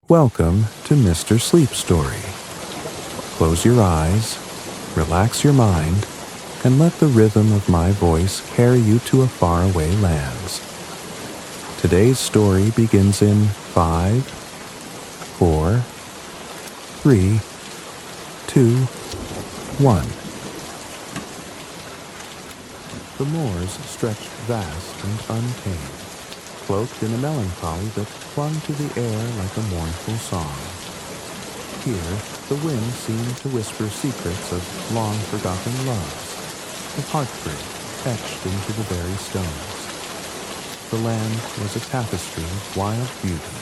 Welcome to Mr. Sleep Story. Close your eyes, relax your mind, and let the rhythm of my voice carry you to a faraway lands. Today's story begins in 5, 4, 3, 2, 1. The moors stretched vast and untamed, cloaked in a melancholy that clung to the air like a mournful song. Here, the wind seemed to whisper secrets of long-forgotten loves, of heartbreak etched into the very stones. The land was a tapestry of wild beauty,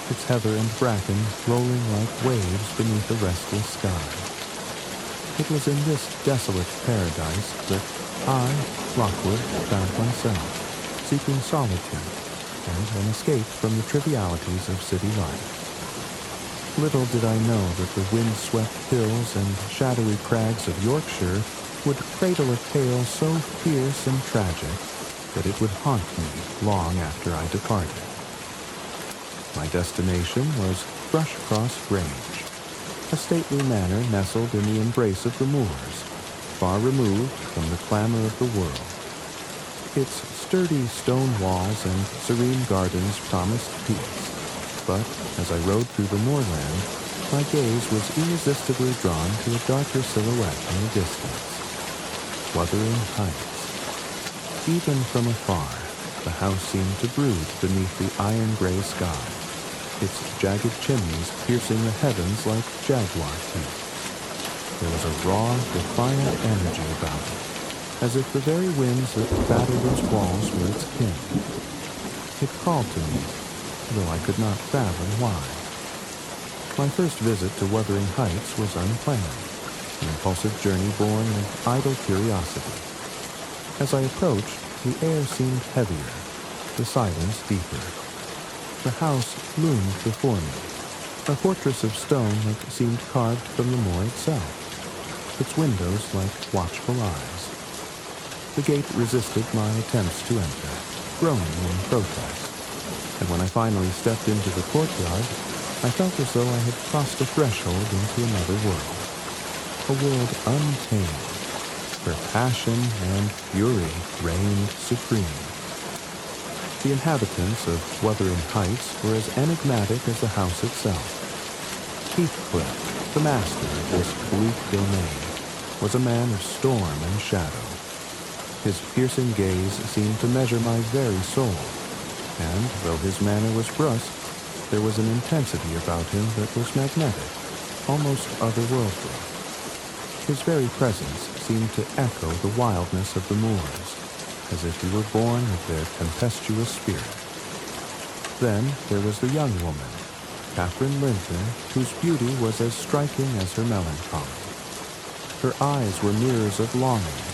its heather and bracken rolling like waves beneath a restless sky. It was in this desolate paradise that I, Lockwood, found myself, seeking solitude and an escape from the trivialities of city life. Little did I know that the wind-swept hills and shadowy crags of Yorkshire would cradle a tale so fierce and tragic that it would haunt me long after I departed. My destination was Thrushcross Grange, a stately manor nestled in the embrace of the moors, far removed from the clamor of the world. Its sturdy stone walls and serene gardens promised peace, but as I rode through the moorland, my gaze was irresistibly drawn to a darker silhouette in the distance. Wuthering Heights. Even from afar, the house seemed to brood beneath the iron-gray sky, its jagged chimneys piercing the heavens like jaguar teeth. There was a raw, defiant energy about it, as if the very winds that battered its walls were its kin. It called to me, though I could not fathom why. My first visit to Wuthering Heights was unplanned, an impulsive journey born of idle curiosity. As I approached, the air seemed heavier, the silence deeper. The house loomed before me, a fortress of stone that seemed carved from the moor itself, its windows like watchful eyes. The gate resisted my attempts to enter, groaning in protest, and when I finally stepped into the courtyard, I felt as though I had crossed a threshold into another world, a world untamed, where passion and fury reigned supreme. The inhabitants of Wuthering Heights were as enigmatic as the house itself. Heathcliff, the master of this bleak domain, was a man of storm and shadow. His piercing gaze seemed to measure my very soul, and though his manner was brusque, there was an intensity about him that was magnetic, almost otherworldly. His very presence seemed to echo the wildness of the moors, as if he were born of their tempestuous spirit. Then there was the young woman, Catherine Earnshaw, whose beauty was as striking as her melancholy. Her eyes were mirrors of longing,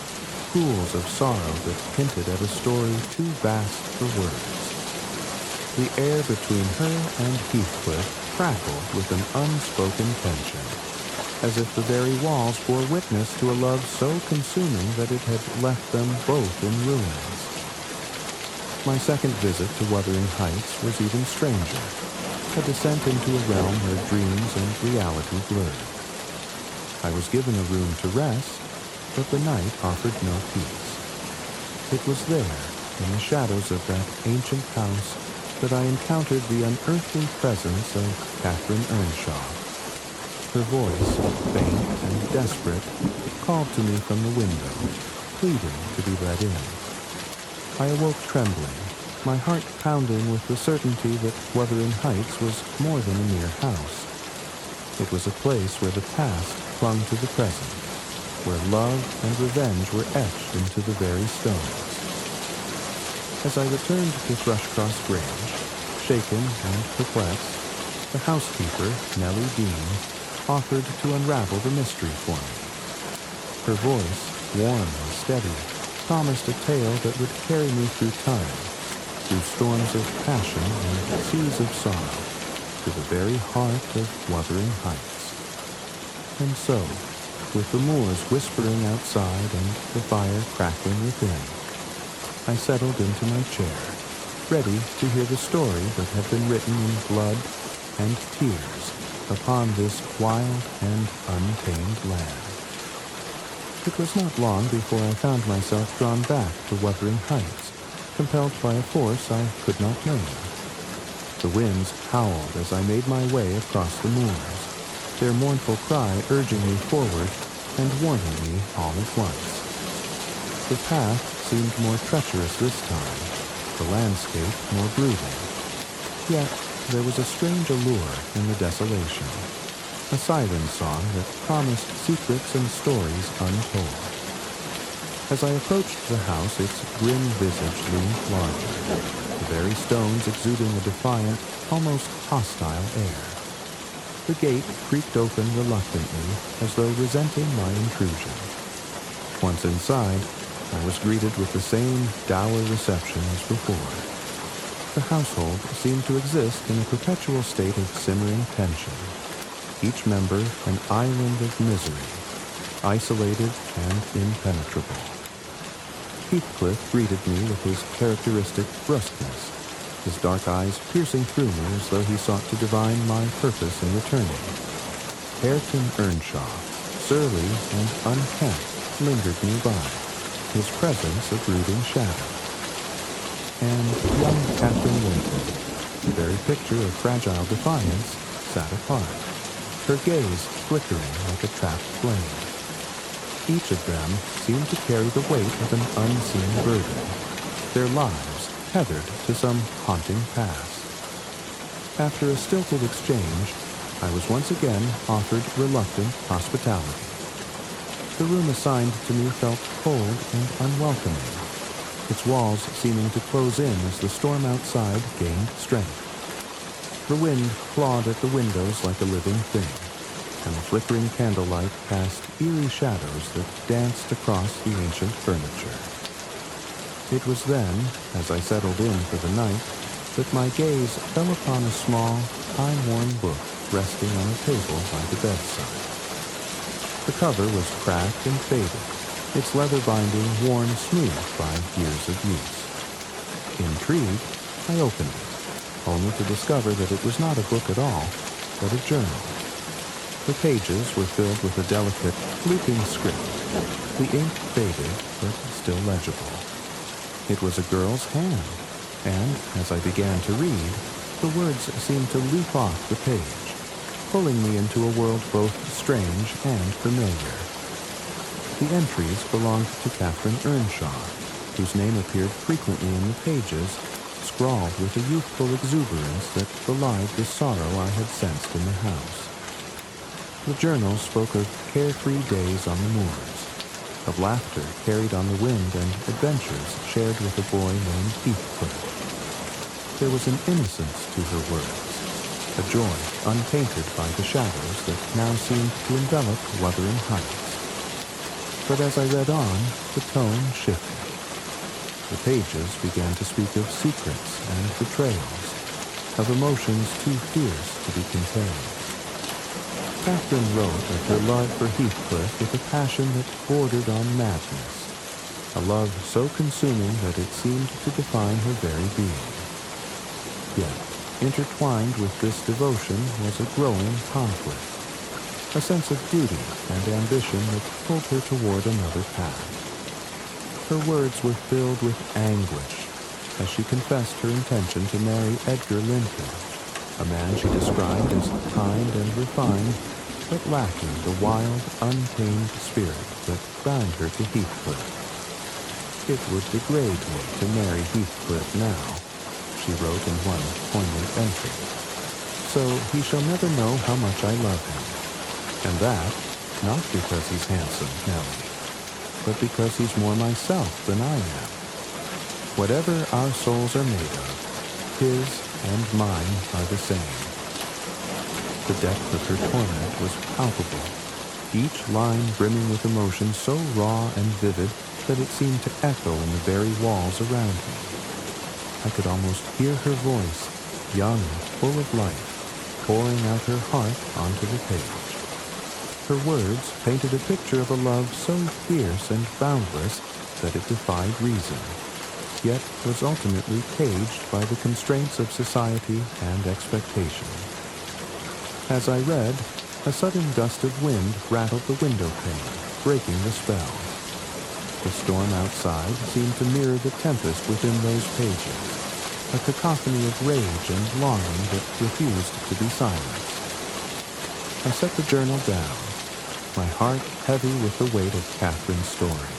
pools of sorrow that hinted at a story too vast for words. The air between her and Heathcliff crackled with an unspoken tension, as if the very walls bore witness to a love so consuming that it had left them both in ruins. My second visit to Wuthering Heights was even stranger, a descent into a realm where dreams and reality blurred. I was given a room to rest, but the night offered no peace. It was there, in the shadows of that ancient house, that I encountered the unearthly presence of Catherine Earnshaw. Her voice, faint and desperate, called to me from the window, pleading to be let in. I awoke trembling, my heart pounding with the certainty that Wuthering Heights was more than a mere house. It was a place where the past clung to the present, where love and revenge were etched into the very stones. As I returned to Thrushcross Grange, shaken and perplexed, the housekeeper, Nellie Dean, offered to unravel the mystery for me. Her voice, warm and steady, promised a tale that would carry me through time, through storms of passion and seas of sorrow, to the very heart of Wuthering Heights. And so, with the moors whispering outside and the fire crackling within, I settled into my chair, ready to hear the story that had been written in blood, and tears upon this wild and untamed land. It was not long before I found myself drawn back to Wuthering Heights, compelled by a force I could not name. The winds howled as I made my way across the moors, their mournful cry urging me forward and warning me all at once. The path seemed more treacherous this time, the landscape more brooding. Yet there was a strange allure in the desolation, a siren song that promised secrets and stories untold. As I approached the house, its grim visage loomed larger, the very stones exuding a defiant, almost hostile air. The gate creaked open reluctantly, as though resenting my intrusion. Once inside, I was greeted with the same dour reception as before. The household seemed to exist in a perpetual state of simmering tension, each member an island of misery, isolated and impenetrable. Heathcliff greeted me with his characteristic brusqueness, his dark eyes piercing through me as though he sought to divine my purpose in returning. Catherine Earnshaw, surly and unkempt, lingered nearby, his presence a brooding shadow. And young Catherine Linton, the very picture of fragile defiance, sat apart, her gaze flickering like a trapped flame. Each of them seemed to carry the weight of an unseen burden, their lives tethered to some haunting past. After a stilted exchange, I was once again offered reluctant hospitality. The room assigned to me felt cold and unwelcoming, its walls seeming to close in as the storm outside gained strength. The wind clawed at the windows like a living thing, and the flickering candlelight cast eerie shadows that danced across the ancient furniture. It was then, as I settled in for the night, that my gaze fell upon a small, time-worn book resting on a table by the bedside. The cover was cracked and faded, its leather binding worn smooth by years of use. Intrigued, I opened it, only to discover that it was not a book at all, but a journal. The pages were filled with a delicate, looping script, the ink faded but still legible. It was a girl's hand, and as I began to read, the words seemed to leap off the page, pulling me into a world both strange and familiar. The entries belonged to Catherine Earnshaw, whose name appeared frequently in the pages, scrawled with a youthful exuberance that belied the sorrow I had sensed in the house. The journal spoke of carefree days on the moors, of laughter carried on the wind and adventures shared with a boy named Heathcliff. There was an innocence to her words, a joy untainted by the shadows that now seemed to envelop Wuthering Heights. But as I read on, the tone shifted. The pages began to speak of secrets and betrayals, of emotions too fierce to be contained. Catherine wrote of her love for Heathcliff with a passion that bordered on madness, a love so consuming that it seemed to define her very being. Yet, intertwined with this devotion was a growing conflict, a sense of duty and ambition that pulled her toward another path. Her words were filled with anguish as she confessed her intention to marry Edgar Linton, a man she described as kind and refined, but lacking the wild, untamed spirit that bound her to Heathcliff. It would degrade me to marry Heathcliff now, she wrote in one poignant entry. So he shall never know how much I love him. And that, not because he's handsome, Nellie, but because he's more myself than I am. Whatever our souls are made of, his and mine are the same. The depth of her torment was palpable, each line brimming with emotion so raw and vivid that it seemed to echo in the very walls around me. I could almost hear her voice, young, full of life, pouring out her heart onto the page. Her words painted a picture of a love so fierce and boundless that it defied reason, yet was ultimately caged by the constraints of society and expectation. As I read, a sudden gust of wind rattled the window pane, breaking the spell. The storm outside seemed to mirror the tempest within those pages, a cacophony of rage and longing that refused to be silenced. I set the journal down, my heart heavy with the weight of Catherine's story.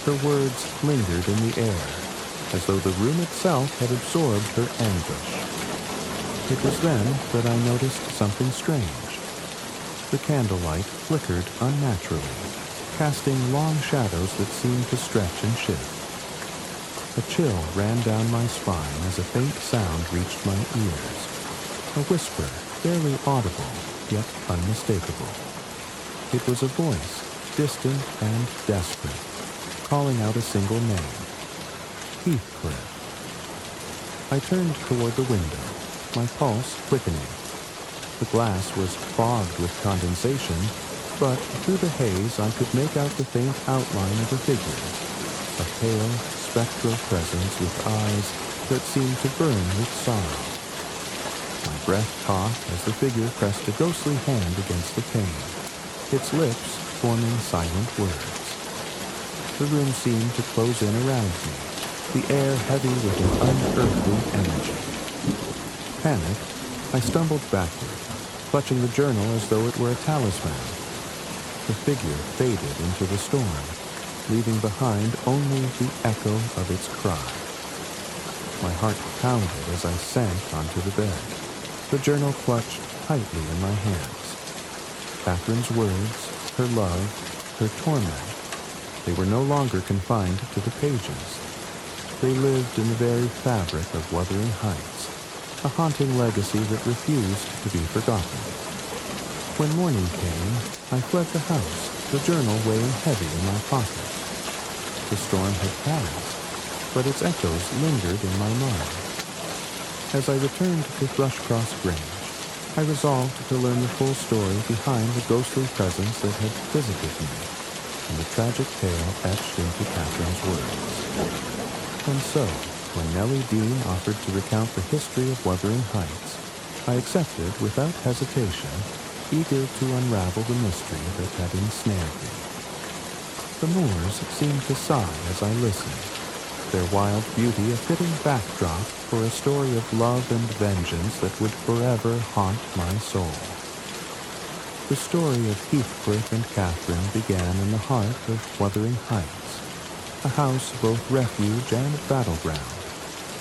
Her words lingered in the air, as though the room itself had absorbed her anguish. It was then that I noticed something strange. The candlelight flickered unnaturally, casting long shadows that seemed to stretch and shift. A chill ran down my spine as a faint sound reached my ears, a whisper barely audible, yet unmistakable. It was a voice, distant and desperate, calling out a single name, Heathcliff. I turned toward the window, my pulse quickening. The glass was fogged with condensation, but through the haze I could make out the faint outline of a figure, a pale, spectral presence with eyes that seemed to burn with sorrow. My breath caught as the figure pressed a ghostly hand against the pane, its lips forming silent words. The room seemed to close in around me, the air heavy with an unearthly energy. Panicked, I stumbled backward, clutching the journal as though it were a talisman. The figure faded into the storm, leaving behind only the echo of its cry. My heart pounded as I sank onto the bed, the journal clutched tightly in my hands. Catherine's words, her love, her torment, they were no longer confined to the pages. They lived in the very fabric of Wuthering Heights, a haunting legacy that refused to be forgotten. When morning came, I fled the house, the journal weighing heavy in my pocket. The storm had passed, but its echoes lingered in my mind. As I returned to Thrushcross Grange, I resolved to learn the full story behind the ghostly presence that had visited me, and the tragic tale etched into Catherine's words. And so, when Nellie Dean offered to recount the history of Wuthering Heights, I accepted without hesitation, eager to unravel the mystery that had ensnared me. The moors seemed to sigh as I listened, their wild beauty a fitting backdrop for a story of love and vengeance that would forever haunt my soul. The story of Heathcliff and Catherine began in the heart of Wuthering Heights, a house both refuge and battleground,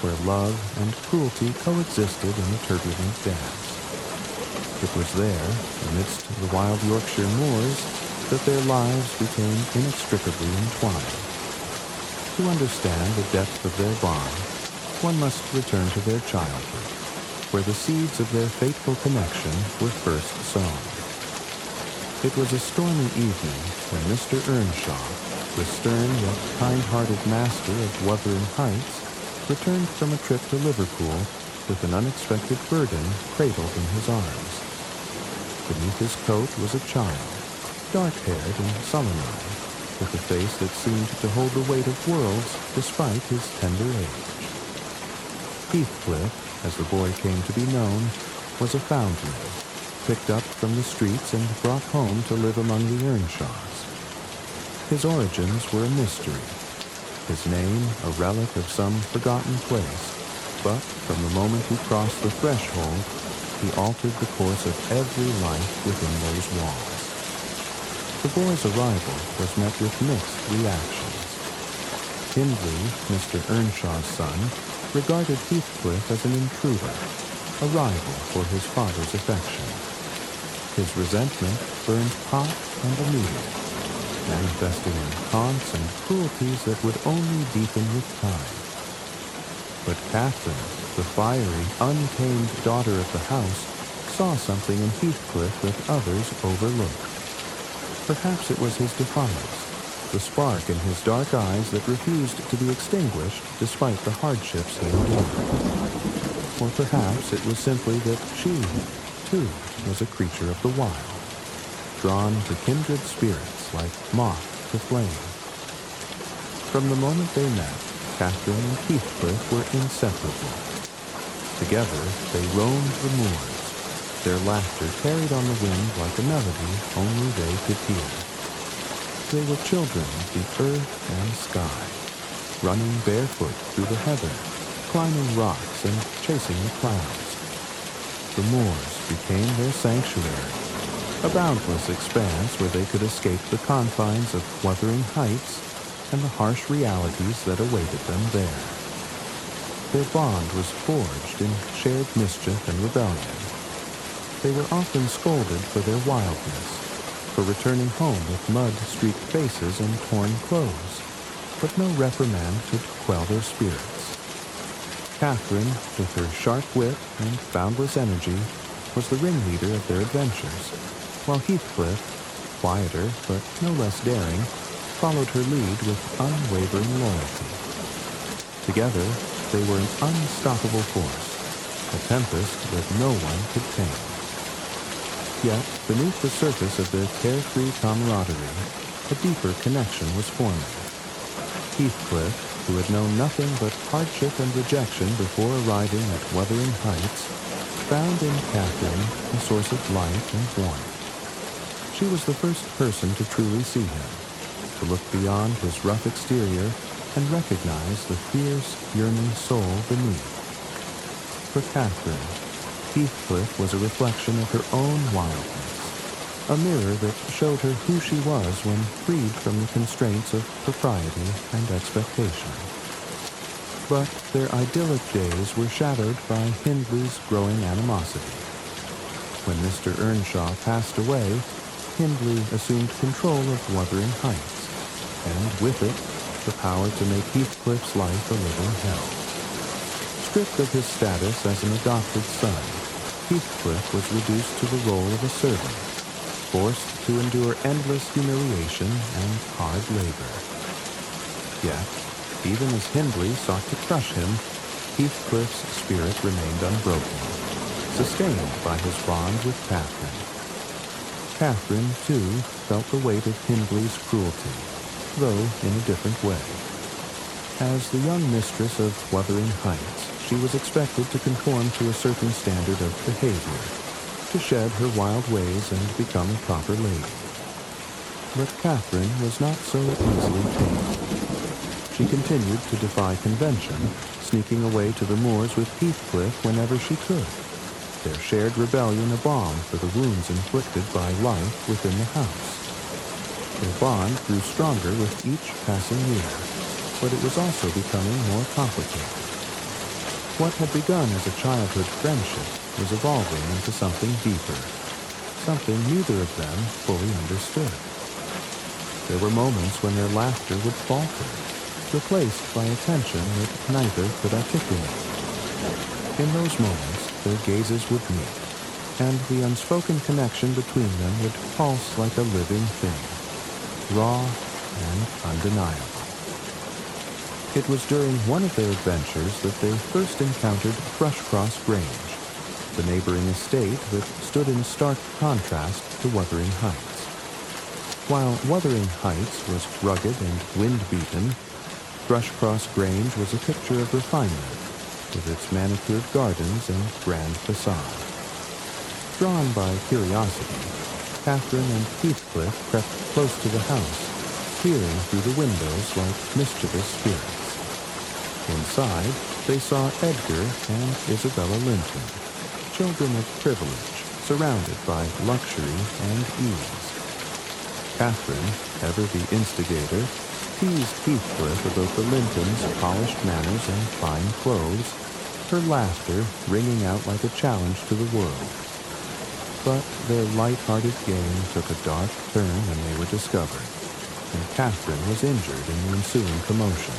where love and cruelty coexisted in a turbulent dance. It was there, amidst the wild Yorkshire moors, that their lives became inextricably entwined. To understand the depth of their bond, one must return to their childhood, where the seeds of their fateful connection were first sown. It was a stormy evening when Mr. Earnshaw, the stern yet kind-hearted master of Wuthering Heights, returned from a trip to Liverpool with an unexpected burden cradled in his arms. Beneath his coat was a child, dark-haired and sullen-eyed, with a face that seemed to hold the weight of worlds despite his tender age. Heathcliff, as the boy came to be known, was a foundling, picked up from the streets and brought home to live among the Earnshaws. His origins were a mystery, his name a relic of some forgotten place, but from the moment he crossed the threshold, he altered the course of every life within those walls. The boy's arrival was met with mixed reactions. Hindley, Mr. Earnshaw's son, regarded Heathcliff as an intruder, a rival for his father's affection. His resentment burned hot and immediate, manifesting in taunts and cruelties that would only deepen with time. But Catherine, the fiery, untamed daughter of the house, saw something in Heathcliff that others overlooked. Perhaps it was his defiance, the spark in his dark eyes that refused to be extinguished despite the hardships he endured. Or perhaps it was simply that she, too, was a creature of the wild, drawn to kindred spirits like moth to flame. From the moment they met, Catherine and Heathcliff were inseparable. Together they roamed the moors, Their laughter carried on the wind like a melody only they could hear. They were children of the earth and sky, running barefoot through the heather, climbing rocks and chasing the clouds. The moors became their sanctuary, a boundless expanse where they could escape the confines of Wuthering Heights and the harsh realities that awaited them there. Their bond was forged in shared mischief and rebellion. They were often scolded for their wildness, for returning home with mud-streaked faces and torn clothes, but no reprimand could quell their spirits. Catherine, with her sharp wit and boundless energy, was the ringleader of their adventures, while Heathcliff, quieter but no less daring, followed her lead with unwavering loyalty. Together, they were an unstoppable force, a tempest that no one could tame. Yet, beneath the surface of their carefree camaraderie, a deeper connection was forming. Heathcliff, who had known nothing but hardship and rejection before arriving at Wuthering Heights, found in Catherine a source of light and warmth. She was the first person to truly see him, to look beyond his rough exterior and recognize the fierce, yearning soul beneath. For Catherine, Heathcliff was a reflection of her own wildness, a mirror that showed her who she was when freed from the constraints of propriety and expectation. But their idyllic days were shadowed by Hindley's growing animosity. When Mr. Earnshaw passed away, Hindley assumed control of Wuthering Heights, and with it, the power to make Heathcliff's life a living hell. Stripped of his status as an adopted son, Heathcliff was reduced to the role of a servant, forced to endure endless humiliation and hard labor. Yet, even as Hindley sought to crush him, Heathcliff's spirit remained unbroken, sustained by his bond with Catherine. Catherine, too, felt the weight of Hindley's cruelty, though in a different way. As the young mistress of Wuthering Heights, she was expected to conform to a certain standard of behavior, to shed her wild ways and become a proper lady. But Catherine was not so easily tamed. She continued to defy convention, sneaking away to the moors with Heathcliff whenever she could, their shared rebellion a balm for the wounds inflicted by life within the house. Their bond grew stronger with each passing year, but it was also becoming more complicated. What had begun as a childhood friendship was evolving into something deeper, something neither of them fully understood. There were moments when their laughter would falter, replaced by a tension that neither could articulate. In those moments, their gazes would meet, and the unspoken connection between them would pulse like a living thing, raw and undeniable. It was during one of their adventures that they first encountered Thrushcross Grange, the neighboring estate that stood in stark contrast to Wuthering Heights. While Wuthering Heights was rugged and wind-beaten, Thrushcross Grange was a picture of refinement, with its manicured gardens and grand facade. Drawn by curiosity, Catherine and Heathcliff crept close to the house, peering through the windows like mischievous spirits. Inside, they saw Edgar and Isabella Linton, children of privilege, surrounded by luxury and ease. Catherine, ever the instigator, teased Heathcliff about the Lintons' polished manners and fine clothes, her laughter ringing out like a challenge to the world. But their light-hearted game took a dark turn when they were discovered, and Catherine was injured in the ensuing commotion.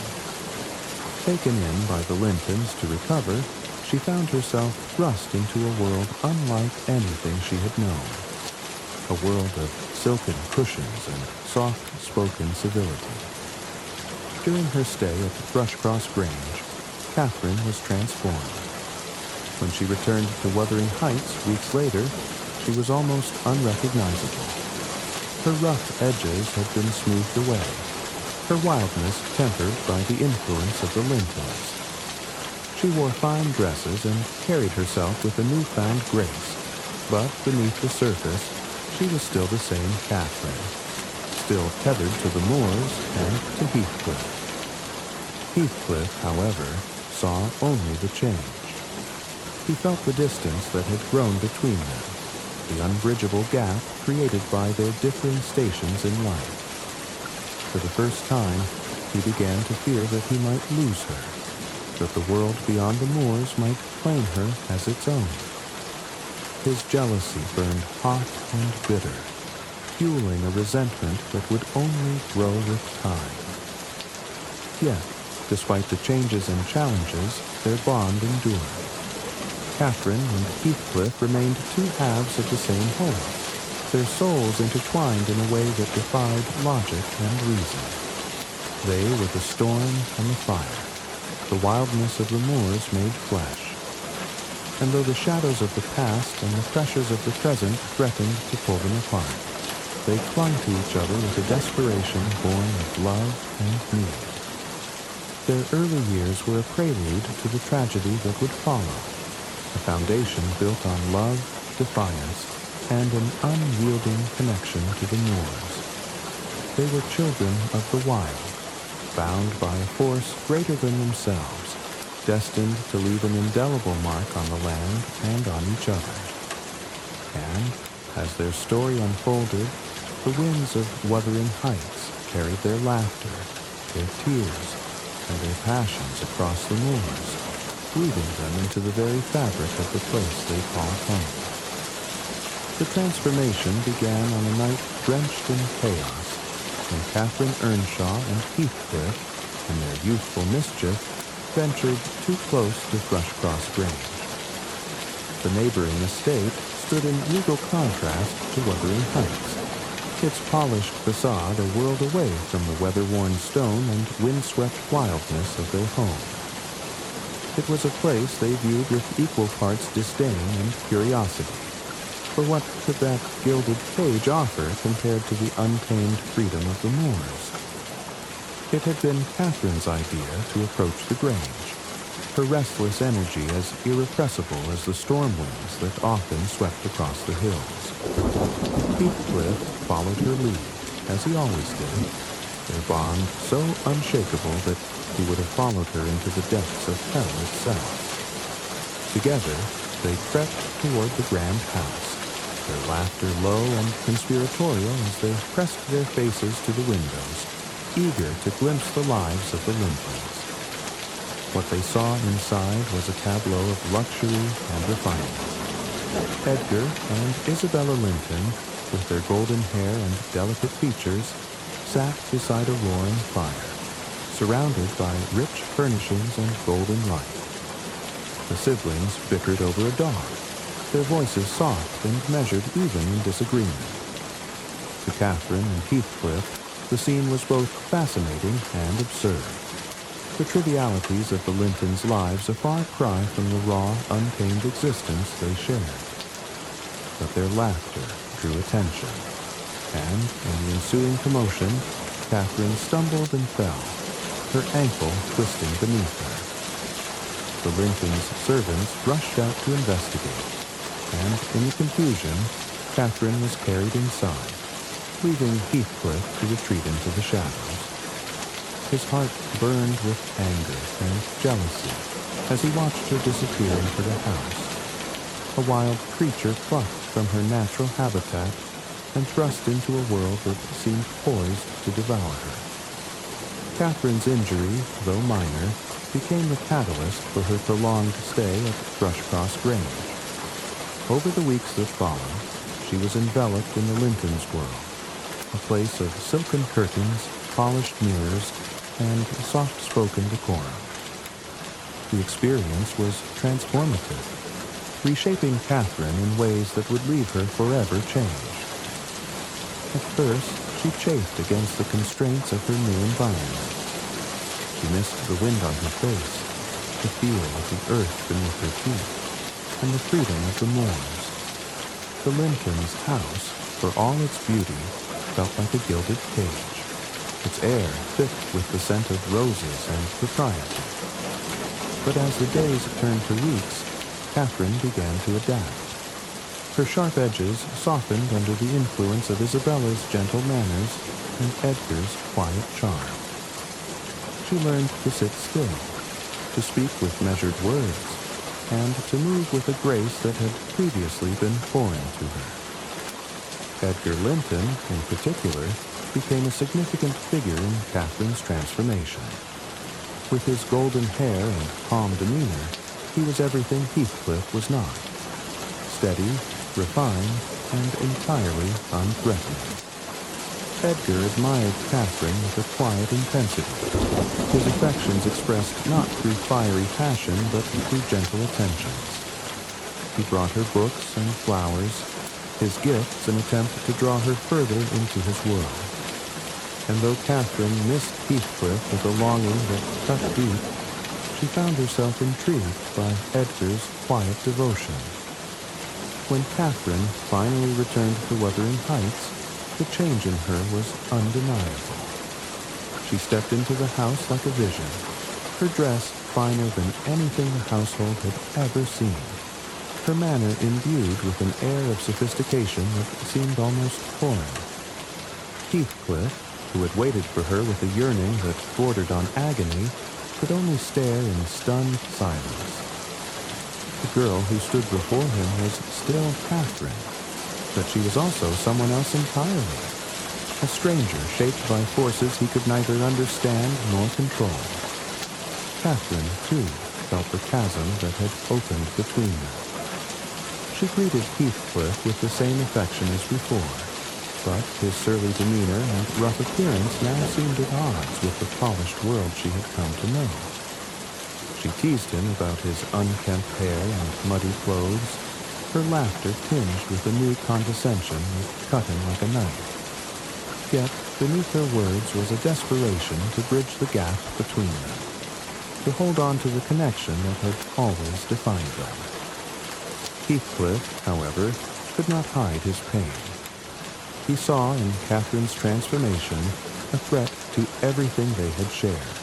Taken in by the Lintons to recover, she found herself thrust into a world unlike anything she had known. A world of silken cushions and soft-spoken civility. During her stay at Thrushcross Grange, Catherine was transformed. When she returned to Wuthering Heights weeks later, she was almost unrecognizable. Her rough edges had been smoothed away, her wildness tempered by the influence of the Lintons. She wore fine dresses and carried herself with a newfound grace, But beneath the surface, she was still the same Catherine, still tethered to the moors and to Heathcliff. Heathcliff, however, saw only the change. He felt the distance that had grown between them, the unbridgeable gap created by their differing stations in life. For the first time, he began to fear that he might lose her, that the world beyond the moors might claim her as its own. His jealousy burned hot and bitter, fueling a resentment that would only grow with time. Yet, despite the changes and challenges, their bond endured. Catherine and Heathcliff remained two halves of the same whole, their souls intertwined in a way that defied logic and reason. They were the storm and the fire, the wildness of the moors made flesh. And though the shadows of the past and the pressures of the present threatened to pull them apart, they clung to each other with a desperation born of love and need. Their early years were a prelude to the tragedy that would follow, a foundation built on love, defiance, and an unyielding connection to the moors. They were children of the wild, bound by a force greater than themselves, destined to leave an indelible mark on the land and on each other. And, as their story unfolded, the winds of Wuthering Heights carried their laughter, their tears, and their passions across the moors, weaving them into the very fabric of the place they called home. The transformation began on a night drenched in chaos, when Catherine Earnshaw and Heathcliff, in their youthful mischief, ventured too close to Thrushcross Grange. The neighboring estate stood in regal contrast to Wuthering Heights, its polished facade a world away from the weather-worn stone and windswept wildness of their home. It was a place they viewed with equal parts disdain and curiosity, for what could that gilded cage offer compared to the untamed freedom of the moors? It had been Catherine's idea to approach the Grange, her restless energy as irrepressible as the storm winds that often swept across the hills. Heathcliff followed her lead, as he always did, their bond so unshakable that he would have followed her into the depths of hell itself. Together, they crept toward the grand house, their laughter low and conspiratorial as they pressed their faces to the windows, eager to glimpse the lives of the Lintons. What they saw inside was a tableau of luxury and refinement. Edgar and Isabella Linton, with their golden hair and delicate features, sat beside a roaring fire, surrounded by rich furnishings and golden light. The siblings bickered over a dog, their voices soft and measured even in disagreement. To Catherine and Heathcliff, the scene was both fascinating and absurd. The trivialities of the Lintons' lives a far cry from the raw, untamed existence they shared. But their laughter drew attention, and in the ensuing commotion, Catherine stumbled and fell, her ankle twisting beneath her. The Lintons' servants rushed out to investigate, and in the confusion, Catherine was carried inside, leaving Heathcliff to retreat into the shadows. His heart burned with anger and jealousy as he watched her disappear into the house, a wild creature plucked from her natural habitat and thrust into a world that seemed poised to devour her. Catherine's injury, though minor, became the catalyst for her prolonged stay at Thrushcross Grange. Over the weeks that followed, she was enveloped in the Lintons' world, a place of silken curtains, polished mirrors, and soft-spoken decorum. The experience was transformative, reshaping Catherine in ways that would leave her forever changed. At first, she chafed against the constraints of her new environment. She missed the wind on her face, the feel of the earth beneath her feet, and the freedom of the moors. The Lintons' house, for all its beauty, felt like a gilded cage, its air thick with the scent of roses and propriety. But as the days turned to weeks, Catherine began to adapt. Her sharp edges softened under the influence of Isabella's gentle manners and Edgar's quiet charm. She learned to sit still, to speak with measured words, and to move with a grace that had previously been foreign to her. Edgar Linton, in particular, became a significant figure in Catherine's transformation. With his golden hair and calm demeanor, he was everything Heathcliff was not. Steady, refined, and entirely unthreatening. Edgar admired Catherine with a quiet intensity, his affections expressed not through fiery passion but through gentle attentions. He brought her books and flowers, his gifts an attempt to draw her further into his world. And though Catherine missed Heathcliff with a longing that cut deep, she found herself intrigued by Edgar's quiet devotion. When Catherine finally returned to Wuthering Heights, the change in her was undeniable. She stepped into the house like a vision, her dress finer than anything the household had ever seen, her manner imbued with an air of sophistication that seemed almost foreign. Heathcliff, who had waited for her with a yearning that bordered on agony, could only stare in stunned silence. The girl who stood before him was still Catherine, but she was also someone else entirely, a stranger shaped by forces he could neither understand nor control. Catherine, too, felt the chasm that had opened between them. She greeted Heathcliff with the same affection as before, but his surly demeanor and rough appearance now seemed at odds with the polished world she had come to know. She teased him about his unkempt hair and muddy clothes, her laughter tinged with a new condescension that cut him like a knife. Yet, beneath her words was a desperation to bridge the gap between them, to hold on to the connection that had always defined them. Heathcliff, however, could not hide his pain. He saw in Catherine's transformation a threat to everything they had shared,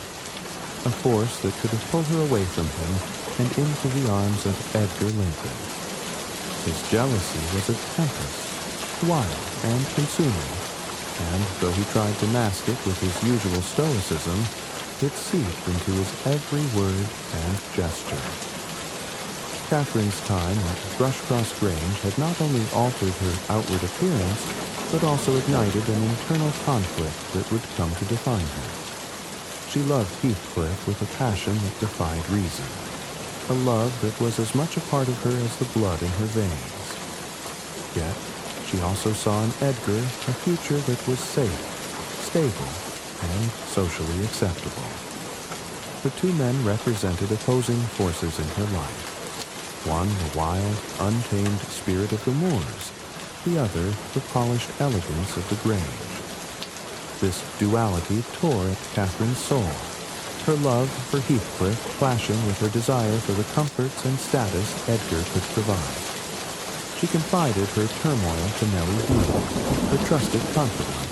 a force that could have pulled her away from him and into the arms of Edgar Linton. His jealousy was a tempest, wild and consuming, and though he tried to mask it with his usual stoicism, it seeped into his every word and gesture. Catherine's time at Thrushcross Grange had not only altered her outward appearance, but also ignited an internal conflict that would come to define her. She loved Heathcliff with a passion that defied reason, a love that was as much a part of her as the blood in her veins. Yet, she also saw in Edgar a future that was safe, stable, and socially acceptable. The two men represented opposing forces in her life. One the wild, untamed spirit of the moors, the other the polished elegance of the Grange. This duality tore at Catherine's soul, her love for Heathcliff clashing with her desire for the comforts and status Edgar could provide. She confided her turmoil to Nellie Dean, her trusted confidant,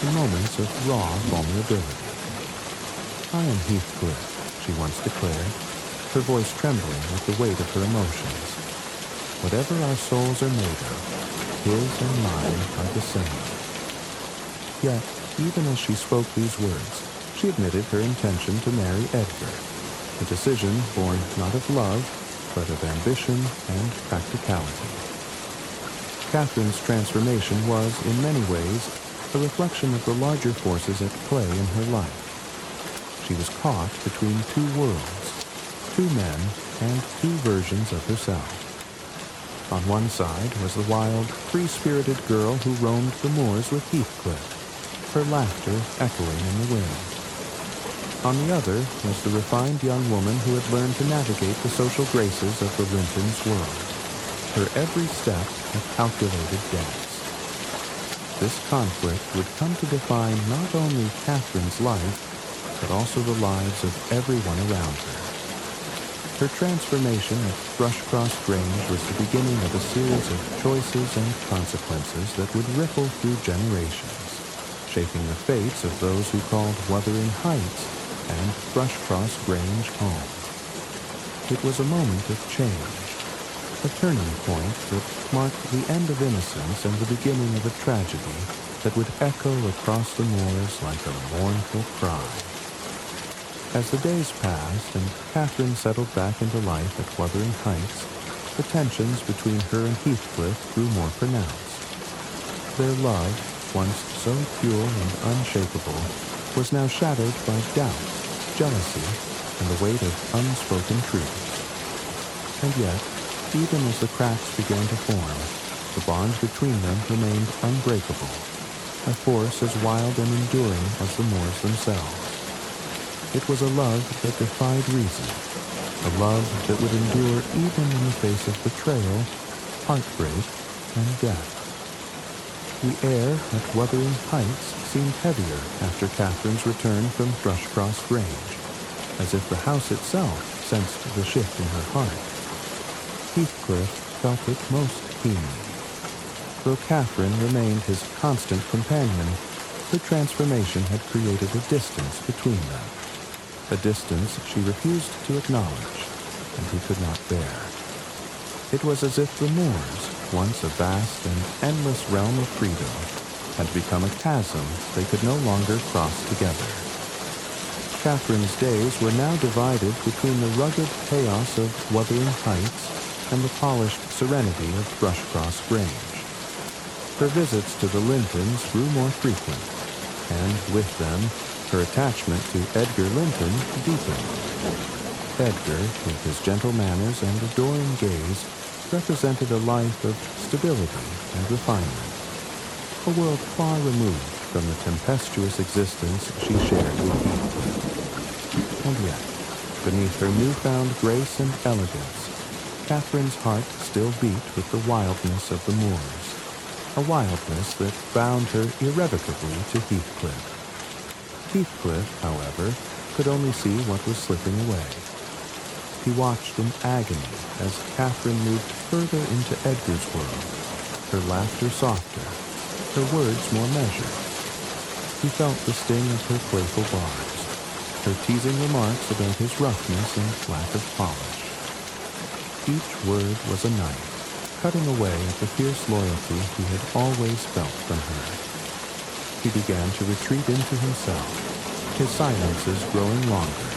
in moments of raw vulnerability. "I am Heathcliff," she once declared, her voice trembling with the weight of her emotions. "Whatever our souls are made of, his and mine are the same." Yet, even as she spoke these words, she admitted her intention to marry Edgar, a decision born not of love, but of ambition and practicality. Catherine's transformation was, in many ways, a reflection of the larger forces at play in her life. She was caught between two worlds, two men, and two versions of herself. On one side was the wild, free-spirited girl who roamed the moors with Heathcliff, her laughter echoing in the wind. On the other was the refined young woman who had learned to navigate the social graces of the Lintons' world, her every step a calculated dance. This conflict would come to define not only Catherine's life, but also the lives of everyone around her. Her transformation at Thrushcross Grange was the beginning of a series of choices and consequences that would ripple through generations, shaping the fates of those who called Wuthering Heights and Thrushcross Grange home. It was a moment of change, a turning point that marked the end of innocence and the beginning of a tragedy that would echo across the moors like a mournful cry. As the days passed and Catherine settled back into life at Wuthering Heights, the tensions between her and Heathcliff grew more pronounced. Their love, once so pure and unshakable, was now shadowed by doubt, jealousy, and the weight of unspoken truths. And yet, even as the cracks began to form, the bond between them remained unbreakable, a force as wild and enduring as the moors themselves. It was a love that defied reason, a love that would endure even in the face of betrayal, heartbreak, and death. The air at Wuthering Heights seemed heavier after Catherine's return from Thrushcross Grange, as if the house itself sensed the shift in her heart. Heathcliff felt it most keenly. Though Catherine remained his constant companion, the transformation had created a distance between them, a distance she refused to acknowledge, and he could not bear. It was as if the moors, once a vast and endless realm of freedom, had become a chasm they could no longer cross together. Catherine's days were now divided between the rugged chaos of Wuthering Heights and the polished serenity of Thrushcross Grange. Her visits to the Lintons grew more frequent, and with them, her attachment to Edgar Linton deepened. Edgar, with his gentle manners and adoring gaze, represented a life of stability and refinement, a world far removed from the tempestuous existence she shared with Heathcliff. And yet, beneath her newfound grace and elegance, Catherine's heart still beat with the wildness of the moors, a wildness that bound her irrevocably to Heathcliff. Heathcliff, however, could only see what was slipping away. He watched in agony as Catherine moved further into Edgar's world, her laughter softer, her words more measured. He felt the sting of her playful barbs, her teasing remarks about his roughness and lack of polish. Each word was a knife, cutting away at the fierce loyalty he had always felt from her. He began to retreat into himself, his silences growing longer,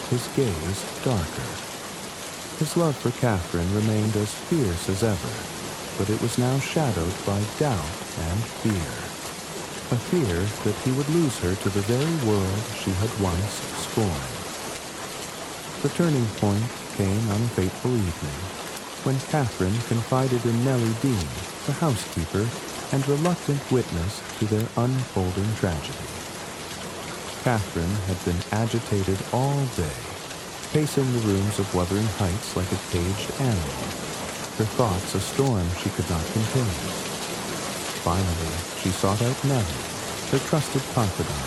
his gaze darker. His love for Catherine remained as fierce as ever, but it was now shadowed by doubt and fear. A fear that he would lose her to the very world she had once scorned. The turning point came on a fateful evening, when Catherine confided in Nellie Dean, the housekeeper, and reluctant witness to their unfolding tragedy. Catherine had been agitated all day, pacing the rooms of Wuthering Heights like a caged animal, her thoughts a storm she could not contain. Finally, she sought out Nellie, her trusted confidant,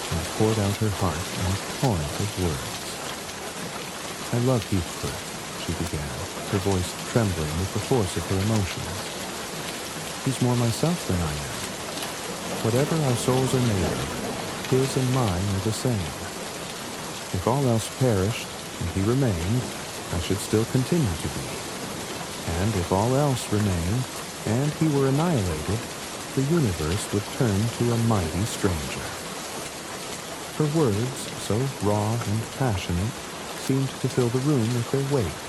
and poured out her heart in a torrent of words. "I love Heathcliff," she began, her voice trembling with the force of her emotions. "He's more myself than I am. Whatever our souls are made of, his and mine are the same. If all else perished and he remained, I should still continue to be. And if all else remained and he were annihilated, the universe would turn to a mighty stranger." Her words, so raw and passionate, seemed to fill the room with their weight.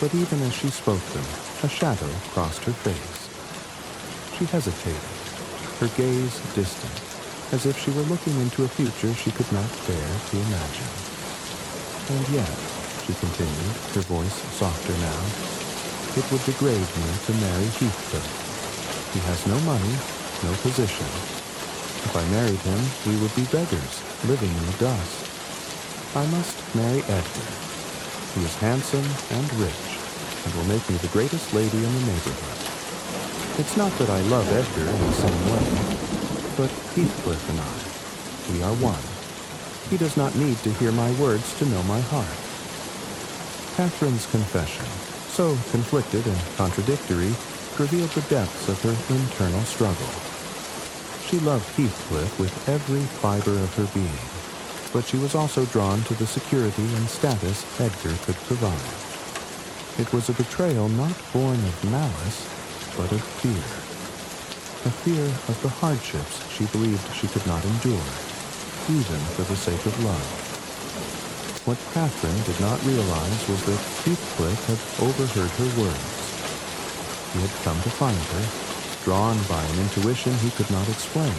But even as she spoke them, a shadow crossed her face. She hesitated, her gaze distant, as if she were looking into a future she could not bear to imagine. "And yet," she continued, her voice softer now, "it would degrade me to marry Heathcliff. He has no money, no position. If I married him, we would be beggars, living in the dust. I must marry Edgar. He is handsome and rich, and will make me the greatest lady in the neighborhood. It's not that I love Edgar in the same way, but Heathcliff and I, we are one. He does not need to hear my words to know my heart." Catherine's confession, so conflicted and contradictory, revealed the depths of her internal struggle. She loved Heathcliff with every fiber of her being, but she was also drawn to the security and status Edgar could provide. It was a betrayal not born of malice, but of fear. A fear of the hardships she believed she could not endure, even for the sake of love. What Catherine did not realize was that Heathcliff had overheard her words. He had come to find her, drawn by an intuition he could not explain,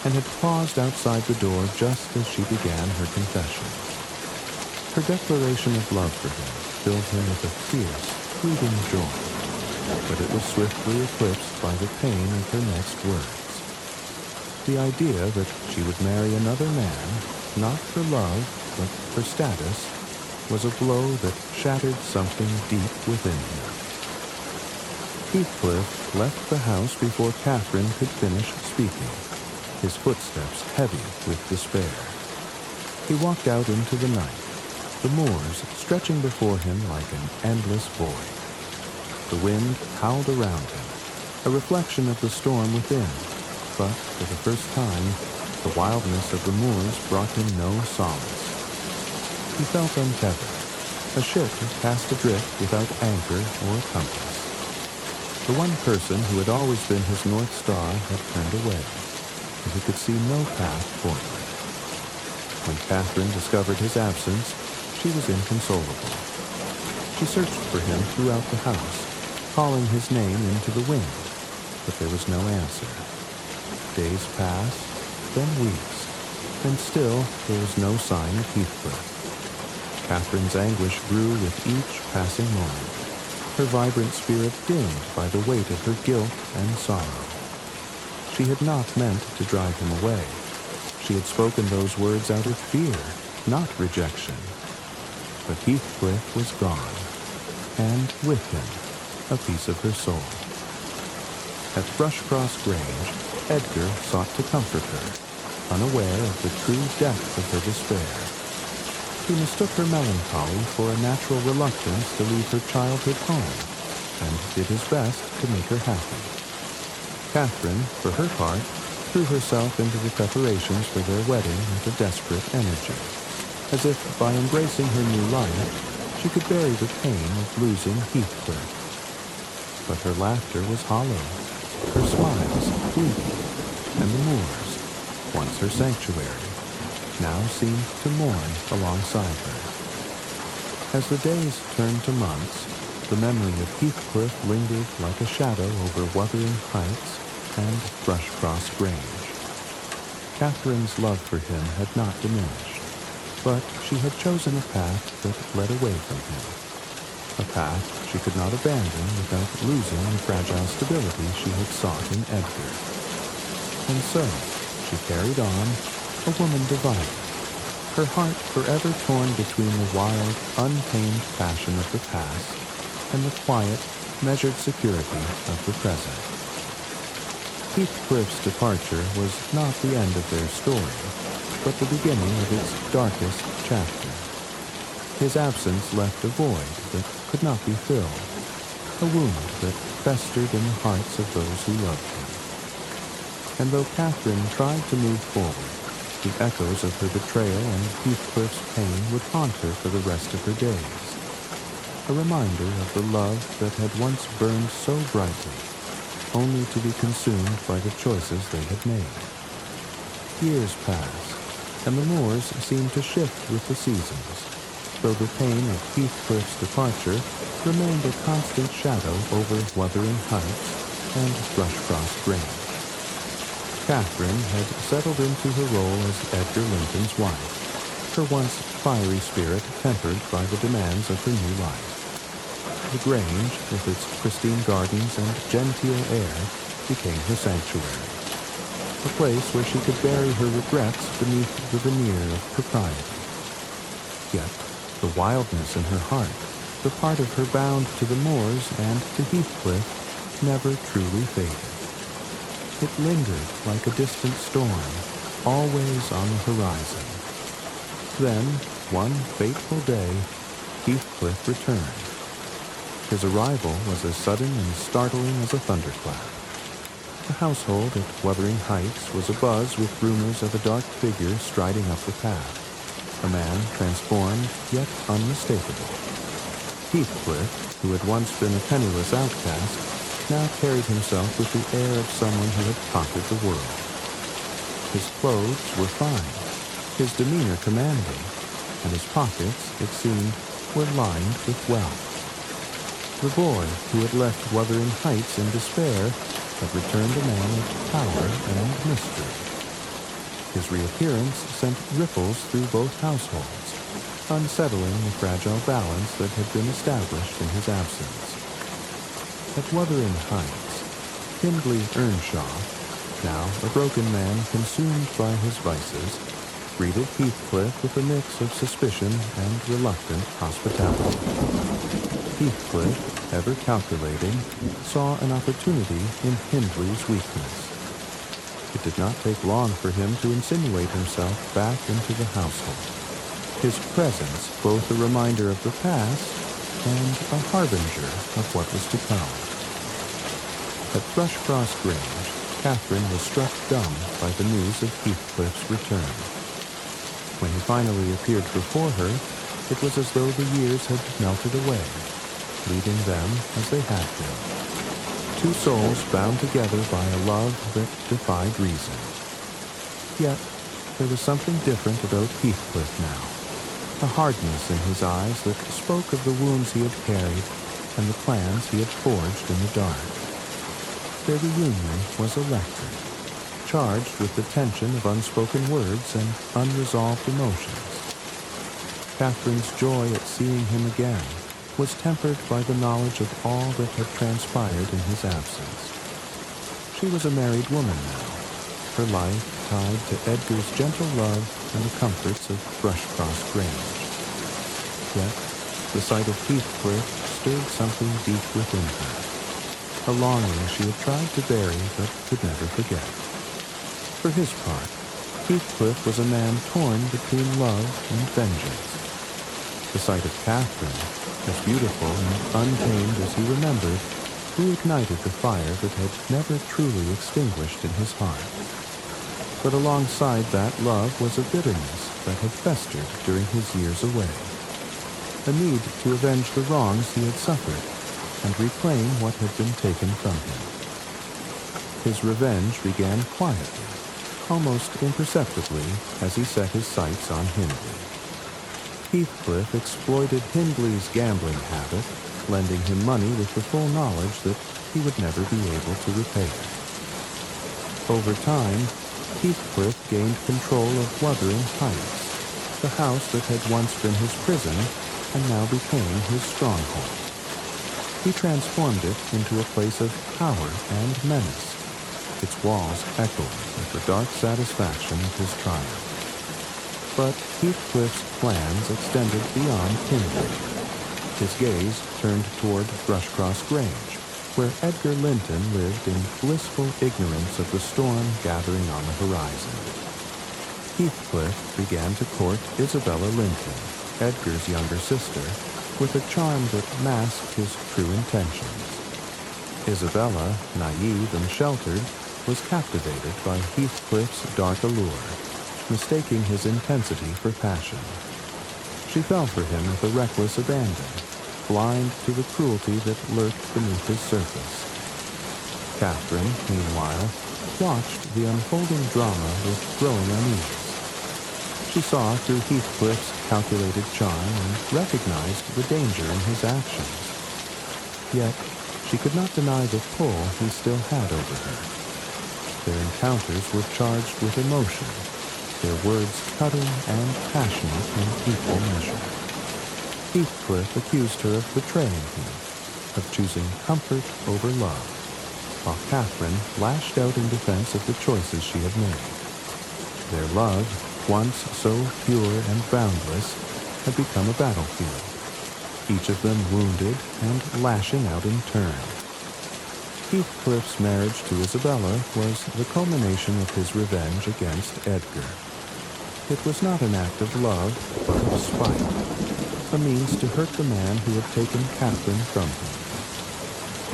and had paused outside the door just as she began her confession. Her declaration of love for him filled him with a fierce, fleeting joy, but it was swiftly eclipsed by the pain of her next words. The idea that she would marry another man, not for love, but for status, was a blow that shattered something deep within him. Heathcliff left the house before Catherine could finish speaking, his footsteps heavy with despair. He walked out into the night, the moors stretching before him like an endless void. The wind howled around him, a reflection of the storm within, but for the first time, the wildness of the moors brought him no solace. He felt untethered, a ship cast adrift without anchor or compass. The one person who had always been his North Star had turned away, and he could see no path forward. When Catherine discovered his absence, she was inconsolable. She searched for him throughout the house, calling his name into the wind, but there was no answer. Days passed, then weeks, and still there was no sign of Heathcliff. Catherine's anguish grew with each passing moment, her vibrant spirit dimmed by the weight of her guilt and sorrow. She had not meant to drive him away. She had spoken those words out of fear, not rejection. But Heathcliff was gone, and with him, a piece of her soul. At Thrushcross Grange, Edgar sought to comfort her, unaware of the true depth of her despair. He mistook her melancholy for a natural reluctance to leave her childhood home, and did his best to make her happy. Catherine, for her part, threw herself into the preparations for their wedding with a desperate energy, as if by embracing her new life, she could bury the pain of losing Heathcliff. But her laughter was hollow, her smiles fleeting, and the moors, once her sanctuary, now seemed to mourn alongside her. As the days turned to months, the memory of Heathcliff lingered like a shadow over Wuthering Heights and Thrushcross Grange. Catherine's love for him had not diminished, but she had chosen a path that led away from him, a path she could not abandon without losing the fragile stability she had sought in Edgar. And so, she carried on, a woman divided, her heart forever torn between the wild, untamed passion of the past and the quiet, measured security of the present. Heathcliff's departure was not the end of their story, but the beginning of its darkest chapter. His absence left a void that could not be filled, a wound that festered in the hearts of those who loved him. And though Catherine tried to move forward, the echoes of her betrayal and Heathcliff's pain would haunt her for the rest of her days, a reminder of the love that had once burned so brightly, only to be consumed by the choices they had made. Years passed, and the moors seemed to shift with the seasons, though the pain of Heathcliff's departure remained a constant shadow over Wuthering Heights and Thrushcross Grange. Catherine had settled into her role as Edgar Linton's wife, her once fiery spirit tempered by the demands of her new life. The Grange, with its pristine gardens and genteel air, became her sanctuary, a place where she could bury her regrets beneath the veneer of propriety. Yet, the wildness in her heart, the part of her bound to the moors and to Heathcliff, never truly faded. It lingered like a distant storm, always on the horizon. Then, one fateful day, Heathcliff returned. His arrival was as sudden and startling as a thunderclap. The household at Wuthering Heights was abuzz with rumors of a dark figure striding up the path, a man transformed yet unmistakable. Heathcliff, who had once been a penniless outcast, now carried himself with the air of someone who had conquered the world. His clothes were fine, his demeanor commanding, and his pockets, it seemed, were lined with wealth. The boy who had left Wuthering Heights in despair had returned a man of power and mystery. His reappearance sent ripples through both households, unsettling the fragile balance that had been established in his absence. At Wuthering Heights, Heathcliff Earnshaw, now a broken man consumed by his vices, greeted Heathcliff with a mix of suspicion and reluctant hospitality. Heathcliff, ever calculating, saw an opportunity in Hindley's weakness. It did not take long for him to insinuate himself back into the household, his presence both a reminder of the past and a harbinger of what was to come. At Thrushcross Grange, Catherine was struck dumb by the news of Heathcliff's return. When he finally appeared before her, it was as though the years had melted away, leaving them as they had been. Two souls bound together by a love that defied reason. Yet, there was something different about Heathcliff now, a hardness in his eyes that spoke of the wounds he had carried and the plans he had forged in the dark. Their reunion was electric, charged with the tension of unspoken words and unresolved emotions. Catherine's joy at seeing him again was tempered by the knowledge of all that had transpired in his absence. She was a married woman now, her life tied to Edgar's gentle love and the comforts of Thrushcross Grange. Yet, the sight of Heathcliff stirred something deep within her, a longing she had tried to bury but could never forget. For his part, Heathcliff was a man torn between love and vengeance. The sight of Catherine, as beautiful and untamed as he remembered, reignited the fire that had never truly extinguished in his heart. But alongside that love was a bitterness that had festered during his years away, a need to avenge the wrongs he had suffered and reclaim what had been taken from him. His revenge began quietly, almost imperceptibly, as he set his sights on Hindley. Heathcliff exploited Hindley's gambling habit, lending him money with the full knowledge that he would never be able to repay it. Over time, Heathcliff gained control of Wuthering Heights, the house that had once been his prison and now became his stronghold. He transformed it into a place of power and menace, its walls echoing with the dark satisfaction of his triumph. But Heathcliff's plans extended beyond Hindley. His gaze turned toward Thrushcross Grange, where Edgar Linton lived in blissful ignorance of the storm gathering on the horizon. Heathcliff began to court Isabella Linton, Edgar's younger sister, with a charm that masked his true intentions. Isabella, naive and sheltered, was captivated by Heathcliff's dark allure, mistaking his intensity for passion. She fell for him with a reckless abandon, blind to the cruelty that lurked beneath his surface. Catherine, meanwhile, watched the unfolding drama with growing unease. She saw through Heathcliff's calculated charm and recognized the danger in his actions. Yet, she could not deny the pull he still had over her. Their encounters were charged with emotion, their words cutting and passionate in equal measure. Heathcliff accused her of betraying him, of choosing comfort over love, while Catherine lashed out in defense of the choices she had made. Their love, once so pure and boundless, had become a battlefield, each of them wounded and lashing out in turn. Heathcliff's marriage to Isabella was the culmination of his revenge against Edgar. It was not an act of love, but of spite, a means to hurt the man who had taken Catherine from him.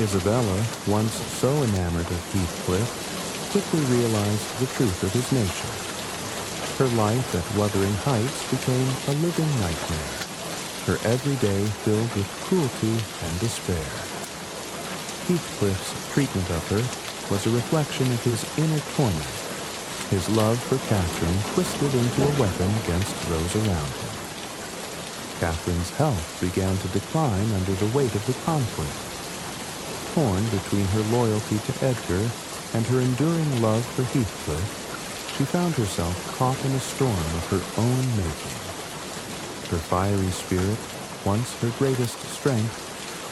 Isabella, once so enamored of Heathcliff, quickly realized the truth of his nature. Her life at Wuthering Heights became a living nightmare, her every day filled with cruelty and despair. Heathcliff's treatment of her was a reflection of his inner torment, his love for Catherine twisted into a weapon against those around him. Catherine's health began to decline under the weight of the conflict. Torn between her loyalty to Edgar and her enduring love for Heathcliff, she found herself caught in a storm of her own making. Her fiery spirit, once her greatest strength,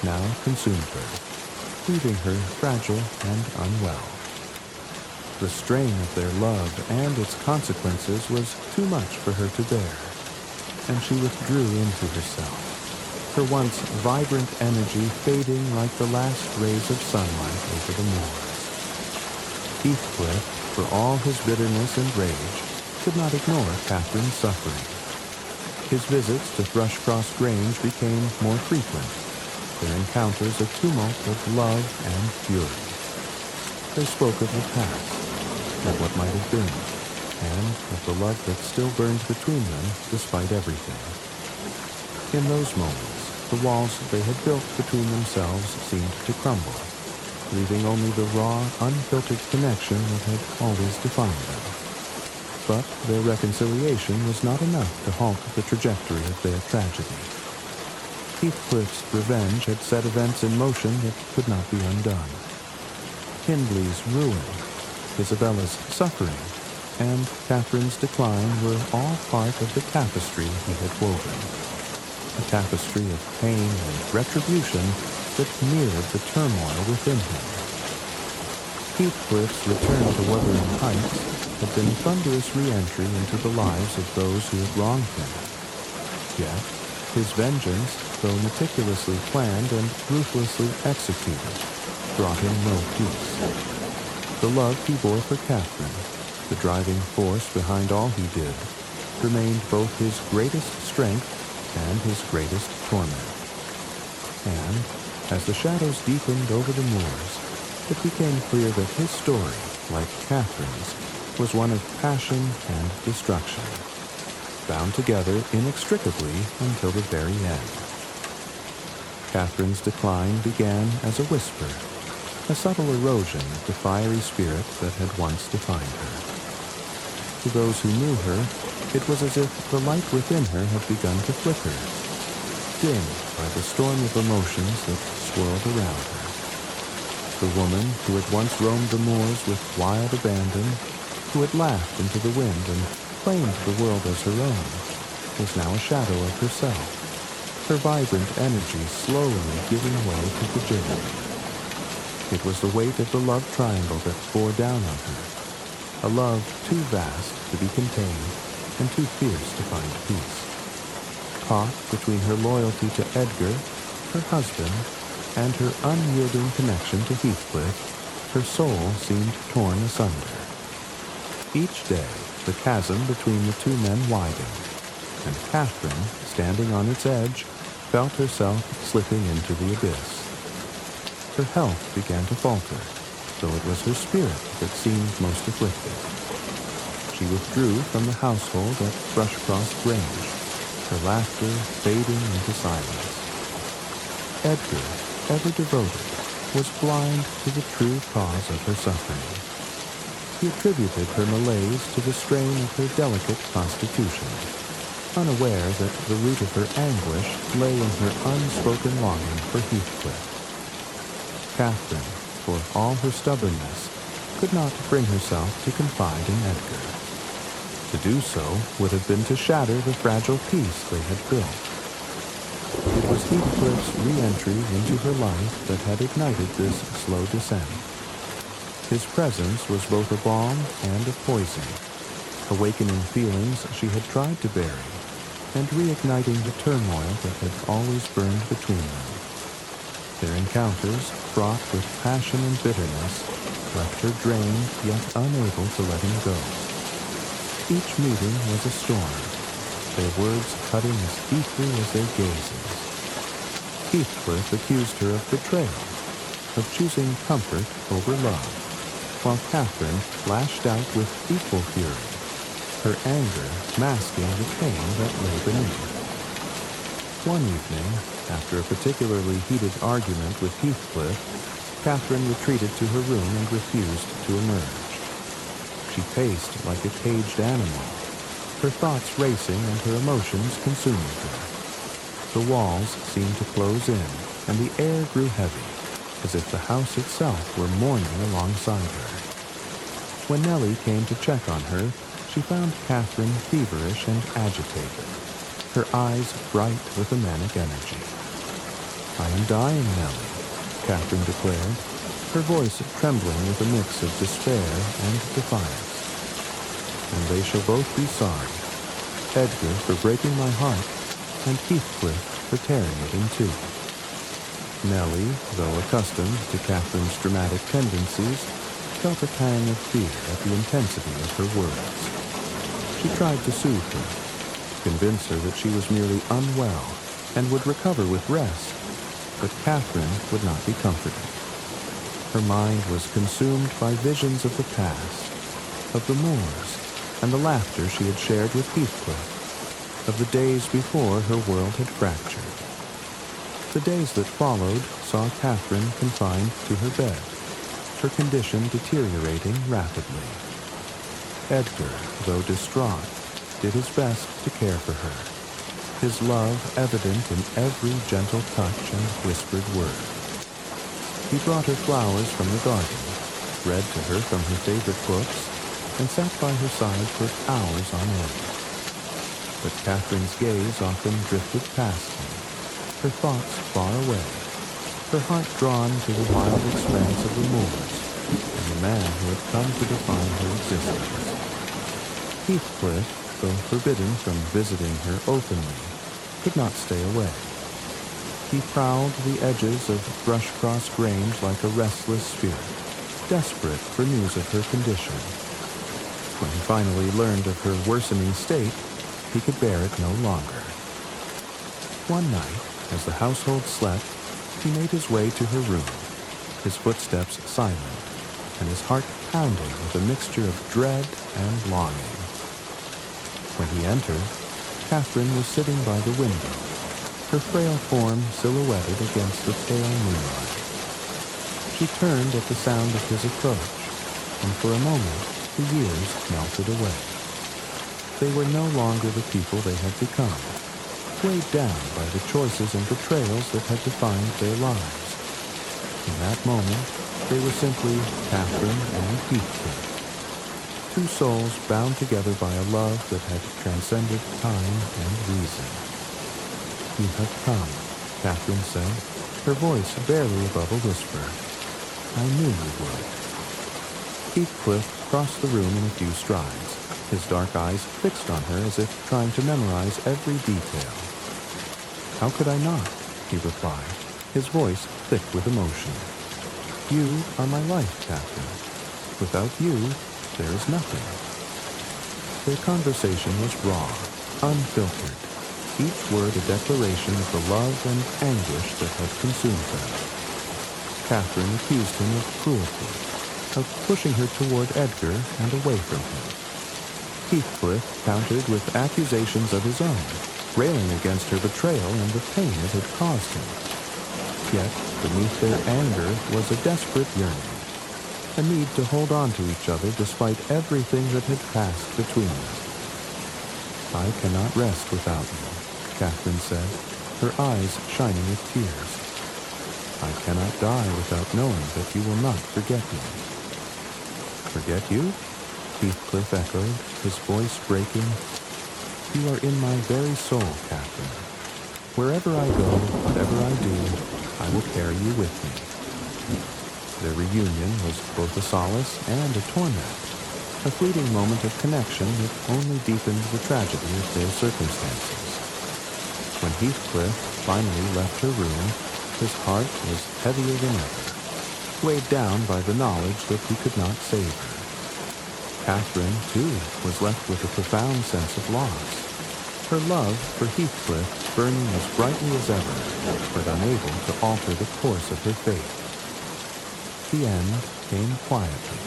now consumed her, leaving her fragile and unwell. The strain of their love and its consequences was too much for her to bear, and she withdrew into herself, her once vibrant energy fading like the last rays of sunlight over the moors. Heathcliff, for all his bitterness and rage, could not ignore Catherine's suffering. His visits to Thrushcross Grange became more frequent, their encounters a tumult of love and fury. They spoke of the past, of what might have been, and of the love that still burned between them despite everything. In those moments, the walls they had built between themselves seemed to crumble, leaving only the raw, unfiltered connection that had always defined them. But their reconciliation was not enough to halt the trajectory of their tragedy. Heathcliff's revenge had set events in motion that could not be undone. Hindley's ruin, Isabella's suffering, and Catherine's decline were all part of the tapestry he had woven. A tapestry of pain and retribution that mirrored the turmoil within him. Heathcliff's return to Wuthering Heights had been a thunderous re-entry into the lives of those who had wronged him. Yet, his vengeance, though meticulously planned and ruthlessly executed, brought him no peace. The love he bore for Catherine, the driving force behind all he did, remained both his greatest strength and his greatest torment. And, as the shadows deepened over the moors, it became clear that his story, like Catherine's, was one of passion and destruction, bound together inextricably until the very end. Catherine's decline began as a whisper, a subtle erosion of the fiery spirit that had once defined her. To those who knew her, it was as if the light within her had begun to flicker, dimmed by the storm of emotions that swirled around her. The woman who had once roamed the moors with wild abandon, who had laughed into the wind and claimed the world as her own, was now a shadow of herself, her vibrant energy slowly giving way to fragility. It was the weight of the love triangle that bore down on her, a love too vast to be contained and too fierce to find peace. Caught between her loyalty to Edgar, her husband, and her unyielding connection to Heathcliff, her soul seemed torn asunder. Each day, the chasm between the two men widened, and Catherine, standing on its edge, felt herself slipping into the abyss. Her health began to falter, though it was her spirit that seemed most afflicted. She withdrew from the household at Thrushcross Grange, her laughter fading into silence. Edgar, ever devoted, was blind to the true cause of her suffering. He attributed her malaise to the strain of her delicate constitution, unaware that the root of her anguish lay in her unspoken longing for Heathcliff. Catherine, for all her stubbornness, could not bring herself to confide in Edgar. To do so would have been to shatter the fragile peace they had built. It was Heathcliff's re-entry into her life that had ignited this slow descent. His presence was both a balm and a poison, awakening feelings she had tried to bury, and reigniting the turmoil that had always burned between them. Their encounters, fraught with passion and bitterness, left her drained yet unable to let him go. Each meeting was a storm, their words cutting as deeply as their gazes. Heathcliff accused her of betrayal, of choosing comfort over love, while Catherine lashed out with equal fury, her anger masking the pain that lay beneath. One evening, after a particularly heated argument with Heathcliff, Catherine retreated to her room and refused to emerge. She paced like a caged animal, her thoughts racing and her emotions consuming her. The walls seemed to close in, and the air grew heavy, as if the house itself were mourning alongside her. When Nellie came to check on her, she found Catherine feverish and agitated, her eyes bright with a manic energy. "I am dying, Nellie," Catherine declared, her voice trembling with a mix of despair and defiance. "And they shall both be sorry, Edgar for breaking my heart, and Heathcliff for tearing it in two." Nellie, though accustomed to Catherine's dramatic tendencies, felt a pang of fear at the intensity of her words. She tried to soothe her, convince her that she was merely unwell and would recover with rest, but Catherine would not be comforted. Her mind was consumed by visions of the past, of the moors, and the laughter she had shared with Heathcliff, of the days before her world had fractured. The days that followed saw Catherine confined to her bed, her condition deteriorating rapidly. Edgar, though distraught, did his best to care for her, his love evident in every gentle touch and whispered word. He brought her flowers from the garden, read to her from her favorite books, and sat by her side for hours on end. But Catherine's gaze often drifted past him, her thoughts far away, her heart drawn to the wild expanse of the moors and the man who had come to define her existence. Heathcliff, though forbidden from visiting her openly, could not stay away. He prowled the edges of Thrushcross Grange like a restless spirit, desperate for news of her condition. When he finally learned of her worsening state, he could bear it no longer. One night, as the household slept, he made his way to her room, his footsteps silent, and his heart pounding with a mixture of dread and longing. When he entered, Catherine was sitting by the window, her frail form silhouetted against the pale moonlight. She turned at the sound of his approach, and for a moment the years melted away. They were no longer the people they had become, weighed down by the choices and betrayals that had defined their lives. In that moment, they were simply Catherine and Heathcliff, two souls bound together by a love that had transcended time and reason. "You have come," Catherine said, her voice barely above a whisper. "I knew you would." Heathcliff crossed the room in a few strides, his dark eyes fixed on her as if trying to memorize every detail. "How could I not?" he replied, his voice thick with emotion. "You are my life, Catherine. Without you, there is nothing." Their conversation was raw, unfiltered, each word a declaration of the love and anguish that had consumed them. Catherine accused him of cruelty, of pushing her toward Edgar and away from him. Heathcliff countered with accusations of his own, railing against her betrayal and the pain it had caused him. Yet, beneath their anger was a desperate yearning, a need to hold on to each other despite everything that had passed between them. "I cannot rest without you," Catherine said, her eyes shining with tears. "I cannot die without knowing that you will not forget me." "Forget you?" Heathcliff echoed, his voice breaking. "You are in my very soul, Catherine. Wherever I go, whatever I do, I will carry you with me." Their reunion was both a solace and a torment, a fleeting moment of connection that only deepened the tragedy of their circumstances. When Heathcliff finally left her room, his heart was heavier than ever, weighed down by the knowledge that he could not save her. Catherine, too, was left with a profound sense of loss, her love for Heathcliff burning as brightly as ever, but unable to alter the course of her fate. The end came quietly,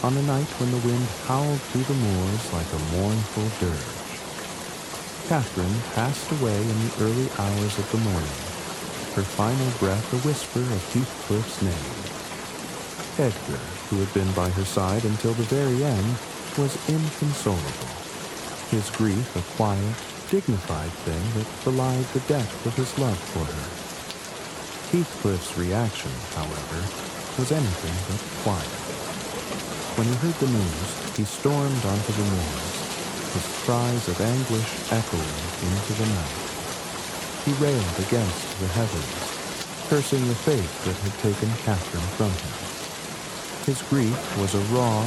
on a night when the wind howled through the moors like a mournful dirge. Catherine passed away in the early hours of the morning, her final breath a whisper of Heathcliff's name. Edgar, who had been by her side until the very end, was inconsolable, his grief a quiet, dignified thing that belied the depth of his love for her. Heathcliff's reaction, however, was anything but quiet. When he heard the news, he stormed onto the moors, his cries of anguish echoing into the night. He railed against the heavens, cursing the fate that had taken Catherine from him. His grief was a raw,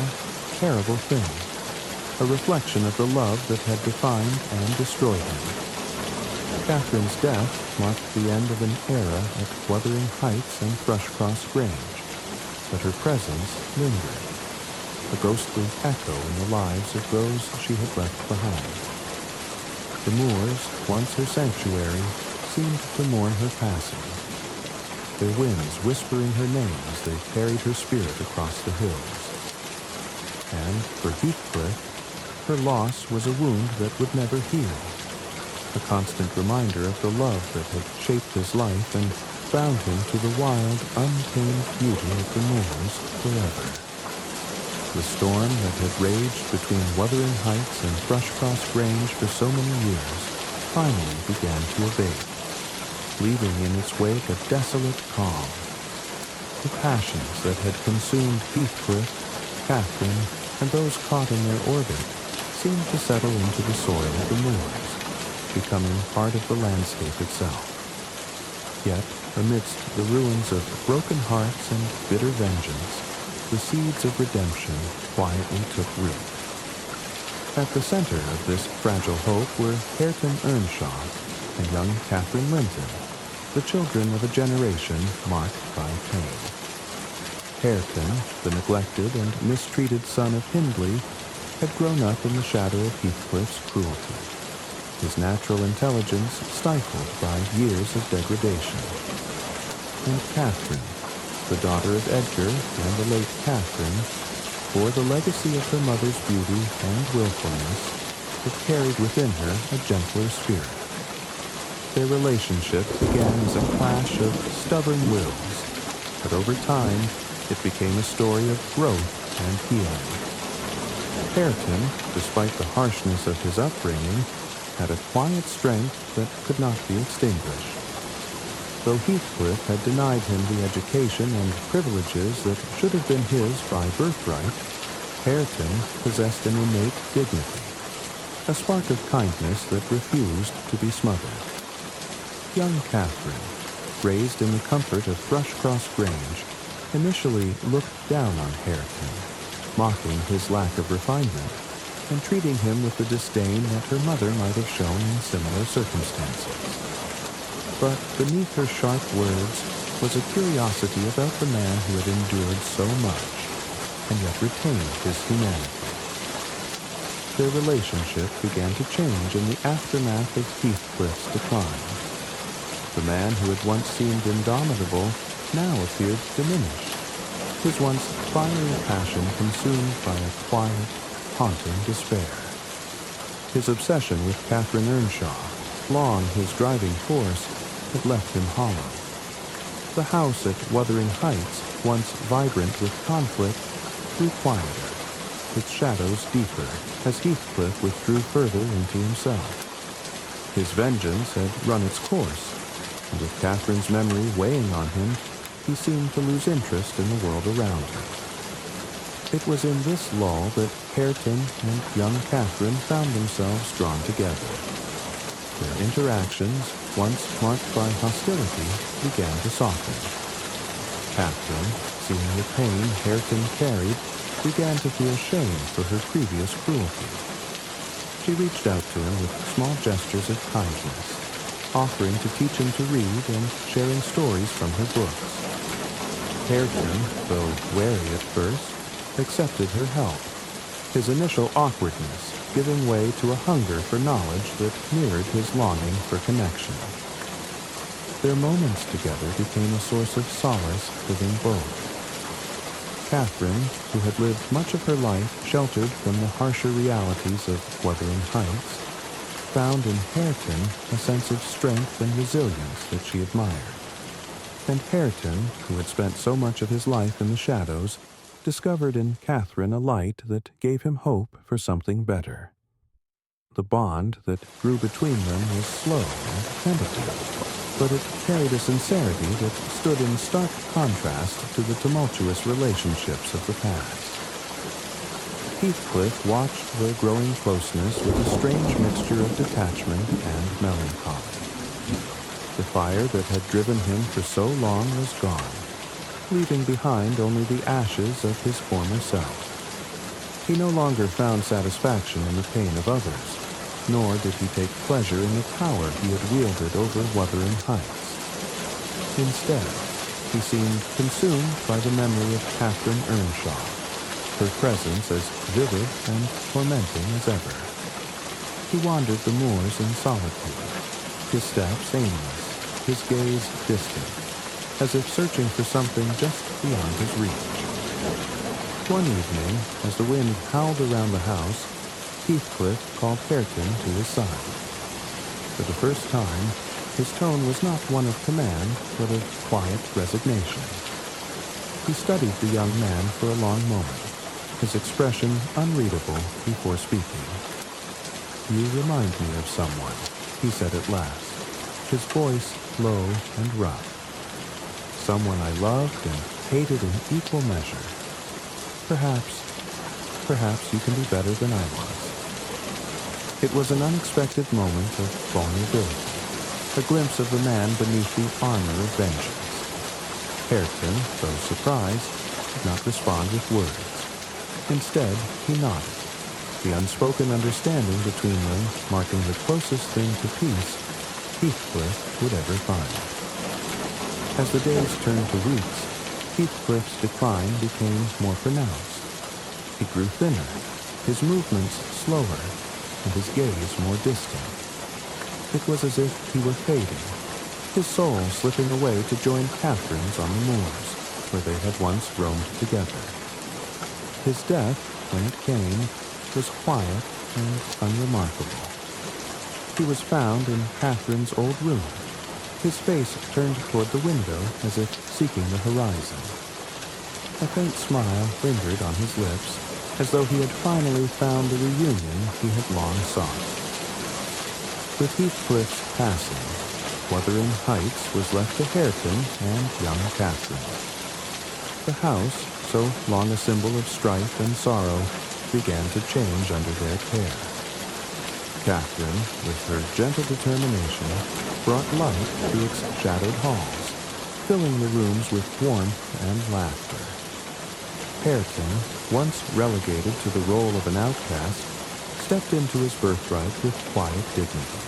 terrible thing, a reflection of the love that had defined and destroyed him. Catherine's death marked the end of an era at Wuthering Heights and Thrushcross Grange, but her presence lingered, a ghostly echo in the lives of those she had left behind. The moors, once her sanctuary, seemed to mourn her passing, their winds whispering her name as they carried her spirit across the hills. And for Heathcliff, her loss was a wound that would never heal, a constant reminder of the love that had shaped his life and bound him to the wild, untamed beauty of the moors forever. The storm that had raged between Wuthering Heights and Thrushcross Grange for so many years finally began to abate, leaving in its wake a desolate calm. The passions that had consumed Heathcliff, Catherine, and those caught in their orbit seemed to settle into the soil of the moors, becoming part of the landscape itself. Yet, amidst the ruins of broken hearts and bitter vengeance, the seeds of redemption quietly took root. At the center of this fragile hope were Heathcliff Earnshaw and young Catherine Linton, the children of a generation marked by pain. Heathcliff, the neglected and mistreated son of Hindley, had grown up in the shadow of Heathcliff's cruelty, his natural intelligence stifled by years of degradation. And Catherine, the daughter of Edgar and the late Catherine, bore the legacy of her mother's beauty and willfulness that carried within her a gentler spirit. Their relationship began as a clash of stubborn wills, but over time it became a story of growth and healing. Heathcliff, despite the harshness of his upbringing, had a quiet strength that could not be extinguished. Though Heathcliff had denied him the education and privileges that should have been his by birthright, Heathcliff possessed an innate dignity, a spark of kindness that refused to be smothered. Young Catherine, raised in the comfort of Thrushcross Grange, initially looked down on Heathcliff, mocking his lack of refinement, and treating him with the disdain that her mother might have shown in similar circumstances. But beneath her sharp words was a curiosity about the man who had endured so much, and yet retained his humanity. Their relationship began to change in the aftermath of Heathcliff's decline. The man who had once seemed indomitable now appeared diminished, his once fiery passion consumed by a quiet, haunting despair. His obsession with Catherine Earnshaw, long his driving force, had left him hollow. The house at Wuthering Heights, once vibrant with conflict, grew quieter, its shadows deeper, as Heathcliff withdrew further into himself. His vengeance had run its course, and with Catherine's memory weighing on him, he seemed to lose interest in the world around him. It was in this lull that Heathcliff and young Catherine found themselves drawn together. Their interactions, once marked by hostility, began to soften. Catherine, seeing the pain Heathcliff carried, began to feel shame for her previous cruelty. She reached out to him with small gestures of kindness, offering to teach him to read and sharing stories from her books. Heathcliff, though wary at first, accepted her help, his initial awkwardness giving way to a hunger for knowledge that mirrored his longing for connection. Their moments together became a source of solace for them both. Catherine, who had lived much of her life sheltered from the harsher realities of Wuthering Heights, found in Hareton a sense of strength and resilience that she admired. And Hareton, who had spent so much of his life in the shadows, discovered in Catherine a light that gave him hope for something better. The bond that grew between them was slow and tentative, but it carried a sincerity that stood in stark contrast to the tumultuous relationships of the past. Heathcliff watched their growing closeness with a strange mixture of detachment and melancholy. The fire that had driven him for so long was gone, leaving behind only the ashes of his former self. He no longer found satisfaction in the pain of others, nor did he take pleasure in the power he had wielded over Wuthering Heights. Instead, he seemed consumed by the memory of Catherine Earnshaw, her presence as vivid and tormenting as ever. He wandered the moors in solitude, his steps aimless, his gaze distant, as if searching for something just beyond his reach. One evening, as the wind howled around the house, Heathcliff called Hareton to his side. For the first time, his tone was not one of command, but of quiet resignation. He studied the young man for a long moment, his expression unreadable before speaking. "You remind me of someone," he said at last, his voice low and rough. "Someone I loved and hated in equal measure. Perhaps you can be better than I was." It was an unexpected moment of vulnerability, a glimpse of the man beneath the armor of vengeance. Hareton, though surprised, did not respond with words. Instead, he nodded, the unspoken understanding between them marking the closest thing to peace Heathcliff would ever find. As the days turned to weeks, Heathcliff's decline became more pronounced. He grew thinner, his movements slower, and his gaze more distant. It was as if he were fading, his soul slipping away to join Catherine's on the moors, where they had once roamed together. His death, when it came, was quiet and unremarkable. He was found in Catherine's old room, his face turned toward the window as if seeking the horizon. A faint smile lingered on his lips, as though he had finally found the reunion he had long sought. With Heathcliff's passing, Wuthering Heights was left to Hareton and young Catherine. The house, so long a symbol of strife and sorrow, began to change under their care. Catherine, with her gentle determination, brought light to its shadowed halls, filling the rooms with warmth and laughter. Hareton, once relegated to the role of an outcast, stepped into his birthright with quiet dignity,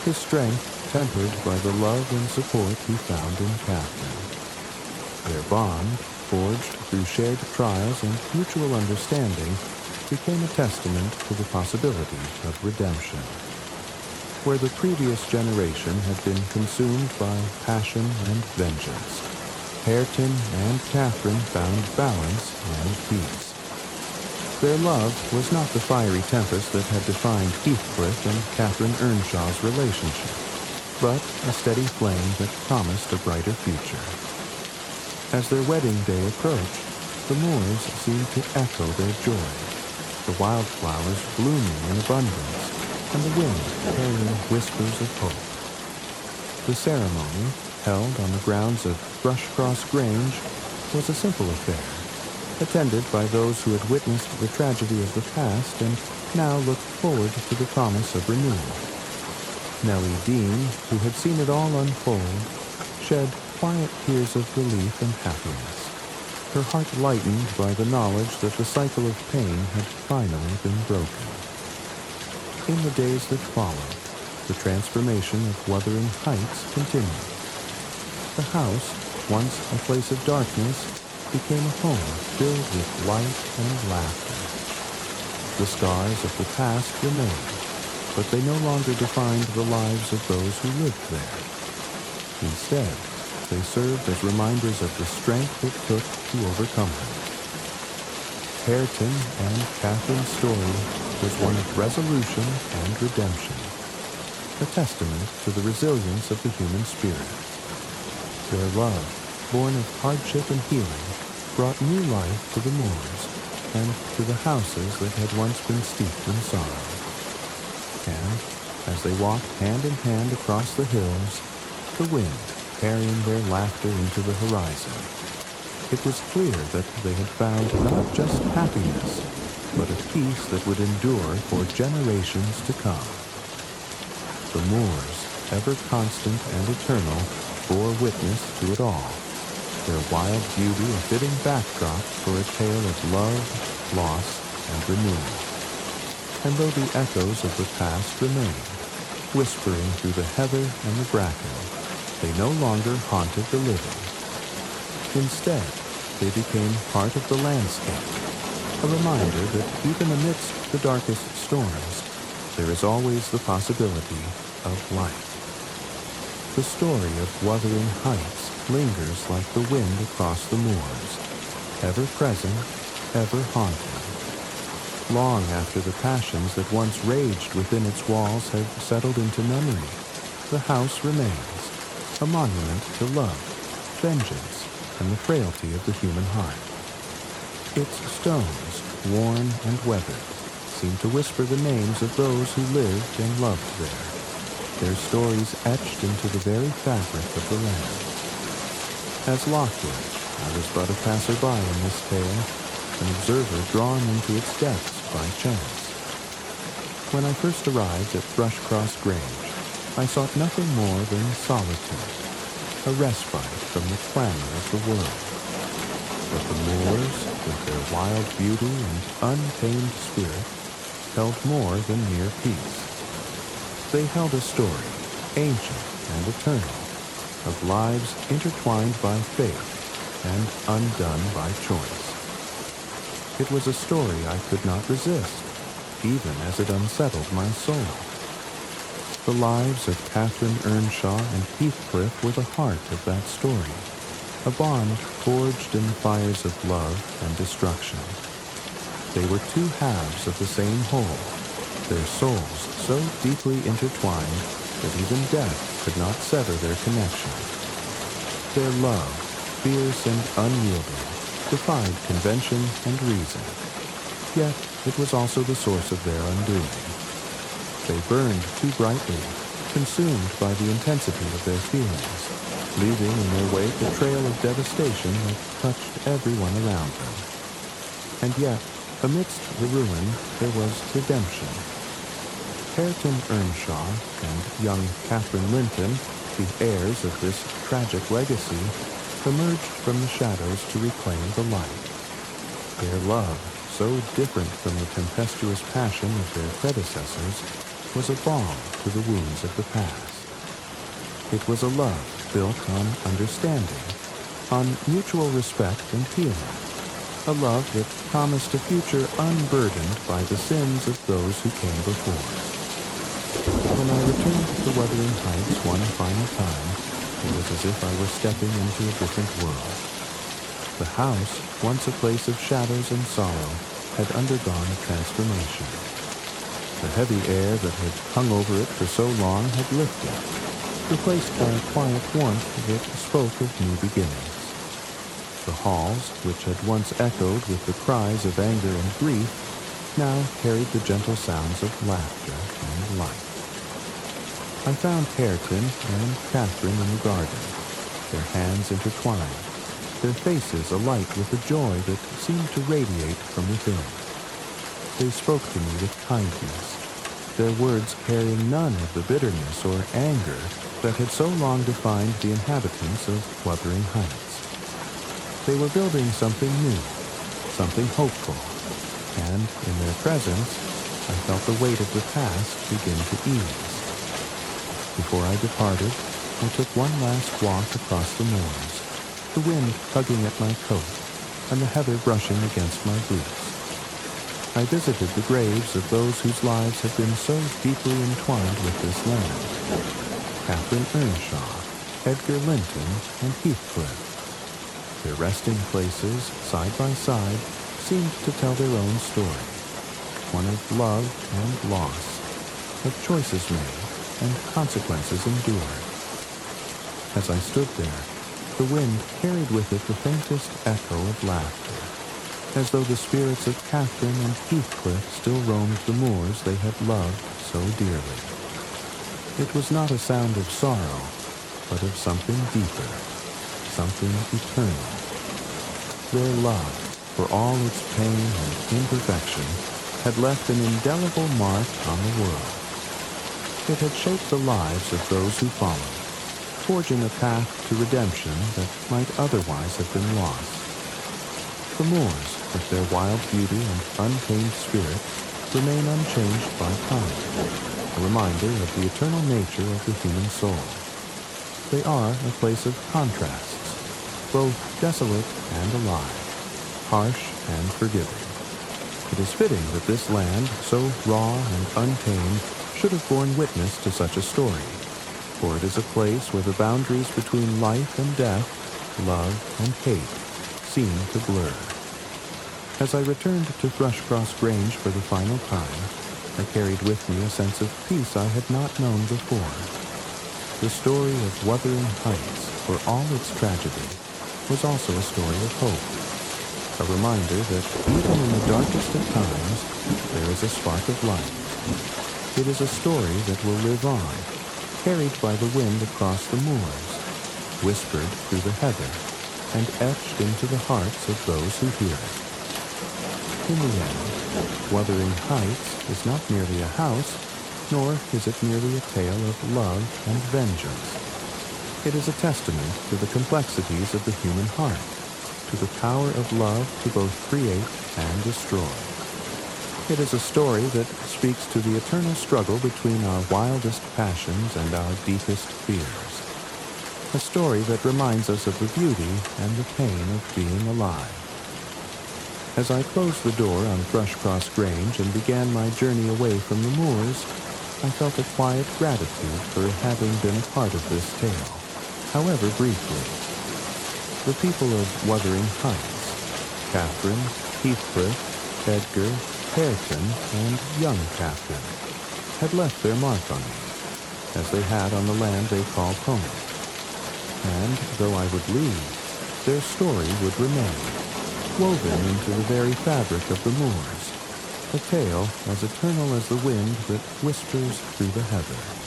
his strength tempered by the love and support he found in Catherine. Their bond, forged through shared trials and mutual understanding, became a testament to the possibility of redemption. Where the previous generation had been consumed by passion and vengeance, Hareton and Catherine found balance and peace. Their love was not the fiery tempest that had defined Heathcliff and Catherine Earnshaw's relationship, but a steady flame that promised a brighter future. As their wedding day approached, the moors seemed to echo their joy, the wildflowers blooming in abundance, and the wind carrying whispers of hope. The ceremony, held on the grounds of Thrushcross Grange, was a simple affair, attended by those who had witnessed the tragedy of the past and now looked forward to the promise of renewal. Nellie Dean, who had seen it all unfold, shed quiet tears of relief and happiness, her heart lightened by the knowledge that the cycle of pain had finally been broken. In the days that followed, the transformation of Wuthering Heights continued. The house, once a place of darkness, became a home filled with light and laughter. The scars of the past remained, but they no longer defined the lives of those who lived there. Instead, they served as reminders of the strength it took to overcome them. Hareton and Catherine's story was one of resolution and redemption, a testament to the resilience of the human spirit. Their love, born of hardship and healing, brought new life to the moors and to the houses that had once been steeped in sorrow. And, as they walked hand in hand across the hills, the wind carrying their laughter into the horizon, it was clear that they had found not just happiness, but a peace that would endure for generations to come. The moors, ever constant and eternal, bore witness to it all, their wild beauty a fitting backdrop for a tale of love, loss, and renewal. And though the echoes of the past remained, whispering through the heather and the bracken, they no longer haunted the living. Instead, they became part of the landscape, a reminder that even amidst the darkest storms, there is always the possibility of light. The story of Wuthering Heights lingers like the wind across the moors, ever present, ever haunting. Long after the passions that once raged within its walls have settled into memory, the house remains, a monument to love, vengeance, and the frailty of the human heart. Its stones, worn and weathered, seem to whisper the names of those who lived and loved there, their stories etched into the very fabric of the land. As Lockwood, I was but a passerby in this tale, an observer drawn into its depths by chance. When I first arrived at Thrushcross Grange, I sought nothing more than solitude, a respite from the clamor of the world. But the moors, with their wild beauty and untamed spirit, held more than mere peace. They held a story, ancient and eternal, of lives intertwined by faith and undone by choice. It was a story I could not resist, even as it unsettled my soul. The lives of Catherine Earnshaw and Heathcliff were the heart of that story, a bond forged in the fires of love and destruction. They were two halves of the same whole, their souls so deeply intertwined that even death could not sever their connection. Their love, fierce and unyielding, defied convention and reason. Yet it was also the source of their undoing. They burned too brightly, consumed by the intensity of their feelings, leaving in their wake a trail of devastation that touched everyone around them. And yet, amidst the ruin, there was redemption. Hareton Earnshaw and young Catherine Linton, the heirs of this tragic legacy, emerged from the shadows to reclaim the light. Their love, so different from the tempestuous passion of their predecessors, was a balm to the wounds of the past. It was a love built on understanding, on mutual respect and healing, a love that promised a future unburdened by the sins of those who came before. When I returned to Wuthering Heights one final time, it was as if I were stepping into a different world. The house, once a place of shadows and sorrow, had undergone a transformation. The heavy air that had hung over it for so long had lifted, replaced by a quiet warmth that spoke of new beginnings. The halls, which had once echoed with the cries of anger and grief, now carried the gentle sounds of laughter and light. I found Hareton and Catherine in the garden, their hands intertwined, their faces alight with a joy that seemed to radiate from within. They spoke to me with kindness, their words carrying none of the bitterness or anger that had so long defined the inhabitants of Wuthering Heights. They were building something new, something hopeful, and in their presence, I felt the weight of the past begin to ease. Before I departed, I took one last walk across the moors, the wind tugging at my coat and the heather brushing against my boots. I visited the graves of those whose lives had been so deeply entwined with this land: Catherine Earnshaw, Edgar Linton, and Heathcliff. Their resting places, side by side, seemed to tell their own story, one of love and loss, of choices made and consequences endured. As I stood there, the wind carried with it the faintest echo of laughter, as though the spirits of Catherine and Heathcliff still roamed the moors they had loved so dearly. It was not a sound of sorrow, but of something deeper, something eternal. Their love, for all its pain and imperfection, had left an indelible mark on the world. It had shaped the lives of those who followed, forging a path to redemption that might otherwise have been lost. The moors, with their wild beauty and untamed spirit, remain unchanged by time, a reminder of the eternal nature of the human soul. They are a place of contrasts, both desolate and alive, harsh and forgiving. It is fitting that this land, so raw and untamed, should have borne witness to such a story, for it is a place where the boundaries between life and death, love and hate, seem to blur. As I returned to Thrushcross Grange for the final time, I carried with me a sense of peace I had not known before. The story of Wuthering Heights, for all its tragedy, was also a story of hope. A reminder that even in the darkest of times, there is a spark of light. It is a story that will live on, carried by the wind across the moors, whispered through the heather, and etched into the hearts of those who hear it. In the end, Wuthering Heights is not merely a house, nor is it merely a tale of love and vengeance. It is a testament to the complexities of the human heart, to the power of love to both create and destroy. It is a story that speaks to the eternal struggle between our wildest passions and our deepest fears. A story that reminds us of the beauty and the pain of being alive. As I closed the door on Thrushcross Grange and began my journey away from the moors, I felt a quiet gratitude for having been a part of this tale, however briefly. The people of Wuthering Heights, Catherine, Heathcliff, Edgar, Hareton, and young Catherine, had left their mark on me, as they had on the land they called home. And though I would leave, their story would remain, woven into the very fabric of the moors, a tale as eternal as the wind that whispers through the heather.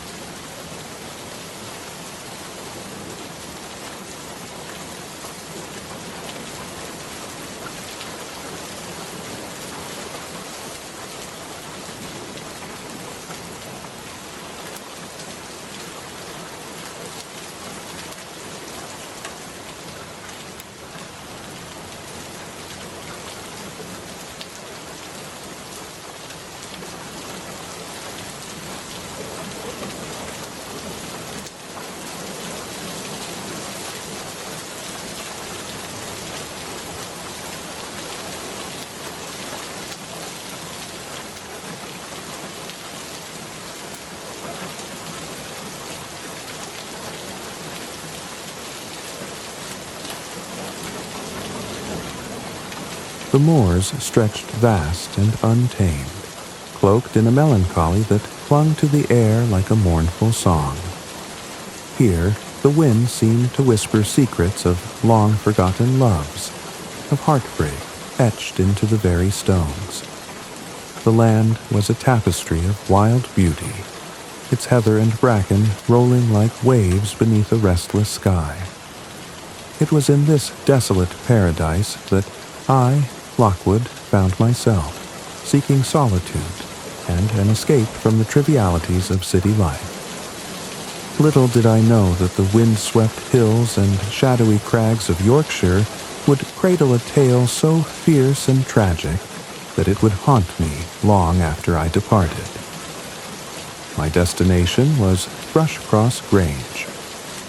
The moors stretched vast and untamed, cloaked in a melancholy that clung to the air like a mournful song. Here, the wind seemed to whisper secrets of long-forgotten loves, of heartbreak etched into the very stones. The land was a tapestry of wild beauty, its heather and bracken rolling like waves beneath a restless sky. It was in this desolate paradise that I, Lockwood, found myself, seeking solitude and an escape from the trivialities of city life. Little did I know that the wind-swept hills and shadowy crags of Yorkshire would cradle a tale so fierce and tragic that it would haunt me long after I departed. My destination was Thrushcross Grange,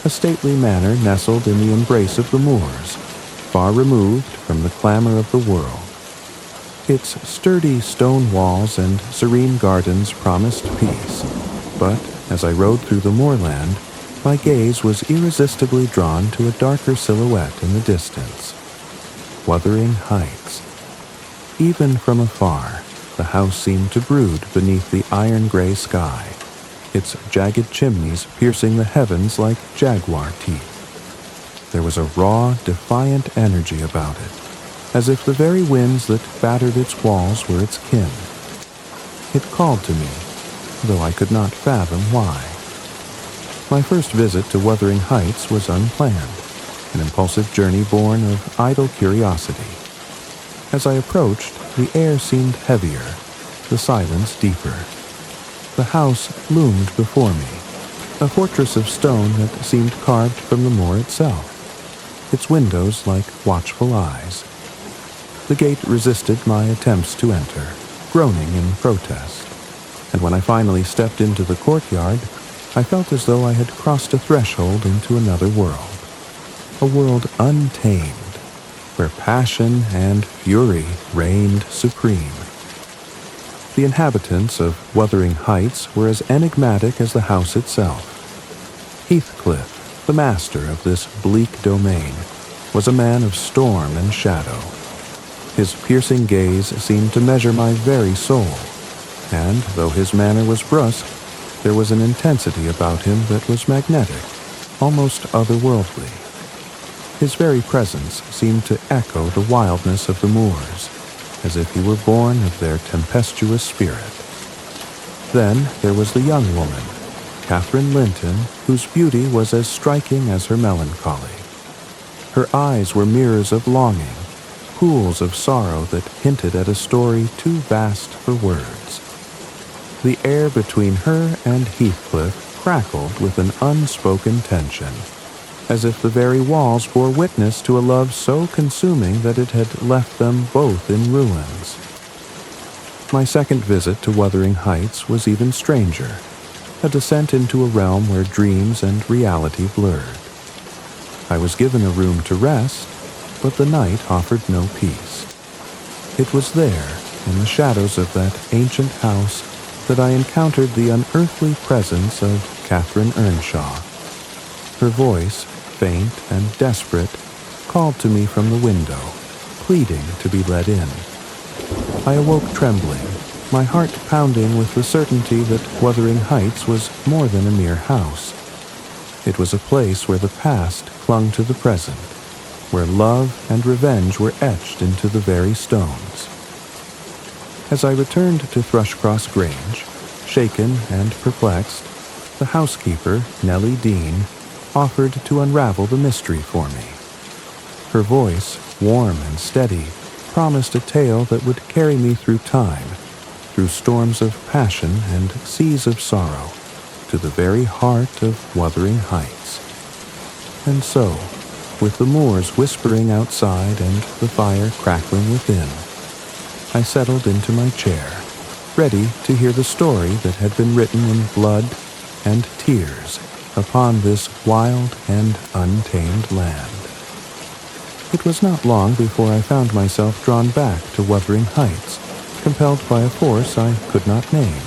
a stately manor nestled in the embrace of the moors, far removed from the clamor of the world. Its sturdy stone walls and serene gardens promised peace, but as I rode through the moorland, my gaze was irresistibly drawn to a darker silhouette in the distance. Wuthering Heights. Even from afar, the house seemed to brood beneath the iron-gray sky, its jagged chimneys piercing the heavens like jaguar teeth. There was a raw, defiant energy about it, as if the very winds that battered its walls were its kin. It called to me, though I could not fathom why. My first visit to Wuthering Heights was unplanned, an impulsive journey born of idle curiosity. As I approached, the air seemed heavier, the silence deeper. The house loomed before me, a fortress of stone that seemed carved from the moor itself, its windows like watchful eyes. The gate resisted my attempts to enter, groaning in protest, and when I finally stepped into the courtyard, I felt as though I had crossed a threshold into another world, a world untamed, where passion and fury reigned supreme. The inhabitants of Wuthering Heights were as enigmatic as the house itself. Heathcliff, the master of this bleak domain, was a man of storm and shadow. His piercing gaze seemed to measure my very soul, and though his manner was brusque, there was an intensity about him that was magnetic, almost otherworldly. His very presence seemed to echo the wildness of the moors, as if he were born of their tempestuous spirit. Then there was the young woman, Catherine Linton, whose beauty was as striking as her melancholy. Her eyes were mirrors of longing, pools of sorrow that hinted at a story too vast for words. The air between her and Heathcliff crackled with an unspoken tension, as if the very walls bore witness to a love so consuming that it had left them both in ruins. My second visit to Wuthering Heights was even stranger, a descent into a realm where dreams and reality blurred. I was given a room to rest, but the night offered no peace. It was there, in the shadows of that ancient house, that I encountered the unearthly presence of Catherine Earnshaw. Her voice, faint and desperate, called to me from the window, pleading to be let in. I awoke trembling, my heart pounding with the certainty that Wuthering Heights was more than a mere house. It was a place where the past clung to the present, where love and revenge were etched into the very stones. As I returned to Thrushcross Grange, shaken and perplexed, the housekeeper, Nellie Dean, offered to unravel the mystery for me. Her voice, warm and steady, promised a tale that would carry me through time, through storms of passion and seas of sorrow, to the very heart of Wuthering Heights. And so, with the moors whispering outside and the fire crackling within, I settled into my chair, ready to hear the story that had been written in blood and tears upon this wild and untamed land. It was not long before I found myself drawn back to Wuthering Heights, compelled by a force I could not name.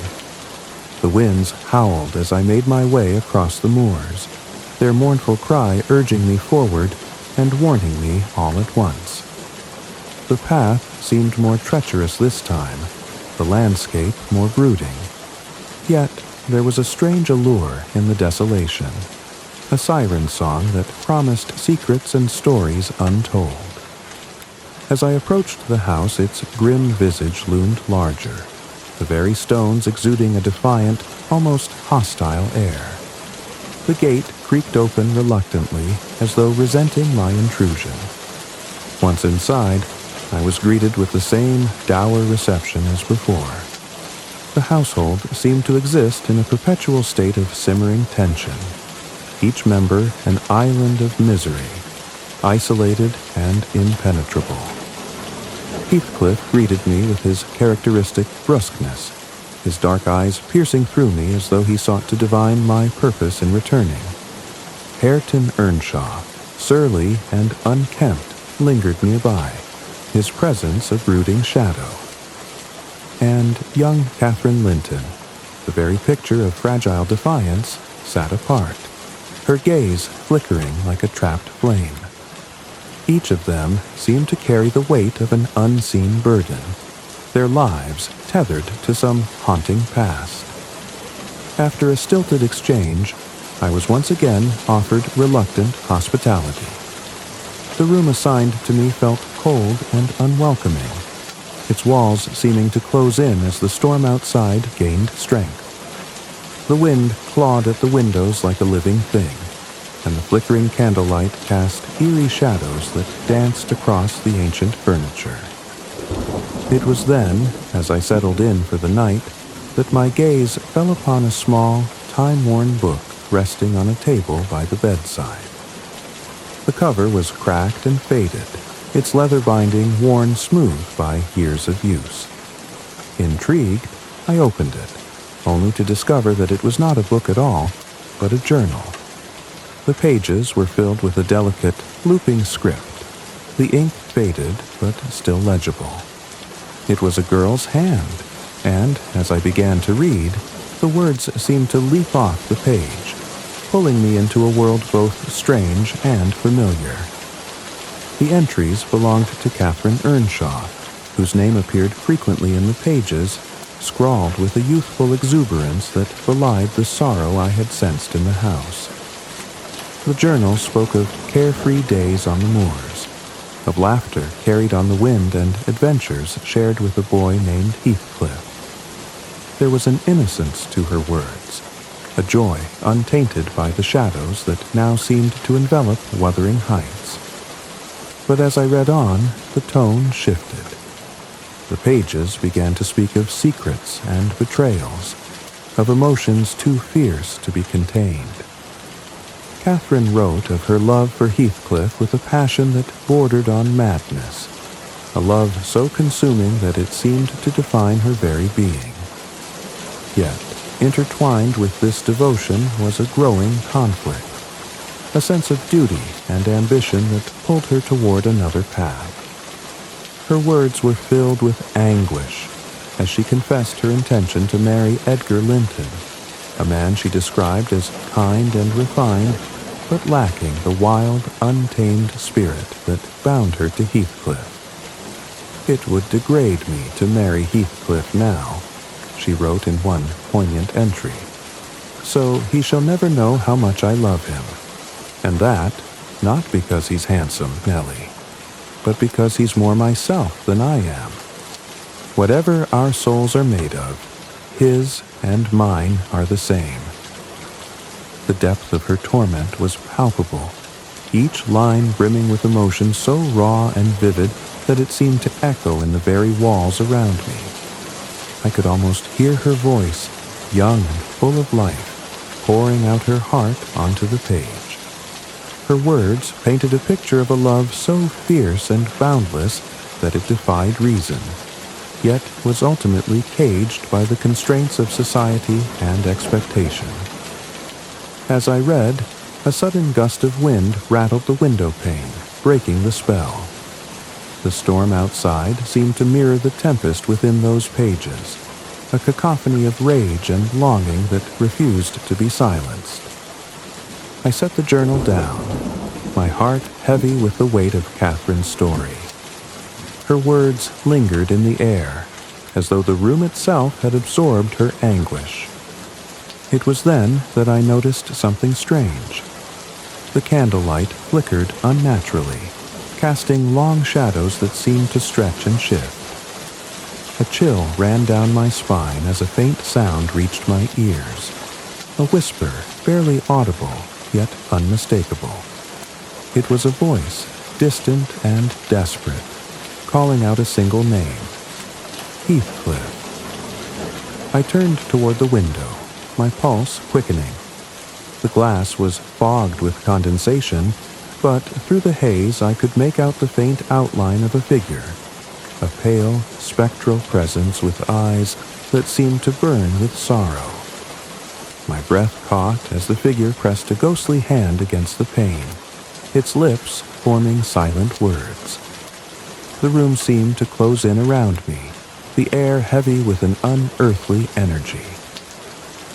The winds howled as I made my way across the moors, their mournful cry urging me forward and warning me all at once. The path seemed more treacherous this time, the landscape more brooding. Yet there was a strange allure in the desolation, a siren song that promised secrets and stories untold. As I approached the house, its grim visage loomed larger, the very stones exuding a defiant, almost hostile air. The gate creaked open reluctantly, as though resenting my intrusion. Once inside, I was greeted with the same dour reception as before. The household seemed to exist in a perpetual state of simmering tension, each member an island of misery, isolated and impenetrable. Heathcliff greeted me with his characteristic brusqueness, his dark eyes piercing through me as though he sought to divine my purpose in returning. Heathcliff Earnshaw, surly and unkempt, lingered nearby, his presence a brooding shadow. And young Catherine Linton, the very picture of fragile defiance, sat apart, her gaze flickering like a trapped flame. Each of them seemed to carry the weight of an unseen burden, their lives tethered to some haunting past. After a stilted exchange, I was once again offered reluctant hospitality. The room assigned to me felt cold and unwelcoming, its walls seeming to close in as the storm outside gained strength. The wind clawed at the windows like a living thing, and the flickering candlelight cast eerie shadows that danced across the ancient furniture. It was then, as I settled in for the night, that my gaze fell upon a small, time-worn book resting on a table by the bedside. The cover was cracked and faded, its leather binding worn smooth by years of use. Intrigued, I opened it, only to discover that it was not a book at all, but a journal. The pages were filled with a delicate, looping script, the ink faded but still legible. It was a girl's hand, and as I began to read, the words seemed to leap off the page, pulling me into a world both strange and familiar. The entries belonged to Catherine Earnshaw, whose name appeared frequently in the pages, scrawled with a youthful exuberance that belied the sorrow I had sensed in the house. The journal spoke of carefree days on the moors, of laughter carried on the wind and adventures shared with a boy named Heathcliff. There was an innocence to her words, a joy untainted by the shadows that now seemed to envelop Wuthering Heights. But as I read on, the tone shifted. The pages began to speak of secrets and betrayals, of emotions too fierce to be contained. Catherine wrote of her love for Heathcliff with a passion that bordered on madness, a love so consuming that it seemed to define her very being. Yet, intertwined with this devotion was a growing conflict, a sense of duty and ambition that pulled her toward another path. Her words were filled with anguish as she confessed her intention to marry Edgar Linton, a man she described as kind and refined, but lacking the wild, untamed spirit that bound her to Heathcliff. "It would degrade me to marry Heathcliff now," she wrote in one poignant entry. "So he shall never know how much I love him. And that, not because he's handsome, Nellie, but because he's more myself than I am. Whatever our souls are made of, his and mine are the same." The depth of her torment was palpable, each line brimming with emotion so raw and vivid that it seemed to echo in the very walls around me. I could almost hear her voice, young and full of life, pouring out her heart onto the page. Her words painted a picture of a love so fierce and boundless that it defied reason, yet was ultimately caged by the constraints of society and expectation. As I read, a sudden gust of wind rattled the window pane, breaking the spell. The storm outside seemed to mirror the tempest within those pages, a cacophony of rage and longing that refused to be silenced. I set the journal down, my heart heavy with the weight of Catherine's story. Her words lingered in the air, as though the room itself had absorbed her anguish. It was then that I noticed something strange. The candlelight flickered unnaturally, casting long shadows that seemed to stretch and shift. A chill ran down my spine as a faint sound reached my ears, a whisper barely audible, yet unmistakable. It was a voice, distant and desperate, calling out a single name: Heathcliff. I turned toward the window, my pulse quickening. The glass was fogged with condensation, but through the haze I could make out the faint outline of a figure, a pale, spectral presence with eyes that seemed to burn with sorrow. My breath caught as the figure pressed a ghostly hand against the pane, its lips forming silent words. The room seemed to close in around me, the air heavy with an unearthly energy.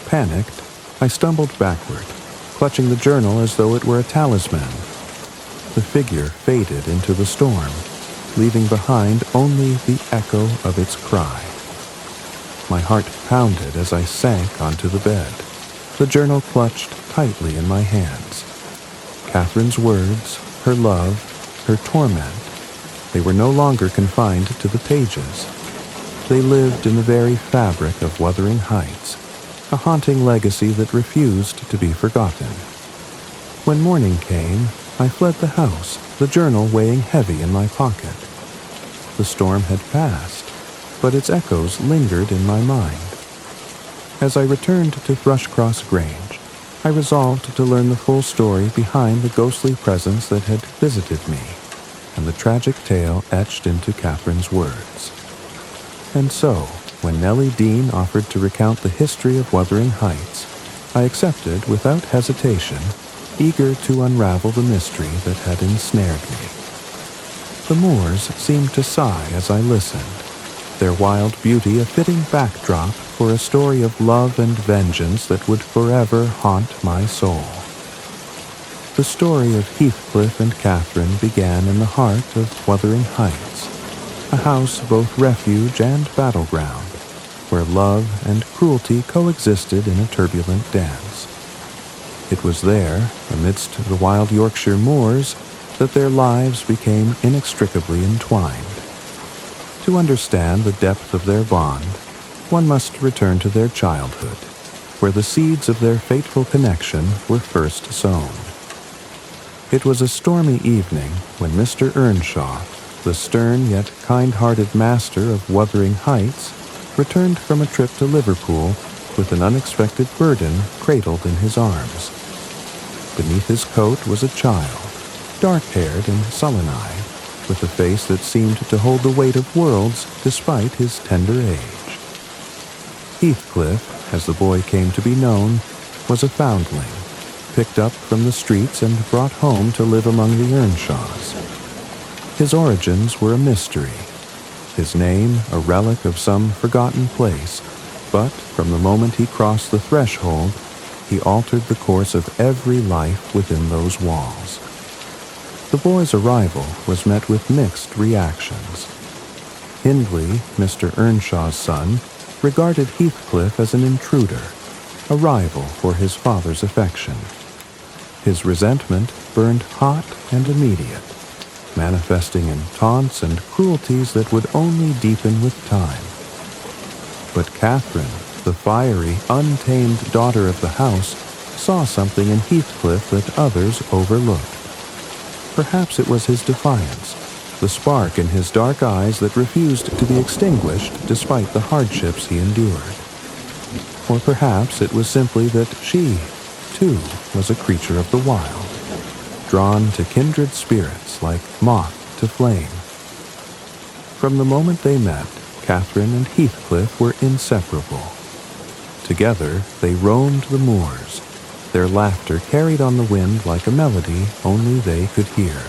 Panicked, I stumbled backward, clutching the journal as though it were a talisman. The figure faded into the storm, leaving behind only the echo of its cry. My heart pounded as I sank onto the bed. the journal clutched tightly in my hands. Catherine's words, her love, her torment, they were no longer confined to the pages. They lived in the very fabric of Wuthering Heights, a haunting legacy that refused to be forgotten. When morning came, I fled the house, the journal weighing heavy in my pocket. The storm had passed, but its echoes lingered in my mind. As I returned to Thrushcross Grange, I resolved to learn the full story behind the ghostly presence that had visited me, and the tragic tale etched into Catherine's words. And so, when Nellie Dean offered to recount the history of Wuthering Heights, I accepted without hesitation, eager to unravel the mystery that had ensnared me. The moors seemed to sigh as I listened, their wild beauty a fitting backdrop for a story of love and vengeance that would forever haunt my soul. The story of Heathcliff and Catherine began in the heart of Wuthering Heights, a house both refuge and battleground, where love and cruelty coexisted in a turbulent dance. It was there, amidst the wild Yorkshire moors, that their lives became inextricably entwined. To understand the depth of their bond, one must return to their childhood, where the seeds of their fateful connection were first sown. It was a stormy evening when Mr. Earnshaw, the stern yet kind-hearted master of Wuthering Heights, returned from a trip to Liverpool with an unexpected burden cradled in his arms. Beneath his coat was a child, dark-haired and sullen-eyed, with a face that seemed to hold the weight of worlds despite his tender age. Heathcliff, as the boy came to be known, was a foundling, picked up from the streets and brought home to live among the Earnshaws. His origins were a mystery, his name a relic of some forgotten place, but from the moment he crossed the threshold, he altered the course of every life within those walls. The boy's arrival was met with mixed reactions. Hindley, Mr. Earnshaw's son, regarded Heathcliff as an intruder, a rival for his father's affection. His resentment burned hot and immediate, manifesting in taunts and cruelties that would only deepen with time. But Catherine, the fiery, untamed daughter of the house, saw something in Heathcliff that others overlooked. Perhaps it was his defiance, the spark in his dark eyes that refused to be extinguished despite the hardships he endured. Or perhaps it was simply that she, too, was a creature of the wild, drawn to kindred spirits like moth to flame. From the moment they met, Catherine and Heathcliff were inseparable. Together they roamed the moors, their laughter carried on the wind like a melody only they could hear.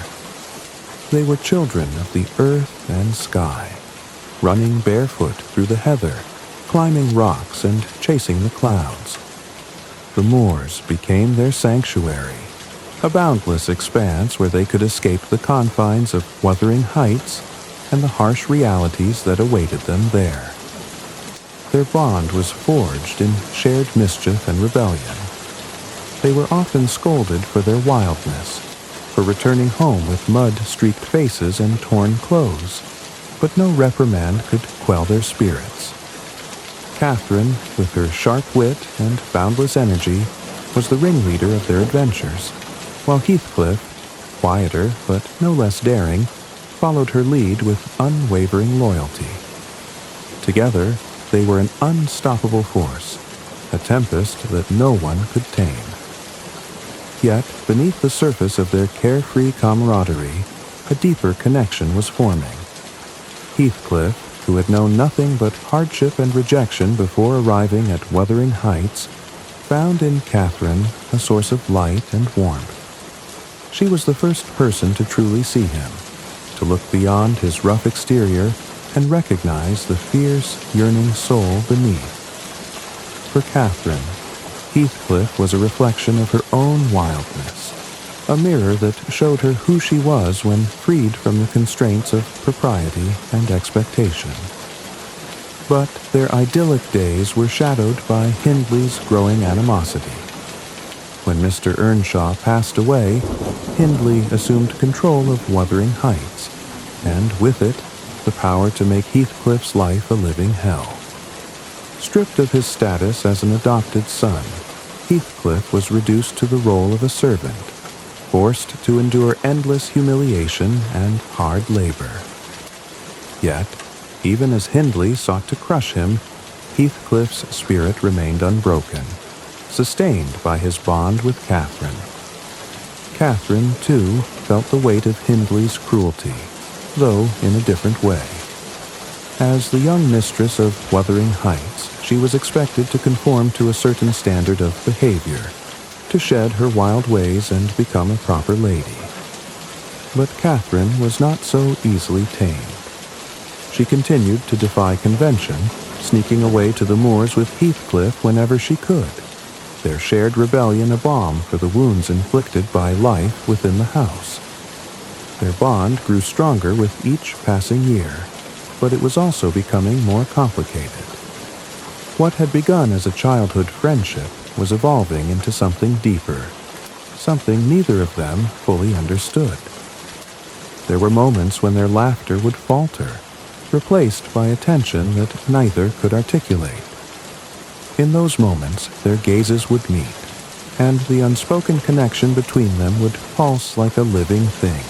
They were children of the earth and sky, running barefoot through the heather, climbing rocks and chasing the clouds. The moors became their sanctuary, a boundless expanse where they could escape the confines of Wuthering Heights and the harsh realities that awaited them there. Their bond was forged in shared mischief and rebellion. They were often scolded for their wildness, for returning home with mud-streaked faces and torn clothes, but no reprimand could quell their spirits. Catherine, with her sharp wit and boundless energy, was the ringleader of their adventures, while Heathcliff, quieter but no less daring, followed her lead with unwavering loyalty. Together, they were an unstoppable force, a tempest that no one could tame. Yet, beneath the surface of their carefree camaraderie, a deeper connection was forming. Heathcliff, who had known nothing but hardship and rejection before arriving at Wuthering Heights, found in Catherine a source of light and warmth. She was the first person to truly see him, to look beyond his rough exterior and recognize the fierce, yearning soul beneath. For Catherine, Heathcliff was a reflection of her own wildness, a mirror that showed her who she was when freed from the constraints of propriety and expectation. But their idyllic days were shadowed by Hindley's growing animosity. When Mr. Earnshaw passed away, Hindley assumed control of Wuthering Heights, and with it, the power to make Heathcliff's life a living hell. Stripped of his status as an adopted son, Heathcliff was reduced to the role of a servant, forced to endure endless humiliation and hard labor. Yet, even as Hindley sought to crush him, Heathcliff's spirit remained unbroken, sustained by his bond with Catherine. Catherine, too, felt the weight of Hindley's cruelty, though in a different way. As the young mistress of Wuthering Heights, she was expected to conform to a certain standard of behavior, to shed her wild ways and become a proper lady. But Catherine was not so easily tamed. She continued to defy convention, sneaking away to the moors with Heathcliff whenever she could, their shared rebellion a balm for the wounds inflicted by life within the house. Their bond grew stronger with each passing year, but it was also becoming more complicated. What had begun as a childhood friendship was evolving into something deeper, something neither of them fully understood. There were moments when their laughter would falter, replaced by a tension that neither could articulate. In those moments, their gazes would meet, and the unspoken connection between them would pulse like a living thing,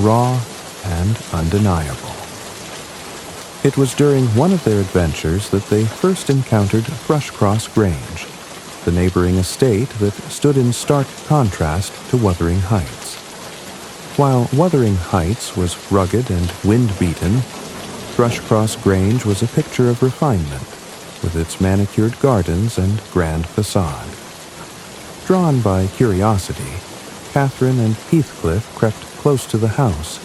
raw and undeniable. It was during one of their adventures that they first encountered Thrushcross Grange, the neighboring estate that stood in stark contrast to Wuthering Heights. While Wuthering Heights was rugged and wind-beaten, Thrushcross Grange was a picture of refinement, with its manicured gardens and grand facade. Drawn by curiosity, Catherine and Heathcliff crept close to the house,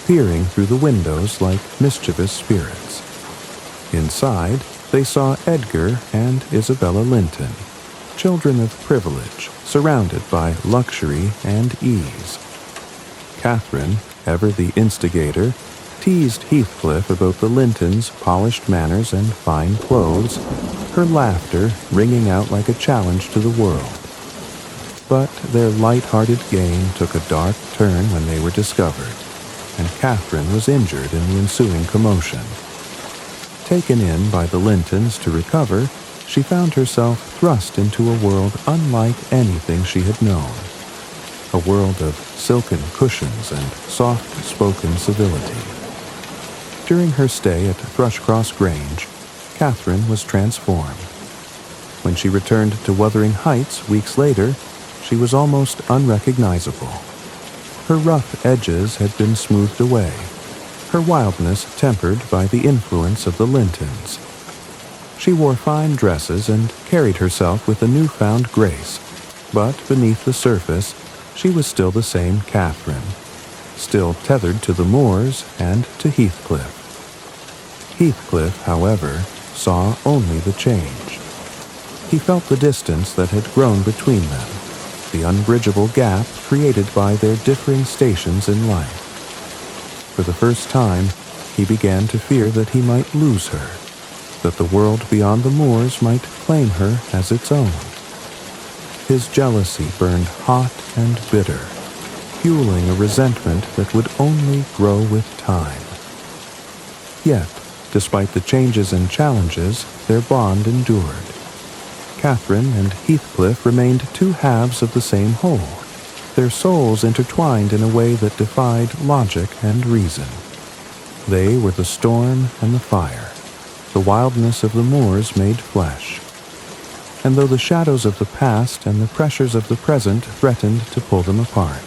peering through the windows like mischievous spirits. Inside, they saw Edgar and Isabella Linton, children of privilege, surrounded by luxury and ease. Catherine, ever the instigator, teased Heathcliff about the Lintons' polished manners and fine clothes, her laughter ringing out like a challenge to the world. But their light-hearted game took a dark turn when they were discovered, and Catherine was injured in the ensuing commotion. Taken in by the Lintons to recover, she found herself thrust into a world unlike anything she had known, a world of silken cushions and soft-spoken civility. During her stay at Thrushcross Grange, Catherine was transformed. When she returned to Wuthering Heights weeks later, she was almost unrecognizable. Her rough edges had been smoothed away, her wildness tempered by the influence of the Lintons. She wore fine dresses and carried herself with a newfound grace, but beneath the surface, she was still the same Catherine, still tethered to the moors and to Heathcliff. Heathcliff, however, saw only the change. He felt the distance that had grown between them, the unbridgeable gap created by their differing stations in life. For the first time, he began to fear that he might lose her, that the world beyond the moors might claim her as its own. His jealousy burned hot and bitter, fueling a resentment that would only grow with time. Yet, despite the changes and challenges, their bond endured. Catherine and Heathcliff remained two halves of the same whole, their souls intertwined in a way that defied logic and reason. They were the storm and the fire, the wildness of the moors made flesh. And though the shadows of the past and the pressures of the present threatened to pull them apart,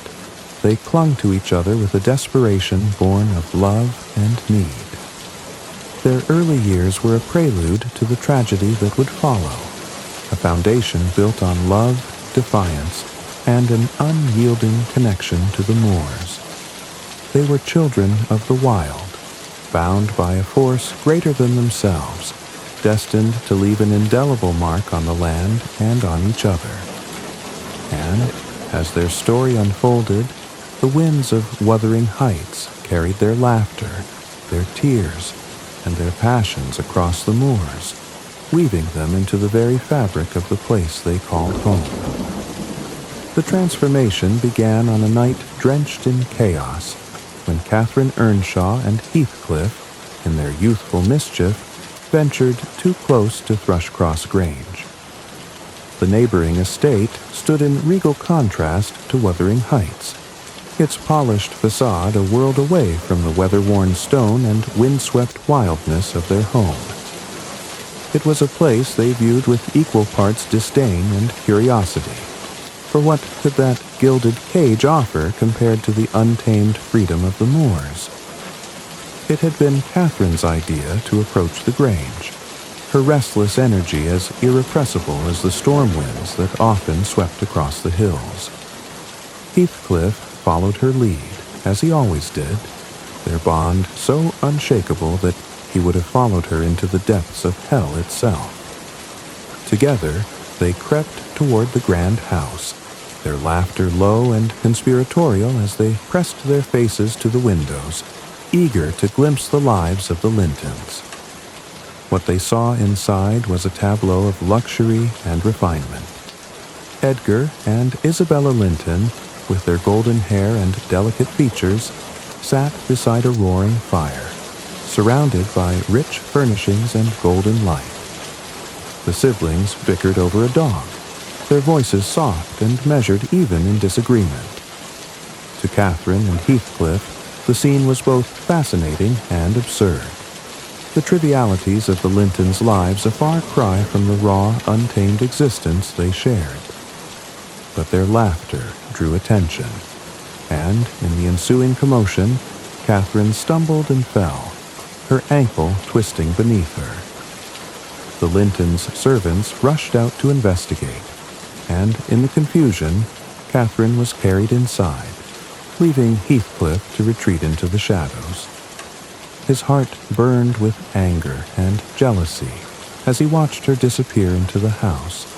they clung to each other with a desperation born of love and need. Their early years were a prelude to the tragedy that would follow, a foundation built on love, defiance, and an unyielding connection to the moors. They were children of the wild, bound by a force greater than themselves, destined to leave an indelible mark on the land and on each other. And, as their story unfolded, the winds of Wuthering Heights carried their laughter, their tears, and their passions across the moors, weaving them into the very fabric of the place they called home. The transformation began on a night drenched in chaos, when Catherine Earnshaw and Heathcliff, in their youthful mischief, ventured too close to Thrushcross Grange. The neighboring estate stood in regal contrast to Wuthering Heights, its polished facade a world away from the weather-worn stone and windswept wildness of their home. It was a place they viewed with equal parts disdain and curiosity, for what could that gilded cage offer compared to the untamed freedom of the moors? It had been Catherine's idea to approach the Grange, her restless energy as irrepressible as the storm winds that often swept across the hills. Heathcliff followed her lead, as he always did, their bond so unshakable that he would have followed her into the depths of hell itself. Together, they crept toward the grand house, their laughter low and conspiratorial as they pressed their faces to the windows, eager to glimpse the lives of the Lintons. What they saw inside was a tableau of luxury and refinement. Edgar and Isabella Linton, with their golden hair and delicate features, sat beside a roaring fire, surrounded by rich furnishings and golden light. The siblings bickered over a dog, their voices soft and measured even in disagreement. To Catherine and Heathcliff, the scene was both fascinating and absurd. The trivialities of the Lintons' lives a far cry from the raw, untamed existence they shared. But their laughter drew attention, and in the ensuing commotion, Catherine stumbled and fell, her ankle twisting beneath her. The Lintons' servants rushed out to investigate, and in the confusion, Catherine was carried inside, leaving Heathcliff to retreat into the shadows. His heart burned with anger and jealousy as he watched her disappear into the house,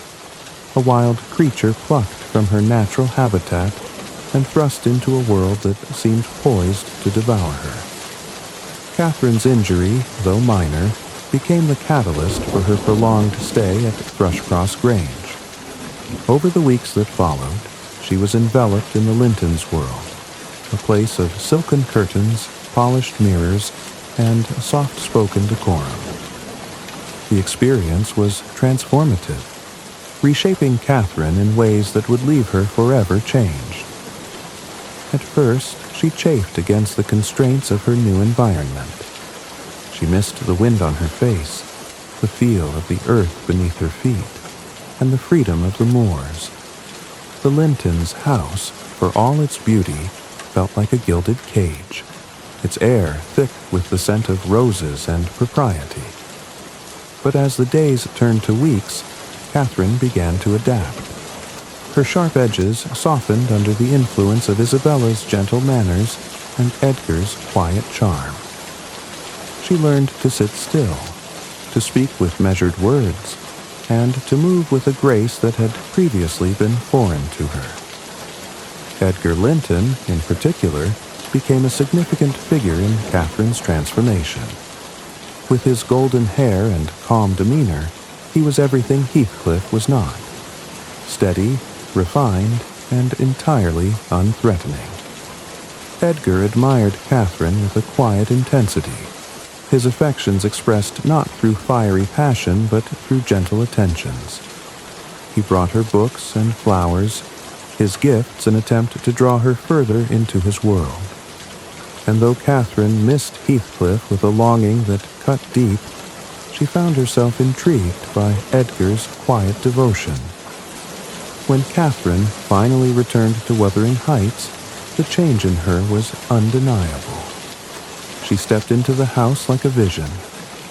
a wild creature plucked from her natural habitat and thrust into a world that seemed poised to devour her. Catherine's injury, though minor, became the catalyst for her prolonged stay at Thrushcross Grange. Over the weeks that followed, she was enveloped in the Lintons' world, a place of silken curtains, polished mirrors, and soft-spoken decorum. The experience was transformative, reshaping Catherine in ways that would leave her forever changed. At first, she chafed against the constraints of her new environment. She missed the wind on her face, the feel of the earth beneath her feet, and the freedom of the moors. The Lintons' house, for all its beauty, felt like a gilded cage, its air thick with the scent of roses and propriety. But as the days turned to weeks, Catherine began to adapt. Her sharp edges softened under the influence of Isabella's gentle manners and Edgar's quiet charm. She learned to sit still, to speak with measured words, and to move with a grace that had previously been foreign to her. Edgar Linton, in particular, became a significant figure in Catherine's transformation. With his golden hair and calm demeanor, he was everything Heathcliff was not. Steady, refined, and entirely unthreatening. Edgar admired Catherine with a quiet intensity, his affections expressed not through fiery passion but through gentle attentions. He brought her books and flowers, his gifts an attempt to draw her further into his world. And though Catherine missed Heathcliff with a longing that cut deep, she found herself intrigued by Edgar's quiet devotion. When Catherine finally returned to Wuthering Heights, the change in her was undeniable. She stepped into the house like a vision,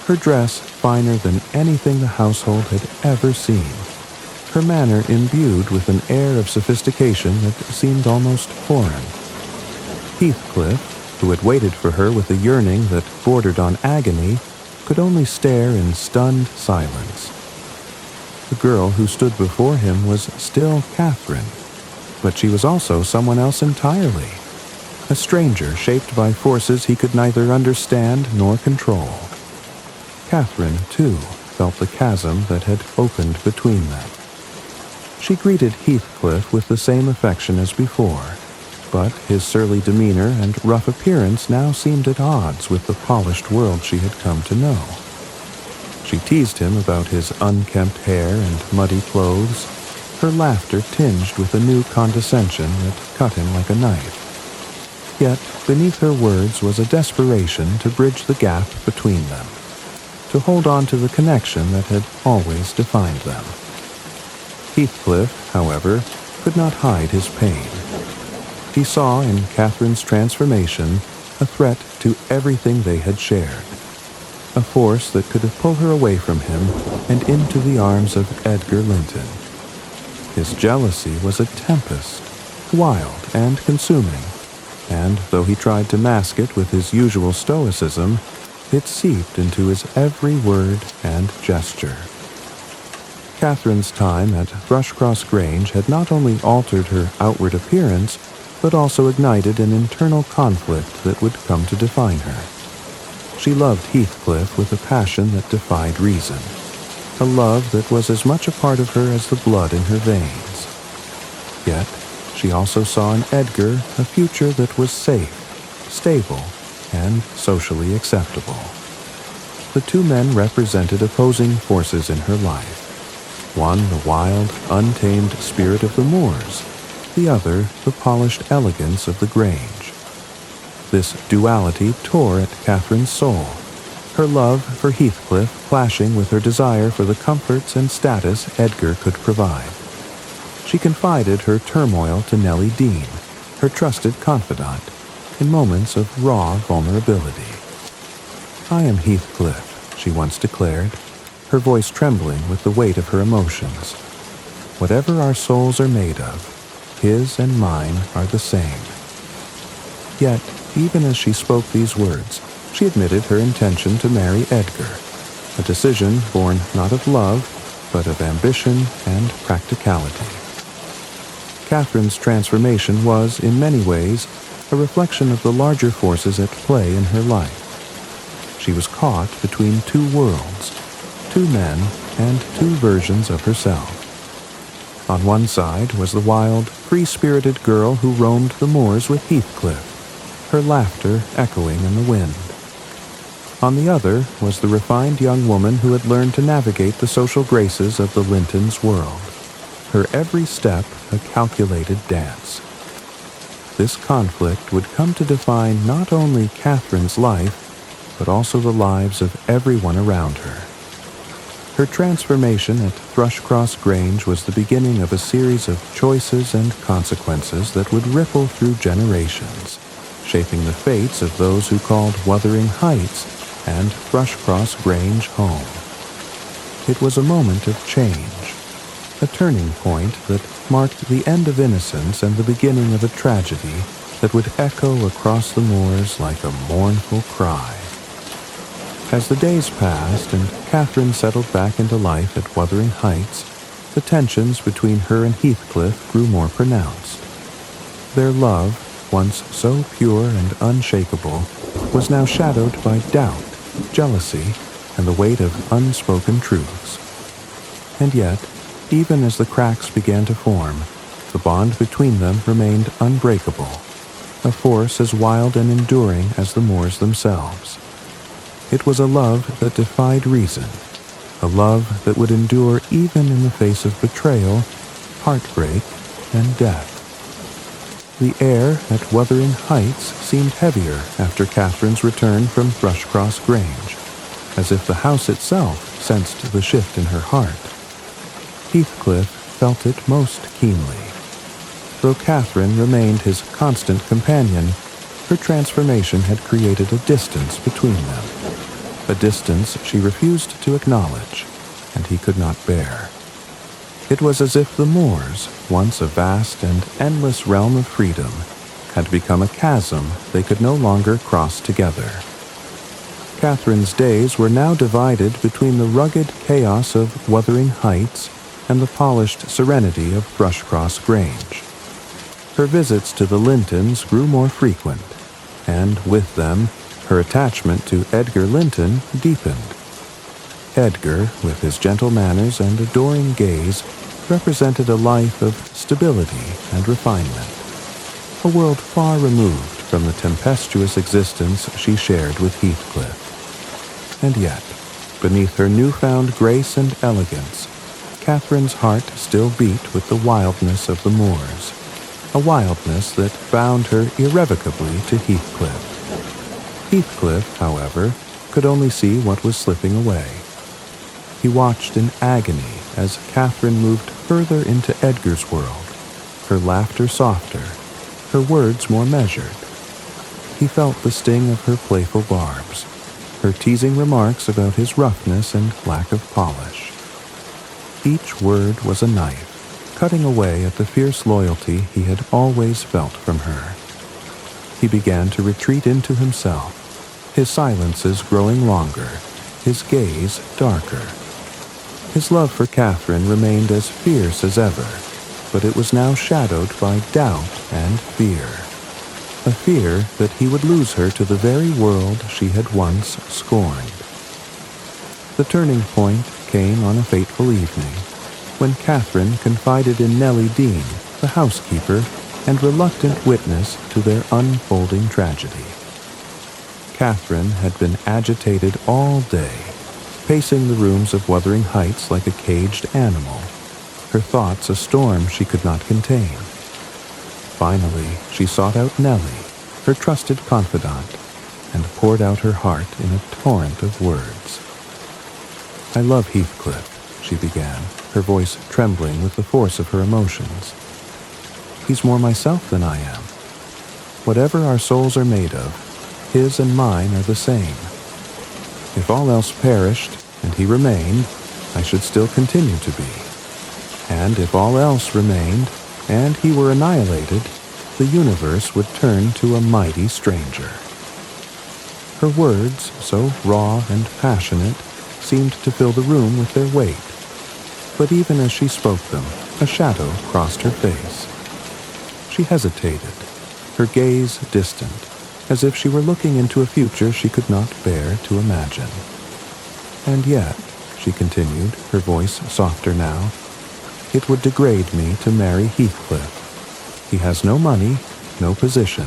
her dress finer than anything the household had ever seen, her manner imbued with an air of sophistication that seemed almost foreign. Heathcliff, who had waited for her with a yearning that bordered on agony, could only stare in stunned silence. The girl who stood before him was still Catherine, but she was also someone else entirely, a stranger shaped by forces he could neither understand nor control. Catherine, too, felt the chasm that had opened between them. She greeted Heathcliff with the same affection as before, but his surly demeanor and rough appearance now seemed at odds with the polished world she had come to know. She teased him about his unkempt hair and muddy clothes, her laughter tinged with a new condescension that cut him like a knife. Yet beneath her words was a desperation to bridge the gap between them, to hold on to the connection that had always defined them. Heathcliff, however, could not hide his pain. He saw in Catherine's transformation a threat to everything they had shared, a force that could pull her away from him and into the arms of Edgar Linton. His jealousy was a tempest, wild and consuming, and though he tried to mask it with his usual stoicism, it seeped into his every word and gesture. Catherine's time at Thrushcross Grange had not only altered her outward appearance, but also ignited an internal conflict that would come to define her. She loved Heathcliff with a passion that defied reason, a love that was as much a part of her as the blood in her veins. Yet, she also saw in Edgar a future that was safe, stable, and socially acceptable. The two men represented opposing forces in her life. One the wild, untamed spirit of the moors, the other the polished elegance of the Grange. This duality tore at Catherine's soul, her love for Heathcliff clashing with her desire for the comforts and status Edgar could provide. She confided her turmoil to Nellie Dean, her trusted confidant, in moments of raw vulnerability. "I am Heathcliff," she once declared, her voice trembling with the weight of her emotions. "Whatever our souls are made of, his and mine are the same." Yet, even as she spoke these words, she admitted her intention to marry Edgar, a decision born not of love, but of ambition and practicality. Catherine's transformation was, in many ways, a reflection of the larger forces at play in her life. She was caught between two worlds, two men, and two versions of herself. On one side was the wild, free-spirited girl who roamed the moors with Heathcliff, her laughter echoing in the wind. On the other was the refined young woman who had learned to navigate the social graces of the Lintons' world, her every step a calculated dance. This conflict would come to define not only Catherine's life, but also the lives of everyone around her. Her transformation at Thrushcross Grange was the beginning of a series of choices and consequences that would ripple through generations, shaping the fates of those who called Wuthering Heights and Thrushcross Grange home. It was a moment of change, a turning point that marked the end of innocence and the beginning of a tragedy that would echo across the moors like a mournful cry. As the days passed and Catherine settled back into life at Wuthering Heights, the tensions between her and Heathcliff grew more pronounced. Their love, once so pure and unshakable, was now shadowed by doubt, jealousy, and the weight of unspoken truths. And yet, even as the cracks began to form, the bond between them remained unbreakable, a force as wild and enduring as the moors themselves. It was a love that defied reason, a love that would endure even in the face of betrayal, heartbreak, and death. The air at Wuthering Heights seemed heavier after Catherine's return from Thrushcross Grange, as if the house itself sensed the shift in her heart. Heathcliff felt it most keenly. Though Catherine remained his constant companion, her transformation had created a distance between them, a distance she refused to acknowledge, and he could not bear. It was as if the moors, once a vast and endless realm of freedom, had become a chasm they could no longer cross together. Catherine's days were now divided between the rugged chaos of Wuthering Heights and the polished serenity of Thrushcross Grange. Her visits to the Lintons grew more frequent, and with them, her attachment to Edgar Linton deepened. Edgar, with his gentle manners and adoring gaze, represented a life of stability and refinement, a world far removed from the tempestuous existence she shared with Heathcliff. And yet, beneath her newfound grace and elegance, Catherine's heart still beat with the wildness of the moors, a wildness that bound her irrevocably to Heathcliff. Heathcliff, however, could only see what was slipping away. He watched in agony as Catherine moved further into Edgar's world, her laughter softer, her words more measured. He felt the sting of her playful barbs, her teasing remarks about his roughness and lack of polish. Each word was a knife, cutting away at the fierce loyalty he had always felt from her. He began to retreat into himself, his silences growing longer, his gaze darker. His love for Catherine remained as fierce as ever, but it was now shadowed by doubt and fear. A fear that he would lose her to the very world she had once scorned. The turning point came on a fateful evening, when Catherine confided in Nellie Dean, the housekeeper and reluctant witness to their unfolding tragedy. Catherine had been agitated all day, pacing the rooms of Wuthering Heights like a caged animal, her thoughts a storm she could not contain. Finally, she sought out Nellie, her trusted confidant, and poured out her heart in a torrent of words. "I love Heathcliff," she began, her voice trembling with the force of her emotions. "He's more myself than I am. Whatever our souls are made of, his and mine are the same. If all else perished, and he remained, I should still continue to be. And if all else remained, and he were annihilated, the universe would turn to a mighty stranger." Her words, so raw and passionate, seemed to fill the room with their weight. But even as she spoke them, a shadow crossed her face. She hesitated, her gaze distant, as if she were looking into a future she could not bear to imagine. "And yet," she continued, her voice softer now, "it would degrade me to marry Heathcliff. He has no money, no position.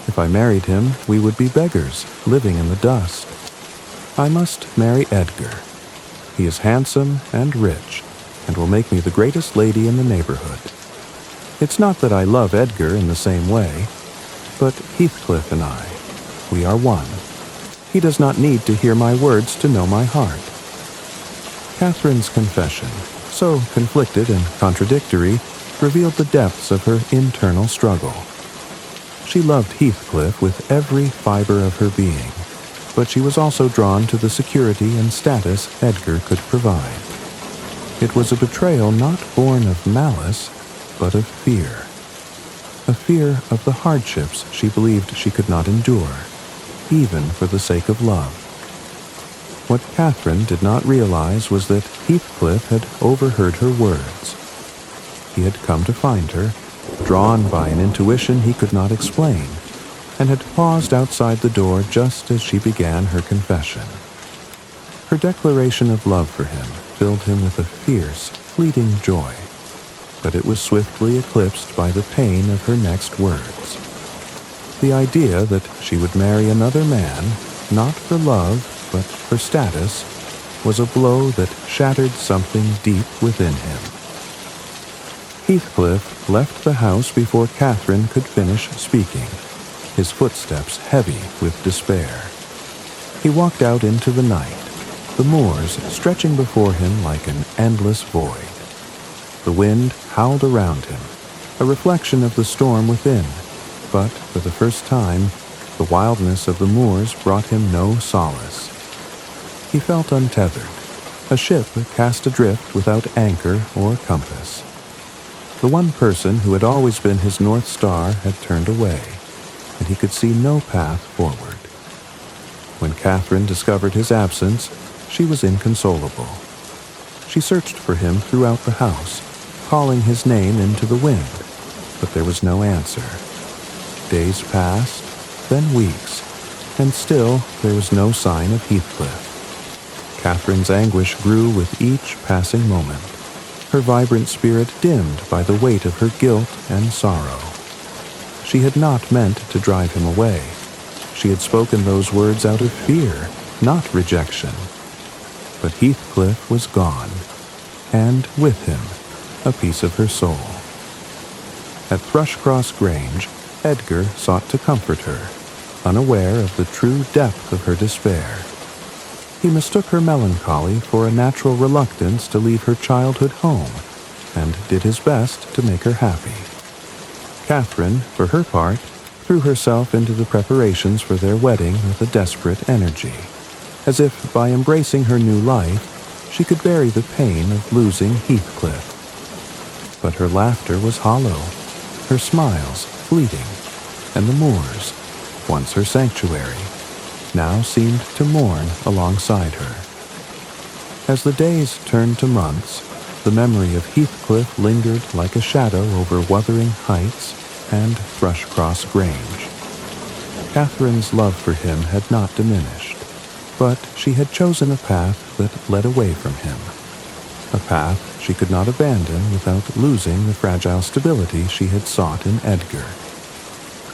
If I married him, we would be beggars, living in the dust. I must marry Edgar. He is handsome and rich, and will make me the greatest lady in the neighborhood. It's not that I love Edgar in the same way, but Heathcliff and I, we are one. He does not need to hear my words to know my heart." Catherine's confession, so conflicted and contradictory, revealed the depths of her internal struggle. She loved Heathcliff with every fiber of her being, but she was also drawn to the security and status Edgar could provide. It was a betrayal not born of malice, but of fear. A fear of the hardships she believed she could not endure, even for the sake of love. What Catherine did not realize was that Heathcliff had overheard her words. He had come to find her, drawn by an intuition he could not explain, and had paused outside the door just as she began her confession. Her declaration of love for him filled him with a fierce, fleeting joy, but it was swiftly eclipsed by the pain of her next words. The idea that she would marry another man, not for love, but for status, was a blow that shattered something deep within him. Heathcliff left the house before Catherine could finish speaking, his footsteps heavy with despair. He walked out into the night, the moors stretching before him like an endless void. The wind howled around him, a reflection of the storm within, but for the first time, the wildness of the moors brought him no solace. He felt untethered, a ship cast adrift without anchor or compass. The one person who had always been his North Star had turned away, and he could see no path forward. When Catherine discovered his absence, she was inconsolable. She searched for him throughout the house, calling his name into the wind, but there was no answer. Days passed, then weeks, and still there was no sign of Heathcliff. Catherine's anguish grew with each passing moment, her vibrant spirit dimmed by the weight of her guilt and sorrow. She had not meant to drive him away. She had spoken those words out of fear, not rejection. But Heathcliff was gone, and with him, a piece of her soul. At Thrushcross Grange, Edgar sought to comfort her, unaware of the true depth of her despair. He mistook her melancholy for a natural reluctance to leave her childhood home, and did his best to make her happy. Catherine, for her part, threw herself into the preparations for their wedding with a desperate energy, as if by embracing her new life she could bury the pain of losing Heathcliff. But her laughter was hollow, her smiles fleeting, and the moors, once her sanctuary, now seemed to mourn alongside her. As the days turned to months, the memory of Heathcliff lingered like a shadow over Wuthering Heights and Thrushcross Grange. Catherine's love for him had not diminished, but she had chosen a path that led away from him, a path she could not abandon without losing the fragile stability she had sought in Edgar.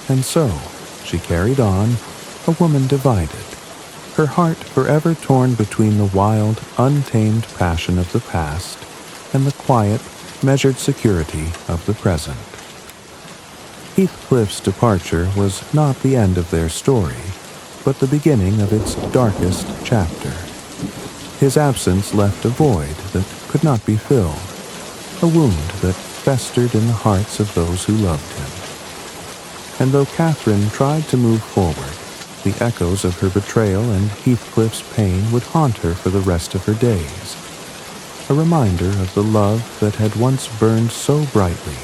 And so, she carried on, a woman divided, her heart forever torn between the wild, untamed passion of the past and the quiet, measured security of the present. Heathcliff's departure was not the end of their story, but the beginning of its darkest chapter. His absence left a void that could not be filled, a wound that festered in the hearts of those who loved him. And though Catherine tried to move forward, the echoes of her betrayal and Heathcliff's pain would haunt her for the rest of her days, a reminder of the love that had once burned so brightly,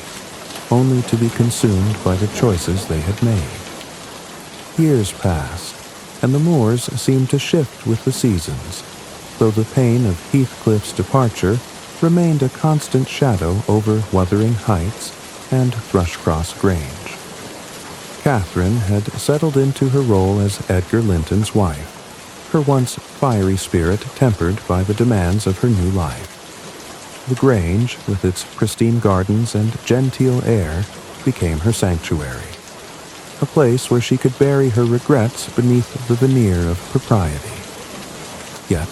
only to be consumed by the choices they had made. Years passed, and the moors seemed to shift with the seasons, though the pain of Heathcliff's departure remained a constant shadow over Wuthering Heights and Thrushcross Grange. Catherine had settled into her role as Edgar Linton's wife, her once fiery spirit tempered by the demands of her new life. The Grange, with its pristine gardens and genteel air, became her sanctuary, a place where she could bury her regrets beneath the veneer of propriety. Yet,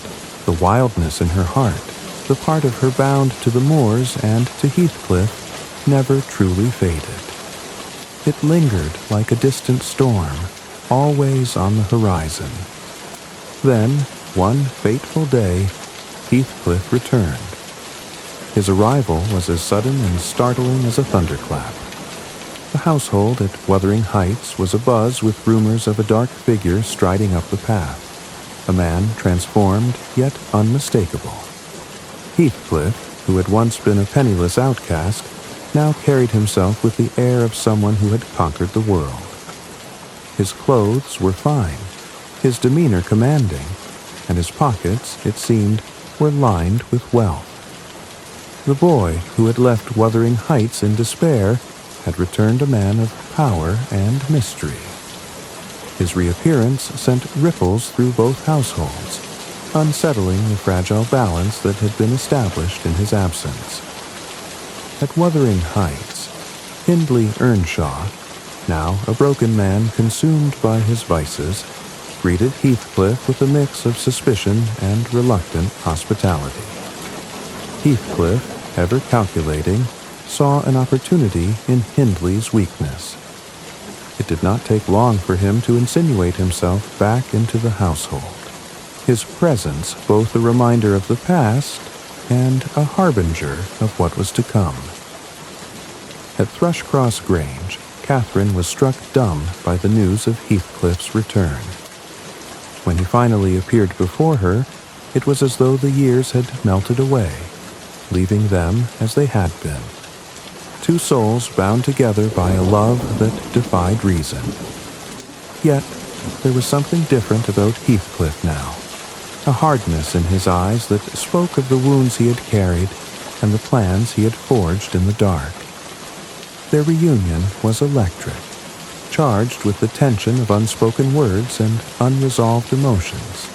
the wildness in her heart, the part of her bound to the moors and to Heathcliff, never truly faded. It lingered like a distant storm, always on the horizon. Then, one fateful day, Heathcliff returned. His arrival was as sudden and startling as a thunderclap. The household at Wuthering Heights was abuzz with rumors of a dark figure striding up the path, a man transformed yet unmistakable. Heathcliff, who had once been a penniless outcast, now carried himself with the air of someone who had conquered the world. His clothes were fine, his demeanor commanding, and his pockets, it seemed, were lined with wealth. The boy who had left Wuthering Heights in despair had returned a man of power and mystery. His reappearance sent ripples through both households, unsettling the fragile balance that had been established in his absence. At Wuthering Heights, Hindley Earnshaw, now a broken man consumed by his vices, greeted Heathcliff with a mix of suspicion and reluctant hospitality. Heathcliff, ever calculating, saw an opportunity in Hindley's weakness. It did not take long for him to insinuate himself back into the household, his presence both a reminder of the past and a harbinger of what was to come. At Thrushcross Grange, Catherine was struck dumb by the news of Heathcliff's return. When he finally appeared before her, it was as though the years had melted away, leaving them as they had been. Two souls bound together by a love that defied reason. Yet, there was something different about Heathcliff now, a hardness in his eyes that spoke of the wounds he had carried and the plans he had forged in the dark. Their reunion was electric, charged with the tension of unspoken words and unresolved emotions.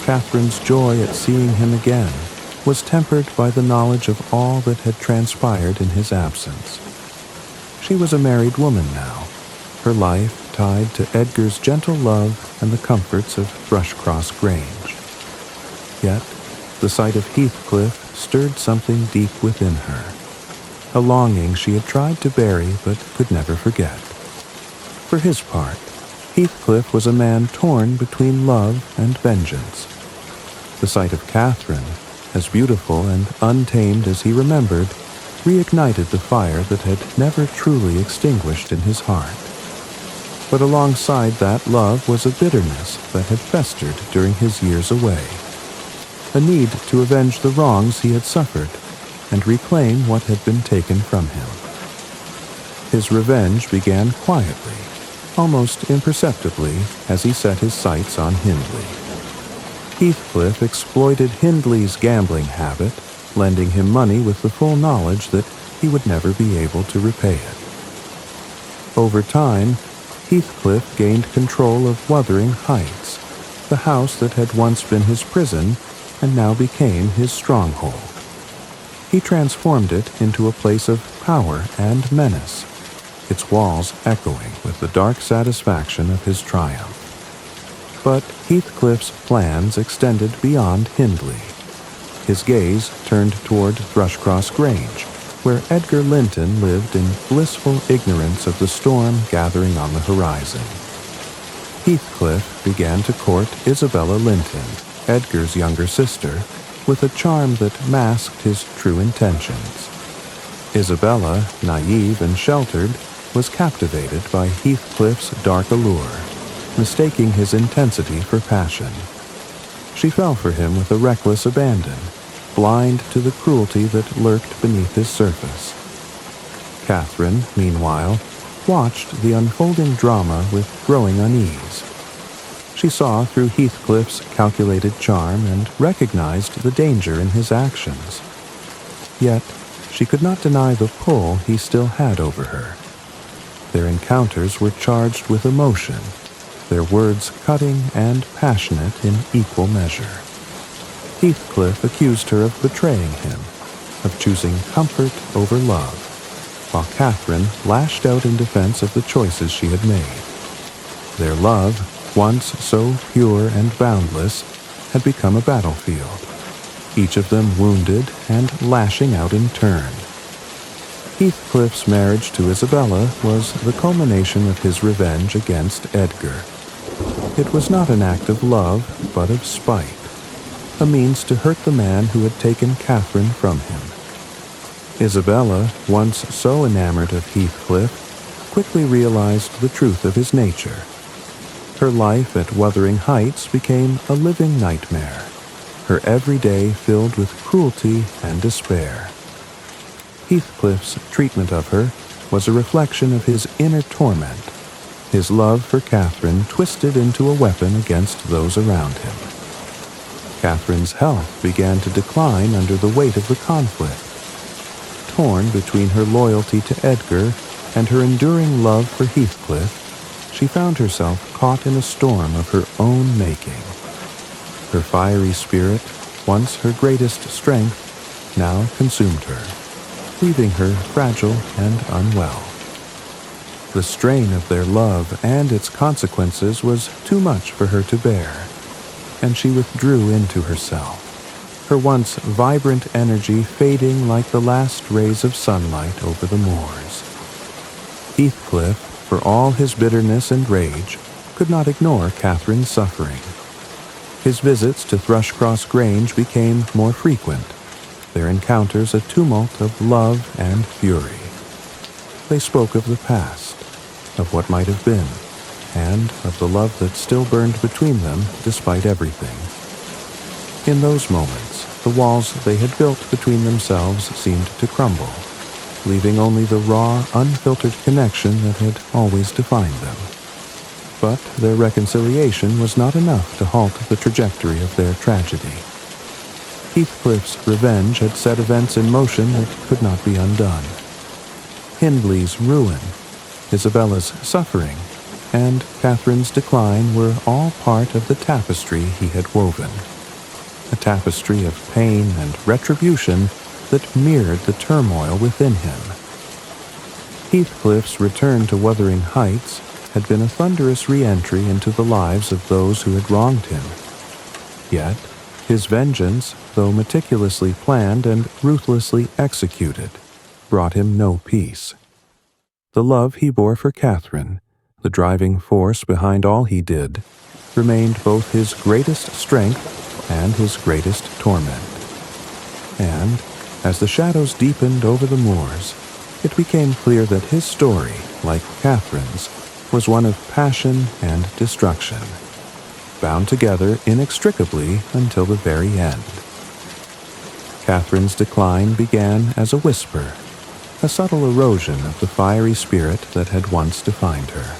Catherine's joy at seeing him again was tempered by the knowledge of all that had transpired in his absence. She was a married woman now, her life tied to Edgar's gentle love and the comforts of Thrushcross Grange. Yet, the sight of Heathcliff stirred something deep within her, a longing she had tried to bury but could never forget. For his part, Heathcliff was a man torn between love and vengeance. The sight of Catherine, as beautiful and untamed as he remembered, reignited the fire that had never truly extinguished in his heart. But alongside that love was a bitterness that had festered during his years away, a need to avenge the wrongs he had suffered and reclaim what had been taken from him. His revenge began quietly, almost imperceptibly, as he set his sights on Hindley. Heathcliff exploited Hindley's gambling habit, lending him money with the full knowledge that he would never be able to repay it. Over time, Heathcliff gained control of Wuthering Heights, the house that had once been his prison and now became his stronghold. He transformed it into a place of power and menace, its walls echoing with the dark satisfaction of his triumph. But Heathcliff's plans extended beyond Hindley. His gaze turned toward Thrushcross Grange, where Edgar Linton lived in blissful ignorance of the storm gathering on the horizon. Heathcliff began to court Isabella Linton, Edgar's younger sister, with a charm that masked his true intentions. Isabella, naive and sheltered, was captivated by Heathcliff's dark allure, mistaking his intensity for passion. She fell for him with a reckless abandon, blind to the cruelty that lurked beneath his surface. Catherine, meanwhile, watched the unfolding drama with growing unease. She saw through Heathcliff's calculated charm and recognized the danger in his actions. Yet, she could not deny the pull he still had over her. Their encounters were charged with emotion, their words cutting and passionate in equal measure. Heathcliff accused her of betraying him, of choosing comfort over love, while Catherine lashed out in defense of the choices she had made. Their love, once so pure and boundless, had become a battlefield, each of them wounded and lashing out in turn. Heathcliff's marriage to Isabella was the culmination of his revenge against Edgar. It was not an act of love, but of spite, a means to hurt the man who had taken Catherine from him. Isabella, once so enamored of Heathcliff, quickly realized the truth of his nature. Her life at Wuthering Heights became a living nightmare, her every day filled with cruelty and despair. Heathcliff's treatment of her was a reflection of his inner torment, his love for Catherine twisted into a weapon against those around him. Catherine's health began to decline under the weight of the conflict. Torn between her loyalty to Edgar and her enduring love for Heathcliff, she found herself caught in a storm of her own making. Her fiery spirit, once her greatest strength, now consumed her, leaving her fragile and unwell. The strain of their love and its consequences was too much for her to bear, and she withdrew into herself, her once vibrant energy fading like the last rays of sunlight over the moors. Heathcliff, for all his bitterness and rage, could not ignore Catherine's suffering. His visits to Thrushcross Grange became more frequent, their encounters a tumult of love and fury. They spoke of the past, of what might have been, and of the love that still burned between them despite everything. In those moments, the walls they had built between themselves seemed to crumble, leaving only the raw, unfiltered connection that had always defined them. But their reconciliation was not enough to halt the trajectory of their tragedy. Heathcliff's revenge had set events in motion that could not be undone. Hindley's ruin, Isabella's suffering, and Catherine's decline were all part of the tapestry he had woven. a tapestry of pain and retribution that mirrored the turmoil within him. Heathcliff's return to Wuthering Heights had been a thunderous re-entry into the lives of those who had wronged him. Yet, his vengeance, though meticulously planned and ruthlessly executed, brought him no peace. The love he bore for Catherine, the driving force behind all he did, remained both his greatest strength and his greatest torment. And, as the shadows deepened over the moors, it became clear that his story, like Catherine's, was one of passion and destruction, bound together inextricably until the very end. Catherine's decline began as a whisper, a subtle erosion of the fiery spirit that had once defined her.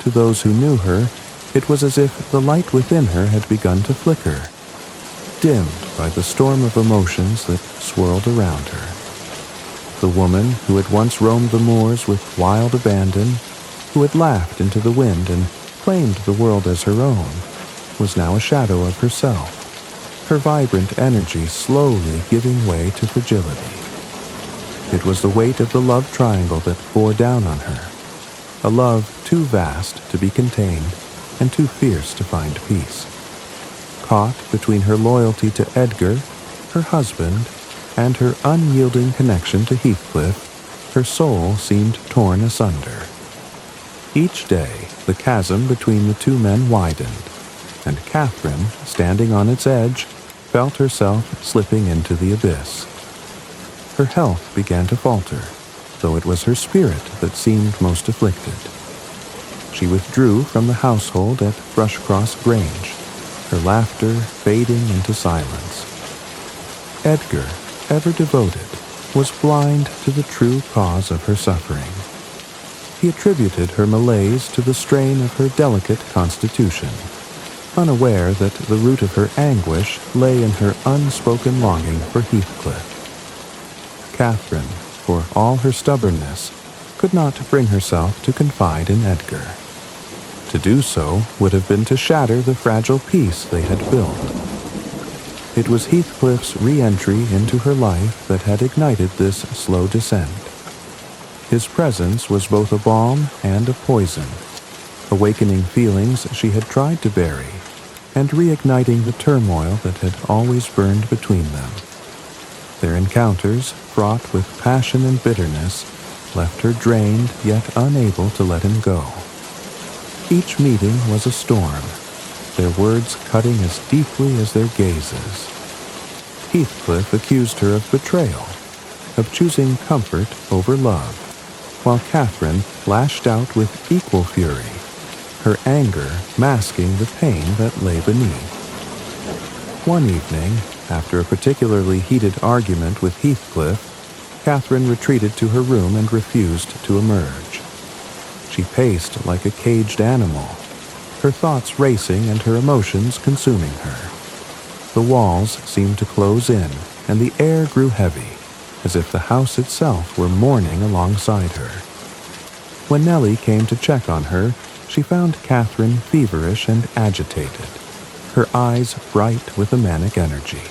To those who knew her, it was as if the light within her had begun to flicker, dimmed by the storm of emotions that swirled around her. The woman who had once roamed the moors with wild abandon, who had laughed into the wind and claimed the world as her own, was now a shadow of herself, her vibrant energy slowly giving way to fragility. It was the weight of the love triangle that bore down on her, a love too vast to be contained and too fierce to find peace. Caught between her loyalty to Edgar, her husband, and her unyielding connection to Heathcliff, her soul seemed torn asunder. Each day, the chasm between the two men widened, and Catherine, standing on its edge, felt herself slipping into the abyss. Her health began to falter, though it was her spirit that seemed most afflicted. She withdrew from the household at Thrushcross Grange, her laughter fading into silence. Edgar, ever devoted, was blind to the true cause of her suffering. He attributed her malaise to the strain of her delicate constitution, unaware that the root of her anguish lay in her unspoken longing for Heathcliff. Catherine, for all her stubbornness, could not bring herself to confide in Edgar. To do so would have been to shatter the fragile peace they had built. It was Heathcliff's re-entry into her life that had ignited this slow descent. His presence was both a balm and a poison, awakening feelings she had tried to bury, and reigniting the turmoil that had always burned between them. Their encounters, fraught with passion and bitterness, left her drained yet unable to let him go. Each meeting was a storm, their words cutting as deeply as their gazes. Heathcliff accused her of betrayal, of choosing comfort over love, while Catherine lashed out with equal fury, her anger masking the pain that lay beneath. One evening, after a particularly heated argument with Heathcliff, Catherine retreated to her room and refused to emerge. She paced like a caged animal, her thoughts racing and her emotions consuming her. The walls seemed to close in, and the air grew heavy, as if the house itself were mourning alongside her. When Nellie came to check on her, she found Catherine feverish and agitated, her eyes bright with a manic energy.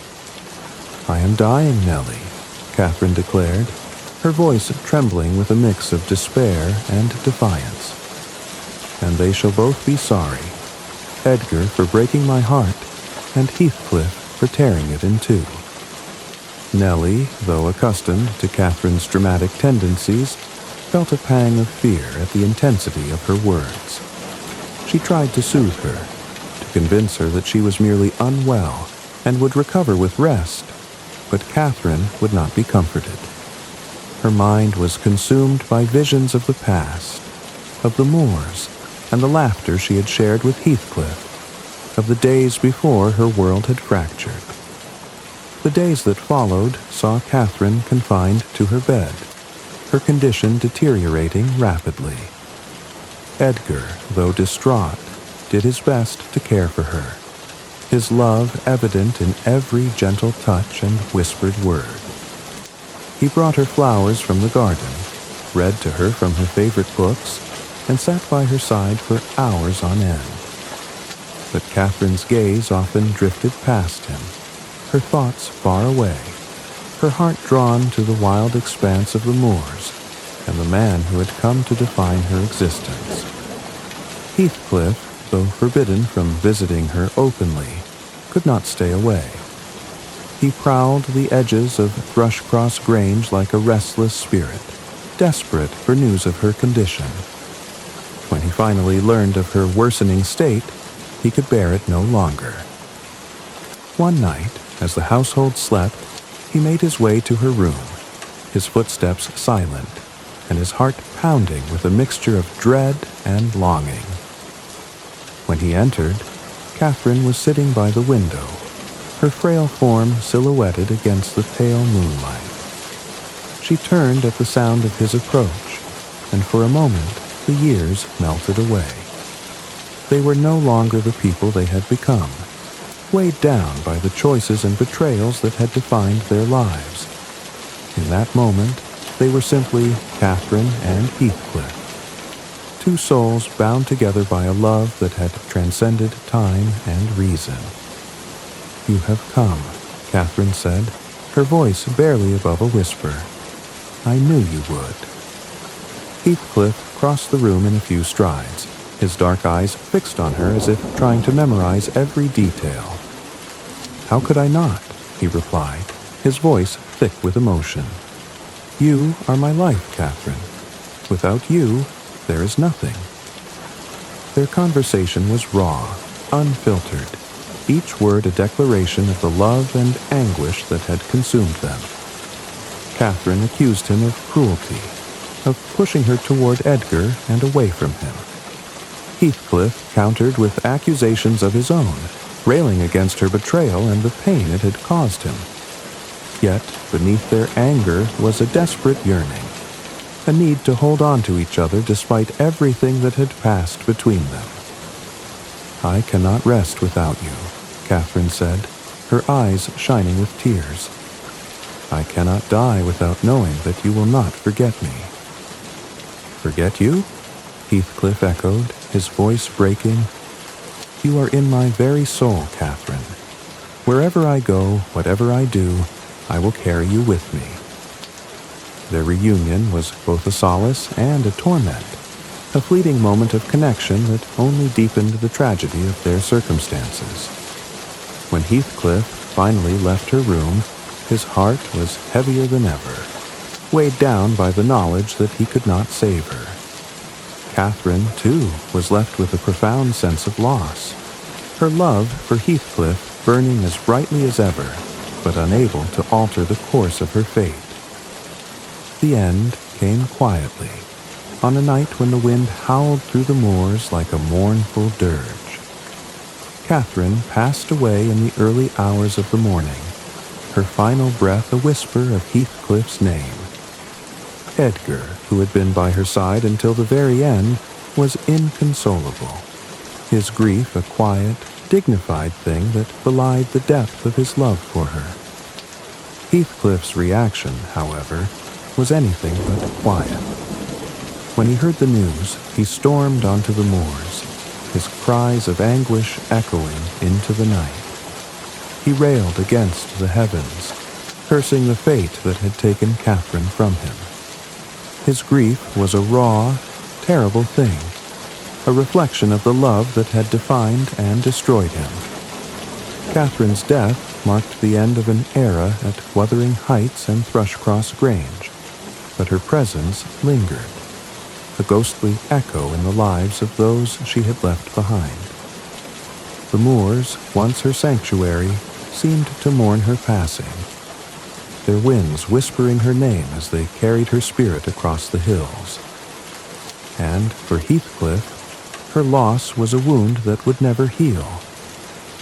"I am dying, Nellie," Catherine declared, her voice trembling with a mix of despair and defiance. "And they shall both be sorry, Edgar for breaking my heart, and Heathcliff for tearing it in two." Nellie, though accustomed to Catherine's dramatic tendencies, felt a pang of fear at the intensity of her words. She tried to soothe her, to convince her that she was merely unwell and would recover with rest, but Catherine would not be comforted. Her mind was consumed by visions of the past, of the moors, and the laughter she had shared with Heathcliff, of the days before her world had fractured. The days that followed saw Catherine confined to her bed, her condition deteriorating rapidly. Edgar, though distraught, did his best to care for her, his love evident in every gentle touch and whispered word. He brought her flowers from the garden, read to her from her favorite books, and sat by her side for hours on end. but Catherine's gaze often drifted past him, her thoughts far away, her heart drawn to the wild expanse of the moors and the man who had come to define her existence. Heathcliff, though forbidden from visiting her openly, could not stay away. He prowled the edges of Thrushcross Grange like a restless spirit, desperate for news of her condition. When he finally learned of her worsening state, he could bear it no longer. One night, as the household slept, he made his way to her room, his footsteps silent, and his heart pounding with a mixture of dread and longing. When he entered, Catherine was sitting by the window, her frail form silhouetted against the pale moonlight. She turned at the sound of his approach, and for a moment the years melted away. They were no longer the people they had become, weighed down by the choices and betrayals that had defined their lives. In that moment, they were simply Catherine and Heathcliff, two souls bound together by a love that had transcended time and reason. "You have come," Catherine said, her voice barely above a whisper. "I knew you would." Heathcliff crossed the room in a few strides, his dark eyes fixed on her as if trying to memorize every detail. "How could I not?" he replied, his voice thick with emotion. "You are my life, Catherine. Without you, there is nothing." Their conversation was raw, unfiltered, each word a declaration of the love and anguish that had consumed them. Catherine accused him of cruelty, of pushing her toward Edgar and away from him. Heathcliff countered with accusations of his own, railing against her betrayal and the pain it had caused him. Yet, beneath their anger was a desperate yearning, a need to hold on to each other despite everything that had passed between them. "I cannot rest without you," Catherine said, her eyes shining with tears. "I cannot die without knowing that you will not forget me." "Forget you?" Heathcliff echoed, his voice breaking. "You are in my very soul, Catherine. Wherever I go, whatever I do, I will carry you with me." Their reunion was both a solace and a torment, a fleeting moment of connection that only deepened the tragedy of their circumstances. When Heathcliff finally left her room, his heart was heavier than ever, weighed down by the knowledge that he could not save her. Catherine, too, was left with a profound sense of loss, her love for Heathcliff burning as brightly as ever, but unable to alter the course of her fate. The end came quietly, on a night when the wind howled through the moors like a mournful dirge. Catherine passed away in the early hours of the morning, her final breath a whisper of Heathcliff's name. Edgar, who had been by her side until the very end, was inconsolable, his grief a quiet, dignified thing that belied the depth of his love for her. Heathcliff's reaction, however, was anything but quiet. When he heard the news, he stormed onto the moors, his cries of anguish echoing into the night. He railed against the heavens, cursing the fate that had taken Catherine from him. His grief was a raw, terrible thing, a reflection of the love that had defined and destroyed him. Catherine's death marked the end of an era at Wuthering Heights and Thrushcross Grange, but her presence lingered, a ghostly echo in the lives of those she had left behind. The moors, once her sanctuary, seemed to mourn her passing, their winds whispering her name as they carried her spirit across the hills. And for Heathcliff, her loss was a wound that would never heal,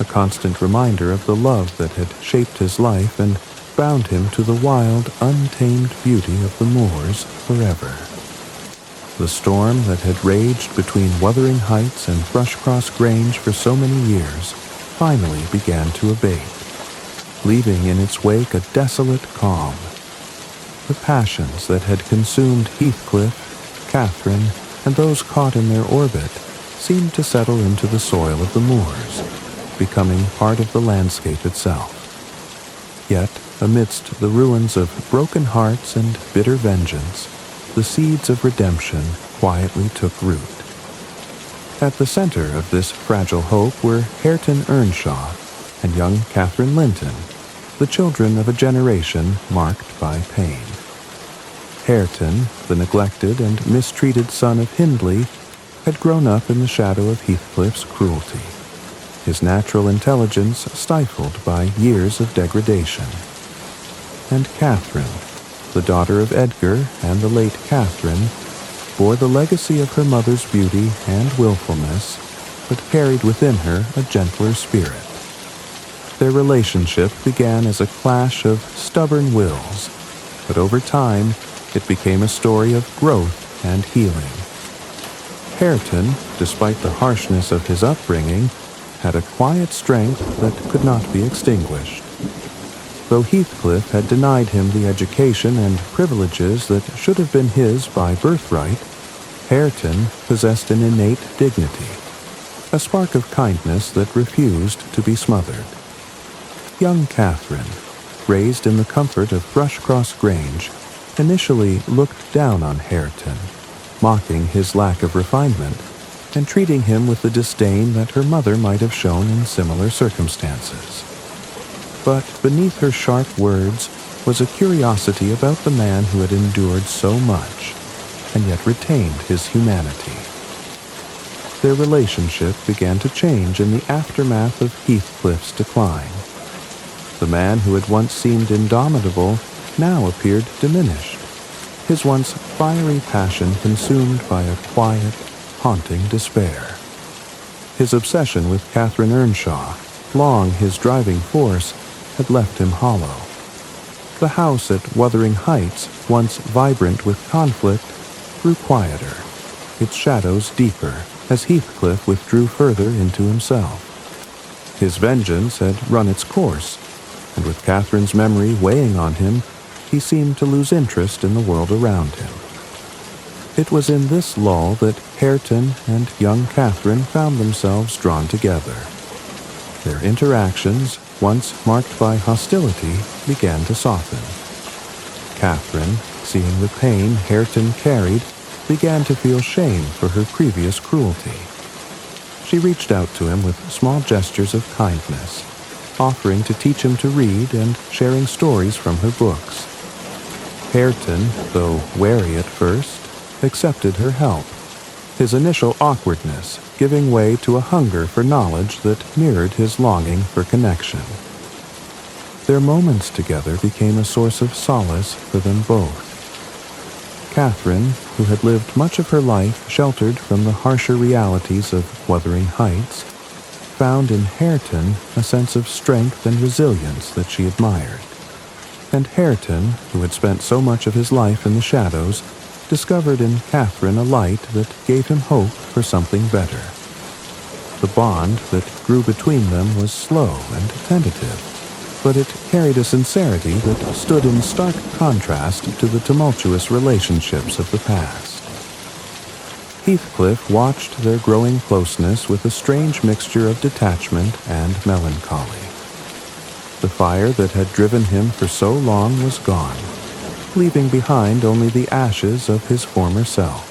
a constant reminder of the love that had shaped his life and bound him to the wild, untamed beauty of the moors forever. The storm that had raged between Wuthering Heights and Thrushcross Grange for so many years finally began to abate, leaving in its wake a desolate calm. The passions that had consumed Heathcliff, Catherine, and those caught in their orbit seemed to settle into the soil of the moors, becoming part of the landscape itself. Yet, amidst the ruins of broken hearts and bitter vengeance, the seeds of redemption quietly took root. At the center of this fragile hope were Hareton Earnshaw and young Catherine Linton, the children of a generation marked by pain. Hareton, the neglected and mistreated son of Hindley, had grown up in the shadow of Heathcliff's cruelty, his natural intelligence stifled by years of degradation. And Catherine, the daughter of Edgar and the late Catherine, bore the legacy of her mother's beauty and willfulness, but carried within her a gentler spirit. Their relationship began as a clash of stubborn wills, but over time it became a story of growth and healing. Hareton, despite the harshness of his upbringing, had a quiet strength that could not be extinguished. Though Heathcliff had denied him the education and privileges that should have been his by birthright, Hareton possessed an innate dignity, a spark of kindness that refused to be smothered. Young Catherine, raised in the comfort of Thrushcross Grange, initially looked down on Hareton, mocking his lack of refinement and treating him with the disdain that her mother might have shown in similar circumstances. But beneath her sharp words was a curiosity about the man who had endured so much and yet retained his humanity. Their relationship began to change in the aftermath of Heathcliff's decline. The man who had once seemed indomitable now appeared diminished, his once fiery passion consumed by a quiet, haunting despair. His obsession with Catherine Earnshaw, long his driving force, had left him hollow. The house at Wuthering Heights, once vibrant with conflict, grew quieter, its shadows deeper as Heathcliff withdrew further into himself. His vengeance had run its course, and with Catherine's memory weighing on him, he seemed to lose interest in the world around him. It was in this lull that Hareton and young Catherine found themselves drawn together. Their interactions, once marked by hostility, began to soften. Catherine, seeing the pain Hareton carried, began to feel shame for her previous cruelty. She reached out to him with small gestures of kindness, offering to teach him to read and sharing stories from her books. Hareton, though wary at first, accepted her help, his initial awkwardness giving way to a hunger for knowledge that mirrored his longing for connection. Their moments together became a source of solace for them both. Catherine, who had lived much of her life sheltered from the harsher realities of Wuthering Heights, found in Hareton a sense of strength and resilience that she admired. And Hareton, who had spent so much of his life in the shadows, discovered in Catherine a light that gave him hope for something better. The bond that grew between them was slow and tentative, but it carried a sincerity that stood in stark contrast to the tumultuous relationships of the past. Heathcliff watched their growing closeness with a strange mixture of detachment and melancholy. The fire that had driven him for so long was gone, leaving behind only the ashes of his former self.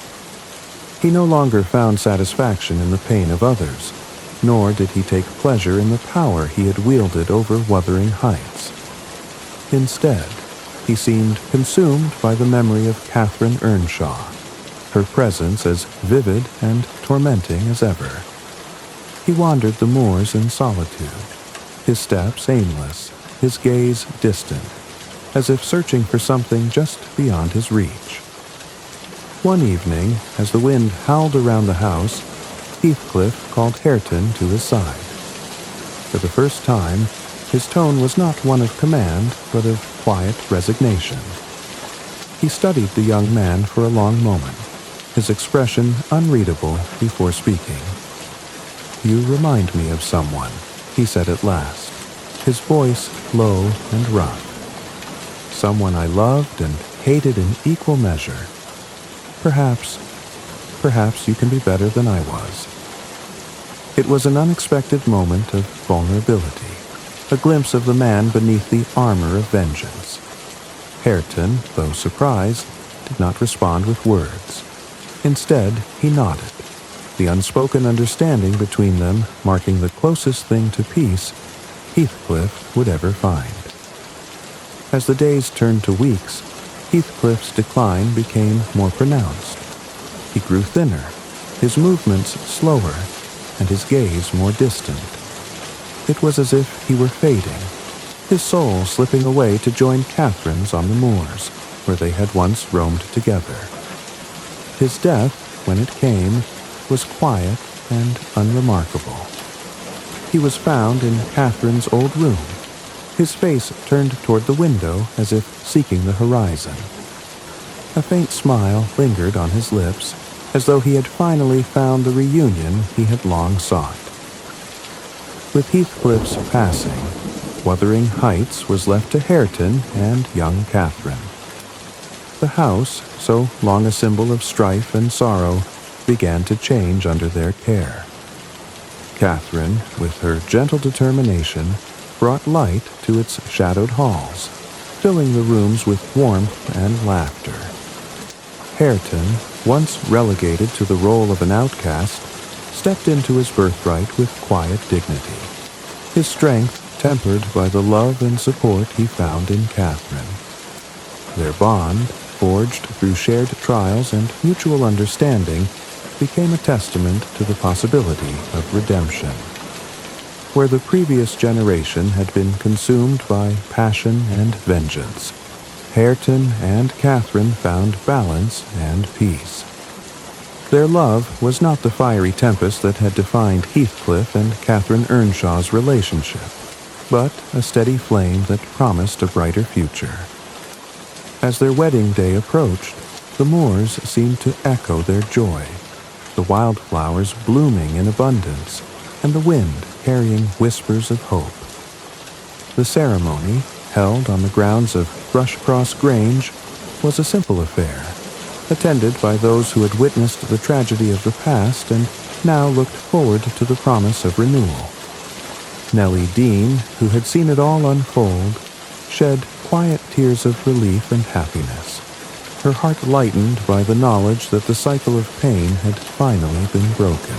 He no longer found satisfaction in the pain of others, nor did he take pleasure in the power he had wielded over Wuthering Heights. Instead, he seemed consumed by the memory of Catherine Earnshaw, her presence as vivid and tormenting as ever. He wandered the moors in solitude, his steps aimless, his gaze distant, as if searching for something just beyond his reach. One evening, as the wind howled around the house, Heathcliff called Hareton to his side. For the first time, his tone was not one of command, but of quiet resignation. He studied the young man for a long moment, his expression unreadable before speaking. "You remind me of someone," he said at last, his voice low and rough. "Someone I loved and hated in equal measure. Perhaps you can be better than I was." It was an unexpected moment of vulnerability, a glimpse of the man beneath the armor of vengeance. Hareton, though surprised, did not respond with words. Instead, he nodded, the unspoken understanding between them marking the closest thing to peace Heathcliff would ever find. As the days turned to weeks, Heathcliff's decline became more pronounced. He grew thinner, his movements slower, and his gaze more distant. It was as if he were fading, his soul slipping away to join Catherine's on the moors, where they had once roamed together. His death, when it came, was quiet and unremarkable. He was found in Catherine's old room, his face turned toward the window as if seeking the horizon. A faint smile lingered on his lips, as though he had finally found the reunion he had long sought. With Heathcliff's passing, Wuthering Heights was left to Hareton and young Catherine. The house, so long a symbol of strife and sorrow, began to change under their care. Catherine, with her gentle determination, brought light to its shadowed halls, filling the rooms with warmth and laughter. Hareton, once relegated to the role of an outcast, stepped into his birthright with quiet dignity, his strength tempered by the love and support he found in Catherine. Their bond, forged through shared trials and mutual understanding, became a testament to the possibility of redemption. Where the previous generation had been consumed by passion and vengeance, Hareton and Catherine found balance and peace. Their love was not the fiery tempest that had defined Heathcliff and Catherine Earnshaw's relationship, but a steady flame that promised a brighter future. As their wedding day approached, the moors seemed to echo their joy, the wildflowers blooming in abundance, and the wind carrying whispers of hope. The ceremony, held on the grounds of Thrushcross Grange, was a simple affair, attended by those who had witnessed the tragedy of the past and now looked forward to the promise of renewal. Nellie Dean, who had seen it all unfold, shed quiet tears of relief and happiness, her heart lightened by the knowledge that the cycle of pain had finally been broken.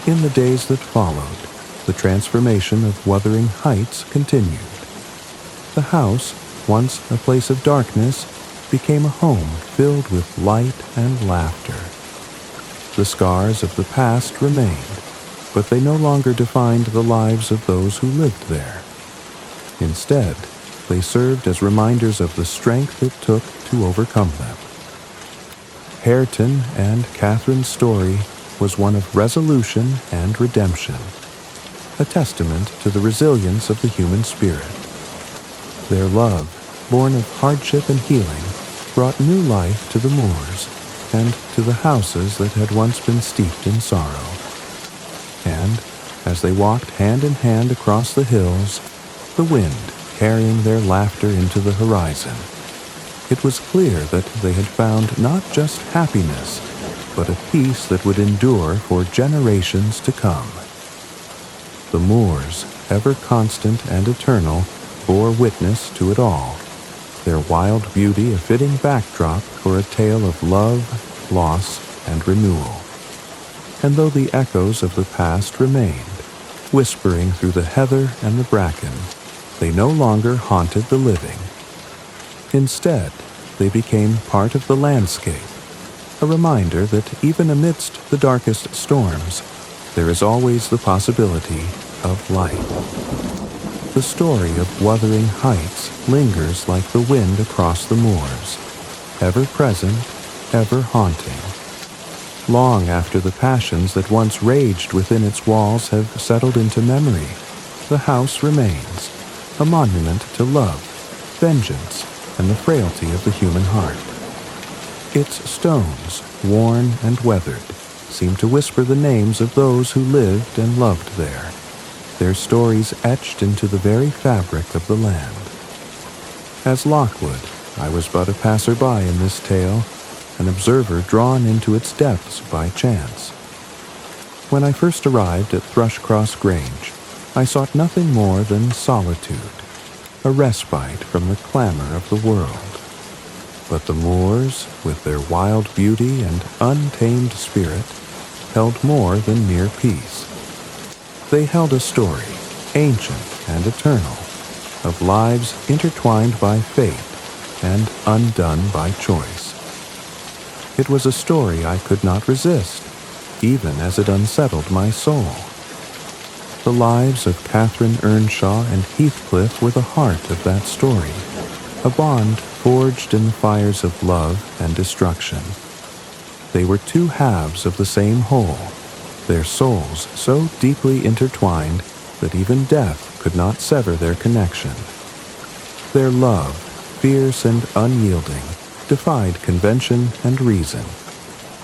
In the days that followed, the transformation of Wuthering Heights continued. The house, once a place of darkness, became a home filled with light and laughter. The scars of the past remained, but they no longer defined the lives of those who lived there. Instead, they served as reminders of the strength it took to overcome them. Hareton and Catherine's story was one of resolution and redemption, a testament to the resilience of the human spirit. Their love, born of hardship and healing, brought new life to the moors and to the houses that had once been steeped in sorrow. And, as they walked hand in hand across the hills, the wind carrying their laughter into the horizon, it was clear that they had found not just happiness, but a peace that would endure for generations to come. The moors, ever constant and eternal, bore witness to it all, their wild beauty a fitting backdrop for a tale of love, loss, and renewal. And though the echoes of the past remained, whispering through the heather and the bracken, they no longer haunted the living. Instead, they became part of the landscape, a reminder that even amidst the darkest storms, there is always the possibility of light. The story of Wuthering Heights lingers like the wind across the moors, ever present, ever haunting. Long after the passions that once raged within its walls have settled into memory, the house remains, a monument to love, vengeance, and the frailty of the human heart. Its stones, worn and weathered, seem to whisper the names of those who lived and loved there, their stories etched into the very fabric of the land. As Lockwood, I was but a passer-by in this tale, an observer drawn into its depths by chance. When I first arrived at Thrushcross Grange, I sought nothing more than solitude, a respite from the clamor of the world. But the moors, with their wild beauty and untamed spirit, held more than mere peace. They held a story, ancient and eternal, of lives intertwined by fate and undone by choice. It was a story I could not resist, even as it unsettled my soul. The lives of Catherine Earnshaw and Heathcliff were the heart of that story, a bond forged in the fires of love and destruction. They were two halves of the same whole, their souls so deeply intertwined that even death could not sever their connection. Their love, fierce and unyielding, defied convention and reason.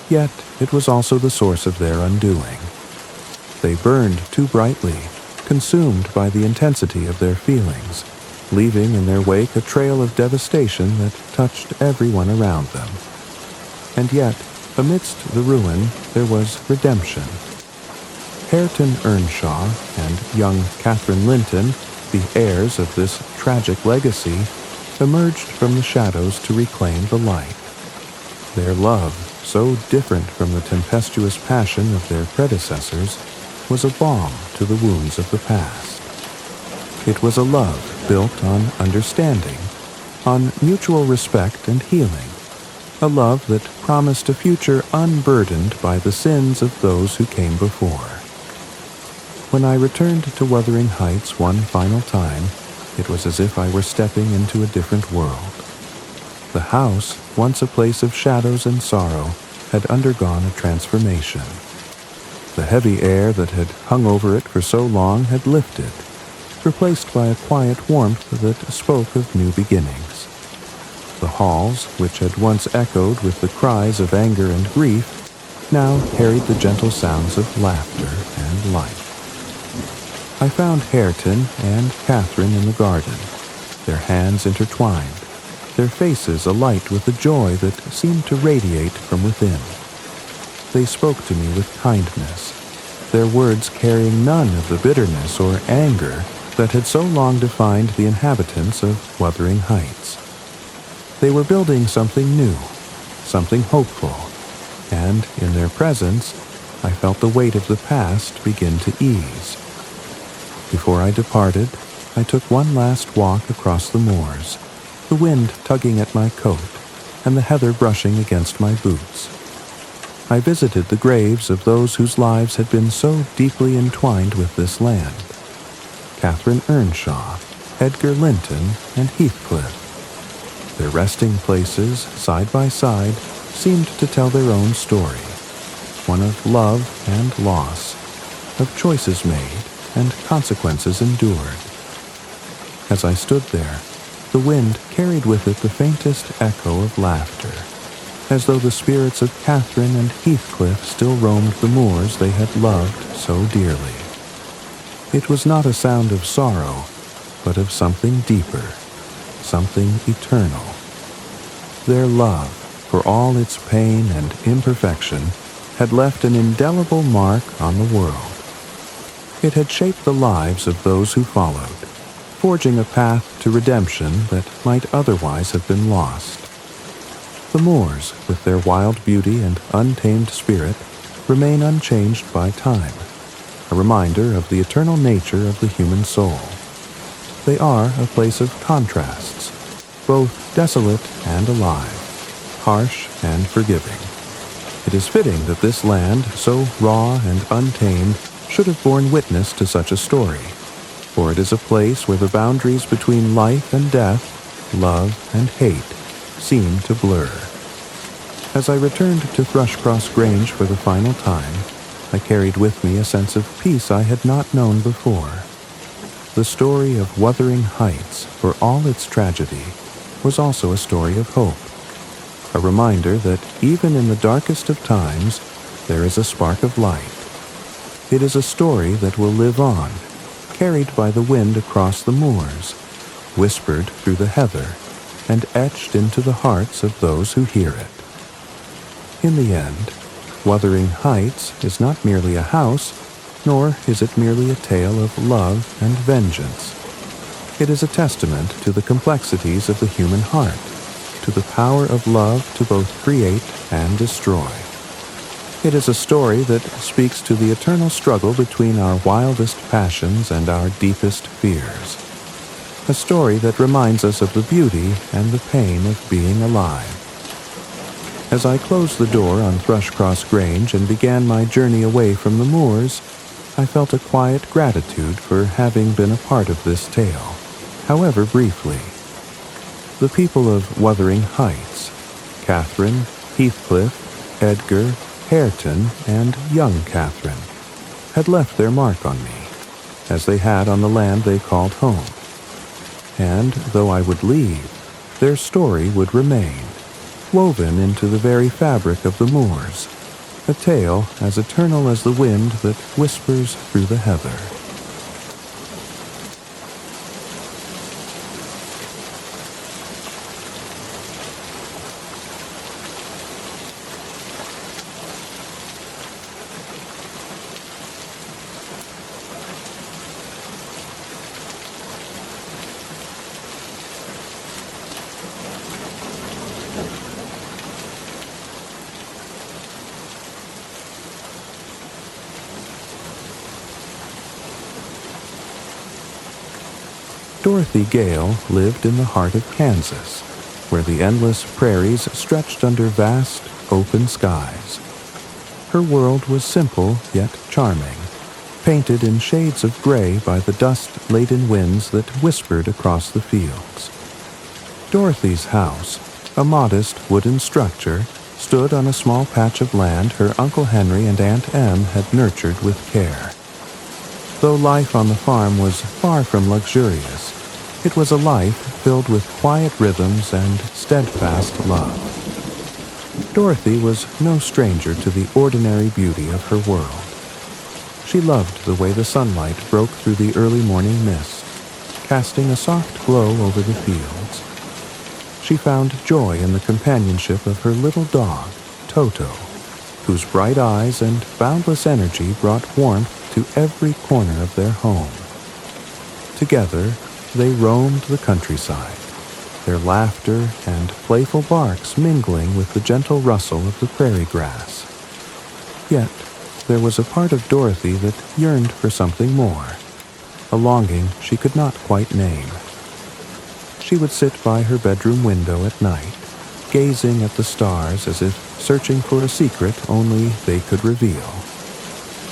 Yet it was also the source of their undoing. They burned too brightly, consumed by the intensity of their feelings, leaving in their wake a trail of devastation that touched everyone around them. And yet, amidst the ruin, there was redemption. Hareton Earnshaw and young Catherine Linton, the heirs of this tragic legacy, emerged from the shadows to reclaim the light. Their love, so different from the tempestuous passion of their predecessors, was a balm to the wounds of the past. It was a love built on understanding, on mutual respect and healing, a love that promised a future unburdened by the sins of those who came before. When I returned to Wuthering Heights one final time, it was as if I were stepping into a different world. The house, once a place of shadows and sorrow, had undergone a transformation. The heavy air that had hung over it for so long had lifted, replaced by a quiet warmth that spoke of new beginnings. The halls, which had once echoed with the cries of anger and grief, now carried the gentle sounds of laughter and life. I found Hareton and Catherine in the garden, their hands intertwined, their faces alight with a joy that seemed to radiate from within. They spoke to me with kindness, their words carrying none of the bitterness or anger that had so long defined the inhabitants of Wuthering Heights. They were building something new, something hopeful, and in their presence, I felt the weight of the past begin to ease. Before I departed, I took one last walk across the moors, the wind tugging at my coat and the heather brushing against my boots. I visited the graves of those whose lives had been so deeply entwined with this land: Catherine Earnshaw, Edgar Linton, and Heathcliff. Their resting places, side by side, seemed to tell their own story, one of love and loss, of choices made and consequences endured. As I stood there, the wind carried with it the faintest echo of laughter, as though the spirits of Catherine and Heathcliff still roamed the moors they had loved so dearly. It was not a sound of sorrow, but of something deeper, something eternal. Their love, for all its pain and imperfection, had left an indelible mark on the world. It had shaped the lives of those who followed, forging a path to redemption that might otherwise have been lost. The moors, with their wild beauty and untamed spirit, remain unchanged by time, a reminder of the eternal nature of the human soul. They are a place of contrasts, both desolate and alive, harsh and forgiving. It is fitting that this land, so raw and untamed, should have borne witness to such a story, for it is a place where the boundaries between life and death, love and hate, seem to blur. As I returned to Thrushcross Grange for the final time, I carried with me a sense of peace I had not known before. The story of Wuthering Heights, for all its tragedy, was also a story of hope, a reminder that even in the darkest of times, there is a spark of light. It is a story that will live on, carried by the wind across the moors, whispered through the heather, and etched into the hearts of those who hear it. In the end, Wuthering Heights is not merely a house, nor is it merely a tale of love and vengeance. It is a testament to the complexities of the human heart, to the power of love to both create and destroy. It is a story that speaks to the eternal struggle between our wildest passions and our deepest fears. A story that reminds us of the beauty and the pain of being alive. As I closed the door on Thrushcross Grange and began my journey away from the moors, I felt a quiet gratitude for having been a part of this tale, however briefly. The people of Wuthering Heights, Catherine, Heathcliff, Edgar, Hareton, and young Catherine, had left their mark on me, as they had on the land they called home. And though I would leave, their story would remain, woven into the very fabric of the moors, a tale as eternal as the wind that whispers through the heather. Dorothy Gale lived in the heart of Kansas, where the endless prairies stretched under vast, open skies. Her world was simple yet charming, painted in shades of gray by the dust-laden winds that whispered across the fields. Dorothy's house, a modest wooden structure, stood on a small patch of land her Uncle Henry and Aunt Em had nurtured with care. Though life on the farm was far from luxurious, it was a life filled with quiet rhythms and steadfast love. Dorothy was no stranger to the ordinary beauty of her world. She loved the way the sunlight broke through the early morning mist, casting a soft glow over the fields. She found joy in the companionship of her little dog, Toto, whose bright eyes and boundless energy brought warmth to every corner of their home. Together, they roamed the countryside, their laughter and playful barks mingling with the gentle rustle of the prairie grass. Yet, there was a part of Dorothy that yearned for something more, a longing she could not quite name. She would sit by her bedroom window at night, gazing at the stars as if searching for a secret only they could reveal.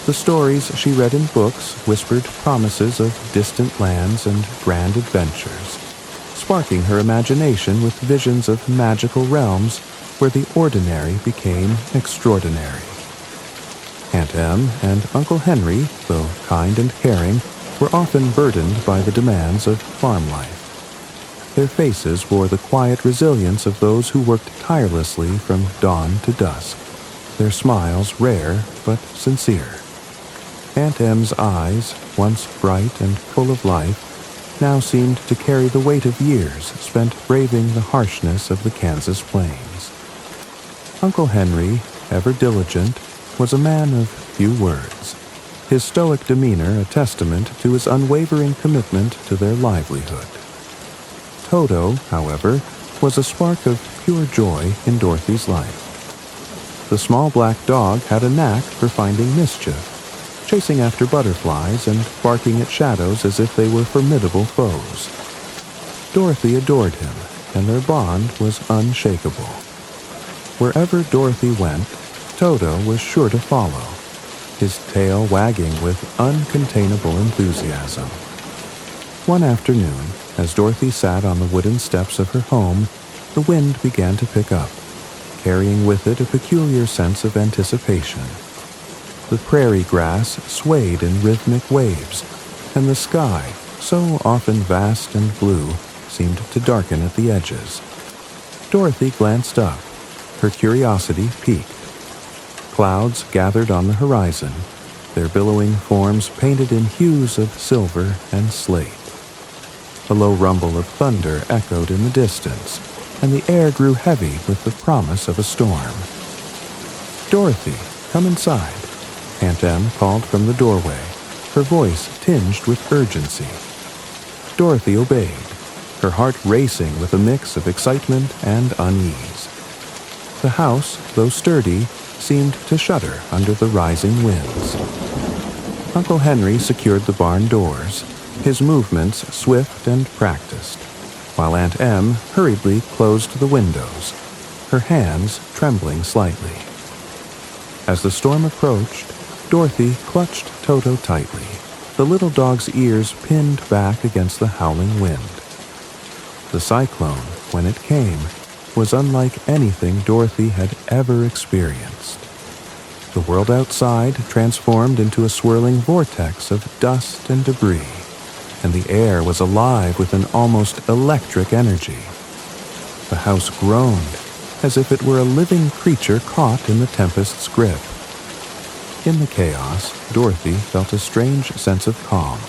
The stories she read in books whispered promises of distant lands and grand adventures, sparking her imagination with visions of magical realms where the ordinary became extraordinary. Aunt Em and Uncle Henry, though kind and caring, were often burdened by the demands of farm life. Their faces bore the quiet resilience of those who worked tirelessly from dawn to dusk, their smiles rare but sincere. Aunt Em's eyes, once bright and full of life, now seemed to carry the weight of years spent braving the harshness of the Kansas plains. Uncle Henry, ever diligent, was a man of few words, his stoic demeanor a testament to his unwavering commitment to their livelihood. Toto, however, was a spark of pure joy in Dorothy's life. The small black dog had a knack for finding mischief, chasing after butterflies and barking at shadows as if they were formidable foes. Dorothy adored him, and their bond was unshakable. Wherever Dorothy went, Toto was sure to follow, his tail wagging with uncontainable enthusiasm. One afternoon, as Dorothy sat on the wooden steps of her home, the wind began to pick up, carrying with it a peculiar sense of anticipation. The prairie grass swayed in rhythmic waves, and the sky, so often vast and blue, seemed to darken at the edges. Dorothy glanced up, her curiosity piqued. Clouds gathered on the horizon, their billowing forms painted in hues of silver and slate. A low rumble of thunder echoed in the distance, and the air grew heavy with the promise of a storm. Dorothy, "Come inside," Aunt Em called from the doorway, her voice tinged with urgency. Dorothy obeyed, her heart racing with a mix of excitement and unease. The house, though sturdy, seemed to shudder under the rising winds. Uncle Henry secured the barn doors, his movements swift and practiced, while Aunt Em hurriedly closed the windows, her hands trembling slightly. As the storm approached, Dorothy clutched Toto tightly, the little dog's ears pinned back against the howling wind. The cyclone, when it came, was unlike anything Dorothy had ever experienced. The world outside transformed into a swirling vortex of dust and debris, and the air was alive with an almost electric energy. The house groaned, as if it were a living creature caught in the tempest's grip. In the chaos, Dorothy felt a strange sense of calm.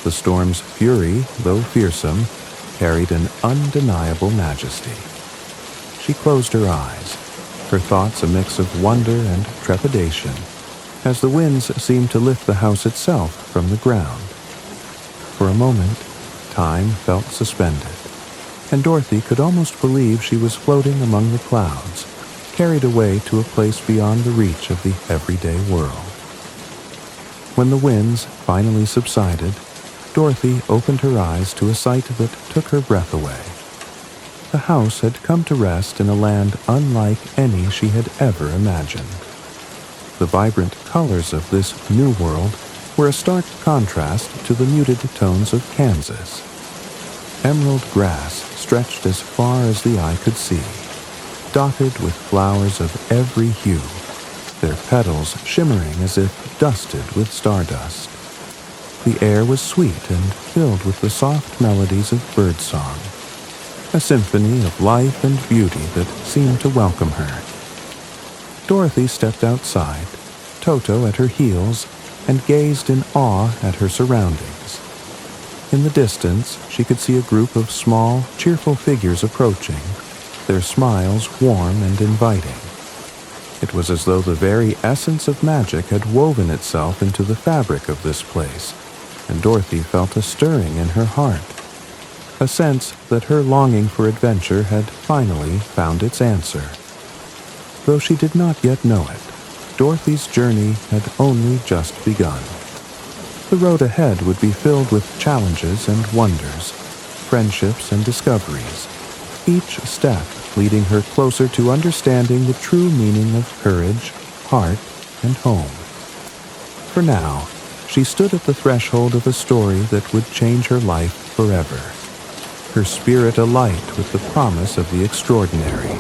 The storm's fury, though fearsome, carried an undeniable majesty. She closed her eyes, her thoughts a mix of wonder and trepidation, as the winds seemed to lift the house itself from the ground. For a moment, time felt suspended, and Dorothy could almost believe she was floating among the clouds, carried away to a place beyond the reach of the everyday world. When the winds finally subsided, Dorothy opened her eyes to a sight that took her breath away. The house had come to rest in a land unlike any she had ever imagined. The vibrant colors of this new world were a stark contrast to the muted tones of Kansas. Emerald grass stretched as far as the eye could see, dotted with flowers of every hue, their petals shimmering as if dusted with stardust. The air was sweet and filled with the soft melodies of birdsong, a symphony of life and beauty that seemed to welcome her. Dorothy stepped outside, Toto at her heels, and gazed in awe at her surroundings. In the distance, she could see a group of small, cheerful figures approaching, their smiles warm and inviting. It was as though the very essence of magic had woven itself into the fabric of this place, and Dorothy felt a stirring in her heart, a sense that her longing for adventure had finally found its answer. Though she did not yet know it, Dorothy's journey had only just begun. The road ahead would be filled with challenges and wonders, friendships and discoveries, each step leading her closer to understanding the true meaning of courage, heart, and home. For now, she stood at the threshold of a story that would change her life forever, her spirit alight with the promise of the extraordinary.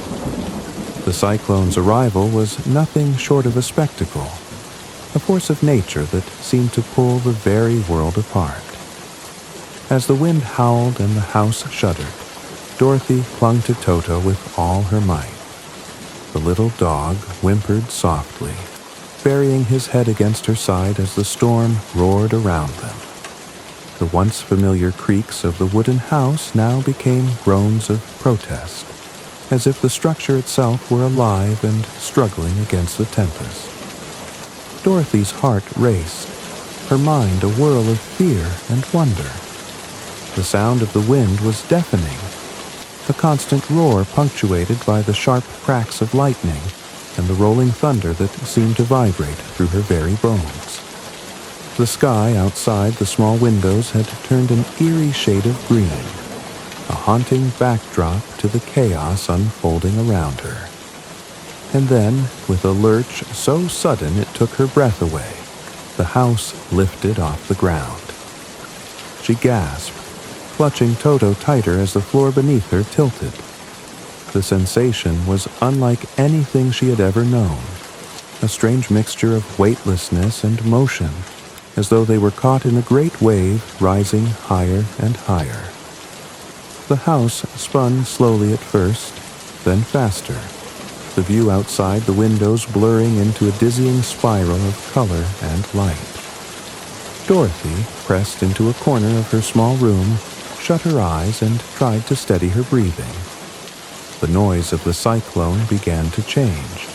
The cyclone's arrival was nothing short of a spectacle, a force of nature that seemed to pull the very world apart. As the wind howled and the house shuddered, Dorothy clung to Toto with all her might. The little dog whimpered softly, burying his head against her side as the storm roared around them. The once familiar creaks of the wooden house now became groans of protest, as if the structure itself were alive and struggling against the tempest. Dorothy's heart raced, her mind a whirl of fear and wonder. The sound of the wind was deafening, a constant roar punctuated by the sharp cracks of lightning and the rolling thunder that seemed to vibrate through her very bones. The sky outside the small windows had turned an eerie shade of green, a haunting backdrop to the chaos unfolding around her. And then, with a lurch so sudden it took her breath away, the house lifted off the ground. She gasped, clutching Toto tighter as the floor beneath her tilted. The sensation was unlike anything she had ever known, a strange mixture of weightlessness and motion, as though they were caught in a great wave rising higher and higher. The house spun slowly at first, then faster, the view outside the windows blurring into a dizzying spiral of color and light. Dorothy, pressed into a corner of her small room, shut her eyes and tried to steady her breathing. The noise of the cyclone began to change,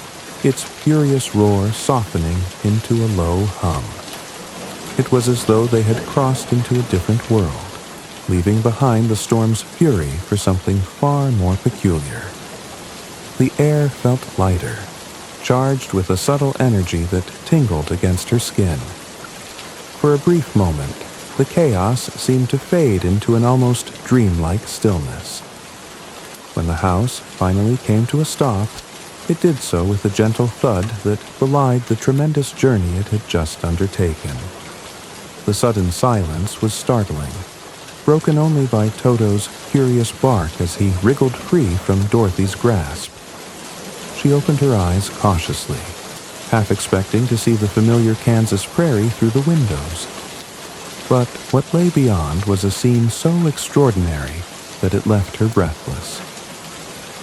its furious roar softening into a low hum. It was as though they had crossed into a different world, leaving behind the storm's fury for something far more peculiar. The air felt lighter, charged with a subtle energy that tingled against her skin. For a brief moment, the chaos seemed to fade into an almost dreamlike stillness. When the house finally came to a stop, it did so with a gentle thud that belied the tremendous journey it had just undertaken. The sudden silence was startling, broken only by Toto's curious bark as he wriggled free from Dorothy's grasp. She opened her eyes cautiously, half expecting to see the familiar Kansas prairie through the windows. But what lay beyond was a scene so extraordinary that it left her breathless.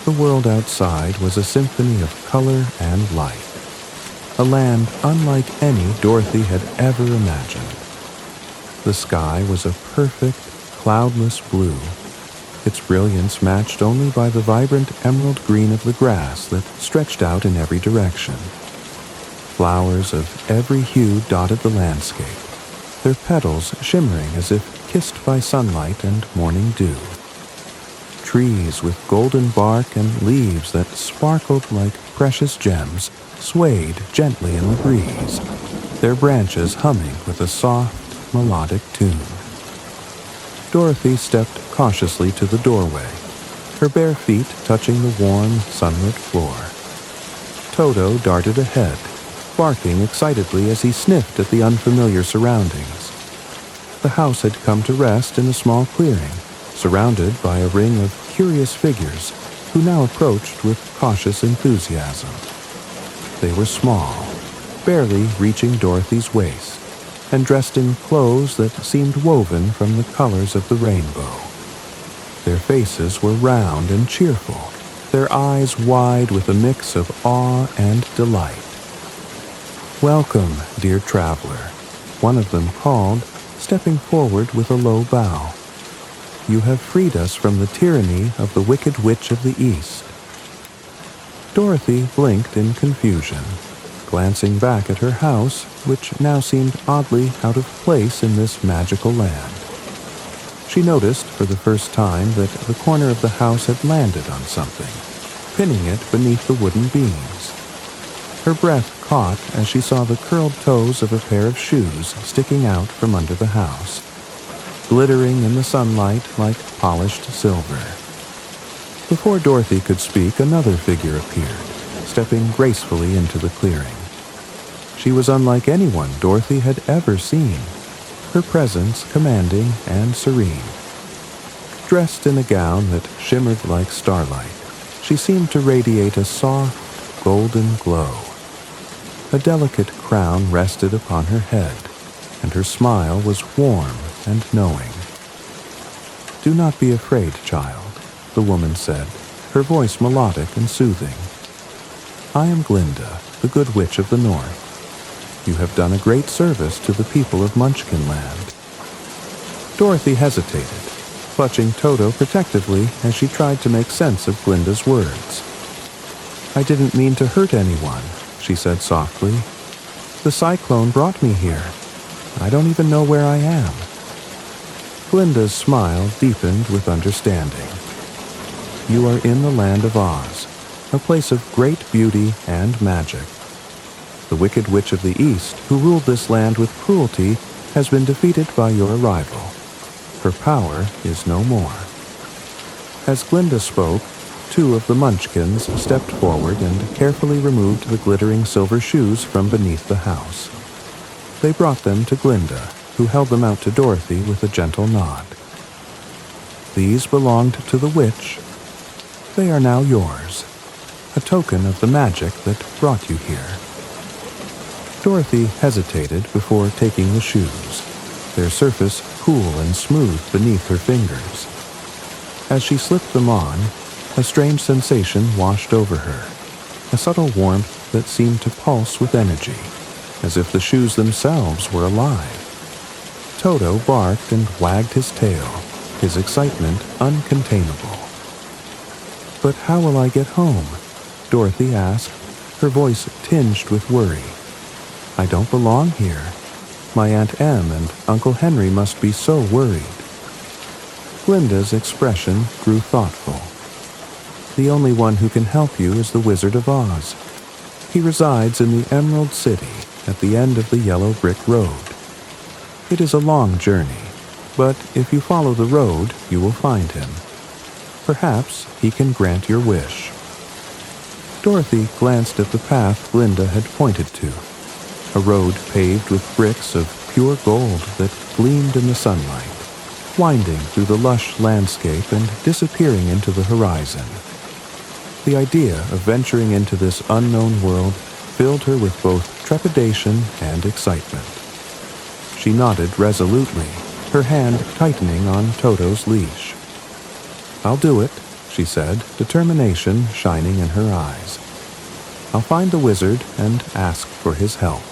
The world outside was a symphony of color and light, a land unlike any Dorothy had ever imagined. The sky was a perfect, cloudless blue, its brilliance matched only by the vibrant emerald green of the grass that stretched out in every direction. Flowers of every hue dotted the landscape, their petals shimmering as if kissed by sunlight and morning dew. Trees with golden bark and leaves that sparkled like precious gems swayed gently in the breeze, their branches humming with a soft, melodic tune. Dorothy stepped cautiously to the doorway, her bare feet touching the warm, sunlit floor. Toto darted ahead, barking excitedly as he sniffed at the unfamiliar surroundings. The house had come to rest in a small clearing, surrounded by a ring of curious figures who now approached with cautious enthusiasm. They were small, barely reaching Dorothy's waist, and dressed in clothes that seemed woven from the colors of the rainbow. Their faces were round and cheerful, their eyes wide with a mix of awe and delight. "Welcome, dear traveler," one of them called, stepping forward with a low bow. "You have freed us from the tyranny of the Wicked Witch of the East." Dorothy blinked in confusion, glancing back at her house, which now seemed oddly out of place in this magical land. She noticed for the first time that the corner of the house had landed on something, pinning it beneath the wooden beams. Her breath caught as she saw the curled toes of a pair of shoes sticking out from under the house, glittering in the sunlight like polished silver. Before Dorothy could speak, another figure appeared, stepping gracefully into the clearing. She was unlike anyone Dorothy had ever seen, her presence commanding and serene. Dressed in a gown that shimmered like starlight, she seemed to radiate a soft, golden glow. A delicate crown rested upon her head, and her smile was warm and knowing. "Do not be afraid, child," the woman said, her voice melodic and soothing. "I am Glinda, the Good Witch of the North. You have done a great service to the people of Munchkinland." Dorothy hesitated, clutching Toto protectively as she tried to make sense of Glinda's words. "I didn't mean to hurt anyone," she said softly. "The cyclone brought me here. I don't even know where I am." Glinda's smile deepened with understanding. "You are in the land of Oz, a place of great beauty and magic. The Wicked Witch of the East, who ruled this land with cruelty, has been defeated by your arrival. Her power is no more." As Glinda spoke, two of the Munchkins stepped forward and carefully removed the glittering silver shoes from beneath the house. They brought them to Glinda, who held them out to Dorothy with a gentle nod. "These belonged to the witch. They are now yours, a token of the magic that brought you here." Dorothy hesitated before taking the shoes, their surface cool and smooth beneath her fingers. As she slipped them on, a strange sensation washed over her, a subtle warmth that seemed to pulse with energy, as if the shoes themselves were alive. Toto barked and wagged his tail, his excitement uncontainable. "But how will I get home?" Dorothy asked, her voice tinged with worry. "I don't belong here. My Aunt Em and Uncle Henry must be so worried." Glinda's expression grew thoughtful. "The only one who can help you is the Wizard of Oz. He resides in the Emerald City at the end of the yellow brick road. It is a long journey, but if you follow the road, you will find him. Perhaps he can grant your wish." Dorothy glanced at the path Glinda had pointed to, a road paved with bricks of pure gold that gleamed in the sunlight, winding through the lush landscape and disappearing into the horizon. The idea of venturing into this unknown world filled her with both trepidation and excitement. She nodded resolutely, her hand tightening on Toto's leash. "I'll do it," she said, determination shining in her eyes. "I'll find the wizard and ask for his help."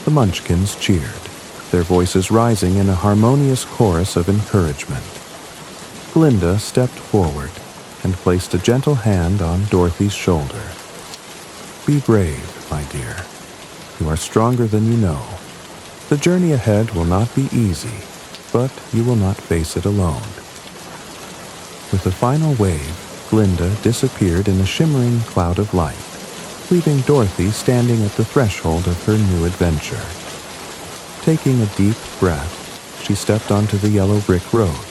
The Munchkins cheered, their voices rising in a harmonious chorus of encouragement. Glinda stepped forward and placed a gentle hand on Dorothy's shoulder. "Be brave, my dear. You are stronger than you know. The journey ahead will not be easy, but you will not face it alone." With a final wave, Glinda disappeared in a shimmering cloud of light, leaving Dorothy standing at the threshold of her new adventure. Taking a deep breath, she stepped onto the yellow brick road,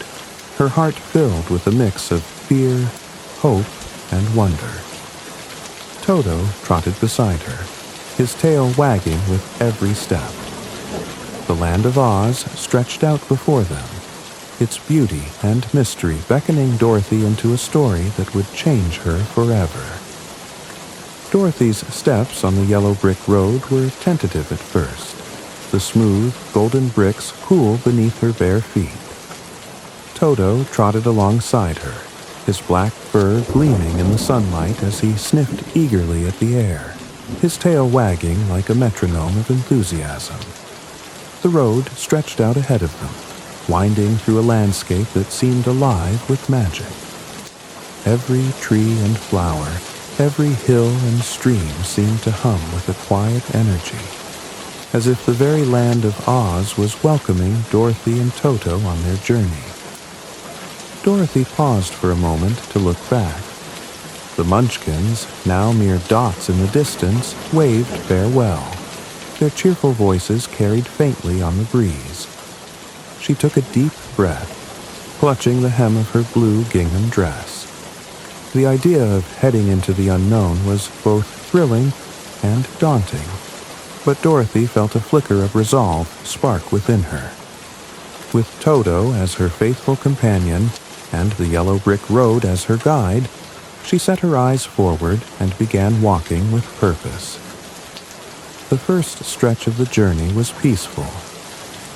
her heart filled with a mix of fear, hope, and wonder. Toto trotted beside her, his tail wagging with every step. The land of Oz stretched out before them, its beauty and mystery beckoning Dorothy into a story that would change her forever. Dorothy's steps on the yellow brick road were tentative at first, the smooth, golden bricks cool beneath her bare feet. Toto trotted alongside her, his black fur gleaming in the sunlight as he sniffed eagerly at the air, his tail wagging like a metronome of enthusiasm. The road stretched out ahead of them, winding through a landscape that seemed alive with magic. Every tree and flower, every hill and stream seemed to hum with a quiet energy, as if the very land of Oz was welcoming Dorothy and Toto on their journey. Dorothy paused for a moment to look back. The Munchkins, now mere dots in the distance, waved farewell. Their cheerful voices carried faintly on the breeze. She took a deep breath, clutching the hem of her blue gingham dress. The idea of heading into the unknown was both thrilling and daunting, but Dorothy felt a flicker of resolve spark within her. With Toto as her faithful companion and the yellow brick road as her guide, she set her eyes forward and began walking with purpose. The first stretch of the journey was peaceful.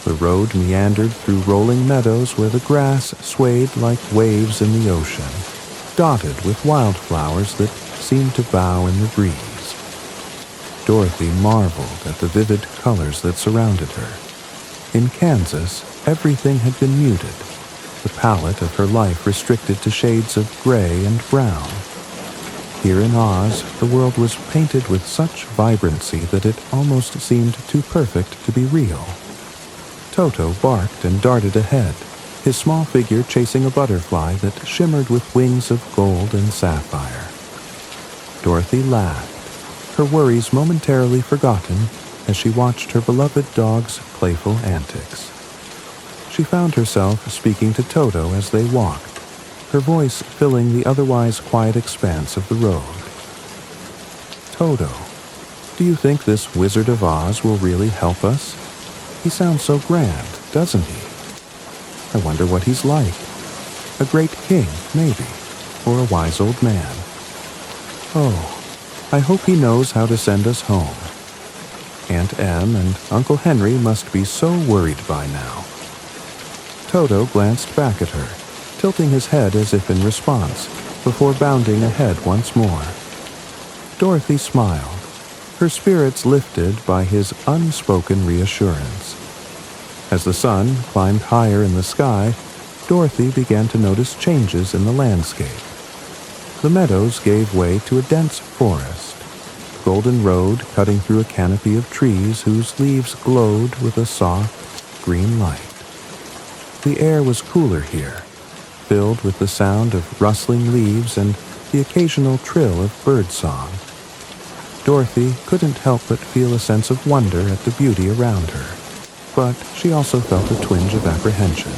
The road meandered through rolling meadows where the grass swayed like waves in the ocean, dotted with wildflowers that seemed to bow in the breeze. Dorothy marveled at the vivid colors that surrounded her. In Kansas, everything had been muted, the palette of her life restricted to shades of gray and brown. Here in Oz, the world was painted with such vibrancy that it almost seemed too perfect to be real. Toto barked and darted ahead, his small figure chasing a butterfly that shimmered with wings of gold and sapphire. Dorothy laughed, her worries momentarily forgotten as she watched her beloved dog's playful antics. She found herself speaking to Toto as they walked, her voice filling the otherwise quiet expanse of the road. "Toto, do you think this Wizard of Oz will really help us? He sounds so grand, doesn't he? I wonder what he's like. A great king, maybe, or a wise old man. Oh, I hope he knows how to send us home. Aunt Em and Uncle Henry must be so worried by now." Toto glanced back at her, tilting his head as if in response, before bounding ahead once more. Dorothy smiled, her spirits lifted by his unspoken reassurance. As the sun climbed higher in the sky, Dorothy began to notice changes in the landscape. The meadows gave way to a dense forest, golden road cutting through a canopy of trees whose leaves glowed with a soft, green light. The air was cooler here, filled with the sound of rustling leaves and the occasional trill of birdsong. Dorothy couldn't help but feel a sense of wonder at the beauty around her, but she also felt a twinge of apprehension.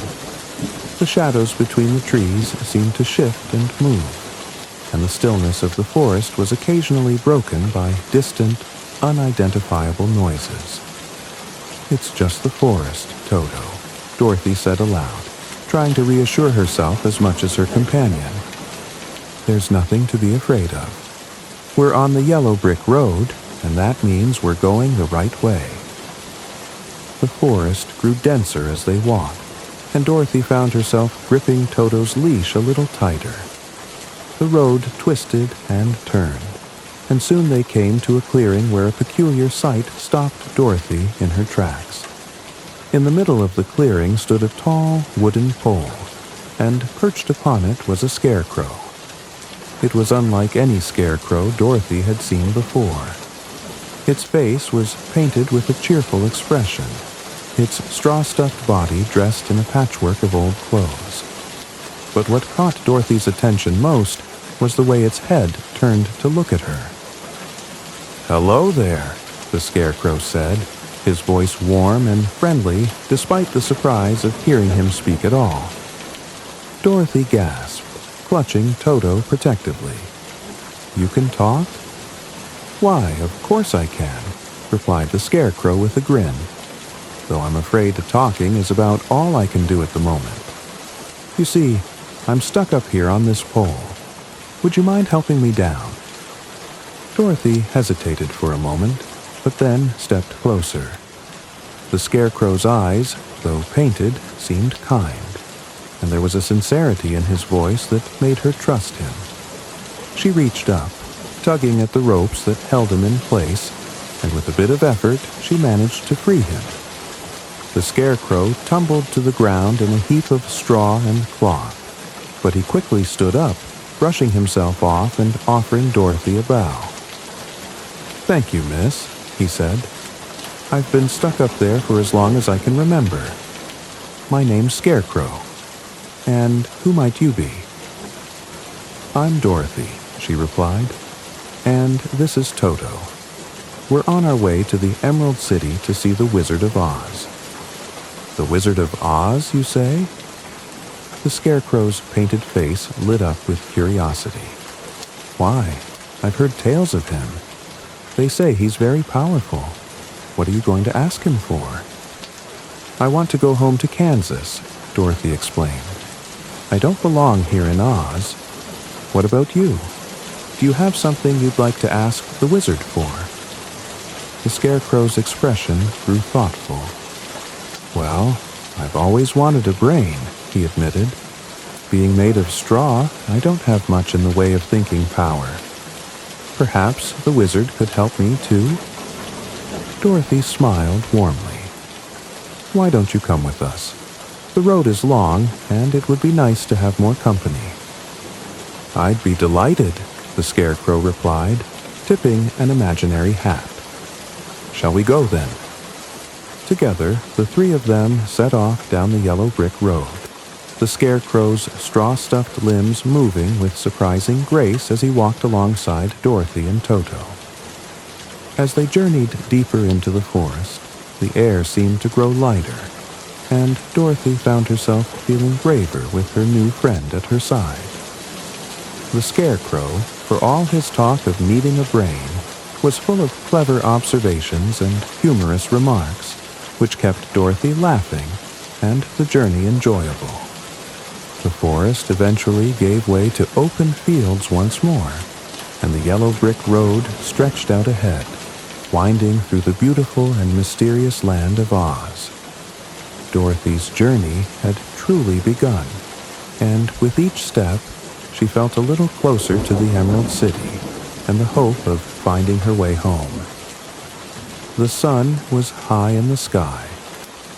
The shadows between the trees seemed to shift and move, and the stillness of the forest was occasionally broken by distant, unidentifiable noises. "It's just the forest, Toto," Dorothy said aloud, trying to reassure herself as much as her companion. "There's nothing to be afraid of. We're on the yellow brick road, and that means we're going the right way." The forest grew denser as they walked, and Dorothy found herself gripping Toto's leash a little tighter. The road twisted and turned, and soon they came to a clearing where a peculiar sight stopped Dorothy in her tracks. In the middle of the clearing stood a tall wooden pole, and perched upon it was a scarecrow. It was unlike any scarecrow Dorothy had seen before. Its face was painted with a cheerful expression, its straw-stuffed body dressed in a patchwork of old clothes. But what caught Dorothy's attention most was the way its head turned to look at her. "Hello there," the scarecrow said, his voice warm and friendly despite the surprise of hearing him speak at all. Dorothy gasped, clutching Toto protectively. "You can talk?" "Why, of course I can," replied the scarecrow with a grin, "though I'm afraid talking is about all I can do at the moment. You see, I'm stuck up here on this pole. Would you mind helping me down?" Dorothy hesitated for a moment, but then stepped closer. The scarecrow's eyes, though painted, seemed kind, and there was a sincerity in his voice that made her trust him. She reached up, tugging at the ropes that held him in place, and with a bit of effort she managed to free him. The scarecrow tumbled to the ground in a heap of straw and cloth, but he quickly stood up, brushing himself off and offering Dorothy a bow. "Thank you, miss," he said. "I've been stuck up there for as long as I can remember. My name's Scarecrow. And who might you be?" "I'm Dorothy," she replied, "and this is Toto. We're on our way to the Emerald City to see the Wizard of Oz." "The Wizard of Oz, you say?" The scarecrow's painted face lit up with curiosity. "Why, I've heard tales of him. They say he's very powerful. What are you going to ask him for?" "I want to go home to Kansas," Dorothy explained. "I don't belong here in Oz. What about you? Do you have something you'd like to ask the wizard for?" The scarecrow's expression grew thoughtful. "Well, I've always wanted a brain," he admitted. "Being made of straw, I don't have much in the way of thinking power. Perhaps the wizard could help me too?" Dorothy smiled warmly. "Why don't you come with us? The road is long, and it would be nice to have more company." "I'd be delighted," the scarecrow replied, tipping an imaginary hat. "Shall we go then?" Together, the three of them set off down the yellow brick road, the scarecrow's straw-stuffed limbs moving with surprising grace as he walked alongside Dorothy and Toto. As they journeyed deeper into the forest, the air seemed to grow lighter, and Dorothy found herself feeling braver with her new friend at her side. The scarecrow, for all his talk of needing a brain, was full of clever observations and humorous remarks, which kept Dorothy laughing and the journey enjoyable. The forest eventually gave way to open fields once more, and the yellow brick road stretched out ahead, winding through the beautiful and mysterious land of Oz. Dorothy's journey had truly begun, and with each step, she felt a little closer to the Emerald City and the hope of finding her way home. The sun was high in the sky,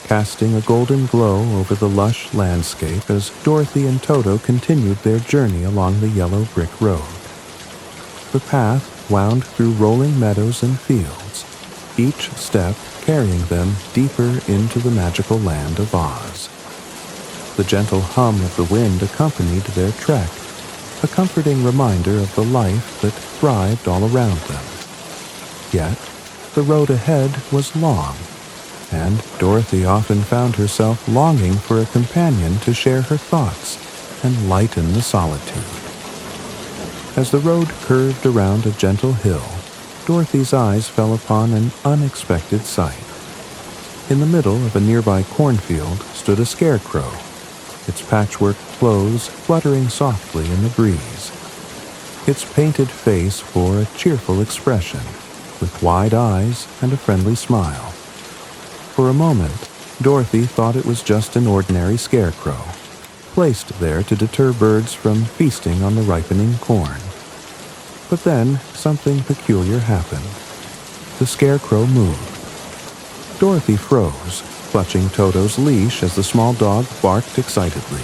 casting a golden glow over the lush landscape as Dorothy and Toto continued their journey along the yellow brick road. The path wound through rolling meadows and fields, each step carrying them deeper into the magical land of Oz. The gentle hum of the wind accompanied their trek, a comforting reminder of the life that thrived all around them. Yet, the road ahead was long, and Dorothy often found herself longing for a companion to share her thoughts and lighten the solitude. As the road curved around a gentle hill, Dorothy's eyes fell upon an unexpected sight. In the middle of a nearby cornfield stood a scarecrow, its patchwork clothes fluttering softly in the breeze. Its painted face bore a cheerful expression, with wide eyes and a friendly smile. For a moment, Dorothy thought it was just an ordinary scarecrow, placed there to deter birds from feasting on the ripening corn. But then something peculiar happened. The scarecrow moved. Dorothy froze, clutching Toto's leash as the small dog barked excitedly.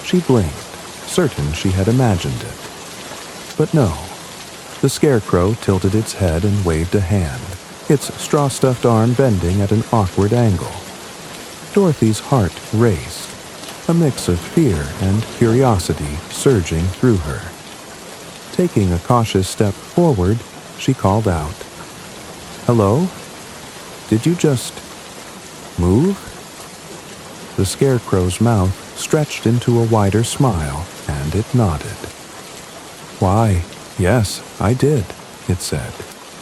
She blinked, certain she had imagined it. But no. The scarecrow tilted its head and waved a hand, its straw-stuffed arm bending at an awkward angle. Dorothy's heart raced, a mix of fear and curiosity surging through her. Taking a cautious step forward, she called out, "Hello? Did you just move?" The scarecrow's mouth stretched into a wider smile, and it nodded. "Why, yes, I did," it said,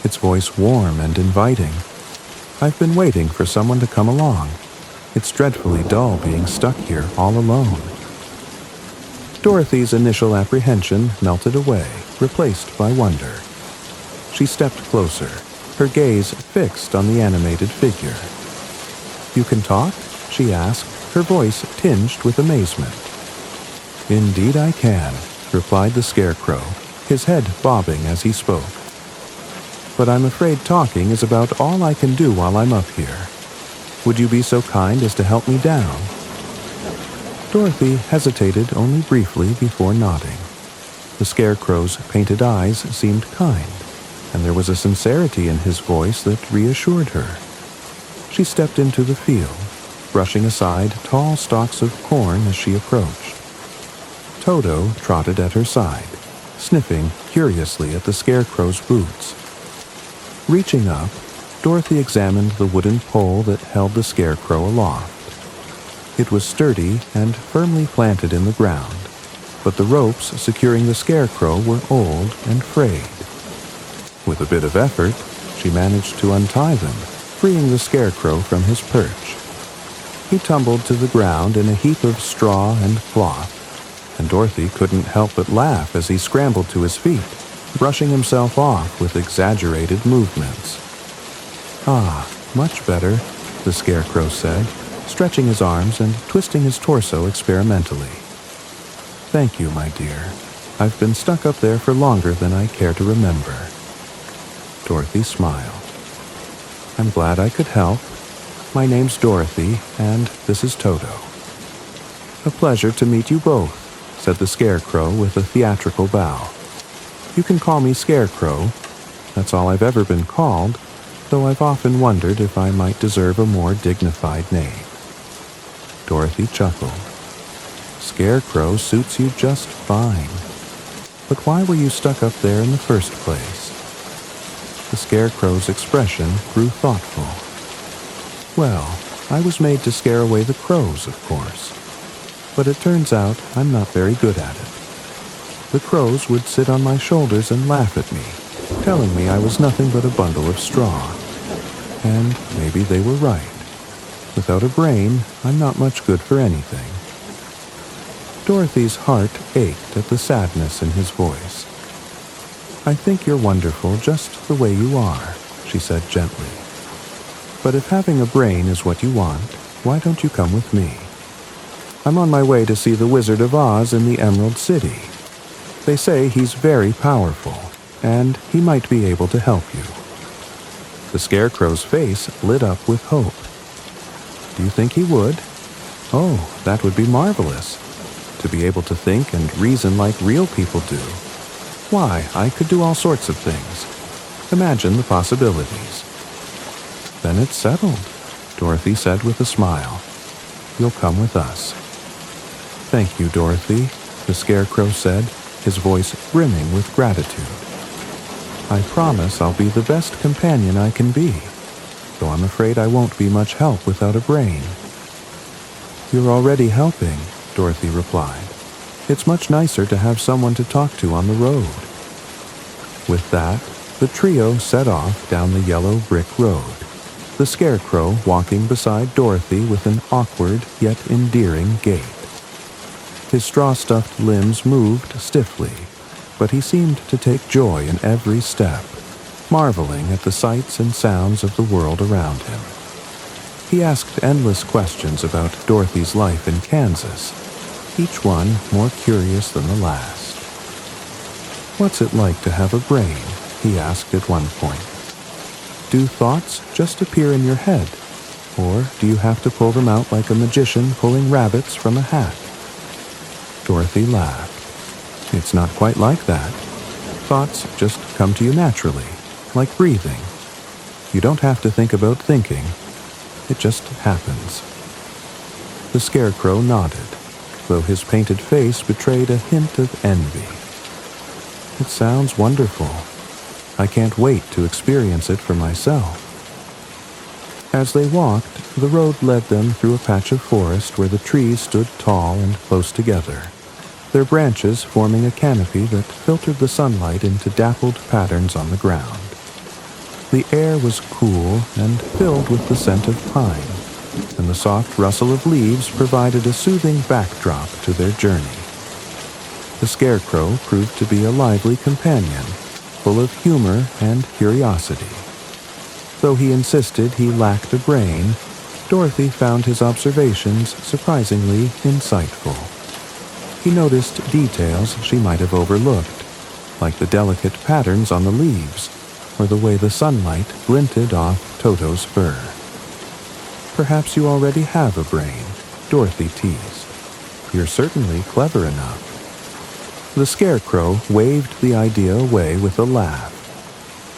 its voice warm and inviting. "I've been waiting for someone to come along. It's dreadfully dull being stuck here all alone." Dorothy's initial apprehension melted away, replaced by wonder. She stepped closer, her gaze fixed on the animated figure. "You can talk?" she asked, her voice tinged with amazement. "Indeed I can," replied the scarecrow, his head bobbing as he spoke. "But I'm afraid talking is about all I can do while I'm up here. Would you be so kind as to help me down?" Dorothy hesitated only briefly before nodding. The scarecrow's painted eyes seemed kind, and there was a sincerity in his voice that reassured her. She stepped into the field, brushing aside tall stalks of corn as she approached. Toto trotted at her side, sniffing curiously at the scarecrow's boots. Reaching up, Dorothy examined the wooden pole that held the scarecrow aloft. It was sturdy and firmly planted in the ground, but the ropes securing the scarecrow were old and frayed. With a bit of effort, she managed to untie them, freeing the scarecrow from his perch. He tumbled to the ground in a heap of straw and cloth, and Dorothy couldn't help but laugh as he scrambled to his feet, brushing himself off with exaggerated movements. "Ah, much better," the scarecrow said, stretching his arms and twisting his torso experimentally. "Thank you, my dear. I've been stuck up there for longer than I care to remember." Dorothy smiled. "I'm glad I could help. My name's Dorothy, and this is Toto." "A pleasure to meet you both," said the scarecrow with a theatrical bow. "You can call me Scarecrow. That's all I've ever been called, though I've often wondered if I might deserve a more dignified name." Dorothy chuckled. "Scarecrow suits you just fine. But why were you stuck up there in the first place?" The scarecrow's expression grew thoughtful. "Well, I was made to scare away the crows, of course. But it turns out I'm not very good at it. The crows would sit on my shoulders and laugh at me, telling me I was nothing but a bundle of straw. And maybe they were right. Without a brain, I'm not much good for anything." Dorothy's heart ached at the sadness in his voice. "I think you're wonderful just the way you are," she said gently. "But if having a brain is what you want, why don't you come with me? I'm on my way to see the Wizard of Oz in the Emerald City. They say he's very powerful, and he might be able to help you." The scarecrow's face lit up with hope. "Do you think he would? Oh, that would be marvelous. To be able to think and reason like real people do. Why, I could do all sorts of things. Imagine the possibilities." "Then it's settled," Dorothy said with a smile. "You'll come with us." "Thank you, Dorothy," the Scarecrow said, his voice brimming with gratitude. "I promise I'll be the best companion I can be, though I'm afraid I won't be much help without a brain." "You're already helping," Dorothy replied. "It's much nicer to have someone to talk to on the road." With that, the trio set off down the yellow brick road, the Scarecrow walking beside Dorothy with an awkward yet endearing gait. His straw-stuffed limbs moved stiffly, but he seemed to take joy in every step, marveling at the sights and sounds of the world around him. He asked endless questions about Dorothy's life in Kansas, each one more curious than the last. "What's it like to have a brain?" he asked at one point. "Do thoughts just appear in your head, or do you have to pull them out like a magician pulling rabbits from a hat?" Dorothy laughed. "It's not quite like that. Thoughts just come to you naturally, like breathing. You don't have to think about thinking. It just happens." The Scarecrow nodded, though his painted face betrayed a hint of envy. "It sounds wonderful. I can't wait to experience it for myself." As they walked, the road led them through a patch of forest where the trees stood tall and close together, their branches forming a canopy that filtered the sunlight into dappled patterns on the ground. The air was cool and filled with the scent of pine, and the soft rustle of leaves provided a soothing backdrop to their journey. The Scarecrow proved to be a lively companion, full of humor and curiosity. Though he insisted he lacked a brain, Dorothy found his observations surprisingly insightful. He noticed details she might have overlooked, like the delicate patterns on the leaves, or the way the sunlight glinted off Toto's fur. "Perhaps you already have a brain," Dorothy teased. "You're certainly clever enough." The Scarecrow waved the idea away with a laugh.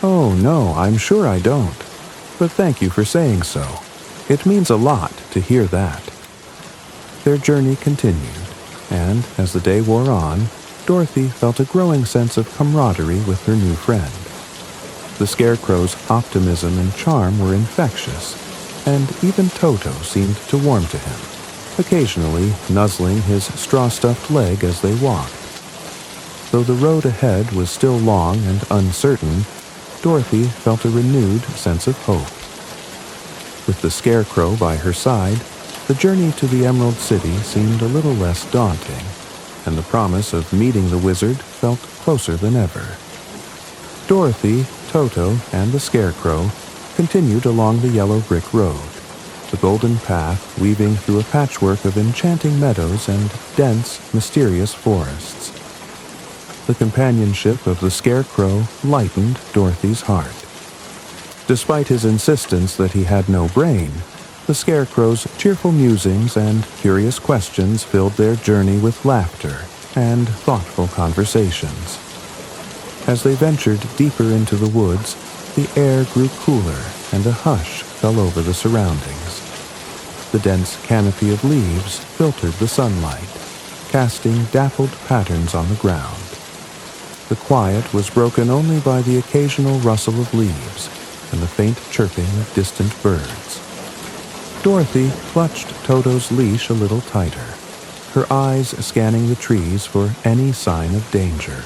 "Oh, no, I'm sure I don't. But thank you for saying so. It means a lot to hear that." Their journey continued, and as the day wore on, Dorothy felt a growing sense of camaraderie with her new friend. The Scarecrow's optimism and charm were infectious, and even Toto seemed to warm to him, occasionally nuzzling his straw-stuffed leg as they walked. Though the road ahead was still long and uncertain, Dorothy felt a renewed sense of hope. With the Scarecrow by her side, the journey to the Emerald City seemed a little less daunting, and the promise of meeting the wizard felt closer than ever. Dorothy, Toto, and the Scarecrow continued along the yellow brick road, the golden path weaving through a patchwork of enchanting meadows and dense, mysterious forests. The companionship of the Scarecrow lightened Dorothy's heart. Despite his insistence that he had no brain, the Scarecrow's cheerful musings and curious questions filled their journey with laughter and thoughtful conversations. As they ventured deeper into the woods, the air grew cooler and a hush fell over the surroundings. The dense canopy of leaves filtered the sunlight, casting dappled patterns on the ground. The quiet was broken only by the occasional rustle of leaves and the faint chirping of distant birds. Dorothy clutched Toto's leash a little tighter, her eyes scanning the trees for any sign of danger.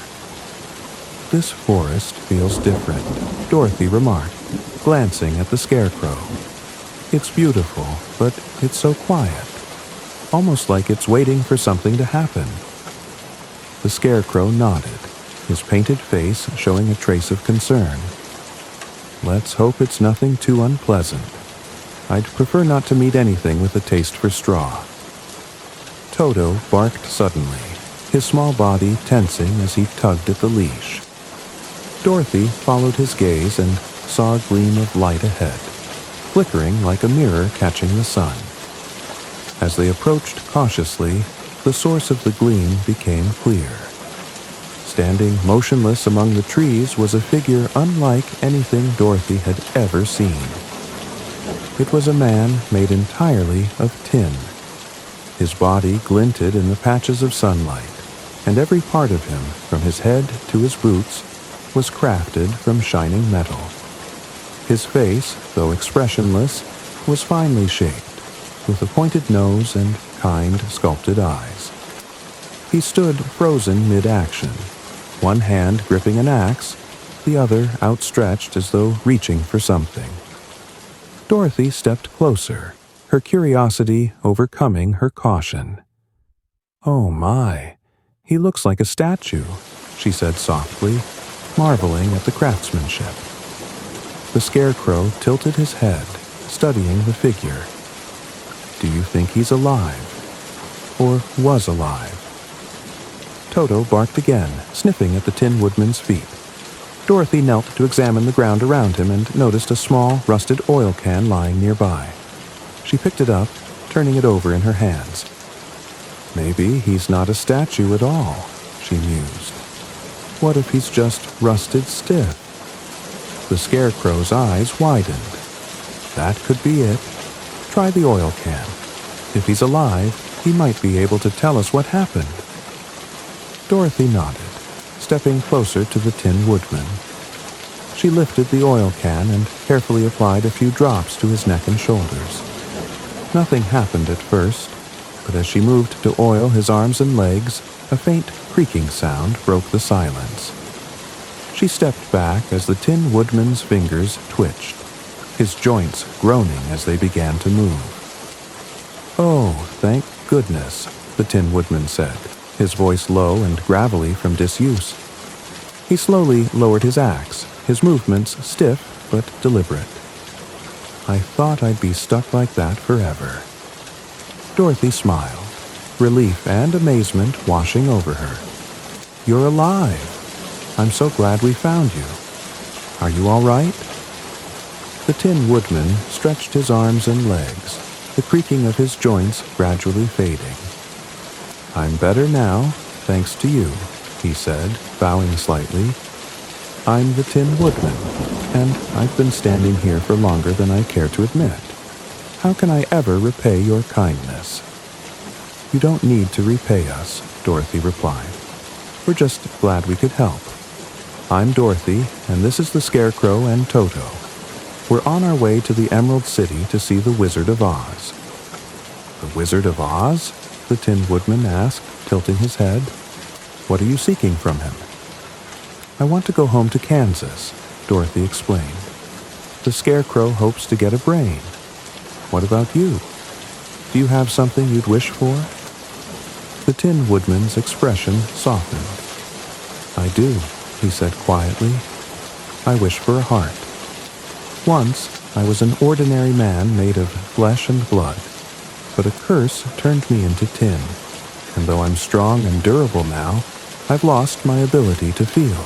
"This forest feels different," Dorothy remarked, glancing at the Scarecrow. "It's beautiful, but it's so quiet, almost like it's waiting for something to happen." The Scarecrow nodded, his painted face showing a trace of concern. "Let's hope it's nothing too unpleasant. I'd prefer not to meet anything with a taste for straw." Toto barked suddenly, his small body tensing as he tugged at the leash. Dorothy followed his gaze and saw a gleam of light ahead, flickering like a mirror catching the sun. As they approached cautiously, the source of the gleam became clear. Standing motionless among the trees was a figure unlike anything Dorothy had ever seen. It was a man made entirely of tin. His body glinted in the patches of sunlight, and every part of him, from his head to his boots, was crafted from shining metal. His face, though expressionless, was finely shaped, with a pointed nose and kind, sculpted eyes. He stood frozen mid-action, one hand gripping an axe, the other outstretched as though reaching for something. Dorothy stepped closer, her curiosity overcoming her caution. "Oh my, he looks like a statue," she said softly, marveling at the craftsmanship. The Scarecrow tilted his head, studying the figure. "Do you think he's alive? Or was alive?" Toto barked again, sniffing at the Tin Woodman's feet. Dorothy knelt to examine the ground around him and noticed a small, rusted oil can lying nearby. She picked it up, turning it over in her hands. "Maybe he's not a statue at all," she mused. "What if he's just rusted stiff?" The Scarecrow's eyes widened. "That could be it. Try the oil can. If he's alive, he might be able to tell us what happened." Dorothy nodded, stepping closer to the Tin Woodman. She lifted the oil can and carefully applied a few drops to his neck and shoulders. Nothing happened at first, but as she moved to oil his arms and legs, a faint creaking sound broke the silence. She stepped back as the Tin Woodman's fingers twitched, his joints groaning as they began to move. "Oh, thank goodness," the Tin Woodman said, his voice low and gravelly from disuse. He slowly lowered his axe, his movements stiff but deliberate. "I thought I'd be stuck like that forever." Dorothy smiled, relief and amazement washing over her. "You're alive. I'm so glad we found you. Are you all right?" The Tin Woodman stretched his arms and legs, the creaking of his joints gradually fading. "I'm better now, thanks to you," he said, bowing slightly. "I'm the Tin Woodman, and I've been standing here for longer than I care to admit. How can I ever repay your kindness?" "You don't need to repay us," Dorothy replied. "We're just glad we could help. I'm Dorothy, and this is the Scarecrow and Toto. We're on our way to the Emerald City to see the Wizard of Oz." "The Wizard of Oz?" the Tin Woodman asked, tilting his head. "What are you seeking from him?" "I want to go home to Kansas," Dorothy explained. "The Scarecrow hopes to get a brain. What about you? Do you have something you'd wish for?" The Tin Woodman's expression softened. "I do," he said quietly. "I wish for a heart. Once, I was an ordinary man made of flesh and blood, but a curse turned me into tin, and though I'm strong and durable now, I've lost my ability to feel.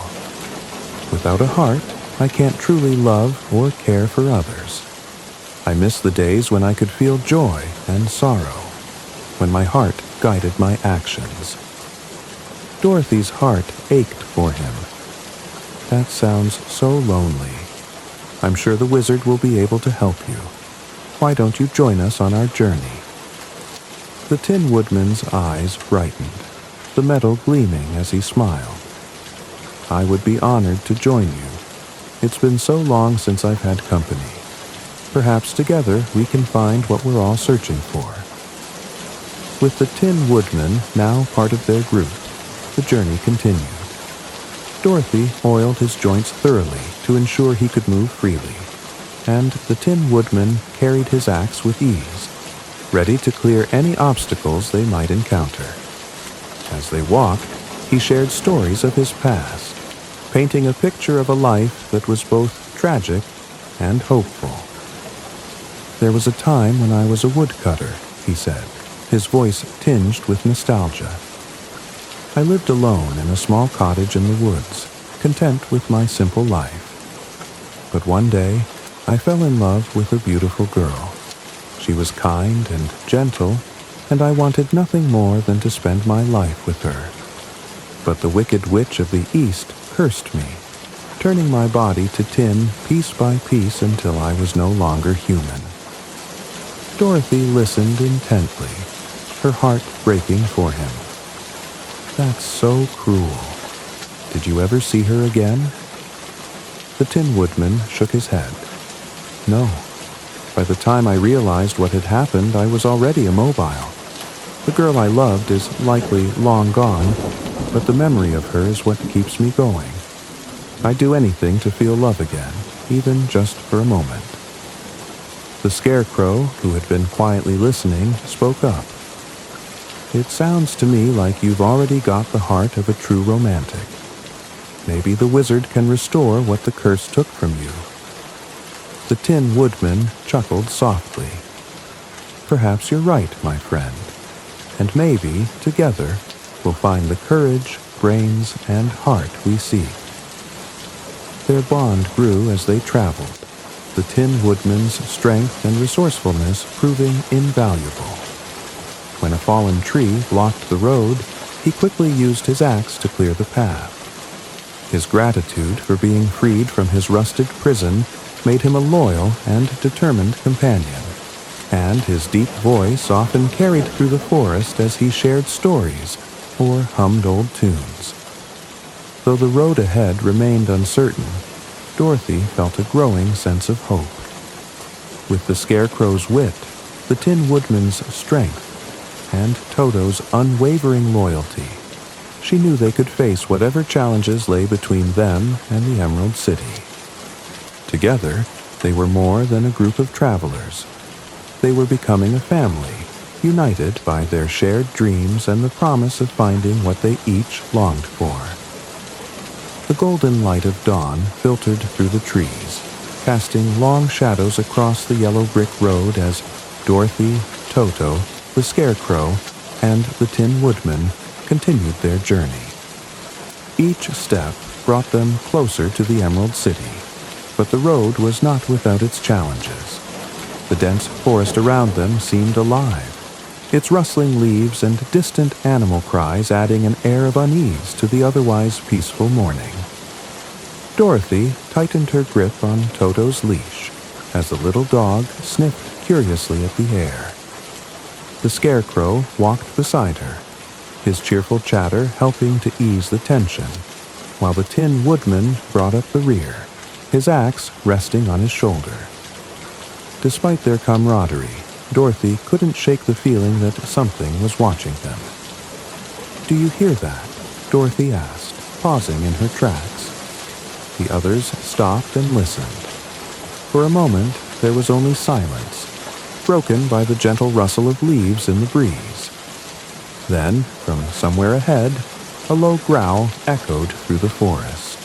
Without a heart, I can't truly love or care for others. I miss the days when I could feel joy and sorrow, when my heart guided my actions." Dorothy's heart ached for him. "That sounds so lonely. I'm sure the wizard will be able to help you. Why don't you join us on our journey?" The Tin Woodman's eyes brightened, the metal gleaming as he smiled. "I would be honored to join you. It's been so long since I've had company. Perhaps together we can find what we're all searching for." With the Tin Woodman now part of their group, the journey continued. Dorothy oiled his joints thoroughly to ensure he could move freely, and the Tin Woodman carried his axe with ease, ready to clear any obstacles they might encounter. As they walked, he shared stories of his past, painting a picture of a life that was both tragic and hopeful. "There was a time when I was a woodcutter," he said, his voice tinged with nostalgia. "I lived alone in a small cottage in the woods, content with my simple life. But one day, I fell in love with a beautiful girl. She was kind and gentle, and I wanted nothing more than to spend my life with her. But the wicked witch of the east cursed me, turning my body to tin piece by piece until I was no longer human. Dorothy listened intently, her heart breaking for him. That's so cruel. Did you ever see her again? The Tin Woodman shook his head. No. By the time I realized what had happened, I was already immobile. The girl I loved is likely long gone, but the memory of her is what keeps me going. I'd do anything to feel love again, even just for a moment. The Scarecrow, who had been quietly listening, spoke up. It sounds to me like you've already got the heart of a true romantic. Maybe the wizard can restore what the curse took from you. The Tin Woodman chuckled softly. Perhaps you're right, my friend. And maybe, together, we'll find the courage, brains, and heart we seek. Their bond grew as they traveled, the Tin Woodman's strength and resourcefulness proving invaluable. When a fallen tree blocked the road, he quickly used his axe to clear the path. His gratitude for being freed from his rusted prison made him a loyal and determined companion, and his deep voice often carried through the forest as he shared stories or hummed old tunes. Though the road ahead remained uncertain, Dorothy felt a growing sense of hope. With the Scarecrow's wit, the Tin Woodman's strength, and Toto's unwavering loyalty, she knew they could face whatever challenges lay between them and the Emerald City. Together, they were more than a group of travelers. They were becoming a family, united by their shared dreams and the promise of finding what they each longed for. The golden light of dawn filtered through the trees, casting long shadows across the yellow brick road as Dorothy, Toto, the Scarecrow, and the Tin Woodman continued their journey. Each step brought them closer to the Emerald City, but the road was not without its challenges. The dense forest around them seemed alive, its rustling leaves and distant animal cries adding an air of unease to the otherwise peaceful morning. Dorothy tightened her grip on Toto's leash as the little dog sniffed curiously at the air. The Scarecrow walked beside her, his cheerful chatter helping to ease the tension, while the Tin Woodman brought up the rear, his axe resting on his shoulder. Despite their camaraderie, Dorothy couldn't shake the feeling that something was watching them. "Do you hear that?" Dorothy asked, pausing in her tracks. The others stopped and listened. For a moment, there was only silence, broken by the gentle rustle of leaves in the breeze. Then, from somewhere ahead, a low growl echoed through the forest.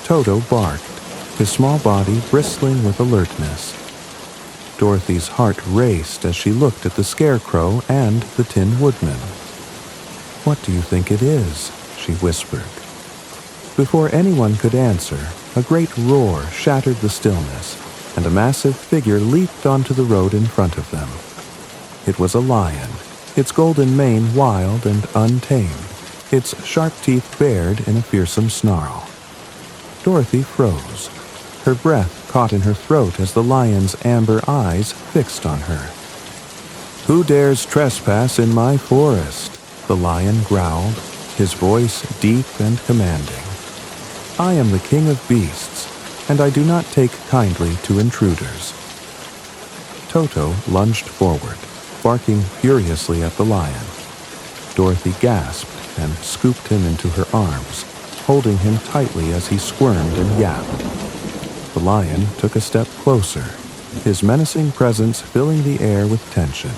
Toto barked, his small body bristling with alertness. Dorothy's heart raced as she looked at the Scarecrow and the Tin Woodman. "What do you think it is?" she whispered. Before anyone could answer, a great roar shattered the stillness, and a massive figure leaped onto the road in front of them. It was a lion, its golden mane wild and untamed, its sharp teeth bared in a fearsome snarl. Dorothy froze, her breath caught in her throat as the lion's amber eyes fixed on her. "Who dares trespass in my forest?" the lion growled, his voice deep and commanding. "I am the king of beasts, and I do not take kindly to intruders." Toto lunged forward, barking furiously at the lion. Dorothy gasped and scooped him into her arms, holding him tightly as he squirmed and yapped. The lion took a step closer, his menacing presence filling the air with tension.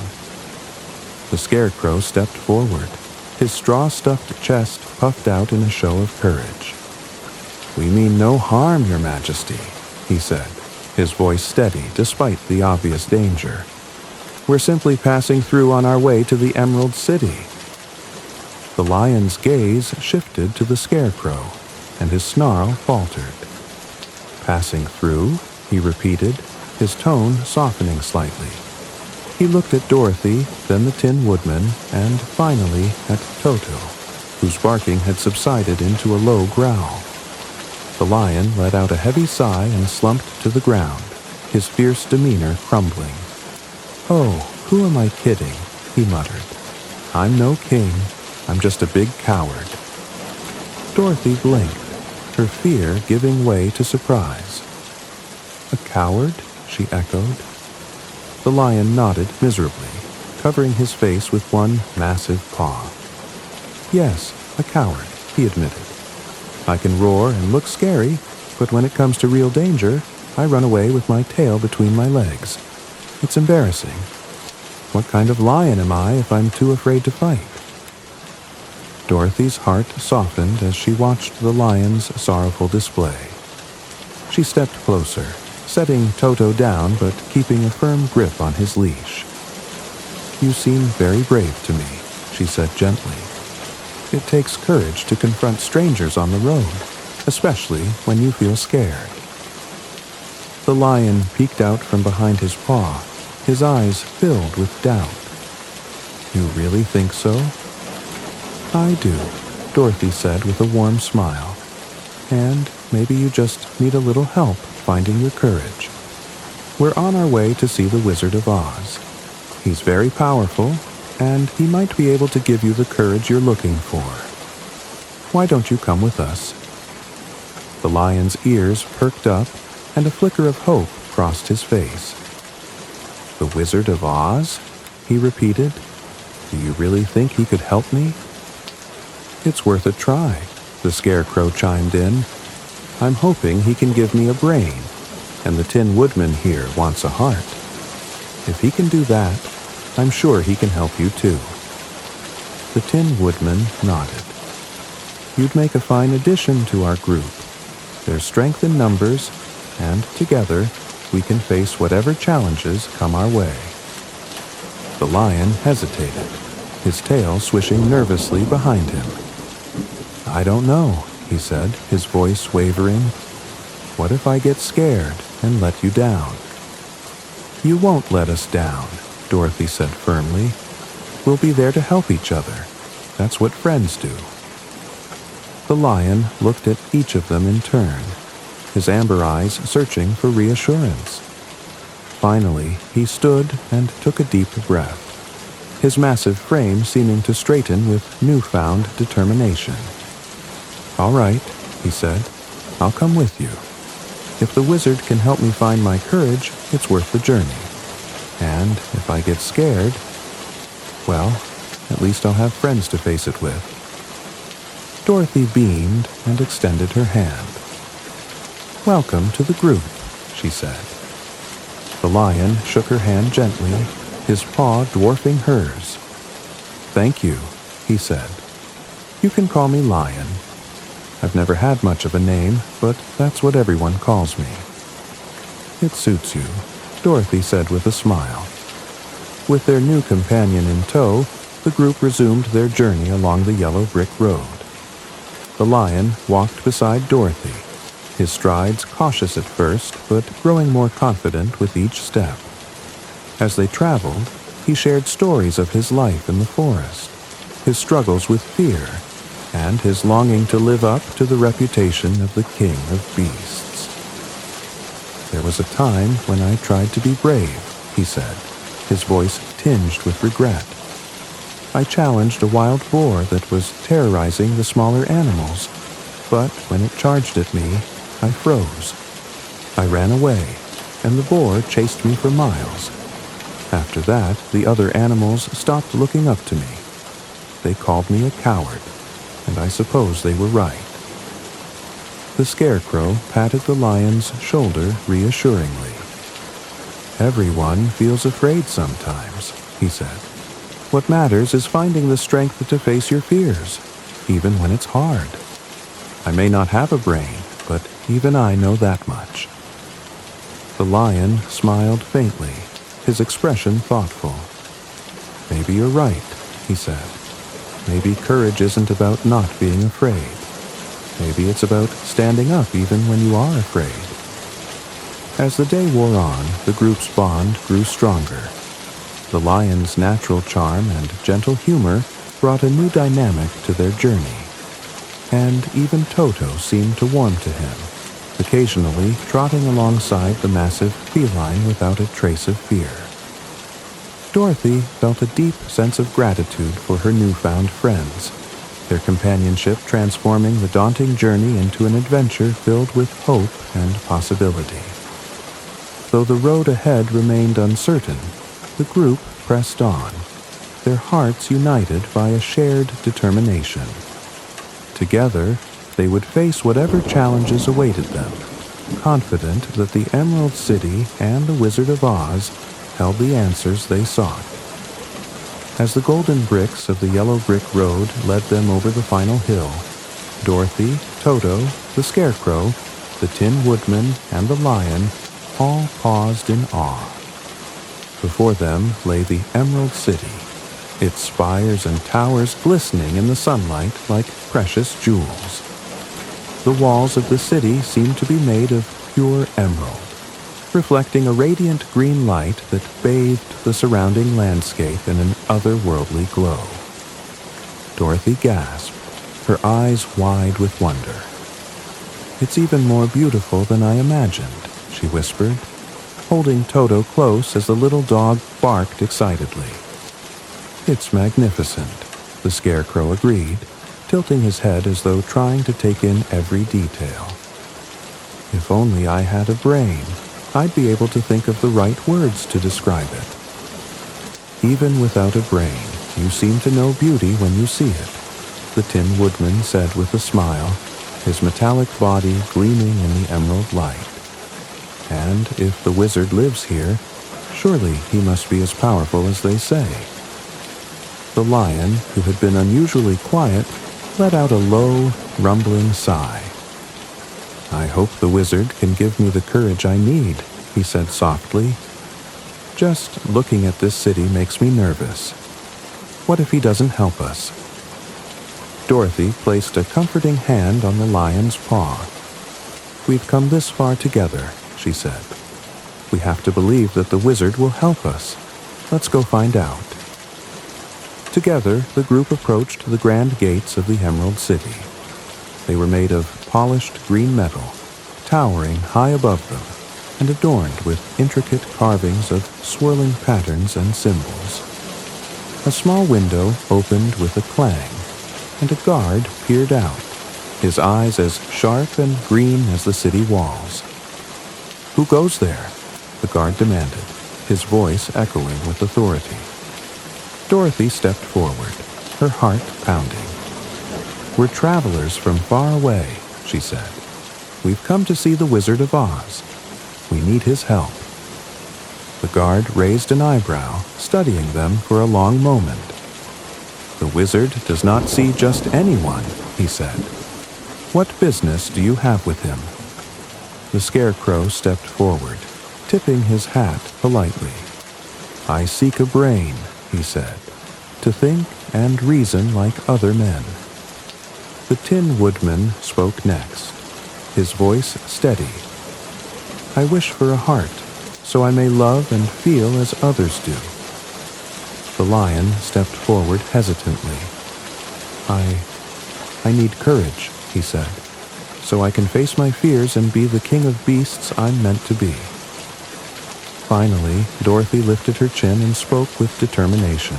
The Scarecrow stepped forward, his straw-stuffed chest puffed out in a show of courage. "We mean no harm, Your Majesty," he said, his voice steady despite the obvious danger. "We're simply passing through on our way to the Emerald City." The lion's gaze shifted to the Scarecrow, and his snarl faltered. "Passing through?" he repeated, his tone softening slightly. He looked at Dorothy, then the Tin Woodman, and finally at Toto. whose barking had subsided into a low growl. The lion let out a heavy sigh and slumped to the ground, his fierce demeanor crumbling. "Oh, who am I kidding?" he muttered. "I'm no king. I'm just a big coward." Dorothy blinked, her fear giving way to surprise. "A coward?" she echoed. The lion nodded miserably, covering his face with one massive paw. "Yes, a coward," he admitted. "I can roar and look scary, but when it comes to real danger, I run away with my tail between my legs. It's embarrassing. What kind of lion am I if I'm too afraid to fight?" Dorothy's heart softened as she watched the lion's sorrowful display. She stepped closer, setting Toto down but keeping a firm grip on his leash. "You seem very brave to me," she said gently. "It takes courage to confront strangers on the road, especially when you feel scared." The lion peeked out from behind his paw, his eyes filled with doubt. "You really think so?" "I do," Dorothy said with a warm smile. "And maybe you just need a little help finding your courage. We're on our way to see the Wizard of Oz. He's very powerful, and he might be able to give you the courage you're looking for. Why don't you come with us?" The lion's ears perked up, and a flicker of hope crossed his face. "The Wizard of Oz?" he repeated. "Do you really think he could help me?" "It's worth a try," the Scarecrow chimed in. "I'm hoping he can give me a brain, and the Tin Woodman here wants a heart. If he can do that, I'm sure he can help you too." The Tin Woodman nodded. "You'd make a fine addition to our group. There's strength in numbers, and together we can face whatever challenges come our way." The lion hesitated, his tail swishing nervously behind him. "I don't know," he said, his voice wavering. "What if I get scared and let you down?" "You won't let us down," Dorothy said firmly. "We'll be there to help each other. That's what friends do." The lion looked at each of them in turn, his amber eyes searching for reassurance. Finally, he stood and took a deep breath, his massive frame seeming to straighten with newfound determination. "All right," he said. "I'll come with you. If the wizard can help me find my courage, it's worth the journey. And if I get scared, well, at least I'll have friends to face it with." Dorothy beamed and extended her hand. "Welcome to the group," she said. The lion shook her hand gently, his paw dwarfing hers. "Thank you," he said. "You can call me Lion. I've never had much of a name, but that's what everyone calls me." "It suits you," Dorothy said with a smile. With their new companion in tow, the group resumed their journey along the yellow brick road. The lion walked beside Dorothy, his strides cautious at first, but growing more confident with each step. As they traveled, he shared stories of his life in the forest, his struggles with fear, and his longing to live up to the reputation of the King of Beasts. "There was a time when I tried to be brave," he said, his voice tinged with regret. "I challenged a wild boar that was terrorizing the smaller animals, but when it charged at me, I froze. I ran away, and the boar chased me for miles. After that, the other animals stopped looking up to me. They called me a coward, and I suppose they were right." The Scarecrow patted the lion's shoulder reassuringly. "Everyone feels afraid sometimes," he said. "What matters is finding the strength to face your fears, even when it's hard. I may not have a brain, but even I know that much." The lion smiled faintly, his expression thoughtful. "Maybe you're right," he said. "Maybe courage isn't about not being afraid. Maybe it's about standing up even when you are afraid." As the day wore on, the group's bond grew stronger. The lion's natural charm and gentle humor brought a new dynamic to their journey, and even Toto seemed to warm to him, occasionally trotting alongside the massive feline without a trace of fear. Dorothy felt a deep sense of gratitude for her newfound friends, their companionship transforming the daunting journey into an adventure filled with hope and possibility. Though the road ahead remained uncertain, the group pressed on, their hearts united by a shared determination. Together, they would face whatever challenges awaited them, confident that the Emerald City and the Wizard of Oz held the answers they sought. As the golden bricks of the yellow brick road led them over the final hill, Dorothy, Toto, the Scarecrow, the Tin Woodman, and the Lion all paused in awe. Before them lay the Emerald City, its spires and towers glistening in the sunlight like precious jewels. The walls of the city seemed to be made of pure emerald, reflecting a radiant green light that bathed the surrounding landscape in an otherworldly glow. Dorothy gasped, her eyes wide with wonder. "It's even more beautiful than I imagined," she whispered, holding Toto close as the little dog barked excitedly. "It's magnificent," the Scarecrow agreed, tilting his head as though trying to take in every detail. "If only I had a brain, I'd be able to think of the right words to describe it." "Even without a brain, you seem to know beauty when you see it," the Tin Woodman said with a smile, his metallic body gleaming in the emerald light. "And if the wizard lives here, surely he must be as powerful as they say." The Lion, who had been unusually quiet, let out a low, rumbling sigh. "I hope the wizard can give me the courage I need," he said softly. "Just looking at this city makes me nervous. What if he doesn't help us?" Dorothy placed a comforting hand on the lion's paw. "We've come this far together," she said. "We have to believe that the wizard will help us. Let's go find out." Together, the group approached the grand gates of the Emerald City. They were made of polished green metal, towering high above them, and adorned with intricate carvings of swirling patterns and symbols. A small window opened with a clang, and a guard peered out, his eyes as sharp and green as the city walls. "Who goes there?" the guard demanded, his voice echoing with authority. Dorothy stepped forward, her heart pounding. "We're travelers from far away," she said. "We've come to see the Wizard of Oz. We need his help." The guard raised an eyebrow, studying them for a long moment. "The wizard does not see just anyone," he said. "What business do you have with him?" The Scarecrow stepped forward, tipping his hat politely. "I seek a brain," he said, "to think and reason like other men." The Tin Woodman spoke next, his voice steady. "I wish for a heart, so I may love and feel as others do." The Lion stepped forward hesitantly. I need courage," he said, "so I can face my fears and be the king of beasts I'm meant to be." Finally, Dorothy lifted her chin and spoke with determination.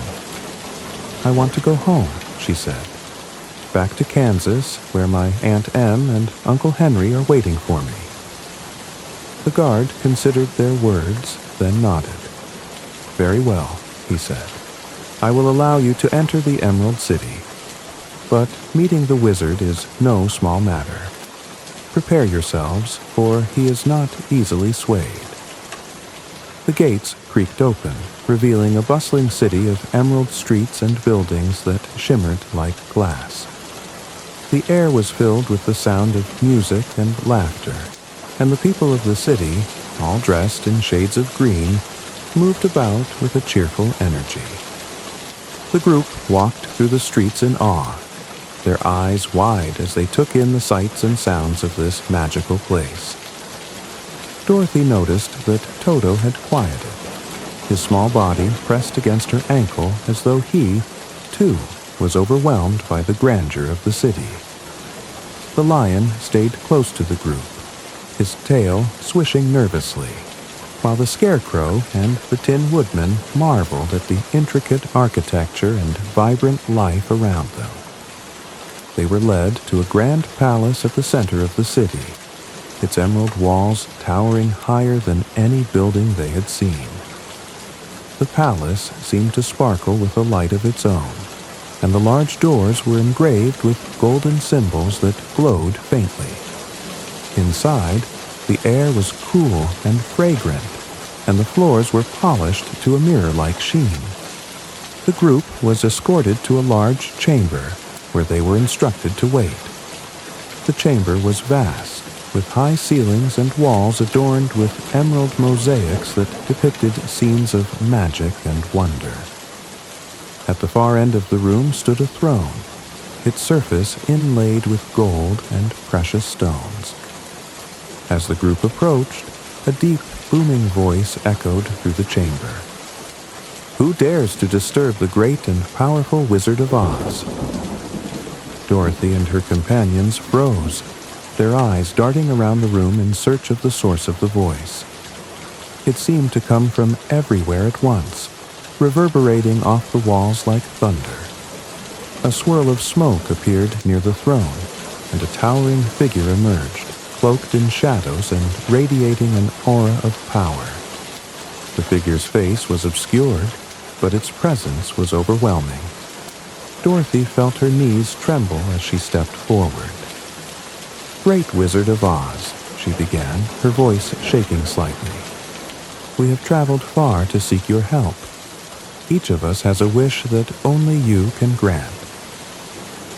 "I want to go home," she said. "Back to Kansas, where my Aunt Em and Uncle Henry are waiting for me." The guard considered their words, then nodded. "Very well," he said. "I will allow you to enter the Emerald City. But meeting the wizard is no small matter. Prepare yourselves, for he is not easily swayed." The gates creaked open, revealing a bustling city of emerald streets and buildings that shimmered like glass. The air was filled with the sound of music and laughter, and the people of the city, all dressed in shades of green, moved about with a cheerful energy. The group walked through the streets in awe, their eyes wide as they took in the sights and sounds of this magical place. Dorothy noticed that Toto had quieted, his small body pressed against her ankle as though he, too, was overwhelmed by the grandeur of the city. The lion stayed close to the group, his tail swishing nervously, while the scarecrow and the Tin Woodman marveled at the intricate architecture and vibrant life around them. They were led to a grand palace at the center of the city, its emerald walls towering higher than any building they had seen. The palace seemed to sparkle with a light of its own, and the large doors were engraved with golden symbols that glowed faintly. Inside, the air was cool and fragrant, and the floors were polished to a mirror-like sheen. The group was escorted to a large chamber, where they were instructed to wait. The chamber was vast, with high ceilings and walls adorned with emerald mosaics that depicted scenes of magic and wonder. At the far end of the room stood a throne, its surface inlaid with gold and precious stones. As the group approached, a deep, booming voice echoed through the chamber. "Who dares to disturb the great and powerful Wizard of Oz?" Dorothy and her companions froze, their eyes darting around the room in search of the source of the voice. It seemed to come from everywhere at once, reverberating off the walls like thunder. A swirl of smoke appeared near the throne, and a towering figure emerged, cloaked in shadows and radiating an aura of power. The figure's face was obscured, but its presence was overwhelming. Dorothy felt her knees tremble as she stepped forward. "Great Wizard of Oz," she began, her voice shaking slightly. "We have traveled far to seek your help. Each of us has a wish that only you can grant."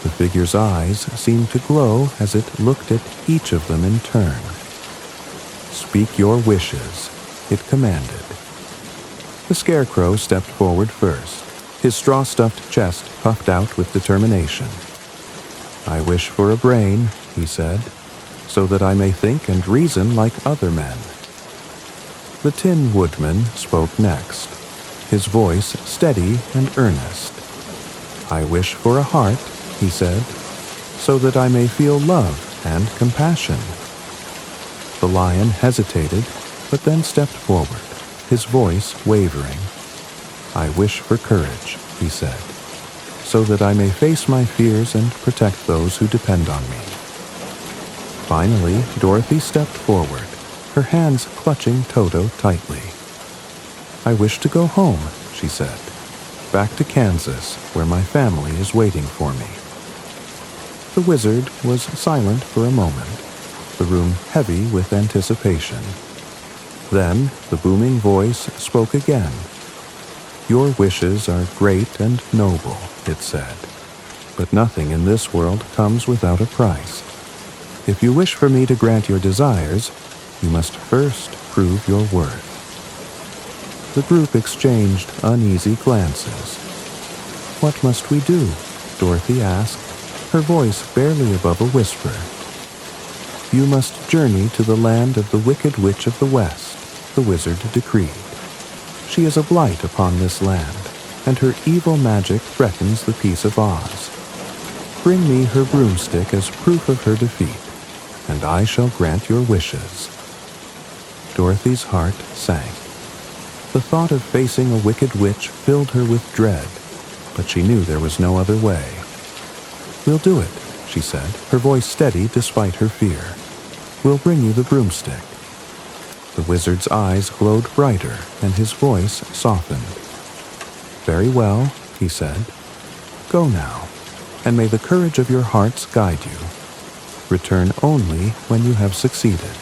The figure's eyes seemed to glow as it looked at each of them in turn. "Speak your wishes," it commanded. The scarecrow stepped forward first, his straw-stuffed chest puffed out with determination. "I wish for a brain," he said, "so that I may think and reason like other men." The Tin Woodman spoke next, his voice steady and earnest. "I wish for a heart," he said, "so that I may feel love and compassion." The lion hesitated, but then stepped forward, his voice wavering. "I wish for courage," he said, "so that I may face my fears and protect those who depend on me." Finally, Dorothy stepped forward, her hands clutching Toto tightly. "I wish to go home," she said, "back to Kansas, where my family is waiting for me." The wizard was silent for a moment, the room heavy with anticipation. Then the booming voice spoke again. "Your wishes are great and noble," it said, "but nothing in this world comes without a price. If you wish for me to grant your desires, you must first prove your worth." The group exchanged uneasy glances. "What must we do?" Dorothy asked, her voice barely above a whisper. "You must journey to the land of the Wicked Witch of the West," the wizard decreed. "She is a blight upon this land, and her evil magic threatens the peace of Oz. Bring me her broomstick as proof of her defeat, and I shall grant your wishes." Dorothy's heart sank. The thought of facing a wicked witch filled her with dread, but she knew there was no other way. "We'll do it," she said, her voice steady despite her fear. "We'll bring you the broomstick." The wizard's eyes glowed brighter, and his voice softened. "Very well," he said. "Go now, and may the courage of your hearts guide you. Return only when you have succeeded."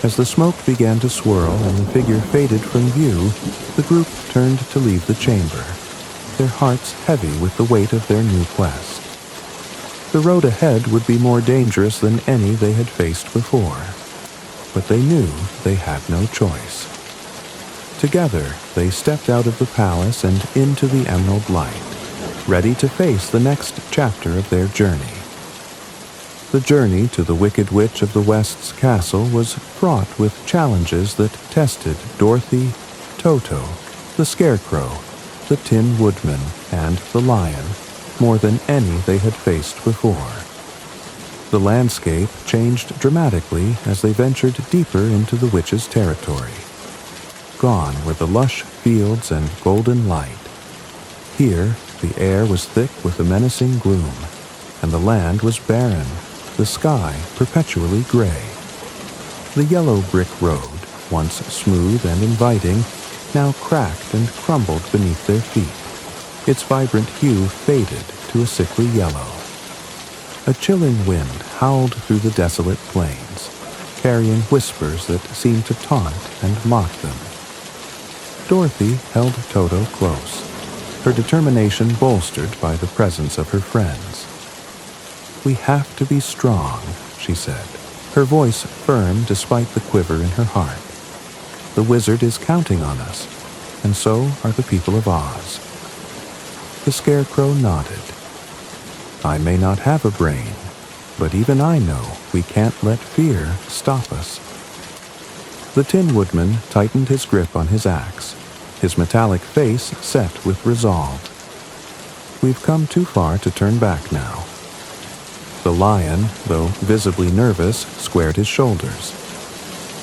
As the smoke began to swirl and the figure faded from view, the group turned to leave the chamber, their hearts heavy with the weight of their new quest. The road ahead would be more dangerous than any they had faced before, but they knew they had no choice. Together, they stepped out of the palace and into the emerald light, ready to face the next chapter of their journey. The journey to the Wicked Witch of the West's castle was fraught with challenges that tested Dorothy, Toto, the Scarecrow, the Tin Woodman and the Lion more than any they had faced before. The landscape changed dramatically as they ventured deeper into the witch's territory. Gone were the lush fields and golden light. Here, the air was thick with a menacing gloom, and the land was barren, the sky perpetually gray. The yellow brick road, once smooth and inviting, now cracked and crumbled beneath their feet, its vibrant hue faded to a sickly yellow. A chilling wind howled through the desolate plains, carrying whispers that seemed to taunt and mock them. Dorothy held Toto close, her determination bolstered by the presence of her friends. "We have to be strong," she said, her voice firm despite the quiver in her heart. "The wizard is counting on us, and so are the people of Oz." The Scarecrow nodded. "I may not have a brain, but even I know we can't let fear stop us." The Tin Woodman tightened his grip on his axe, his metallic face set with resolve. "We've come too far to turn back now." The Lion, though visibly nervous, squared his shoulders.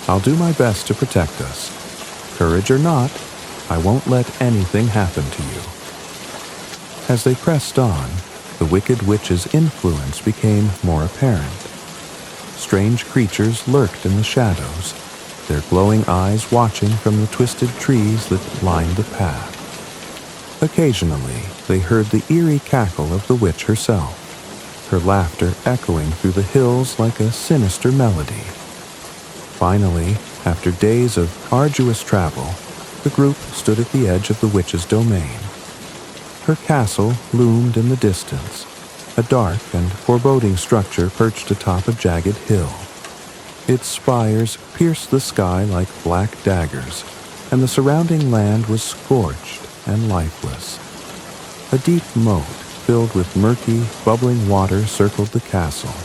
"I'll do my best to protect us. Courage or not, I won't let anything happen to you." As they pressed on, the Wicked Witch's influence became more apparent. Strange creatures lurked in the shadows, their glowing eyes watching from the twisted trees that lined the path. Occasionally, they heard the eerie cackle of the witch herself, her laughter echoing through the hills like a sinister melody. Finally, after days of arduous travel, the group stood at the edge of the witch's domain. Her castle loomed in the distance, a dark and foreboding structure perched atop a jagged hill. Its spires pierced the sky like black daggers, and the surrounding land was scorched and lifeless. A deep moat filled with murky, bubbling water circled the castle,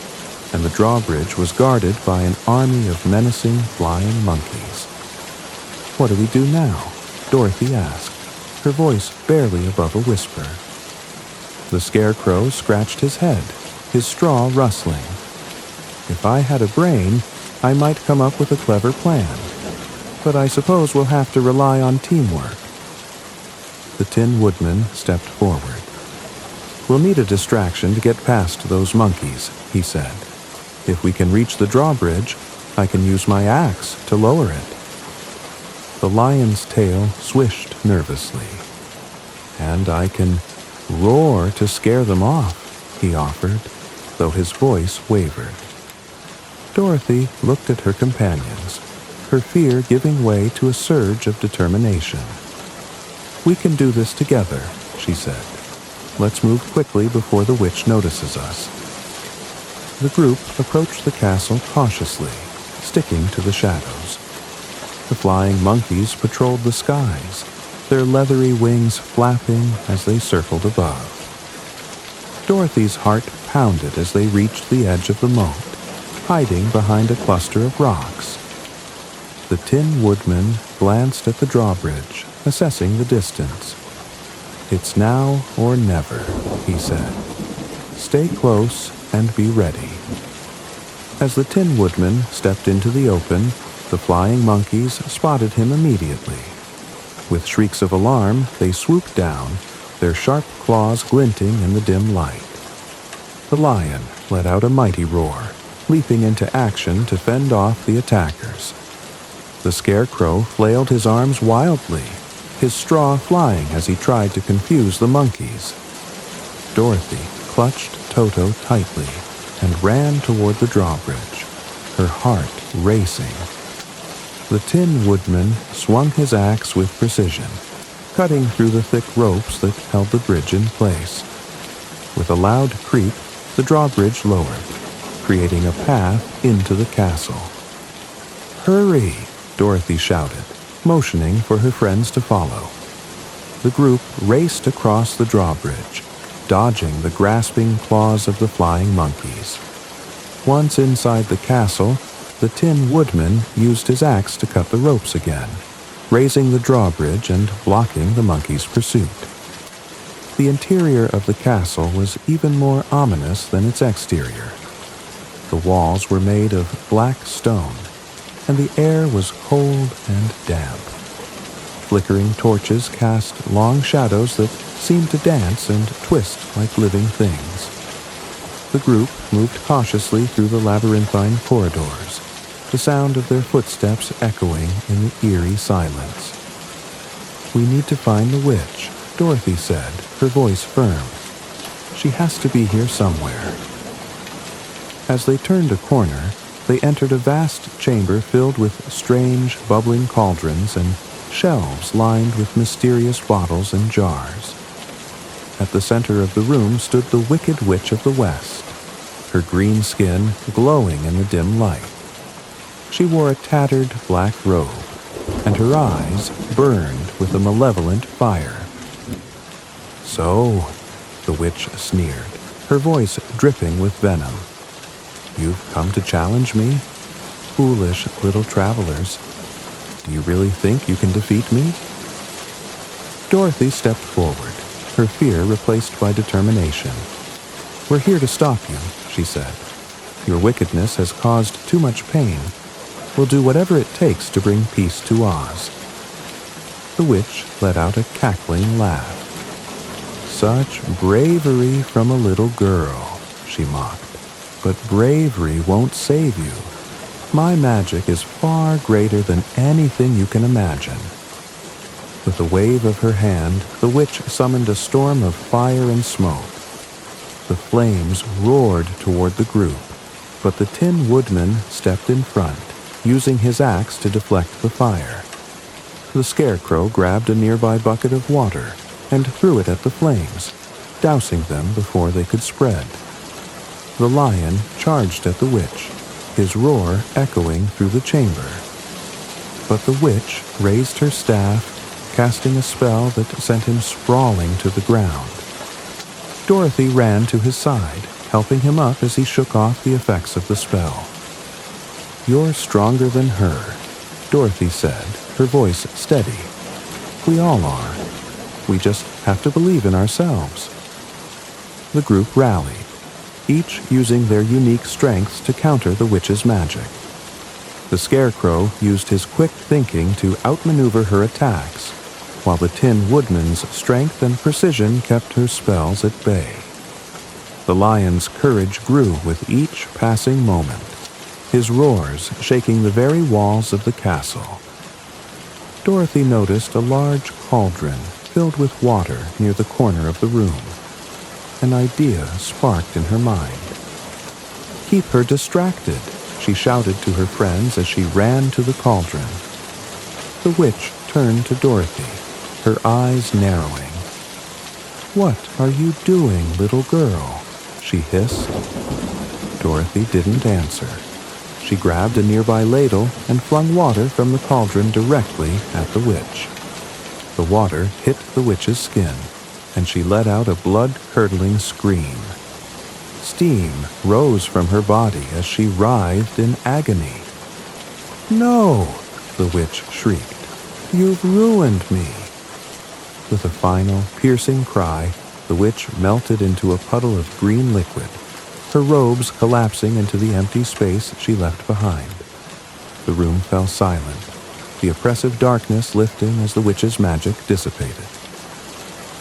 and the drawbridge was guarded by an army of menacing flying monkeys. "What do we do now?" Dorothy asked, her voice barely above a whisper. The Scarecrow scratched his head, his straw rustling. "If I had a brain, I might come up with a clever plan, but I suppose we'll have to rely on teamwork." The Tin Woodman stepped forward. "We'll need a distraction to get past those monkeys," he said. "If we can reach the drawbridge, I can use my axe to lower it." The lion's tail swished nervously. "And I can roar to scare them off," he offered, though his voice wavered. Dorothy looked at her companions, her fear giving way to a surge of determination. "We can do this together," she said. "Let's move quickly before the witch notices us." The group approached the castle cautiously, sticking to the shadows. The flying monkeys patrolled the skies, their leathery wings flapping as they circled above. Dorothy's heart pounded as they reached the edge of the moat, hiding behind a cluster of rocks. The Tin Woodman glanced at the drawbridge, assessing the distance. "It's now or never," he said. "Stay close and be ready." As the Tin Woodman stepped into the open, the flying monkeys spotted him immediately. With shrieks of alarm, they swooped down, their sharp claws glinting in the dim light. The lion let out a mighty roar, leaping into action to fend off the attackers. The Scarecrow flailed his arms wildly, his straw flying as he tried to confuse the monkeys. Dorothy clutched Toto tightly and ran toward the drawbridge, her heart racing. The Tin Woodman swung his axe with precision, cutting through the thick ropes that held the bridge in place. With a loud creak, the drawbridge lowered, creating a path into the castle. "Hurry!" Dorothy shouted, motioning for her friends to follow. The group raced across the drawbridge, dodging the grasping claws of the flying monkeys. Once inside the castle, the Tin Woodman used his axe to cut the ropes again, raising the drawbridge and blocking the monkey's pursuit. The interior of the castle was even more ominous than its exterior. The walls were made of black stone, and the air was cold and damp. Flickering torches cast long shadows that seemed to dance and twist like living things. The group moved cautiously through the labyrinthine corridors, the sound of their footsteps echoing in the eerie silence. "We need to find the witch," Dorothy said, her voice firm. "She has to be here somewhere." As they turned a corner, they entered a vast chamber filled with strange, bubbling cauldrons and shelves lined with mysterious bottles and jars. At the center of the room stood the Wicked Witch of the West, her green skin glowing in the dim light. She wore a tattered black robe, and her eyes burned with a malevolent fire. "So," the witch sneered, her voice dripping with venom, "you've come to challenge me? Foolish little travelers. Do you really think you can defeat me?" Dorothy stepped forward, her fear replaced by determination. "We're here to stop you," she said. "Your wickedness has caused too much pain. We'll do whatever it takes to bring peace to Oz." The witch let out a cackling laugh. "Such bravery from a little girl," she mocked. "But bravery won't save you. My magic is far greater than anything you can imagine." With a wave of her hand, the witch summoned a storm of fire and smoke. The flames roared toward the group, but the Tin Woodman stepped in front, using his axe to deflect the fire. The Scarecrow grabbed a nearby bucket of water and threw it at the flames, dousing them before they could spread. The Lion charged at the witch, his roar echoing through the chamber. But the witch raised her staff, casting a spell that sent him sprawling to the ground. Dorothy ran to his side, helping him up as he shook off the effects of the spell. "You're stronger than her," Dorothy said, her voice steady. "We all are. We just have to believe in ourselves." The group rallied, each using their unique strengths to counter the witch's magic. The Scarecrow used his quick thinking to outmaneuver her attacks, while the Tin Woodman's strength and precision kept her spells at bay. The Lion's courage grew with each passing moment, his roars shaking the very walls of the castle. Dorothy noticed a large cauldron filled with water near the corner of the room. An idea sparked in her mind. "Keep her distracted," she shouted to her friends as she ran to the cauldron. The witch turned to Dorothy, her eyes narrowing. "What are you doing, little girl?" she hissed. Dorothy didn't answer. She grabbed a nearby ladle and flung water from the cauldron directly at the witch. The water hit the witch's skin, and she let out a blood-curdling scream. Steam rose from her body as she writhed in agony. "No!" the witch shrieked. "You've ruined me!" With a final, piercing cry, the witch melted into a puddle of green liquid, her robes collapsing into the empty space she left behind. The room fell silent, the oppressive darkness lifting as the witch's magic dissipated.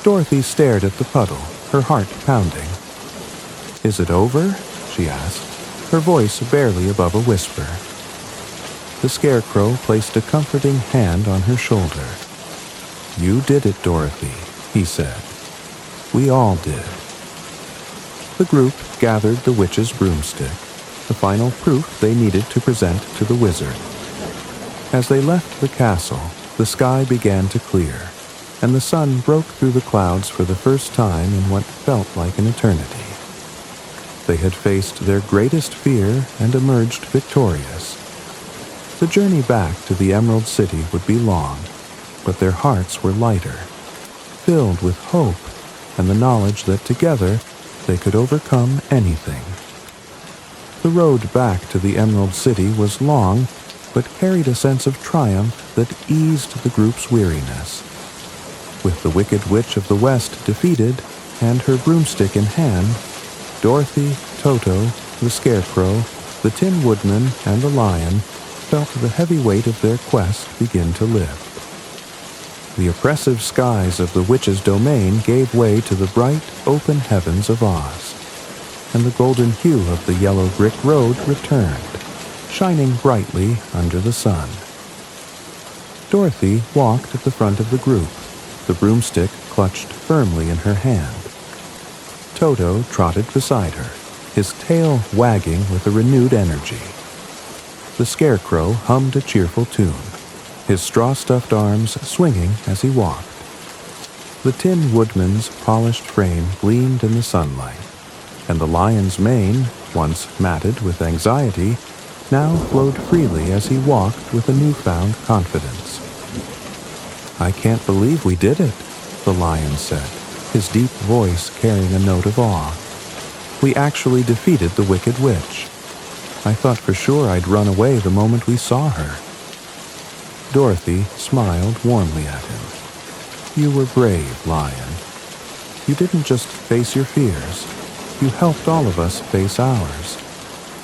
Dorothy stared at the puddle, her heart pounding. "Is it over?" she asked, her voice barely above a whisper. The Scarecrow placed a comforting hand on her shoulder. "You did it, Dorothy," he said. "We all did." The group gathered the witch's broomstick, the final proof they needed to present to the wizard. As they left the castle, the sky began to clear, and the sun broke through the clouds for the first time in what felt like an eternity. They had faced their greatest fear and emerged victorious. The journey back to the Emerald City would be long, but their hearts were lighter, filled with hope and the knowledge that together they could overcome anything. The road back to the Emerald City was long, but carried a sense of triumph that eased the group's weariness. With the Wicked Witch of the West defeated, and her broomstick in hand, Dorothy, Toto, the Scarecrow, the Tin Woodman, and the Lion felt the heavy weight of their quest begin to lift. The oppressive skies of the witch's domain gave way to the bright, open heavens of Oz, and the golden hue of the yellow brick road returned, shining brightly under the sun. Dorothy walked at the front of the group, the broomstick clutched firmly in her hand. Toto trotted beside her, his tail wagging with a renewed energy. The Scarecrow hummed a cheerful tune, his straw-stuffed arms swinging as he walked. The Tin Woodman's polished frame gleamed in the sunlight, and the Lion's mane, once matted with anxiety, now flowed freely as he walked with a newfound confidence. "I can't believe we did it," the Lion said, his deep voice carrying a note of awe. "We actually defeated the Wicked Witch. I thought for sure I'd run away the moment we saw her." Dorothy smiled warmly at him. "You were brave, Lion. You didn't just face your fears. You helped all of us face ours.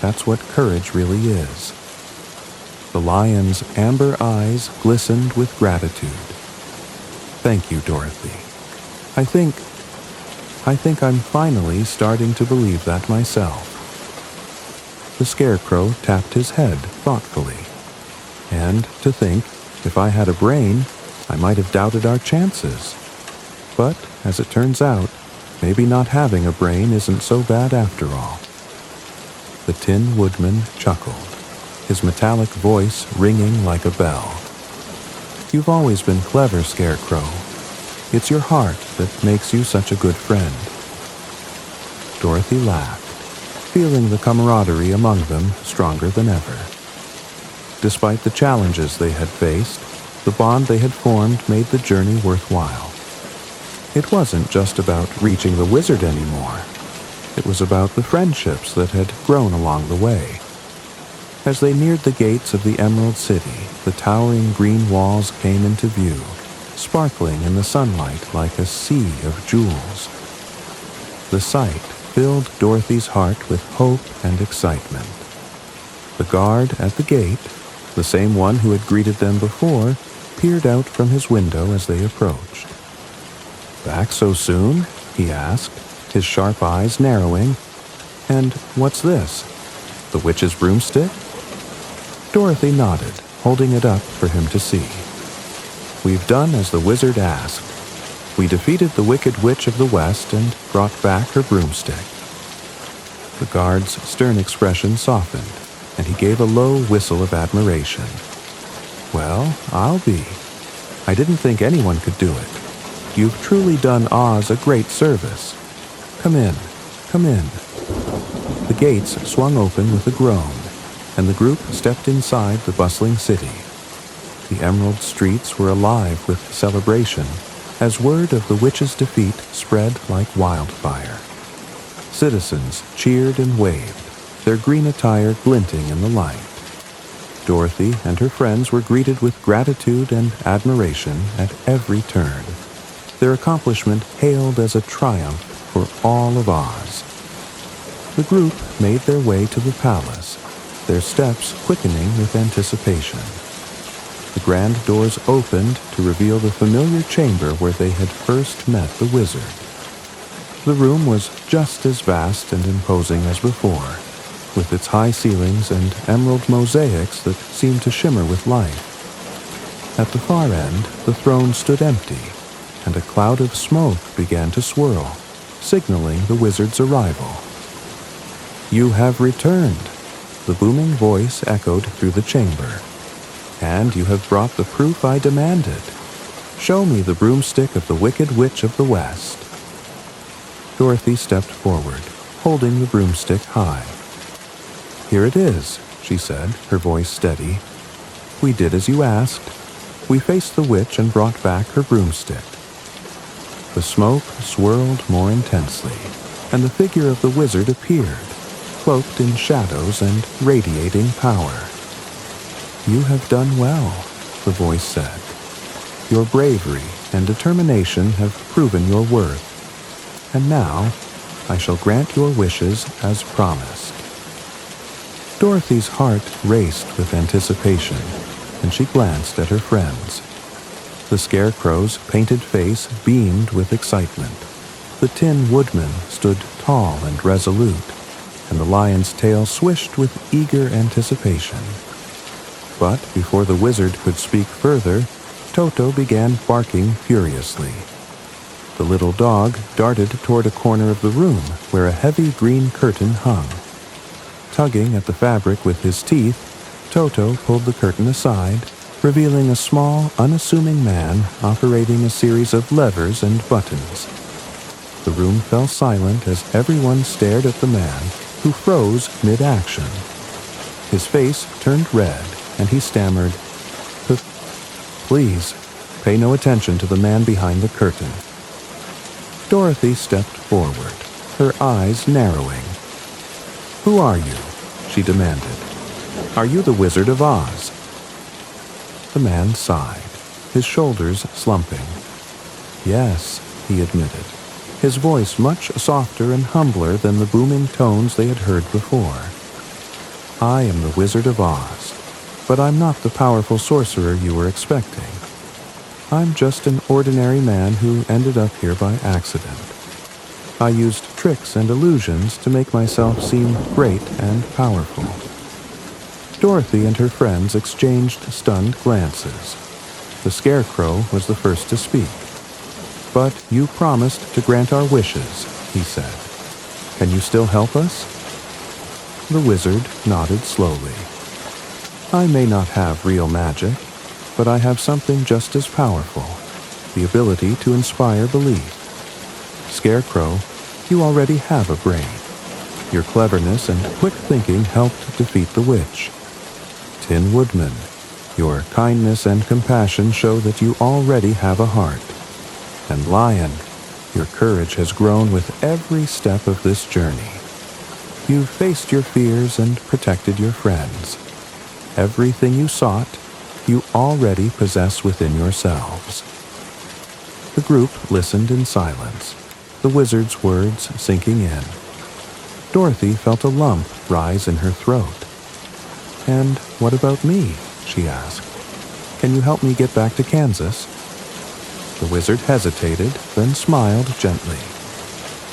That's what courage really is." The Lion's amber eyes glistened with gratitude. "Thank you, Dorothy. I think I'm finally starting to believe that myself." The Scarecrow tapped his head thoughtfully. "And to think, if I had a brain, I might have doubted our chances. But, as it turns out, maybe not having a brain isn't so bad after all." The Tin Woodman chuckled, his metallic voice ringing like a bell. "You've always been clever, Scarecrow. It's your heart that makes you such a good friend." Dorothy laughed, feeling the camaraderie among them stronger than ever. Despite the challenges they had faced, the bond they had formed made the journey worthwhile. It wasn't just about reaching the wizard anymore. It was about the friendships that had grown along the way. As they neared the gates of the Emerald City, the towering green walls came into view, sparkling in the sunlight like a sea of jewels. The sight filled Dorothy's heart with hope and excitement. The guard at the gate, the same one who had greeted them before, peered out from his window as they approached. "Back so soon?" he asked, his sharp eyes narrowing. "And what's this? The witch's broomstick?" Dorothy nodded, holding it up for him to see. "We've done as the wizard asked. We defeated the Wicked Witch of the West and brought back her broomstick." The guard's stern expression softened, and he gave a low whistle of admiration. "Well, I'll be. I didn't think anyone could do it. You've truly done Oz a great service. Come in, come in." The gates swung open with a groan, and the group stepped inside the bustling city. The emerald streets were alive with celebration, as word of the witch's defeat spread like wildfire. Citizens cheered and waved, their green attire glinting in the light. Dorothy and her friends were greeted with gratitude and admiration at every turn, their accomplishment hailed as a triumph for all of Oz. The group made their way to the palace, their steps quickening with anticipation. The grand doors opened to reveal the familiar chamber where they had first met the wizard. The room was just as vast and imposing as before, with its high ceilings and emerald mosaics that seemed to shimmer with light. At the far end, the throne stood empty, and a cloud of smoke began to swirl, signaling the wizard's arrival. "You have returned," the booming voice echoed through the chamber. "And you have brought the proof I demanded. Show me the broomstick of the Wicked Witch of the West." Dorothy stepped forward, holding the broomstick high. "Here it is," she said, her voice steady. "We did as you asked. We faced the witch and brought back her broomstick." The smoke swirled more intensely, and the figure of the wizard appeared, cloaked in shadows and radiating power. "You have done well," the voice said. "Your bravery and determination have proven your worth, and now I shall grant your wishes as promised." Dorothy's heart raced with anticipation, and she glanced at her friends. The Scarecrow's painted face beamed with excitement. The Tin Woodman stood tall and resolute, and the Lion's tail swished with eager anticipation. But before the wizard could speak further, Toto began barking furiously. The little dog darted toward a corner of the room where a heavy green curtain hung. Tugging at the fabric with his teeth, Toto pulled the curtain aside, revealing a small, unassuming man operating a series of levers and buttons. The room fell silent as everyone stared at the man, who froze mid-action. His face turned red, and he stammered, "Please, pay no attention to the man behind the curtain." Dorothy stepped forward, her eyes narrowing. "Who are you?" she demanded. "Are you the Wizard of Oz?" The man sighed, his shoulders slumping. "Yes," he admitted, his voice much softer and humbler than the booming tones they had heard before. "I am the Wizard of Oz, but I'm not the powerful sorcerer you were expecting. I'm just an ordinary man who ended up here by accident. I used tricks and illusions to make myself seem great and powerful." Dorothy and her friends exchanged stunned glances. The Scarecrow was the first to speak. "But you promised to grant our wishes," he said. "Can you still help us?" The wizard nodded slowly. "I may not have real magic, but I have something just as powerful, the ability to inspire belief. Scarecrow, you already have a brain. Your cleverness and quick thinking helped defeat the witch. Tin Woodman, your kindness and compassion show that you already have a heart. And Lion, your courage has grown with every step of this journey. You've faced your fears and protected your friends. Everything you sought, you already possess within yourselves." The group listened in silence, the wizard's words sinking in. Dorothy felt a lump rise in her throat. "And what about me?" she asked. "Can you help me get back to Kansas?" The wizard hesitated, then smiled gently.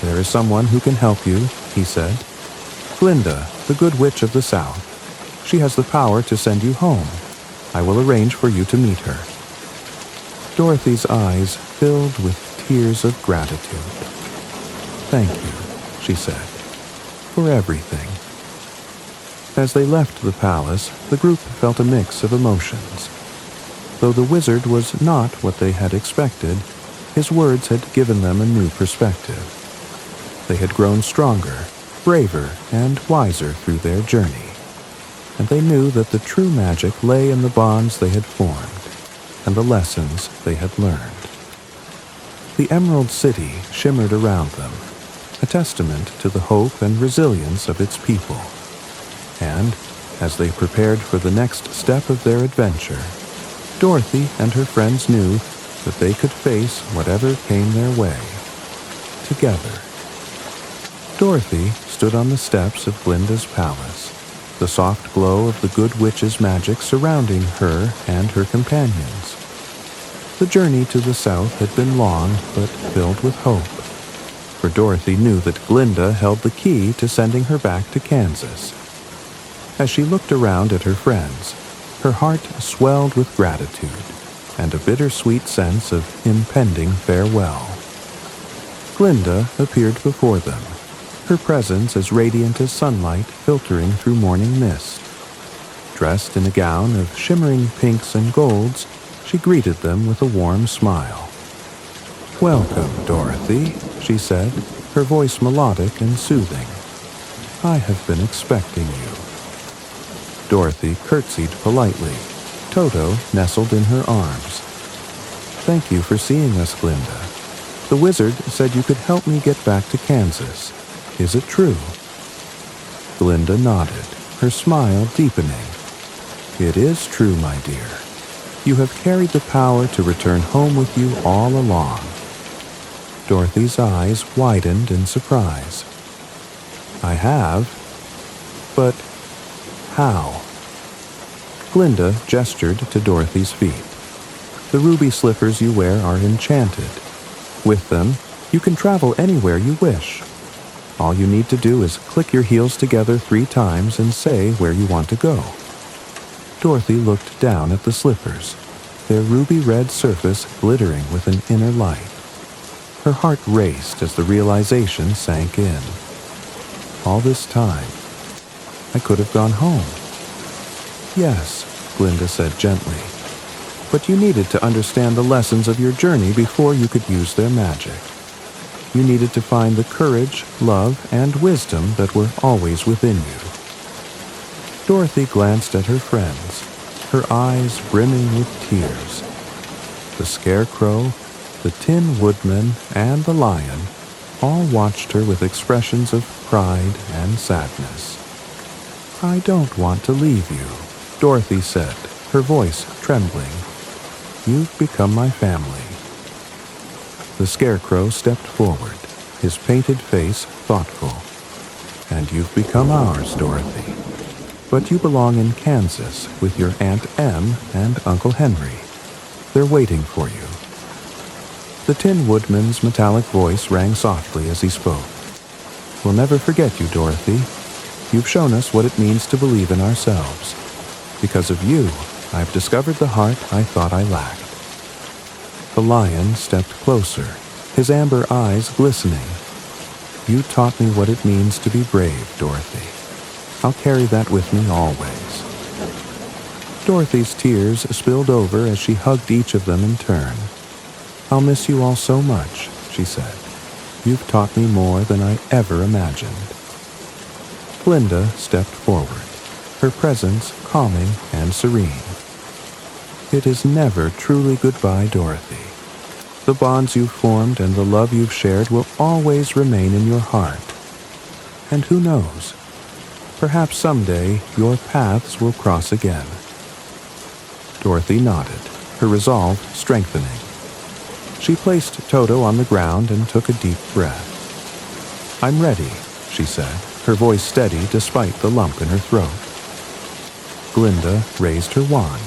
"There is someone who can help you," he said. "Glinda, the Good Witch of the South. She has the power to send you home. I will arrange for you to meet her." Dorothy's eyes filled with tears of gratitude. "Thank you," she said, "for everything." As they left the palace, the group felt a mix of emotions. Though the wizard was not what they had expected, his words had given them a new perspective. They had grown stronger, braver, and wiser through their journey, and they knew that the true magic lay in the bonds they had formed and the lessons they had learned. The Emerald City shimmered around them, a testament to the hope and resilience of its people. And, as they prepared for the next step of their adventure, Dorothy and her friends knew that they could face whatever came their way, together. Dorothy stood on the steps of Glinda's palace, the soft glow of the Good Witch's magic surrounding her and her companions. The journey to the south had been long, but filled with hope, for Dorothy knew that Glinda held the key to sending her back to Kansas. As she looked around at her friends, her heart swelled with gratitude and a bittersweet sense of impending farewell. Glinda appeared before them, her presence as radiant as sunlight filtering through morning mist. Dressed in a gown of shimmering pinks and golds, she greeted them with a warm smile. "Welcome, Dorothy," she said, her voice melodic and soothing. "I have been expecting you." Dorothy curtsied politely. Toto nestled in her arms. "Thank you for seeing us, Glinda. The wizard said you could help me get back to Kansas. Is it true?" Glinda nodded, her smile deepening. It is true, my dear. You have carried the power to return home with you all along. Dorothy's eyes widened in surprise. I have? But how? Glinda gestured to Dorothy's feet. The ruby slippers you wear are enchanted. With them, you can travel anywhere you wish. All you need to do is click your heels together 3 times and say where you want to go. Dorothy looked down at the slippers, their ruby-red surface glittering with an inner light. Her heart raced as the realization sank in. All this time, I could have gone home. Yes, Glinda said gently, but you needed to understand the lessons of your journey before you could use their magic. You needed to find the courage, love, and wisdom that were always within you. Dorothy glanced at her friends, her eyes brimming with tears. The Scarecrow, the Tin Woodman, and the Lion all watched her with expressions of pride and sadness. I don't want to leave you, Dorothy said, her voice trembling. You've become my family. The Scarecrow stepped forward, his painted face thoughtful. And you've become ours, Dorothy. But you belong in Kansas with your Aunt Em and Uncle Henry. They're waiting for you. The Tin Woodman's metallic voice rang softly as he spoke. We'll never forget you, Dorothy. You've shown us what it means to believe in ourselves. Because of you, I've discovered the heart I thought I lacked. The Lion stepped closer, his amber eyes glistening. You taught me what it means to be brave, Dorothy. I'll carry that with me always. Dorothy's tears spilled over as she hugged each of them in turn. I'll miss you all so much, she said. You've taught me more than I ever imagined. Glinda stepped forward, her presence calming and serene. It is never truly goodbye, Dorothy. The bonds you've formed and the love you've shared will always remain in your heart. And who knows? Perhaps someday your paths will cross again. Dorothy nodded, her resolve strengthening. She placed Toto on the ground and took a deep breath. I'm ready, she said, her voice steady despite the lump in her throat. Glinda raised her wand,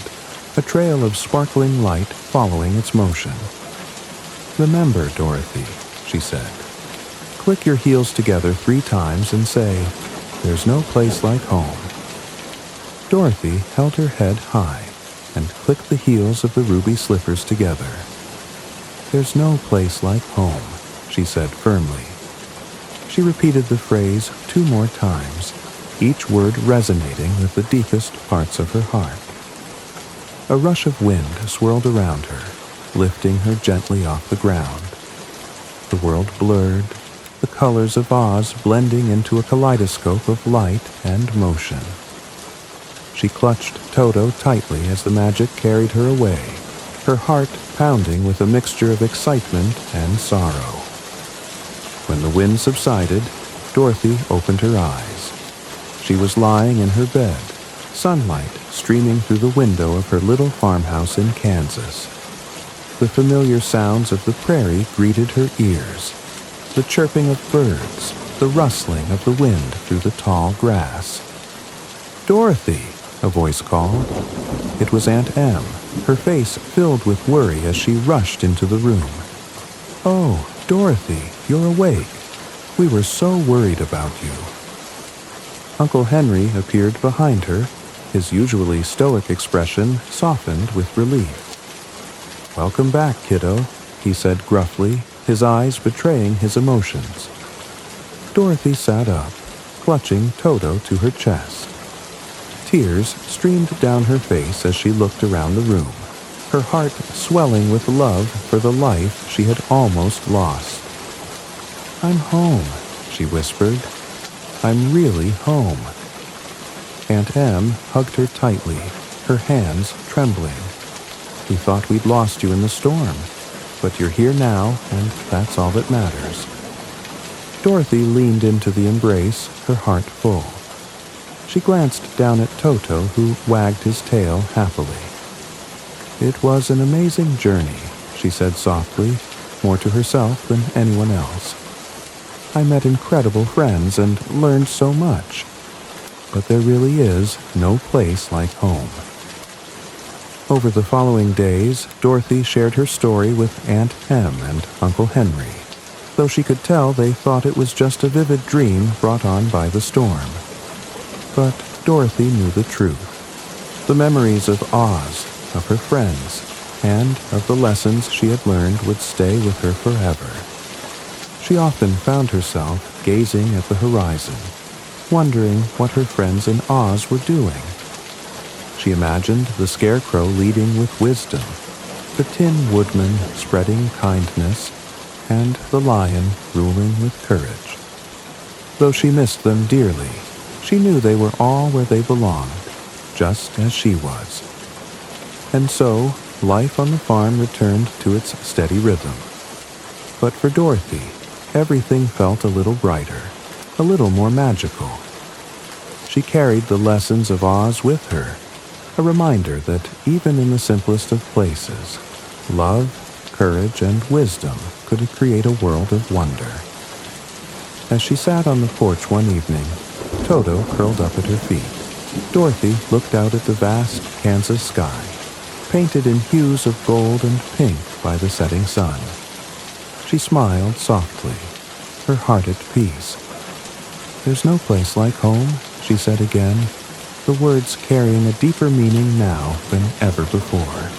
a trail of sparkling light following its motion. Remember, Dorothy, she said. Click your heels together 3 times and say, there's no place like home. Dorothy held her head high and clicked the heels of the ruby slippers together. There's no place like home, she said firmly. She repeated the phrase 2 more times, each word resonating with the deepest parts of her heart. A rush of wind swirled around her, lifting her gently off the ground. The world blurred, the colors of Oz blending into a kaleidoscope of light and motion. She clutched Toto tightly as the magic carried her away, her heart pounding with a mixture of excitement and sorrow. When the wind subsided, Dorothy opened her eyes. She was lying in her bed, sunlight streaming through the window of her little farmhouse in Kansas. The familiar sounds of the prairie greeted her ears, the chirping of birds, the rustling of the wind through the tall grass. Dorothy, a voice called. It was Aunt Em, her face filled with worry as she rushed into the room. Oh, Dorothy, you're awake. We were so worried about you. Uncle Henry appeared behind her, his usually stoic expression softened with relief. Welcome back, kiddo, he said gruffly, his eyes betraying his emotions. Dorothy sat up, clutching Toto to her chest. Tears streamed down her face as she looked around the room, her heart swelling with love for the life she had almost lost. I'm home, she whispered. I'm really home. Aunt Em hugged her tightly, her hands trembling. We thought we'd lost you in the storm, but you're here now, and that's all that matters. Dorothy leaned into the embrace, her heart full. She glanced down at Toto, who wagged his tail happily. "It was an amazing journey," she said softly, more to herself than anyone else. "I met incredible friends and learned so much. But there really is no place like home." Over the following days, Dorothy shared her story with Aunt Em and Uncle Henry, though she could tell they thought it was just a vivid dream brought on by the storm. But Dorothy knew the truth. The memories of Oz, of her friends, and of the lessons she had learned would stay with her forever. She often found herself gazing at the horizon, wondering what her friends in Oz were doing. She imagined the Scarecrow leading with wisdom, the Tin Woodman spreading kindness, and the Lion ruling with courage. Though she missed them dearly, she knew they were all where they belonged, just as she was. And so, life on the farm returned to its steady rhythm. But for Dorothy, everything felt a little brighter, a little more magical. She carried the lessons of Oz with her, a reminder that even in the simplest of places, love, courage, and wisdom could create a world of wonder. As she sat on the porch one evening, Toto curled up at her feet. Dorothy looked out at the vast Kansas sky, painted in hues of gold and pink by the setting sun. She smiled softly, her heart at peace. "There's no place like home," she said again, the words carrying a deeper meaning now than ever before.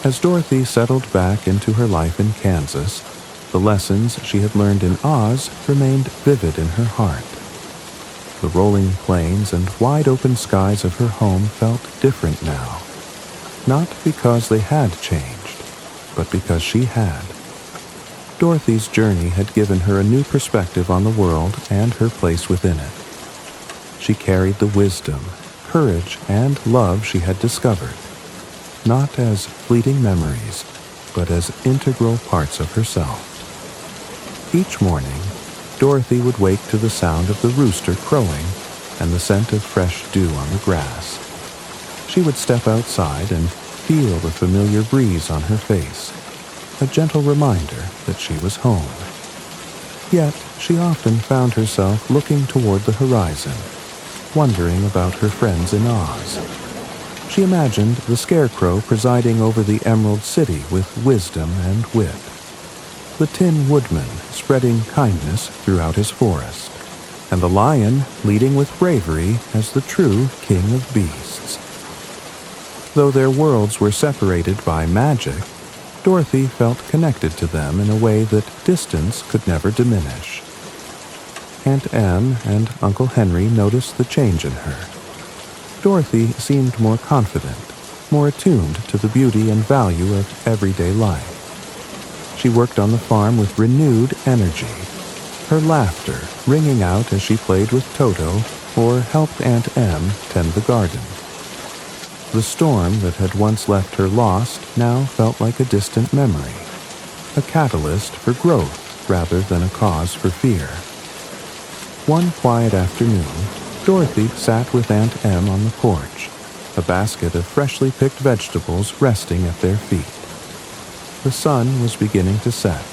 As Dorothy settled back into her life in Kansas, the lessons she had learned in Oz remained vivid in her heart. The rolling plains and wide-open skies of her home felt different now, not because they had changed, but because she had. Dorothy's journey had given her a new perspective on the world and her place within it. She carried the wisdom, courage, and love she had discovered, not as fleeting memories, but as integral parts of herself. Each morning, Dorothy would wake to the sound of the rooster crowing and the scent of fresh dew on the grass. She would step outside and feel the familiar breeze on her face, a gentle reminder that she was home. Yet she often found herself looking toward the horizon, wondering about her friends in Oz. She imagined the Scarecrow presiding over the Emerald City with wisdom and wit, the Tin Woodman spreading kindness throughout his forest, and the Lion leading with bravery as the true king of beasts. Though their worlds were separated by magic, Dorothy felt connected to them in a way that distance could never diminish. Aunt Em and Uncle Henry noticed the change in her. Dorothy seemed more confident, more attuned to the beauty and value of everyday life. She worked on the farm with renewed energy, her laughter ringing out as she played with Toto or helped Aunt Em tend the garden. The storm that had once left her lost now felt like a distant memory, a catalyst for growth rather than a cause for fear. One quiet afternoon, Dorothy sat with Aunt Em on the porch, a basket of freshly picked vegetables resting at their feet. The sun was beginning to set,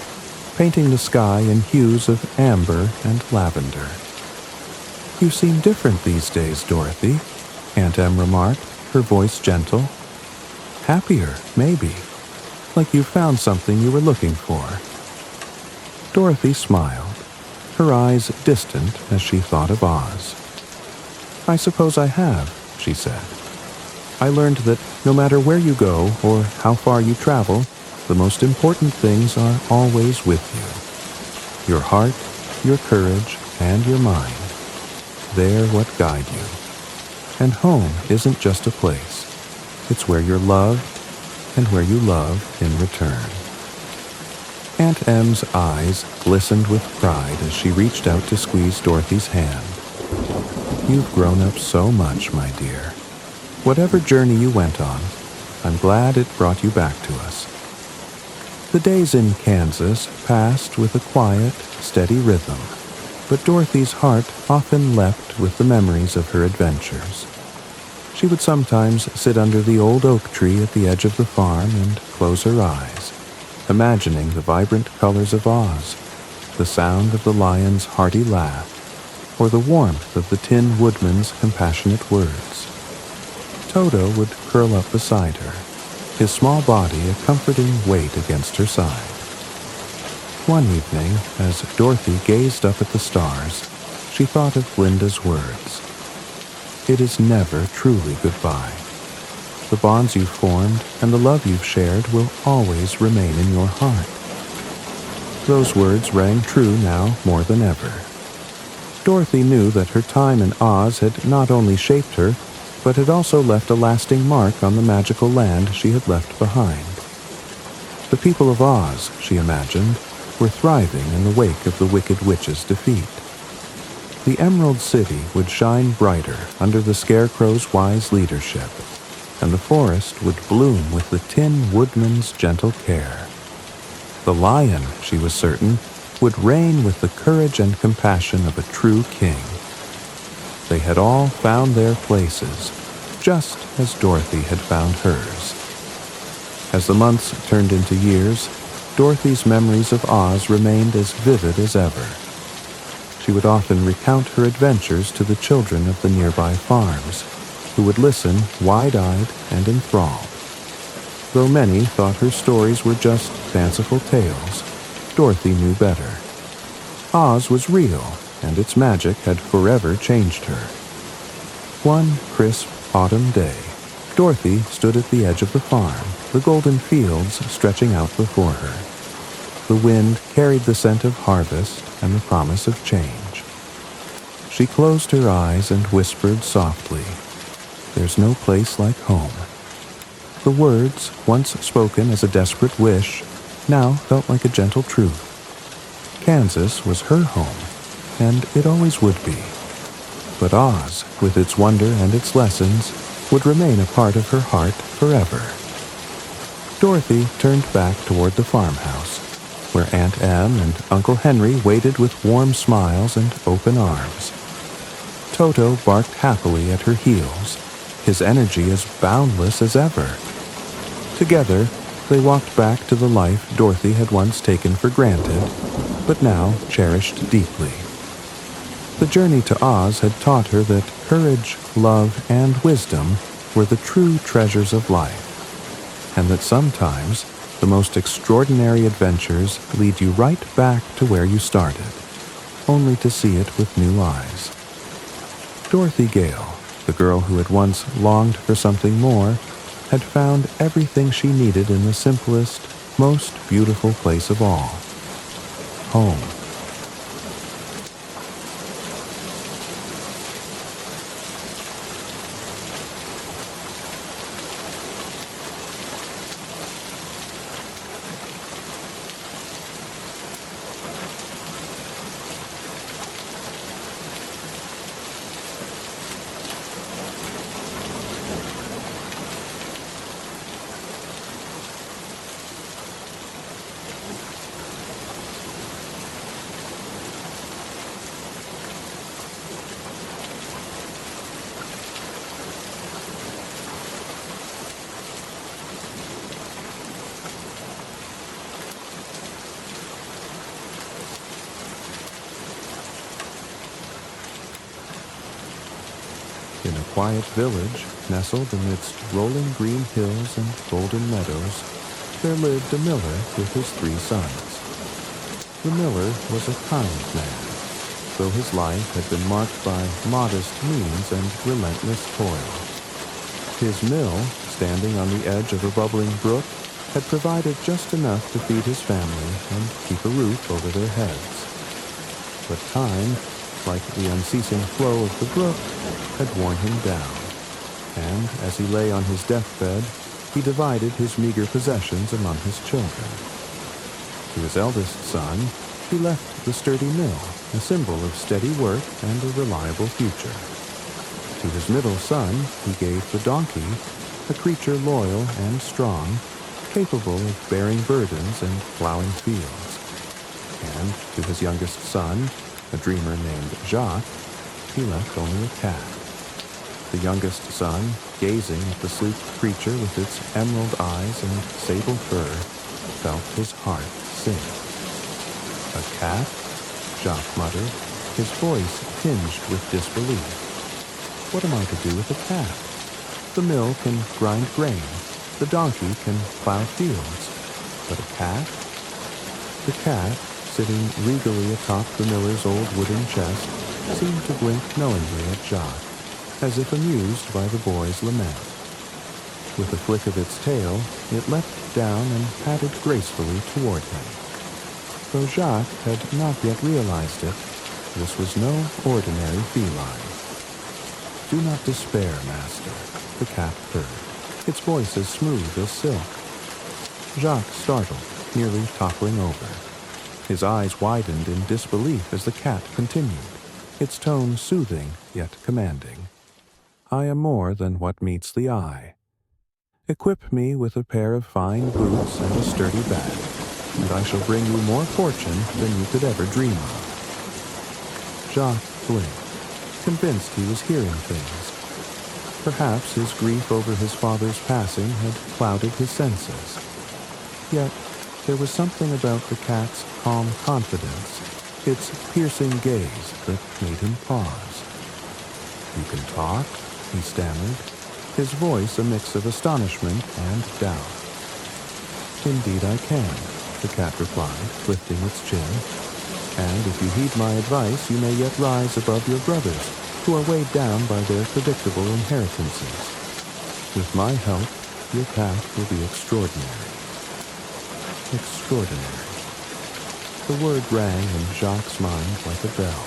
painting the sky in hues of amber and lavender. "You seem different these days, Dorothy," Aunt Em remarked, her voice gentle. "Happier, maybe, like you found something you were looking for." Dorothy smiled, her eyes distant as she thought of Oz. "I suppose I have," she said. "I learned that no matter where you go or how far you travel, the most important things are always with you. Your heart, your courage, and your mind. They're what guide you. And home isn't just a place. It's where you're loved and where you love in return." Aunt Em's eyes glistened with pride as she reached out to squeeze Dorothy's hand. "You've grown up so much, my dear. Whatever journey you went on, I'm glad it brought you back to us." The days in Kansas passed with a quiet, steady rhythm. but Dorothy's heart often leapt with the memories of her adventures. She would sometimes sit under the old oak tree at the edge of the farm and close her eyes, imagining the vibrant colors of Oz, the sound of the lion's hearty laugh, or the warmth of the Tin Woodman's compassionate words. Toto would curl up beside her, his small body a comforting weight against her side. One evening, as Dorothy gazed up at the stars, she thought of Glinda's words. It is never truly goodbye. The bonds you've formed and the love you've shared will always remain in your heart. Those words rang true now more than ever. Dorothy knew that her time in Oz had not only shaped her, but had also left a lasting mark on the magical land she had left behind. The people of Oz, she imagined, were thriving in the wake of the Wicked Witch's defeat. The Emerald City would shine brighter under the Scarecrow's wise leadership, and the forest would bloom with the Tin Woodman's gentle care. The lion, she was certain, would reign with the courage and compassion of a true king. They had all found their places, just as Dorothy had found hers. As the months turned into years, Dorothy's memories of Oz remained as vivid as ever. She would often recount her adventures to the children of the nearby farms, who would listen wide-eyed and enthralled. Though many thought her stories were just fanciful tales, Dorothy knew better. Oz was real, and its magic had forever changed her. One crisp autumn day, Dorothy stood at the edge of the farm, the golden fields stretching out before her. The wind carried the scent of harvest and the promise of change. She closed her eyes and whispered softly, "There's no place like home." The words, once spoken as a desperate wish, now felt like a gentle truth. Kansas was her home, and it always would be. But Oz, with its wonder and its lessons, would remain a part of her heart forever. Dorothy turned back toward the farmhouse, where Aunt Em and Uncle Henry waited with warm smiles and open arms. Toto barked happily at her heels, his energy as boundless as ever. Together, they walked back to the life Dorothy had once taken for granted, but now cherished deeply. The journey to Oz had taught her that courage, love, and wisdom were the true treasures of life, and that sometimes the most extraordinary adventures lead you right back to where you started, only to see it with new eyes. Dorothy Gale, the girl who had once longed for something more, had found everything she needed in the simplest, most beautiful place of all, home. In a quiet village, nestled amidst rolling green hills and golden meadows, there lived a miller with his 3 sons. The miller was a kind man, though his life had been marked by modest means and relentless toil. His mill, standing on the edge of a bubbling brook, had provided just enough to feed his family and keep a roof over their heads. But time, like the unceasing flow of the brook, had worn him down, and as he lay on his deathbed, he divided his meager possessions among his children. To his eldest son, he left the sturdy mill, a symbol of steady work and a reliable future. To his middle son, he gave the donkey, a creature loyal and strong, capable of bearing burdens and plowing fields. And to his youngest son, a dreamer named Jacques, he left only a cat. The youngest son, gazing at the sleek creature with its emerald eyes and sable fur, felt his heart sink. A cat? Jacques muttered, his voice tinged with disbelief. What am I to do with a cat? The mill can grind grain, the donkey can plow fields, but a cat? The cat, sitting regally atop the miller's old wooden chest, seemed to blink knowingly at Jacques, as if amused by the boy's lament. With a flick of its tail, it leapt down and padded gracefully toward him. Though Jacques had not yet realized it, this was no ordinary feline. "Do not despair, master," the cat purred, its voice as smooth as silk. Jacques startled, nearly toppling over. His eyes widened in disbelief as the cat continued, its tone soothing yet commanding. "I am more than what meets the eye. Equip me with a pair of fine boots and a sturdy bag, and I shall bring you more fortune than you could ever dream of." Jacques blinked, convinced he was hearing things. Perhaps his grief over his father's passing had clouded his senses. Yet there was something about the cat's calm confidence, its piercing gaze, that made him pause. "You can talk?" he stammered, his voice a mix of astonishment and doubt. "Indeed I can," the cat replied, lifting its chin. "And if you heed my advice, you may yet rise above your brothers, who are weighed down by their predictable inheritances. With my help, your path will be extraordinary." Extraordinary. The word rang in Jacques' mind like a bell.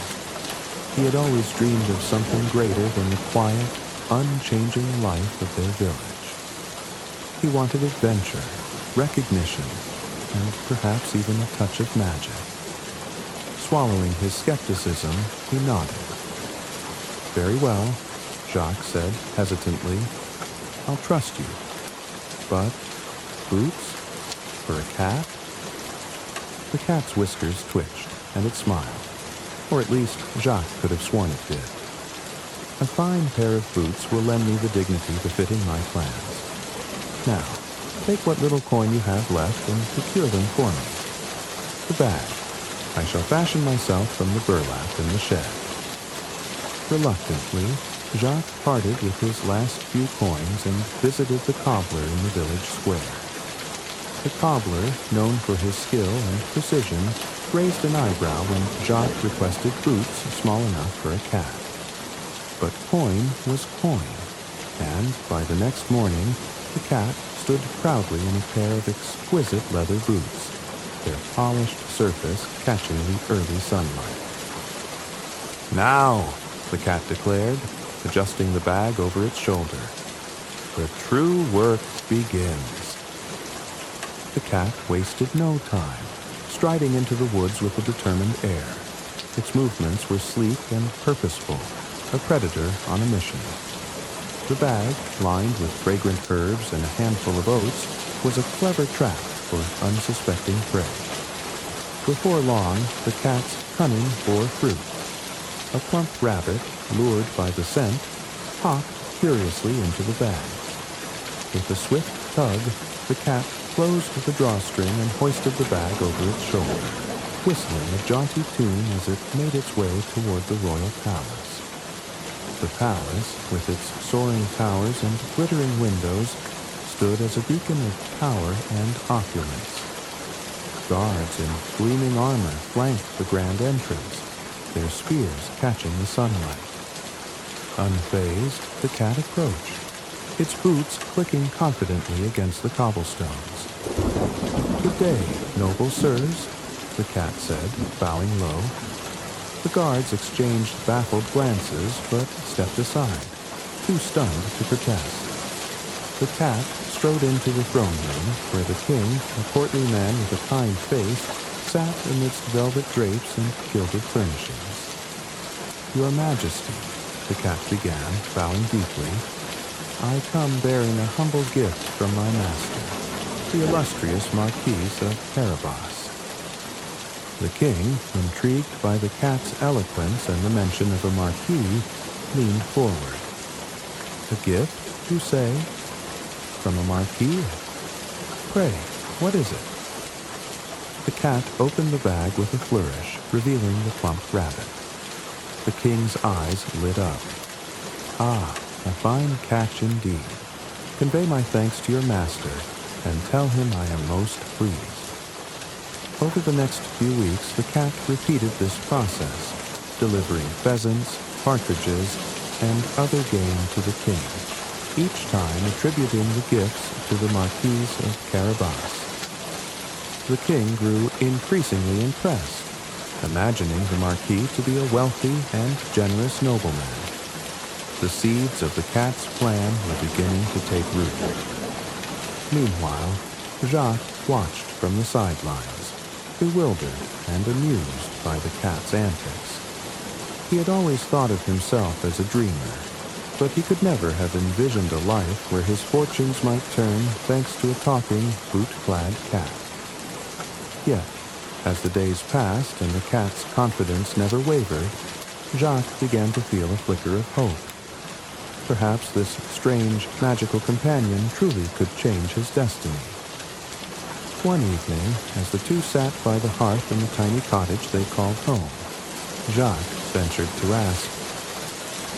He had always dreamed of something greater than the quiet, unchanging life of their village. He wanted adventure, recognition, and perhaps even a touch of magic. Swallowing his skepticism, he nodded. "Very well," Jacques said hesitantly. "I'll trust you. But boots? For a cat?" The cat's whiskers twitched, and it smiled. Or at least, Jacques could have sworn it did. "A fine pair of boots will lend me the dignity befitting my plans. Now, take what little coin you have left and procure them for me. The bag. I shall fashion myself from the burlap in the shed." Reluctantly, Jacques parted with his last few coins and visited the cobbler in the village square. The cobbler, known for his skill and precision, raised an eyebrow when Jacques requested boots small enough for a cat. But coin was coin, and by the next morning, the cat stood proudly in a pair of exquisite leather boots, their polished surface catching the early sunlight. "Now," the cat declared, adjusting the bag over its shoulder, "the true work begins." The cat wasted no time, striding into the woods with a determined air. Its movements were sleek and purposeful, a predator on a mission. The bag, lined with fragrant herbs and a handful of oats, was a clever trap for unsuspecting prey. Before long, the cat's cunning bore fruit. A plump rabbit, lured by the scent, hopped curiously into the bag. With a swift tug, the cat closed the drawstring and hoisted the bag over its shoulder, whistling a jaunty tune as it made its way toward the royal palace. The palace, with its soaring towers and glittering windows, stood as a beacon of power and opulence. Guards in gleaming armor flanked the grand entrance, their spears catching the sunlight. Unfazed, the cat approached, its boots clicking confidently against the cobblestones. "Good day, noble sirs," the cat said, bowing low. The guards exchanged baffled glances, but stepped aside, too stunned to protest. The cat strode into the throne room, where the king, a portly man with a kind face, sat amidst velvet drapes and gilded furnishings. "Your Majesty," the cat began, bowing deeply, "I come bearing a humble gift from my master, the illustrious Marquis of Carabas." The king, intrigued by the cat's eloquence and the mention of a marquis, leaned forward. "A gift, you say? From a marquis? Pray, what is it?" The cat opened the bag with a flourish, revealing the plump rabbit. The king's eyes lit up. "Ah, a fine catch indeed. Convey my thanks to your master, and tell him I am most pleased." Over the next few weeks, the cat repeated this process, delivering pheasants, partridges, and other game to the king, each time attributing the gifts to the Marquis of Carabas. The king grew increasingly impressed, imagining the Marquis to be a wealthy and generous nobleman. The seeds of the cat's plan were beginning to take root. Meanwhile, Jacques watched from the sidelines, bewildered and amused by the cat's antics. He had always thought of himself as a dreamer, but he could never have envisioned a life where his fortunes might turn thanks to a talking, boot-clad cat. Yet, as the days passed and the cat's confidence never wavered, Jacques began to feel a flicker of hope. Perhaps this strange, magical companion truly could change his destiny. One evening, as the two sat by the hearth in the tiny cottage they called home, Jacques ventured to ask,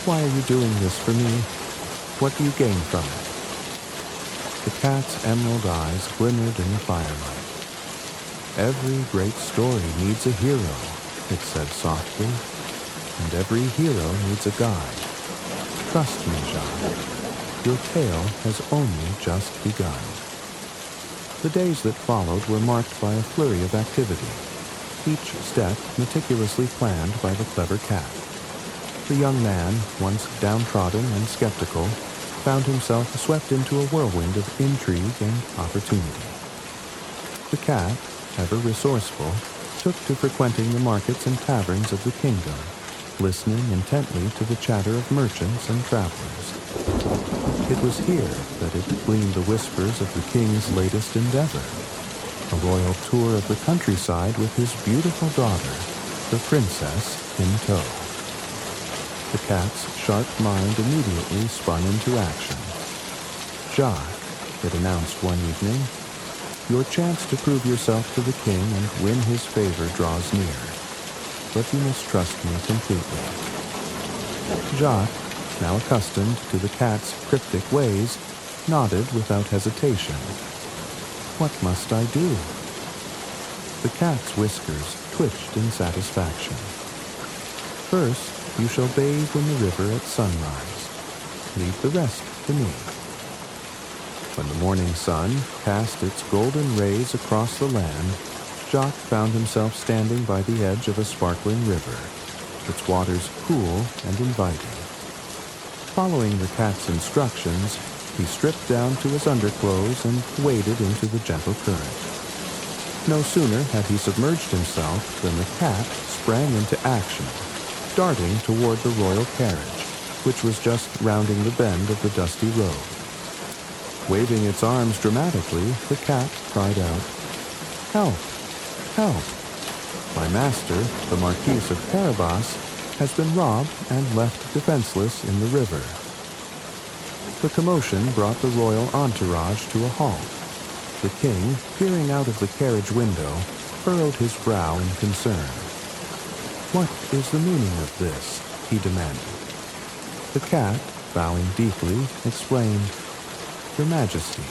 "Why are you doing this for me? What do you gain from it?" The cat's emerald eyes glimmered in the firelight. "Every great story needs a hero," it said softly, "and every hero needs a guide. Trust me, Jacques. Your tale has only just begun." The days that followed were marked by a flurry of activity, each step meticulously planned by the clever cat. The young man, once downtrodden and skeptical, found himself swept into a whirlwind of intrigue and opportunity. The cat, ever resourceful, took to frequenting the markets and taverns of the kingdom, listening intently to the chatter of merchants and travelers. It was here that it gleaned the whispers of the king's latest endeavor, a royal tour of the countryside with his beautiful daughter, the princess, in tow. The cat's sharp mind immediately spun into action. "Jacques," it announced one evening, "your chance to prove yourself to the king and win his favor draws near, but you must trust me completely." Jacques, now accustomed to the cat's cryptic ways, nodded without hesitation. "What must I do?" The cat's whiskers twitched in satisfaction. "First, you shall bathe in the river at sunrise. Leave the rest to me." When the morning sun cast its golden rays across the land, Jacques found himself standing by the edge of a sparkling river, its waters cool and inviting. Following the cat's instructions, he stripped down to his underclothes and waded into the gentle current. No sooner had he submerged himself than the cat sprang into action, darting toward the royal carriage, which was just rounding the bend of the dusty road. Waving its arms dramatically, the cat cried out, "Help! Help! My master, the Marquis of Carabas, has been robbed and left defenseless in the river." The commotion brought the royal entourage to a halt. The king, peering out of the carriage window, furrowed his brow in concern. "What is the meaning of this?" he demanded. The cat, bowing deeply, explained, "Your Majesty,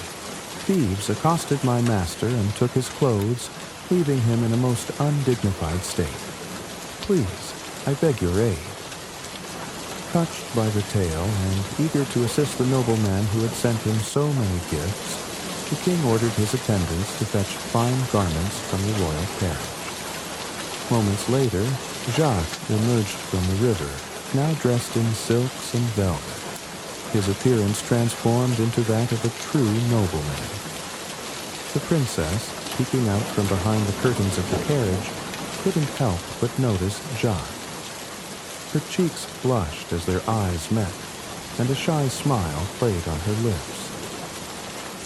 thieves accosted my master and took his clothes, leaving him in a most undignified state. Please, I beg your aid." Touched by the tale and eager to assist the nobleman who had sent him so many gifts, the king ordered his attendants to fetch fine garments from the royal carriage. Moments later, Jacques emerged from the river, now dressed in silks and velvet, his appearance transformed into that of a true nobleman. The princess, peeking out from behind the curtains of the carriage, couldn't help but notice Jacques. Her cheeks flushed as their eyes met, and a shy smile played on her lips.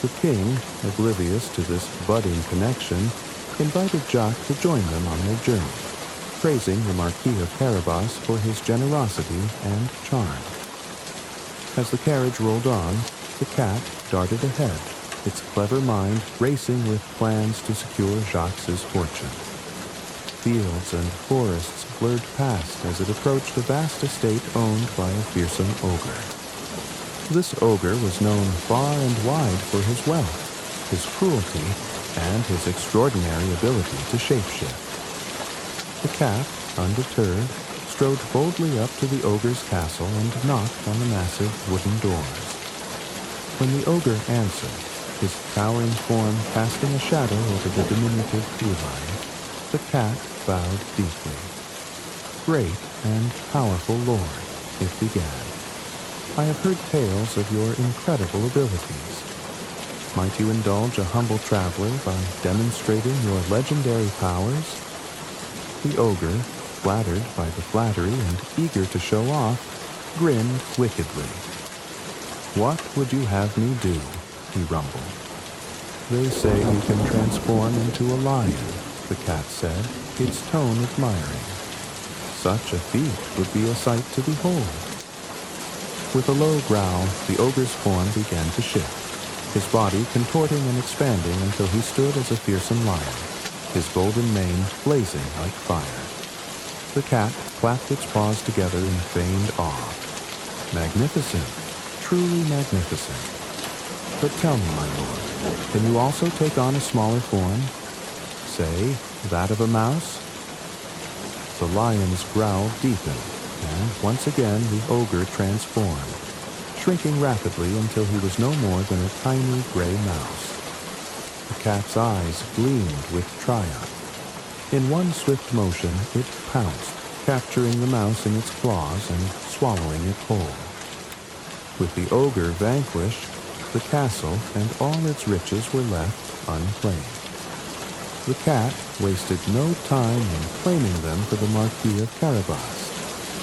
The king, oblivious to this budding connection, invited Jacques to join them on their journey, praising the Marquis of Carabas for his generosity and charm. As the carriage rolled on, the cat darted ahead, its clever mind racing with plans to secure Jacques' fortune. Fields and forests blurred past as it approached a vast estate owned by a fearsome ogre. This ogre was known far and wide for his wealth, his cruelty, and his extraordinary ability to shapeshift. The cat, undeterred, strode boldly up to the ogre's castle and knocked on the massive wooden doors. When the ogre answered, his towering form casting a shadow over the diminutive feline, the cat bowed deeply. "Great and powerful lord," it began, "I have heard tales of your incredible abilities. Might you indulge a humble traveler by demonstrating your legendary powers?" The ogre, flattered by the flattery and eager to show off, grinned wickedly. "What would you have me do?" he rumbled. "They say you can transform into a lion," the cat said, its tone admiring. "Such a feat would be a sight to behold." With a low growl, the ogre's form began to shift, his body contorting and expanding until he stood as a fearsome lion, his golden mane blazing like fire. The cat clapped its paws together in feigned awe. "Magnificent, truly magnificent. But tell me, my lord, can you also take on a smaller form? Say, that of a mouse?" The lion's growl deepened, and once again the ogre transformed, shrinking rapidly until he was no more than a tiny gray mouse. The cat's eyes gleamed with triumph. In one swift motion, it pounced, capturing the mouse in its claws and swallowing it whole. With the ogre vanquished, the castle and all its riches were left unclaimed. The cat wasted no time in claiming them for the Marquis of Carabas,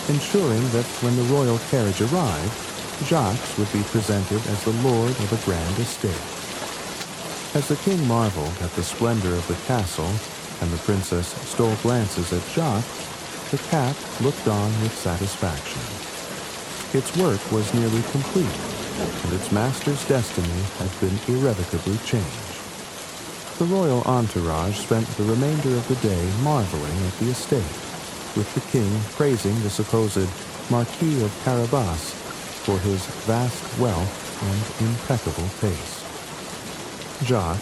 ensuring that when the royal carriage arrived, Jacques would be presented as the lord of a grand estate. As the king marveled at the splendor of the castle, and the princess stole glances at Jacques, the cat looked on with satisfaction. Its work was nearly complete, and its master's destiny had been irrevocably changed. The royal entourage spent the remainder of the day marveling at the estate, with the king praising the supposed Marquis of Carabas for his vast wealth and impeccable taste. Jacques,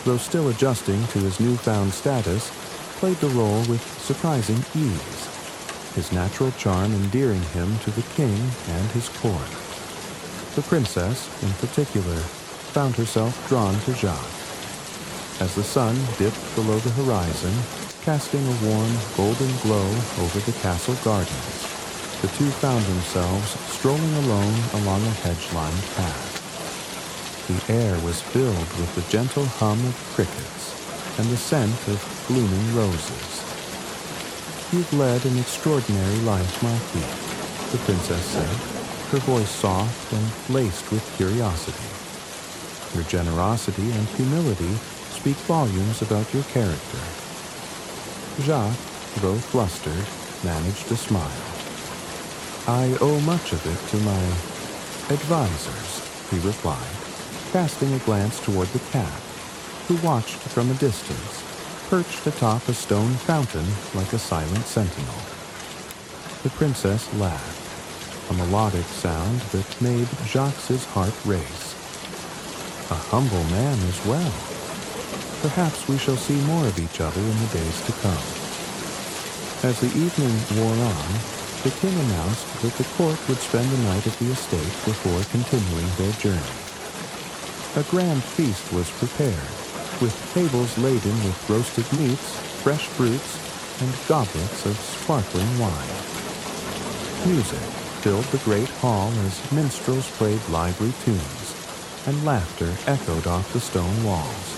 though still adjusting to his newfound status, played the role with surprising ease, his natural charm endearing him to the king and his court. The princess, in particular, found herself drawn to Jacques. As the sun dipped below the horizon, casting a warm, golden glow over the castle gardens, the two found themselves strolling alone along a hedge-lined path. The air was filled with the gentle hum of crickets and the scent of blooming roses. "You've led an extraordinary life, Marquis," the princess said, her voice soft and laced with curiosity. "Your generosity and humility speak volumes about your character." Jacques, though flustered, managed a smile. "I owe much of it to my advisors," he replied, casting a glance toward the cat, who watched from a distance, perched atop a stone fountain like a silent sentinel. The princess laughed, a melodic sound that made Jacques' heart race. "A humble man as well. Perhaps we shall see more of each other in the days to come." As the evening wore on, the king announced that the court would spend the night at the estate before continuing their journey. A grand feast was prepared, with tables laden with roasted meats, fresh fruits, and goblets of sparkling wine. Music filled the great hall as minstrels played lively tunes, and laughter echoed off the stone walls.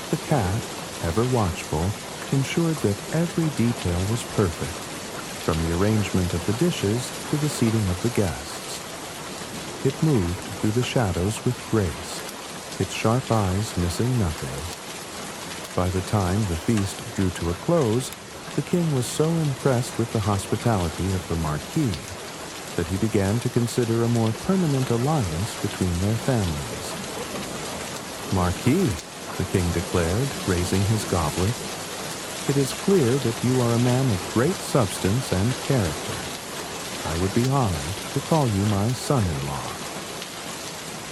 The cat, ever watchful, ensured that every detail was perfect, from the arrangement of the dishes to the seating of the guests. It moved through the shadows with grace, its sharp eyes missing nothing. By the time the feast drew to a close, the king was so impressed with the hospitality of the Marquis that he began to consider a more permanent alliance between their families. "Marquis," the king declared, raising his goblet, "it is clear that you are a man of great substance and character. I would be honored to call you my son-in-law."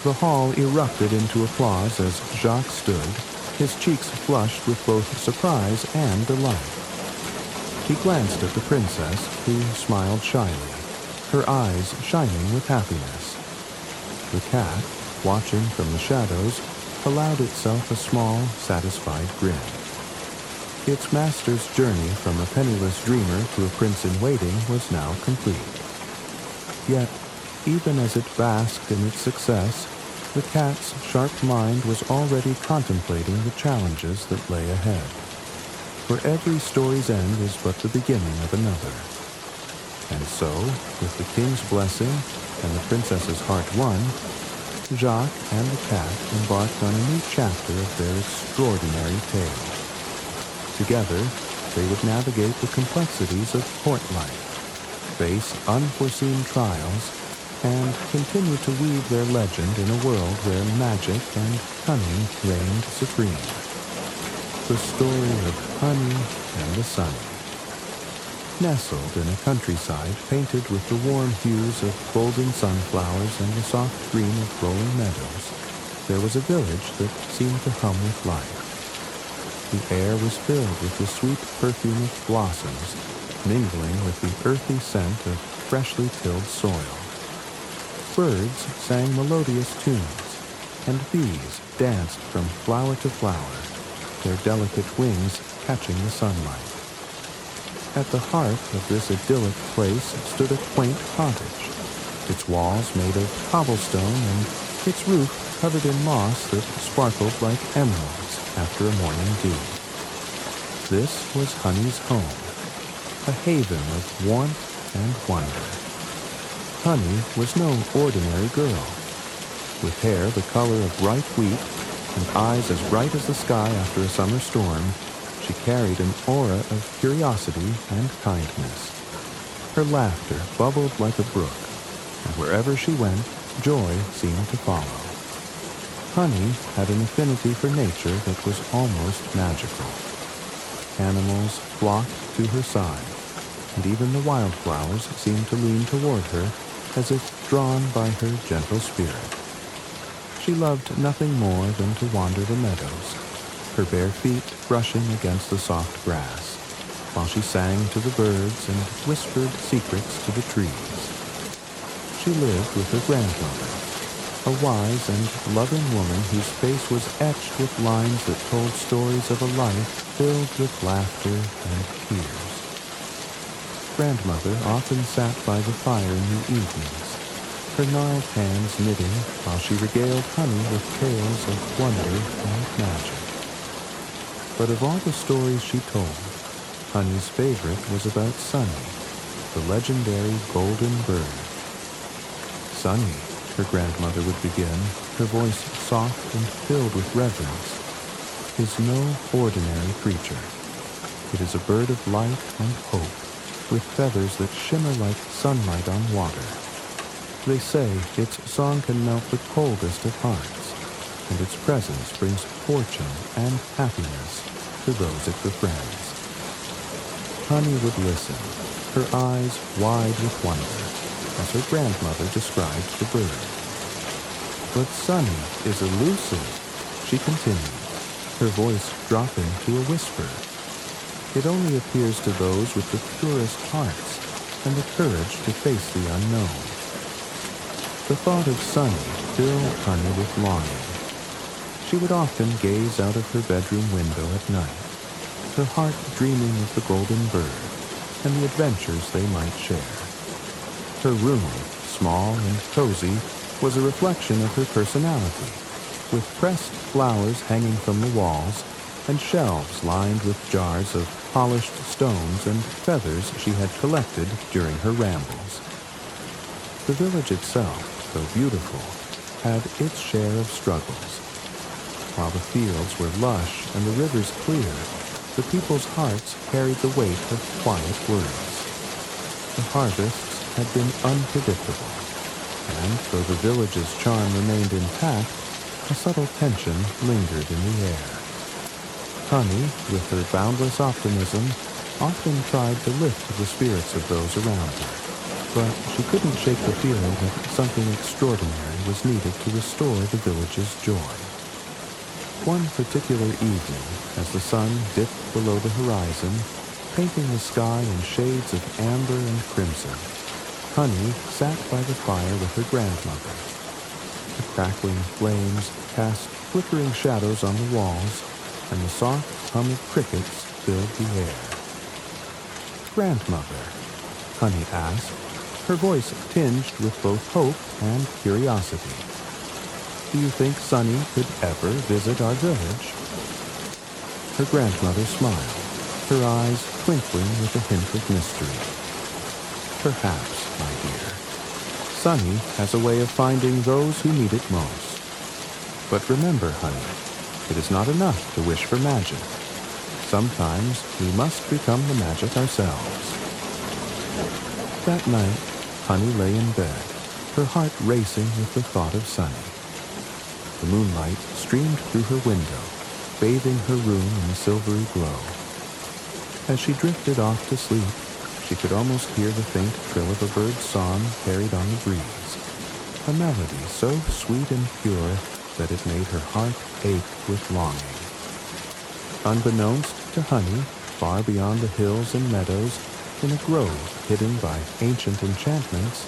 The hall erupted into applause as Jacques stood, his cheeks flushed with both surprise and delight. He glanced at the princess, who smiled shyly, her eyes shining with happiness. The cat, watching from the shadows, allowed itself a small, satisfied grin. Its master's journey from a penniless dreamer to a prince-in-waiting was now complete. Yet, even as it basked in its success, the cat's sharp mind was already contemplating the challenges that lay ahead. For every story's end is but the beginning of another. And so, with the king's blessing and the princess's heart won, Jacques and the cat embarked on a new chapter of their extraordinary tale. Together, they would navigate the complexities of court life, face unforeseen trials, and continue to weave their legend in a world where magic and cunning reigned supreme. The story of Honey and the Sunny. Nestled in a countryside painted with the warm hues of golden sunflowers and the soft green of rolling meadows, there was a village that seemed to hum with life. The air was filled with the sweet perfume of blossoms, mingling with the earthy scent of freshly tilled soil. Birds sang melodious tunes, and bees danced from flower to flower, their delicate wings catching the sunlight. At the heart of this idyllic place stood a quaint cottage, its walls made of cobblestone and its roof covered in moss that sparkled like emeralds after a morning dew. This was Honey's home, a haven of warmth and wonder. Honey was no ordinary girl. With hair the color of ripe wheat and eyes as bright as the sky after a summer storm, she carried an aura of curiosity and kindness. Her laughter bubbled like a brook, and wherever she went, joy seemed to follow. Honey had an affinity for nature that was almost magical. Animals flocked to her side, and even the wildflowers seemed to lean toward her as if drawn by her gentle spirit. She loved nothing more than to wander the meadows, her bare feet brushing against the soft grass, while she sang to the birds and whispered secrets to the trees. She lived with her grandmother, a wise and loving woman whose face was etched with lines that told stories of a life filled with laughter and tears. Grandmother often sat by the fire in the evenings, her gnarled hands knitting while she regaled Honey with tales of wonder and magic. But of all the stories she told, Honey's favorite was about Sunny, the legendary golden bird. Sunny, her grandmother would begin, her voice soft and filled with reverence, is no ordinary creature. It is a bird of light and hope, with feathers that shimmer like sunlight on water. They say its song can melt the coldest of hearts, and its presence brings fortune and happiness to those it befriends. Honey would listen, her eyes wide with wonder, as her grandmother described the bird. "But Sunny is elusive," she continued, her voice dropping to a whisper. "It only appears to those with the purest hearts and the courage to face the unknown." The thought of Sunny filled Honey with longing. She would often gaze out of her bedroom window at night, her heart dreaming of the golden bird and the adventures they might share. Her room, small and cozy, was a reflection of her personality, with pressed flowers hanging from the walls and shelves lined with jars of polished stones and feathers she had collected during her rambles. The village itself, though beautiful, had its share of struggles. while the fields were lush and the rivers clear, the people's hearts carried the weight of quiet worries. The harvests had been unpredictable, and though the village's charm remained intact, a subtle tension lingered in the air. Honey, with her boundless optimism, often tried to lift the spirits of those around her, but she couldn't shake the feeling that something extraordinary was needed to restore the village's joy. One particular evening, as the sun dipped below the horizon, painting the sky in shades of amber and crimson, Honey sat by the fire with her grandmother. The crackling flames cast flickering shadows on the walls, and the soft hum of crickets filled the air. "Grandmother," Honey asked, her voice tinged with both hope and curiosity, "do you think Sonny could ever visit our village?" Her grandmother smiled, her eyes twinkling with a hint of mystery. "Perhaps, my dear. Sonny has a way of finding those who need it most. But remember, Honey, it is not enough to wish for magic. Sometimes we must become the magic ourselves." That night, Honey lay in bed, her heart racing with the thought of Sonny. The moonlight streamed through her window, bathing her room in a silvery glow. As she drifted off to sleep, she could almost hear the faint trill of a bird's song carried on the breeze, a melody so sweet and pure that it made her heart ache with longing. Unbeknownst to Honey, far beyond the hills and meadows, in a grove hidden by ancient enchantments,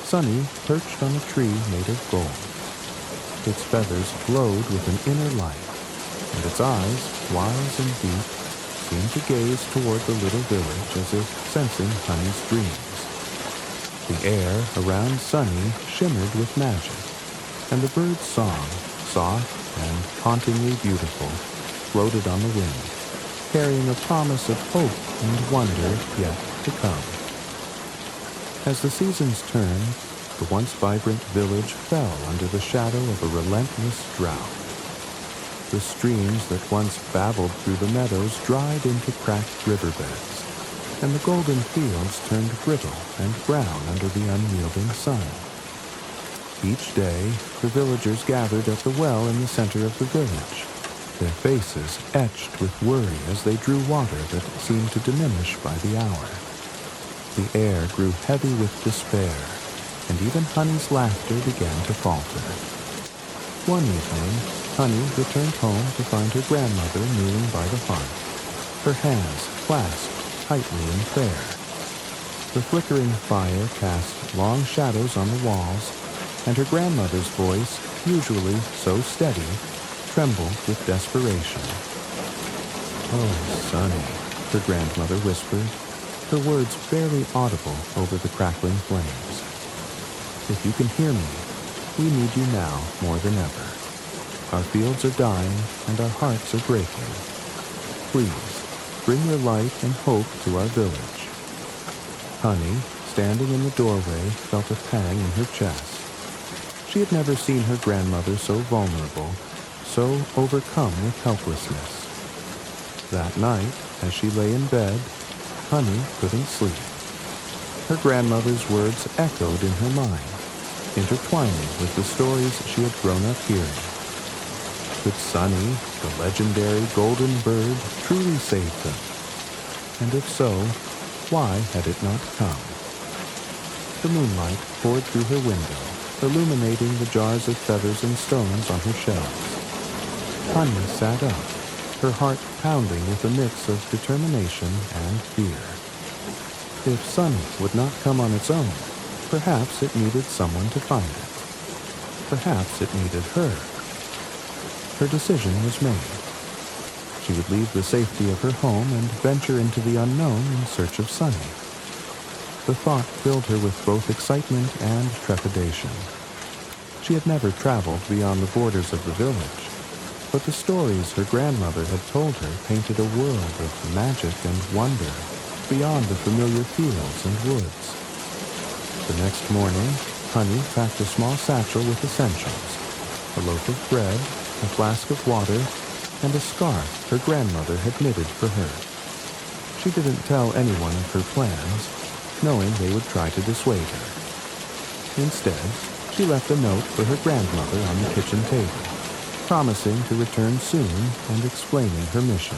Sonny perched on a tree made of gold. Its feathers glowed with an inner light, and its eyes, wise and deep, seemed to gaze toward the little village as if sensing Honey's dreams. The air around Sonny shimmered with magic, and the bird's song, soft and hauntingly beautiful, floated on the wind, carrying a promise of hope and wonder yet to come. As the seasons turned, the once vibrant village fell under the shadow of a relentless drought. The streams that once babbled through the meadows dried into cracked riverbeds, and the golden fields turned brittle and brown under the unyielding sun. Each day, the villagers gathered at the well in the center of the village, their faces etched with worry as they drew water that seemed to diminish by the hour. The air grew heavy with despair, and even Honey's laughter began to falter. One evening, Honey returned home to find her grandmother kneeling by the hearth, her hands clasped tightly in prayer. The flickering fire cast long shadows on the walls, and her grandmother's voice, usually so steady, trembled with desperation. "Oh, Sonny," her grandmother whispered, her words barely audible over the crackling flames. "If you can hear me, we need you now more than ever. Our fields are dying, and our hearts are breaking. Please, bring your light and hope to our village." Honey, standing in the doorway, felt a pang in her chest. She had never seen her grandmother so vulnerable, so overcome with helplessness. That night, as she lay in bed, Honey couldn't sleep. Her grandmother's words echoed in her mind, intertwining with the stories she had grown up hearing. Could Sonny, the legendary golden bird, truly save them? And if so, why had it not come? The moonlight poured through her window, illuminating the jars of feathers and stones on her shelves. Honey sat up, her heart pounding with a mix of determination and fear. If Sonny would not come on its own, perhaps it needed someone to find it. Perhaps it needed her. Her decision was made. She would leave the safety of her home and venture into the unknown in search of Sonny. The thought filled her with both excitement and trepidation. She had never traveled beyond the borders of the village, but the stories her grandmother had told her painted a world of magic and wonder beyond the familiar fields and woods. The next morning, Honey packed a small satchel with essentials, a loaf of bread, a flask of water, and a scarf her grandmother had knitted for her. She didn't tell anyone of her plans, knowing they would try to dissuade her. Instead, she left a note for her grandmother on the kitchen table, promising to return soon and explaining her mission.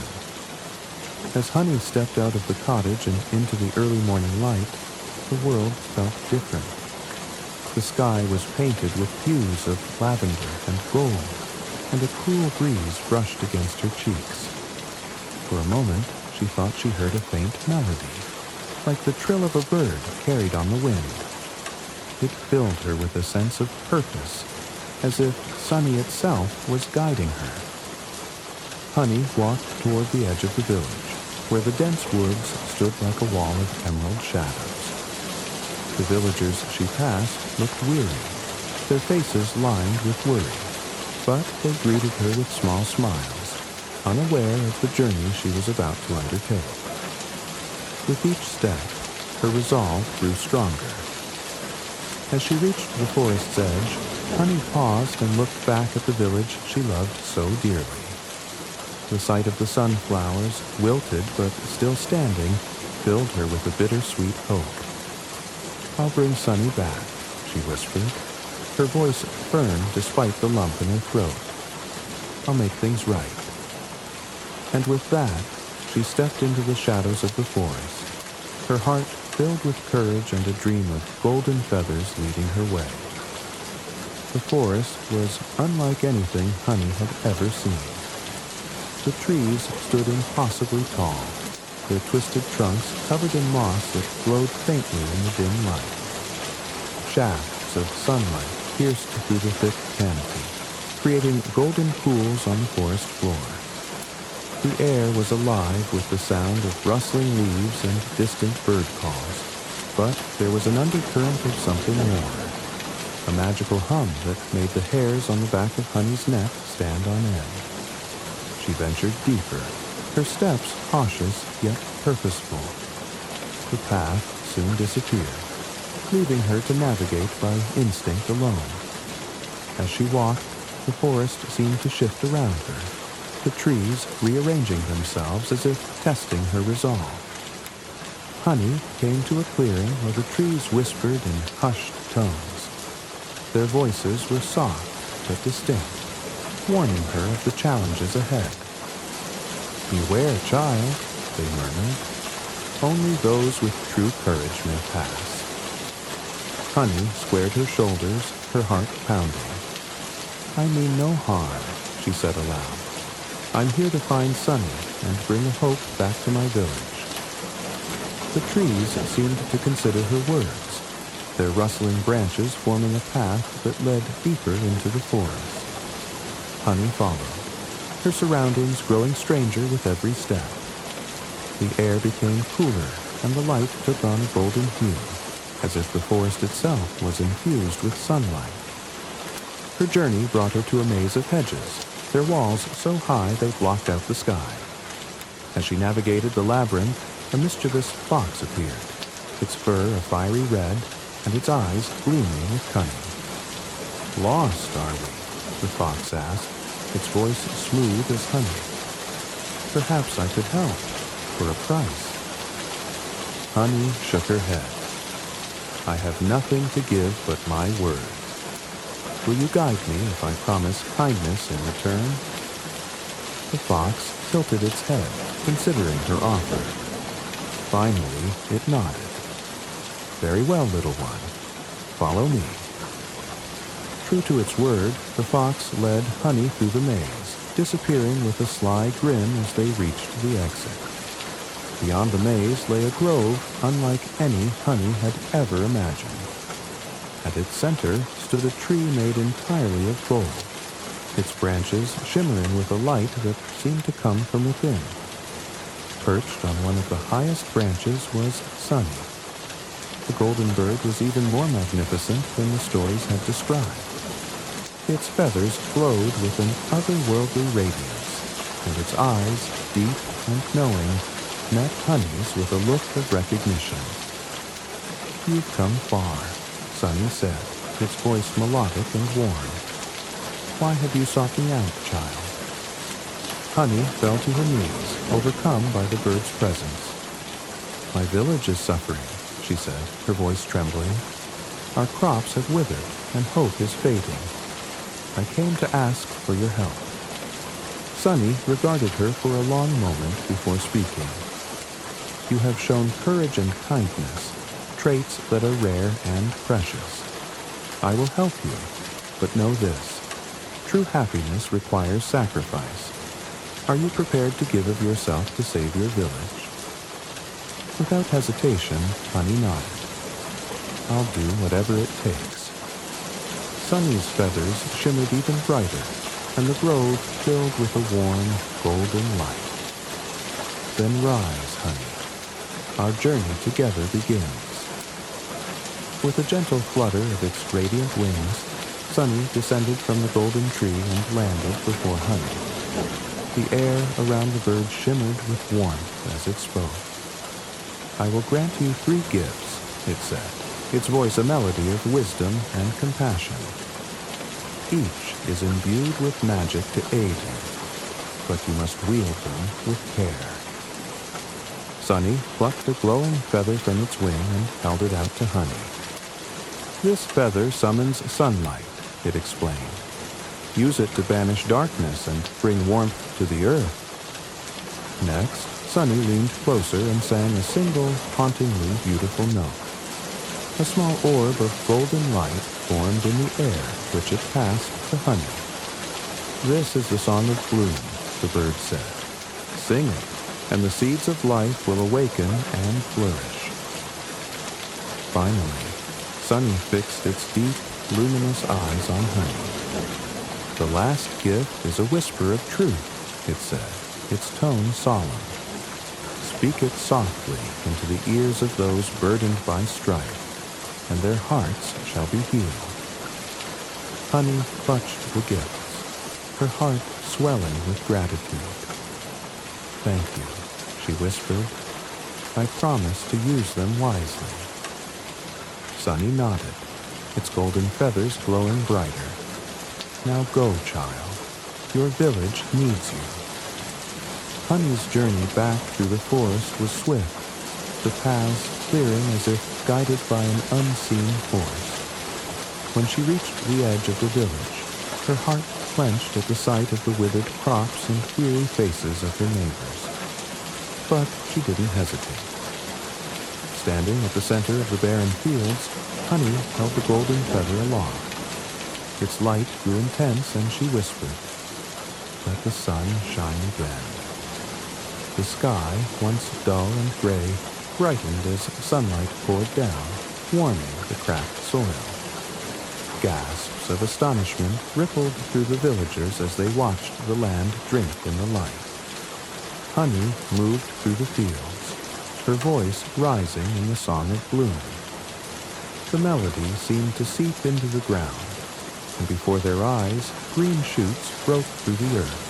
As Honey stepped out of the cottage and into the early morning light, the world felt different. The sky was painted with hues of lavender and gold, and a cool breeze brushed against her cheeks. For a moment, she thought she heard a faint melody, like the trill of a bird carried on the wind. It filled her with a sense of purpose, as if Sunny itself was guiding her. Honey walked toward the edge of the village, where the dense woods stood like a wall of emerald shadows. The villagers she passed looked weary, their faces lined with worry, but they greeted her with small smiles, unaware of the journey she was about to undertake. With each step, her resolve grew stronger. As she reached the forest's edge, Honey paused and looked back at the village she loved so dearly. The sight of the sunflowers, wilted but still standing, filled her with a bittersweet hope. "I'll bring Sunny back," she whispered, her voice firm despite the lump in her throat. "I'll make things right." And with that, she stepped into the shadows of the forest, her heart filled with courage and a dream of golden feathers leading her way. The forest was unlike anything Honey had ever seen. The trees stood impossibly tall, their twisted trunks covered in moss that glowed faintly in the dim light. Shafts of sunlight pierced through the thick canopy, creating golden pools on the forest floor. The air was alive with the sound of rustling leaves and distant bird calls, but there was an undercurrent of something more, a magical hum that made the hairs on the back of Honey's neck stand on end. She ventured deeper, her steps cautious yet purposeful. The path soon disappeared, leaving her to navigate by instinct alone. As she walked, the forest seemed to shift around her, the trees rearranging themselves as if testing her resolve. Honey came to a clearing where the trees whispered in hushed tones. Their voices were soft but distinct, warning her of the challenges ahead. "Beware, child," they murmured. "Only those with true courage may pass." Honey squared her shoulders, her heart pounding. "I mean no harm," she said aloud. "I'm here to find Sunny and bring a hope back to my village." The trees seemed to consider her words, their rustling branches forming a path that led deeper into the forest. Honey followed, her surroundings growing stranger with every step. The air became cooler, and the light took on a golden hue, as if the forest itself was infused with sunlight. Her journey brought her to a maze of hedges, their walls so high they blocked out the sky. As she navigated the labyrinth, a mischievous fox appeared, its fur a fiery red, and its eyes gleaming with cunning. "Lost, are we?" the fox asked, its voice smooth as honey. "Perhaps I could help, for a price." Honey shook her head. "I have nothing to give but my word. Will you guide me if I promise kindness in return?" The fox tilted its head, considering her offer. Finally, it nodded. "Very well, little one. Follow me." True to its word, the fox led Honey through the maze, disappearing with a sly grin as they reached the exit. Beyond the maze lay a grove unlike any Honey had ever imagined. At its center stood a tree made entirely of gold, its branches shimmering with a light that seemed to come from within. Perched on one of the highest branches was Sunny. The golden bird was even more magnificent than the stories had described. Its feathers glowed with an otherworldly radiance, and its eyes, deep and knowing, met Honey's with a look of recognition. "You've come far," Sunny said, its voice melodic and warm. Why have you sought me out, child? Honey fell to her knees, overcome by the bird's presence. My village is suffering, she said, her voice trembling. Our crops have withered, and hope is fading. I came to ask for your help. Sunny regarded her for a long moment before speaking. You have shown courage and kindness, traits that are rare and precious. I will help you, but know this. True happiness requires sacrifice. Are you prepared to give of yourself to save your village? Without hesitation, Honey nodded. I'll do whatever it takes. Sunny's feathers shimmered even brighter, and the grove filled with a warm, golden light. Then rise, Honey. Our journey together begins. With a gentle flutter of its radiant wings, Sunny descended from the golden tree and landed before Honey. The air around the bird shimmered with warmth as it spoke. I will grant you 3 gifts, it said, its voice a melody of wisdom and compassion. Each is imbued with magic to aid you, but you must wield them with care. Sunny plucked a glowing feather from its wing and held it out to Honey. This feather summons sunlight, it explained. Use it to banish darkness and bring warmth to the earth. Next, Sunny leaned closer and sang a single, hauntingly beautiful note. A small orb of golden light formed in the air, which it passed to Honey. This is the song of bloom, the bird said. Sing it, and the seeds of life will awaken and flourish. Finally, Sunny fixed its deep, luminous eyes on Honey. The last gift is a whisper of truth, it said, its tone solemn. Speak it softly into the ears of those burdened by strife, and their hearts shall be healed. Honey clutched the gifts, her heart swelling with gratitude. Thank you, she whispered. I promise to use them wisely. Sunny nodded, its golden feathers glowing brighter. Now go, child. Your village needs you. Honey's journey back through the forest was swift, the paths clearing as if guided by an unseen force. When she reached the edge of the village, her heart clenched at the sight of the withered crops and weary faces of her neighbors. But she didn't hesitate. Standing at the center of the barren fields, Honey held the golden feather aloft. Its light grew intense, and she whispered, "Let the sun shine again." The sky, once dull and gray, brightened as sunlight poured down, warming the cracked soil. Gasps of astonishment rippled through the villagers as they watched the land drink in the light. Honey moved through the fields, her voice rising in the song of bloom. The melody seemed to seep into the ground, and before their eyes, green shoots broke through the earth.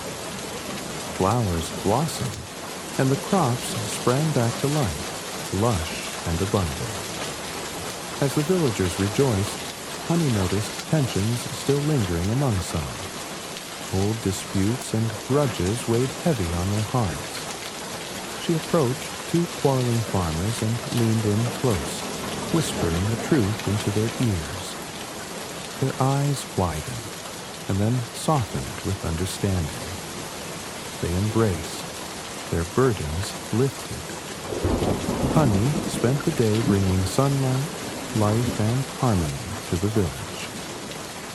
Flowers blossomed, and the crops sprang back to life, lush and abundant. As the villagers rejoiced, Honey noticed tensions still lingering among some. Old disputes and grudges weighed heavy on their hearts. She approached 2 quarreling farmers and leaned in close, whispering the truth into their ears. Their eyes widened, and then softened with understanding. They embraced, their burdens lifted. Honey spent the day bringing sunlight, life, and harmony to the village.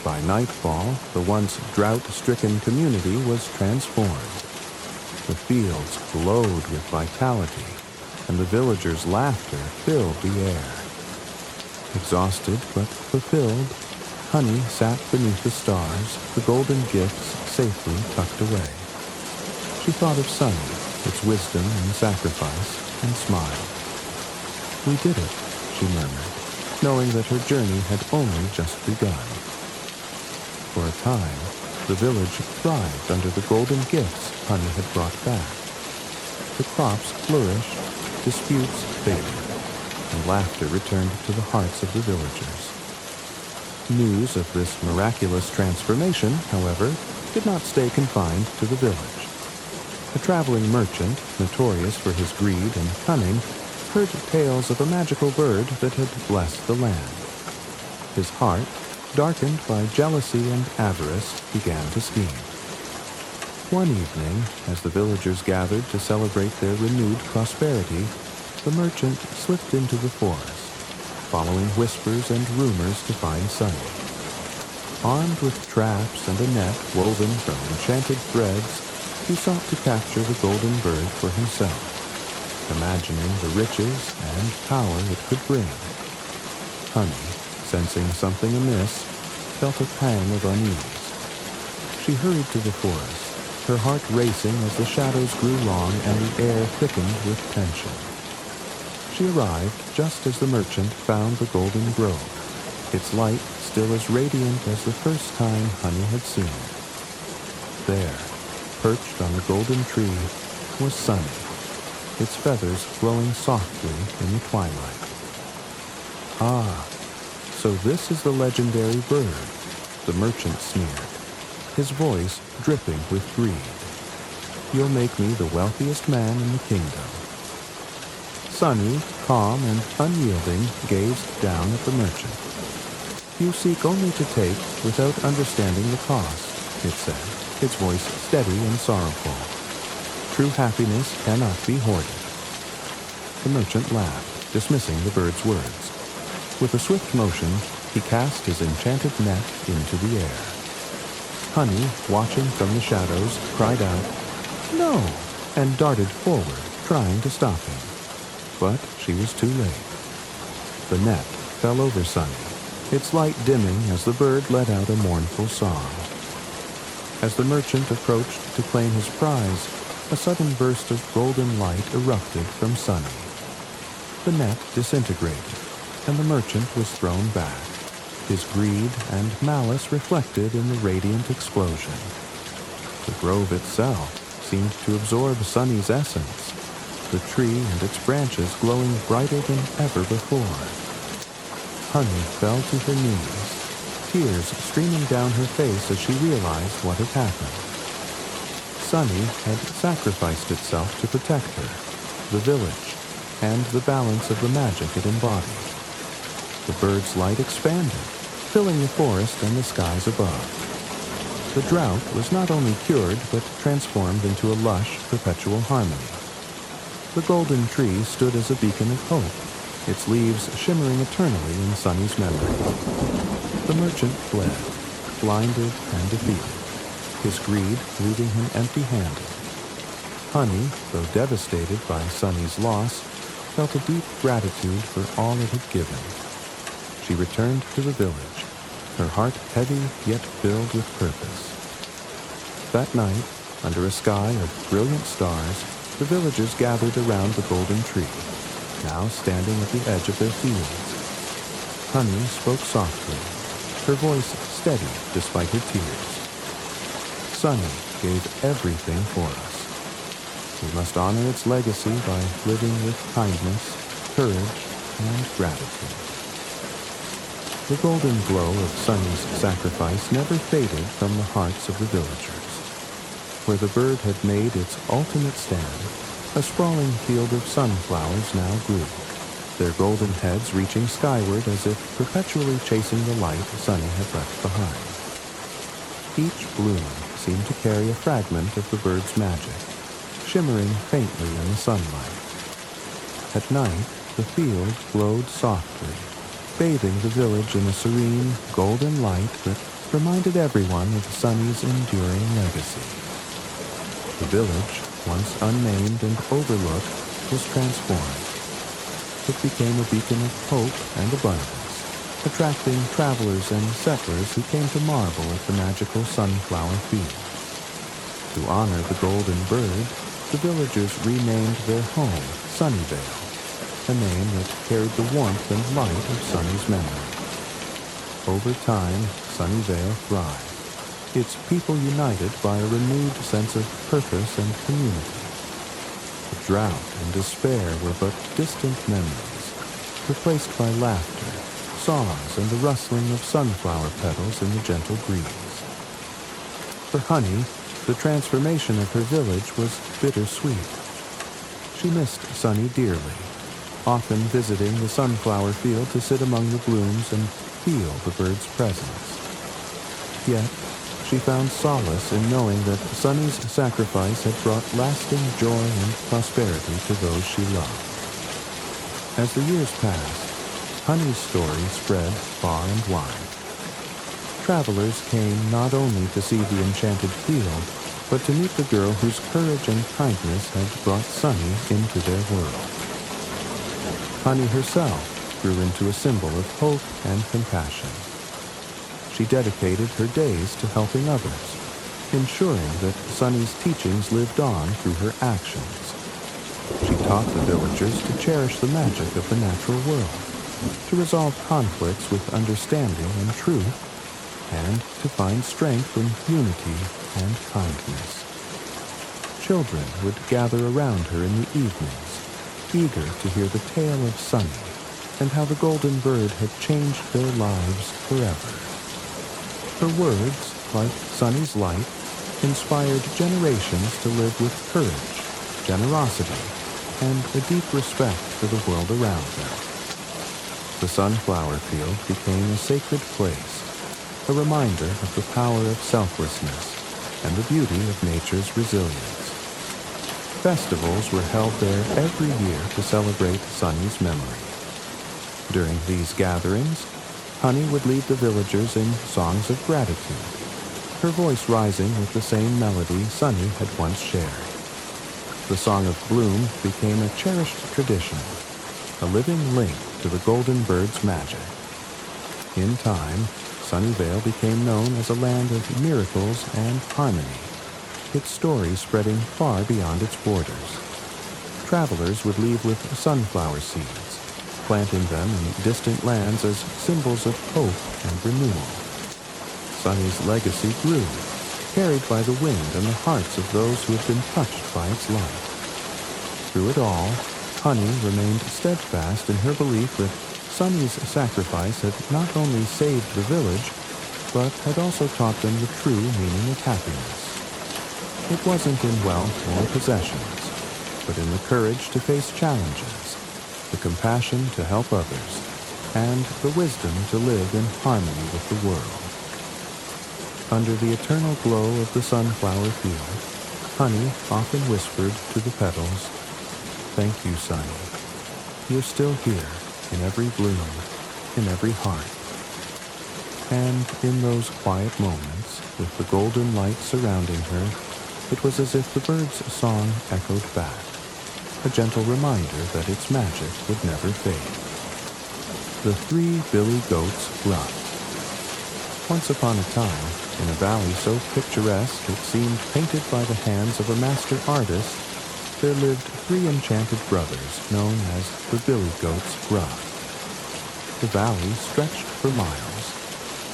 By nightfall, the once drought-stricken community was transformed. The fields glowed with vitality, and the villagers' laughter filled the air. Exhausted but fulfilled, Honey sat beneath the stars, the golden gifts safely tucked away. She thought of Sunny, its wisdom and sacrifice, and smiled. We did it, she murmured, knowing that her journey had only just begun. For a time, the village thrived under the golden gifts Honey had brought back. The crops flourished, disputes faded, and laughter returned to the hearts of the villagers. News of this miraculous transformation, however, did not stay confined to the village. A traveling merchant, notorious for his greed and cunning, heard tales of a magical bird that had blessed the land. His heart, darkened by jealousy and avarice, began to scheme. One evening, as the villagers gathered to celebrate their renewed prosperity, the merchant slipped into the forest, following whispers and rumors to find Sunny. Armed with traps and a net woven from enchanted threads, he sought to capture the golden bird for himself, imagining the riches and power it could bring. Honey, sensing something amiss, felt a pang of unease. She hurried to the forest, her heart racing as the shadows grew long and the air thickened with tension. She arrived just as the merchant found the golden grove, its light still as radiant as the first time Honey had seen it. There, perched on the golden tree, was Sunny, its feathers glowing softly in the twilight. "Ah, so this is the legendary bird," the merchant sneered, his voice dripping with greed. "You'll make me the wealthiest man in the kingdom." Sunny, calm and unyielding, gazed down at the merchant. "You seek only to take without understanding the cost," it said, its voice steady and sorrowful. "True happiness cannot be hoarded." The merchant laughed, dismissing the bird's words. With a swift motion, he cast his enchanted net into the air. Honey, watching from the shadows, cried out, "No!" and darted forward, trying to stop him. But she was too late. The net fell over Sunny, its light dimming as the bird let out a mournful song. As the merchant approached to claim his prize, a sudden burst of golden light erupted from Sunny. The net disintegrated, and the merchant was thrown back, his greed and malice reflected in the radiant explosion. The grove itself seemed to absorb Sunny's essence, the tree and its branches glowing brighter than ever before. Honey fell to her knees, tears streaming down her face as she realized what had happened. Sunny had sacrificed itself to protect her, the village, and the balance of the magic it embodied. The bird's light expanded, filling the forest and the skies above. The drought was not only cured, but transformed into a lush, perpetual harmony. The golden tree stood as a beacon of hope, its leaves shimmering eternally in Sunny's memory. The merchant fled, blinded and defeated, his greed leaving him empty-handed. Honey, though devastated by Sunny's loss, felt a deep gratitude for all it had given. She returned to the village, her heart heavy yet filled with purpose. That night, under a sky of brilliant stars, the villagers gathered around the golden tree, now standing at the edge of their fields. Honey spoke softly, her voice steady despite her tears. Sunny gave everything for us. We must honor its legacy by living with kindness, courage, and gratitude. The golden glow of Sunny's sacrifice never faded from the hearts of the villagers. Where the bird had made its ultimate stand, a sprawling field of sunflowers now grew, their golden heads reaching skyward as if perpetually chasing the light Sunny had left behind. Each bloom seemed to carry a fragment of the bird's magic, shimmering faintly in the sunlight. At night, the field glowed softly, bathing the village in a serene, golden light that reminded everyone of Sunny's enduring legacy. The village, once unnamed and overlooked, was transformed. It became a beacon of hope and abundance, attracting travelers and settlers who came to marvel at the magical sunflower field. To honor the golden bird, the villagers renamed their home Sunnyvale, a name that carried the warmth and light of Sunny's memory. Over time, Sunnyvale thrived, its people united by a renewed sense of purpose and community. The drought and despair were but distant memories, replaced by laughter, songs and the rustling of sunflower petals in the gentle breeze. For Honey, the transformation of her village was bittersweet. She missed Sunny dearly, often visiting the sunflower field to sit among the blooms and feel the birds' presence. Yet, she found solace in knowing that Sunny's sacrifice had brought lasting joy and prosperity to those she loved. As the years passed, Honey's story spread far and wide. Travelers came not only to see the enchanted field, but to meet the girl whose courage and kindness had brought Sunny into their world. Honey herself grew into a symbol of hope and compassion. She dedicated her days to helping others, ensuring that Sunny's teachings lived on through her actions. She taught the villagers to cherish the magic of the natural world, to resolve conflicts with understanding and truth, and to find strength in unity and kindness. Children would gather around her in the evenings, eager to hear the tale of Sunny and how the golden bird had changed their lives forever. Her words, like Sunny's light, inspired generations to live with courage, generosity, and a deep respect for the world around them. The sunflower field became a sacred place, a reminder of the power of selflessness and the beauty of nature's resilience. Festivals were held there every year to celebrate Sunny's memory. During these gatherings, Honey would lead the villagers in songs of gratitude, her voice rising with the same melody Sunny had once shared. The Song of Bloom became a cherished tradition, a living link to the golden bird's magic. In time, Sunnyvale became known as a land of miracles and harmony, its story spreading far beyond its borders. Travelers would leave with sunflower seeds, planting them in distant lands as symbols of hope and renewal. Sunny's legacy grew, carried by the wind and the hearts of those who had been touched by its light. Through it all, Honey remained steadfast in her belief that Sunny's sacrifice had not only saved the village, but had also taught them the true meaning of happiness. It wasn't in wealth or possessions, but in the courage to face challenges, the compassion to help others, and the wisdom to live in harmony with the world. Under the eternal glow of the sunflower field, Honey often whispered to the petals, "Thank you, Sunny. You're still here, in every bloom, in every heart." And in those quiet moments, with the golden light surrounding her, it was as if the bird's song echoed back, a gentle reminder that its magic would never fade. The Three Billy Goats Gruff. Once upon a time, in a valley so picturesque it seemed painted by the hands of a master artist, there lived three enchanted brothers known as the Billy Goats Gruff. The valley stretched for miles,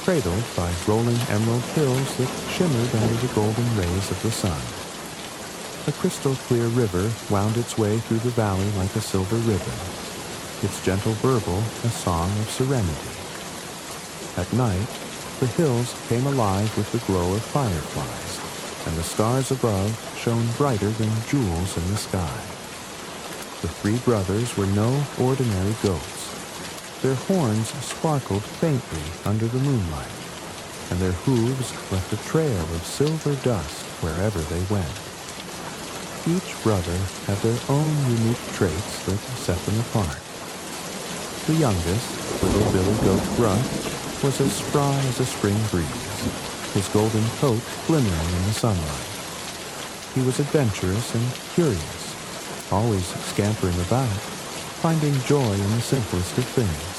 cradled by rolling emerald hills that shimmered under the golden rays of the sun. A crystal-clear river wound its way through the valley like a silver ribbon, its gentle burble a song of serenity. At night, the hills came alive with the glow of fireflies, and the stars above shone brighter than jewels in the sky. The three brothers were no ordinary goats. Their horns sparkled faintly under the moonlight, and their hooves left a trail of silver dust wherever they went. Each brother had their own unique traits that set them apart. The youngest, little Billy Goat Gruff, was as spry as a spring breeze, his golden coat glimmering in the sunlight. He was adventurous and curious, always scampering about, finding joy in the simplest of things.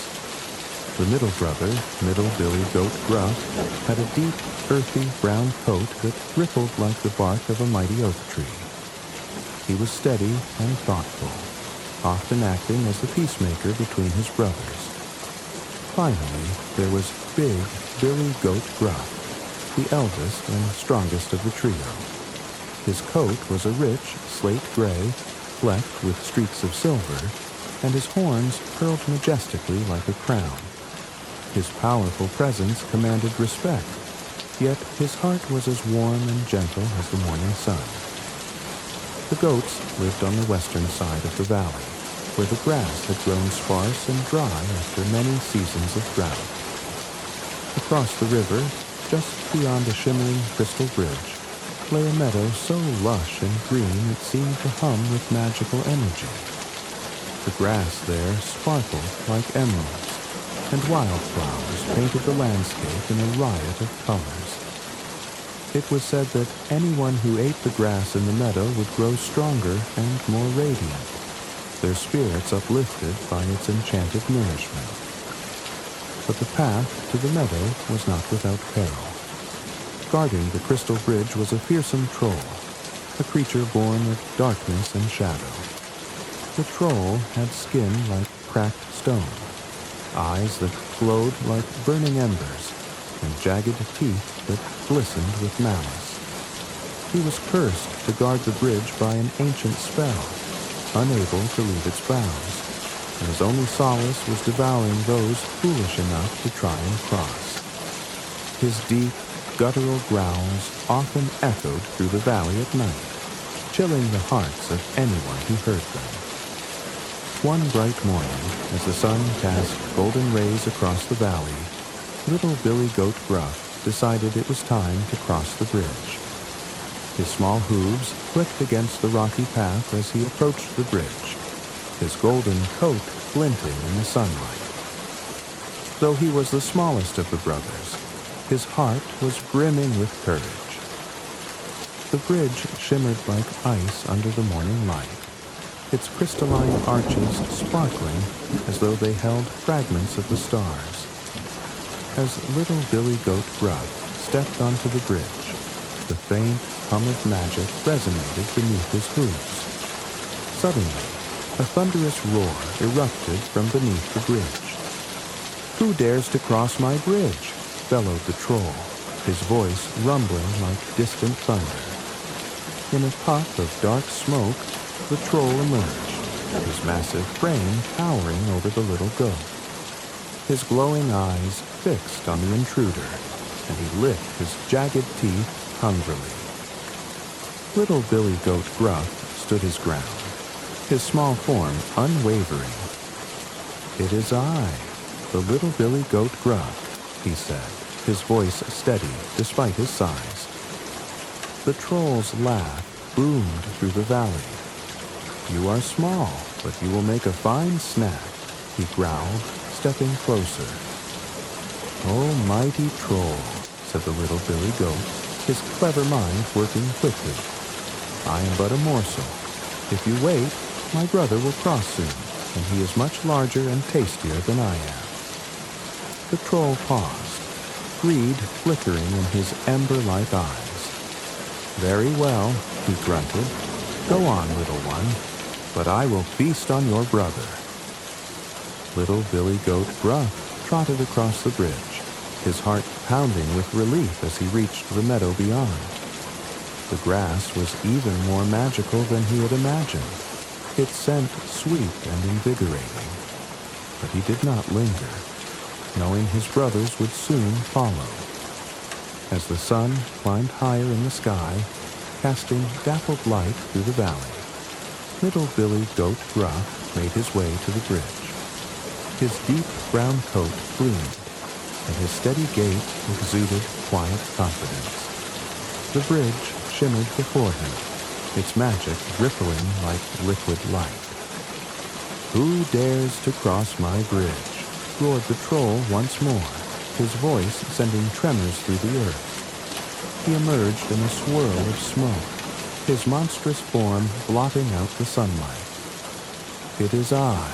The middle brother, Middle Billy Goat Gruff, had a deep, earthy brown coat that rippled like the bark of a mighty oak tree. He was steady and thoughtful, often acting as the peacemaker between his brothers. Finally, there was Big Billy Goat Gruff, the eldest and strongest of the trio. His coat was a rich slate gray, flecked with streaks of silver, and his horns curled majestically like a crown. His powerful presence commanded respect, yet his heart was as warm and gentle as the morning sun. The goats lived on the western side of the valley, where the grass had grown sparse and dry after many seasons of drought. Across the river, just beyond a shimmering crystal bridge, lay a meadow so lush and green it seemed to hum with magical energy. The grass there sparkled like emeralds, and wildflowers painted the landscape in a riot of colors. It was said that anyone who ate the grass in the meadow would grow stronger and more radiant, their spirits uplifted by its enchanted nourishment. But the path to the meadow was not without peril. Guarding the crystal bridge was a fearsome troll, a creature born of darkness and shadow. The troll had skin like cracked stone, eyes that glowed like burning embers, and jagged teeth that glistened with malice. He was cursed to guard the bridge by an ancient spell, unable to leave its bounds, and his only solace was devouring those foolish enough to try and cross. His deep, guttural growls often echoed through the valley at night, chilling the hearts of anyone who heard them. One bright morning, as the sun cast golden rays across the valley, little Billy Goat Gruff decided it was time to cross the bridge. His small hooves clicked against the rocky path as he approached the bridge, his golden coat glinting in the sunlight. Though he was the smallest of the brothers, his heart was brimming with courage. The bridge shimmered like ice under the morning light, its crystalline arches sparkling as though they held fragments of the stars. As little Billy Goat Gruff stepped onto the bridge, the faint hum of magic resonated beneath his hooves. Suddenly, a thunderous roar erupted from beneath the bridge. "Who dares to cross my bridge?" bellowed the troll, his voice rumbling like distant thunder. In a puff of dark smoke, the troll emerged, his massive frame towering over the little goat. His glowing eyes fixed on the intruder, and he licked his jagged teeth hungrily. Little Billy Goat Gruff stood his ground, his small form unwavering. "It is I, the little Billy Goat Gruff," he said, his voice steady despite his size. The troll's laugh boomed through the valley. "You are small, but you will make a fine snack," he growled, stepping closer. "Oh, mighty troll," said the little Billy Goat, his clever mind working quickly. "I am but a morsel. If you wait, my brother will cross soon, and he is much larger and tastier than I am." The troll paused, greed flickering in his ember-like eyes. "Very well," he grunted. "Go on, little one, but I will feast on your brother." Little Billy Goat Gruff trotted across the bridge, his heart pounding with relief as he reached the meadow beyond. The grass was even more magical than he had imagined, its scent sweet and invigorating. But he did not linger, knowing his brothers would soon follow. As the sun climbed higher in the sky, casting dappled light through the valley, little Billy Goat Gruff made his way to the bridge. His deep brown coat gleamed, and his steady gait exuded quiet confidence. The bridge shimmered before him, its magic rippling like liquid light. "Who dares to cross my bridge?" roared the troll once more, his voice sending tremors through the earth. He emerged in a swirl of smoke, his monstrous form blotting out the sunlight. "It is I,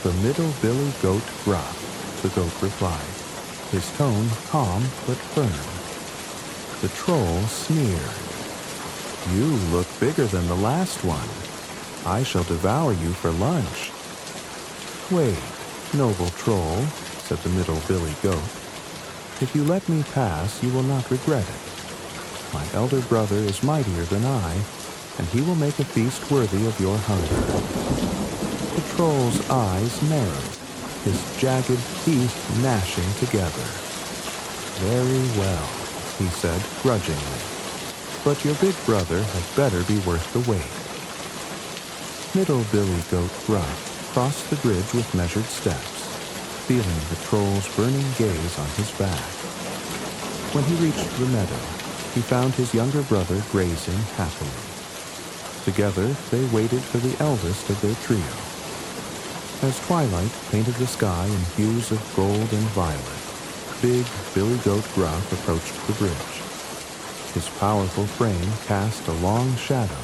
the middle Billy Goat Gruff," the goat replied, his tone calm but firm. The troll sneered. "You look bigger than the last one. I shall devour you for lunch." "Wait, noble troll," said the middle Billy Goat. "If you let me pass, you will not regret it. My elder brother is mightier than I, and he will make a feast worthy of your hunger." The troll's eyes narrowed, his jagged teeth gnashing together. "Very well," he said grudgingly, "but your big brother had better be worth the wait." Middle Billy Goat Gruff crossed the bridge with measured steps, feeling the troll's burning gaze on his back. When he reached the meadow, he found his younger brother grazing happily. Together, they waited for the eldest of their trio. As twilight painted the sky in hues of gold and violet, big Billy Goat Gruff approached the bridge. His powerful frame cast a long shadow,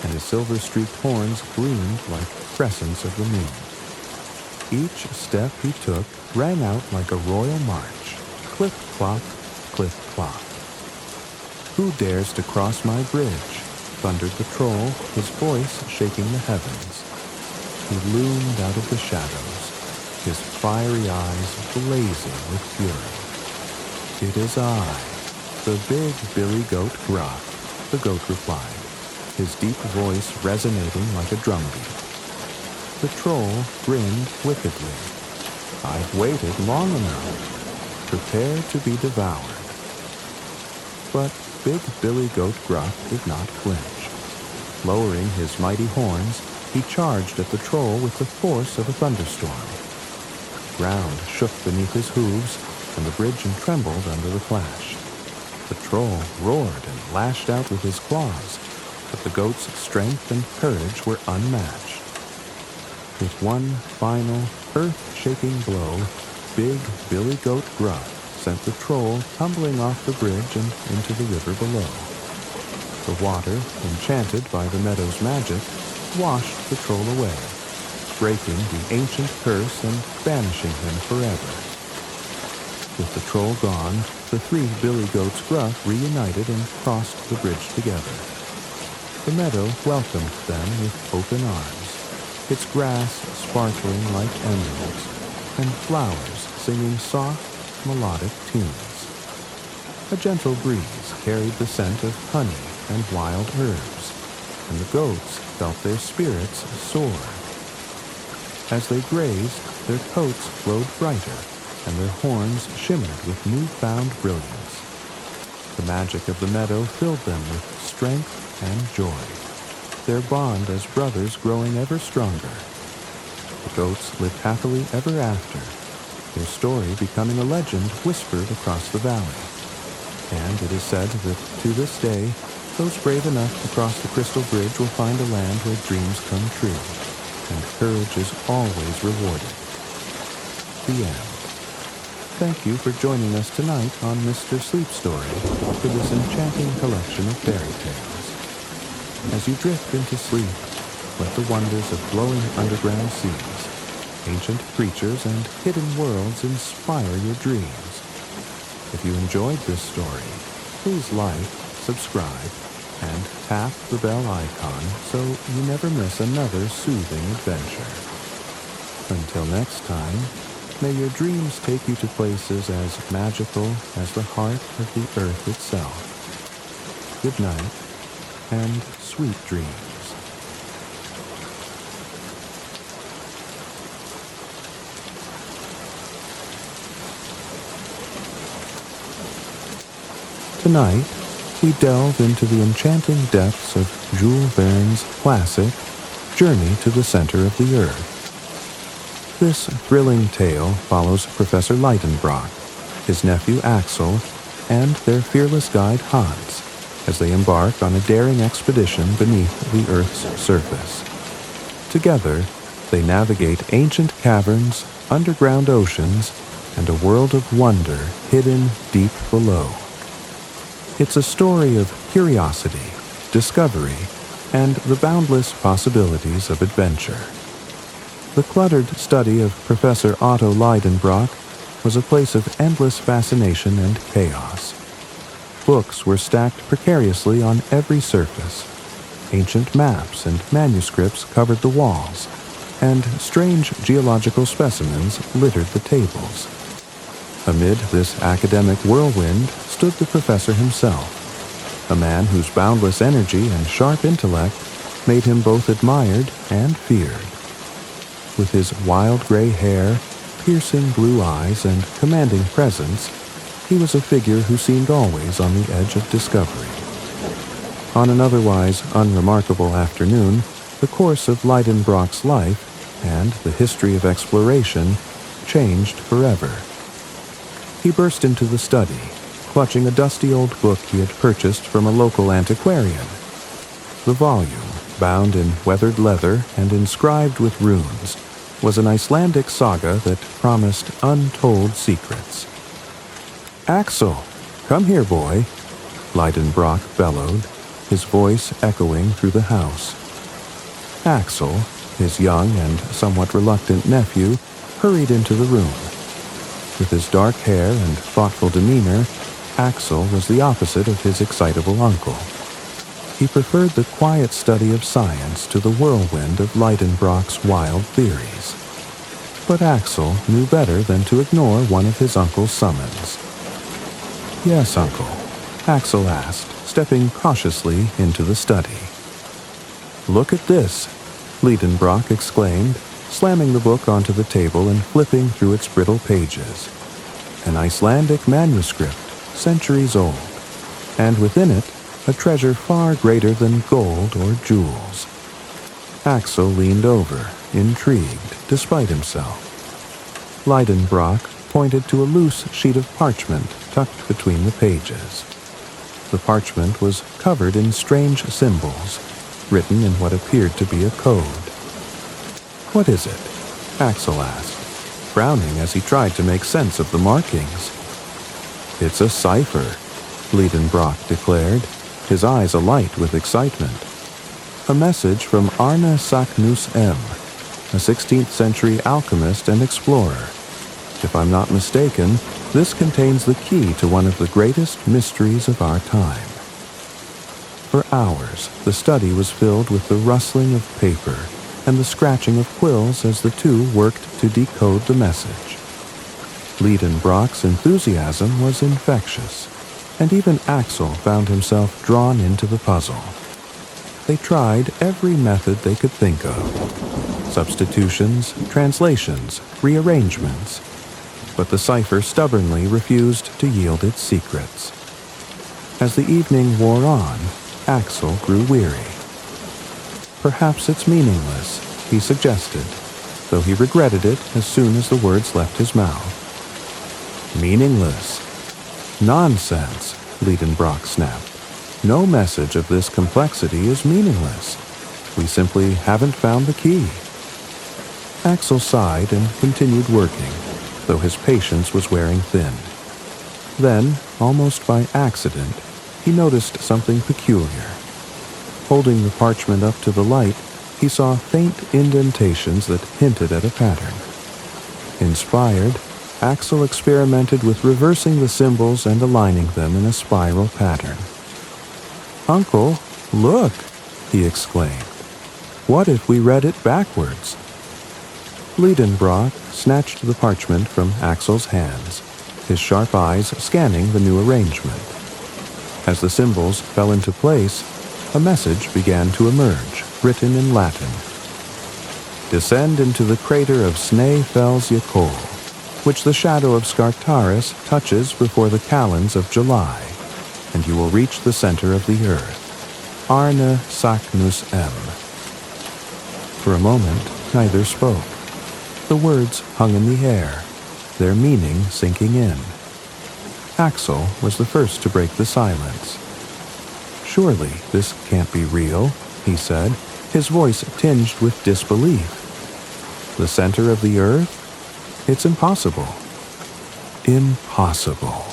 and his silver-streaked horns gleamed like crescents of the moon. Each step he took rang out like a royal march, clip-clop, clip-clop. "Who dares to cross my bridge?" thundered the troll, his voice shaking the heavens. He loomed out of the shadows, his fiery eyes blazing with fury. "It is I, the big Billy Goat Gruff," the goat replied, his deep voice resonating like a drumbeat. The troll grinned wickedly. "I've waited long enough. Prepare to be devoured." But big Billy Goat Gruff did not flinch. Lowering his mighty horns, he charged at the troll with the force of a thunderstorm. The ground shook beneath his hooves, and the bridge trembled under the clash. The troll roared and lashed out with his claws, but the goat's strength and courage were unmatched. With one final, earth-shaking blow, big Billy Goat Gruff sent the troll tumbling off the bridge and into the river below. The water, enchanted by the meadow's magic, washed the troll away, breaking the ancient curse and banishing him forever. With the troll gone, the three Billy Goats Gruff reunited and crossed the bridge together. The meadow welcomed them with open arms, its grass sparkling like emeralds, and flowers singing soft, melodic tunes. A gentle breeze carried the scent of honey and wild herbs, and the goats felt their spirits soar. As they grazed, their coats glowed brighter, and their horns shimmered with newfound brilliance. The magic of the meadow filled them with strength and joy, their bond as brothers growing ever stronger. The goats lived happily ever after, their story becoming a legend whispered across the valley. And it is said that to this day, those brave enough to cross the Crystal Bridge will find a land where dreams come true, and courage is always rewarded. The end. Thank you for joining us tonight on Mr. Sleep Story for this enchanting collection of fairy tales. As you drift into sleep, let the wonders of glowing underground seas, ancient creatures, and hidden worlds inspire your dreams. If you enjoyed this story, please like, subscribe, and tap the bell icon so you never miss another soothing adventure. Until next time, may your dreams take you to places as magical as the heart of the earth itself. Good night, and sweet dreams. Tonight, we delve into the enchanting depths of Jules Verne's classic Journey to the Center of the Earth. This thrilling tale follows Professor Lidenbrock, his nephew Axel, and their fearless guide Hans, as they embark on a daring expedition beneath the Earth's surface. Together, they navigate ancient caverns, underground oceans, and a world of wonder hidden deep below. It's a story of curiosity, discovery, and the boundless possibilities of adventure. The cluttered study of Professor Otto Lidenbrock was a place of endless fascination and chaos. Books were stacked precariously on every surface. Ancient maps and manuscripts covered the walls, and strange geological specimens littered the tables. Amid this academic whirlwind stood the professor himself, a man whose boundless energy and sharp intellect made him both admired and feared. With his wild gray hair, piercing blue eyes and commanding presence, he was a figure who seemed always on the edge of discovery. On an otherwise unremarkable afternoon, the course of Lidenbrock's life and the history of exploration changed forever. He burst into the study, clutching a dusty old book he had purchased from a local antiquarian. The volume, bound in weathered leather and inscribed with runes, was an Icelandic saga that promised untold secrets. "Axel, come here, boy," Lidenbrock bellowed, his voice echoing through the house. Axel, his young and somewhat reluctant nephew, hurried into the room. With his dark hair and thoughtful demeanor, Axel was the opposite of his excitable uncle. He preferred the quiet study of science to the whirlwind of Lidenbrock's wild theories. But Axel knew better than to ignore one of his uncle's summons. "Yes, Uncle," Axel asked, stepping cautiously into the study. "Look at this," Lidenbrock exclaimed, slamming the book onto the table and flipping through its brittle pages. An Icelandic manuscript, centuries old, and within it, a treasure far greater than gold or jewels. Axel leaned over, intrigued, despite himself. Lidenbrock pointed to a loose sheet of parchment tucked between the pages. The parchment was covered in strange symbols, written in what appeared to be a code. "What is it?" Axel asked, frowning as he tried to make sense of the markings. "It's a cipher," Lidenbrock declared, his eyes alight with excitement. "A message from Arne Saknus M, a 16th century alchemist and explorer. If I'm not mistaken, this contains the key to one of the greatest mysteries of our time." For hours, the study was filled with the rustling of paper and the scratching of quills as the two worked to decode the message. Lidenbrock's enthusiasm was infectious, and even Axel found himself drawn into the puzzle. They tried every method they could think of: substitutions, translations, rearrangements, but the cipher stubbornly refused to yield its secrets. As the evening wore on, Axel grew weary. "Perhaps it's meaningless," he suggested, though he regretted it as soon as the words left his mouth. "Meaningless? Nonsense," Lidenbrock snapped. "No message of this complexity is meaningless. We simply haven't found the key." Axel sighed and continued working, though his patience was wearing thin. Then, almost by accident, he noticed something peculiar. Holding the parchment up to the light, he saw faint indentations that hinted at a pattern. Inspired, Axel experimented with reversing the symbols and aligning them in a spiral pattern. "Uncle, look!" he exclaimed. "What if we read it backwards?" Lidenbrock snatched the parchment from Axel's hands, his sharp eyes scanning the new arrangement. As the symbols fell into place, a message began to emerge, written in Latin. "Descend into the crater of Snæfellsjökull, which the shadow of Scartaris touches before the calends of July, and you will reach the center of the earth. Arne Saknus M." For a moment, neither spoke. The words hung in the air, their meaning sinking in. Axel was the first to break the silence. "Surely this can't be real," he said, his voice tinged with disbelief. "The center of the earth? It's impossible." "Impossible."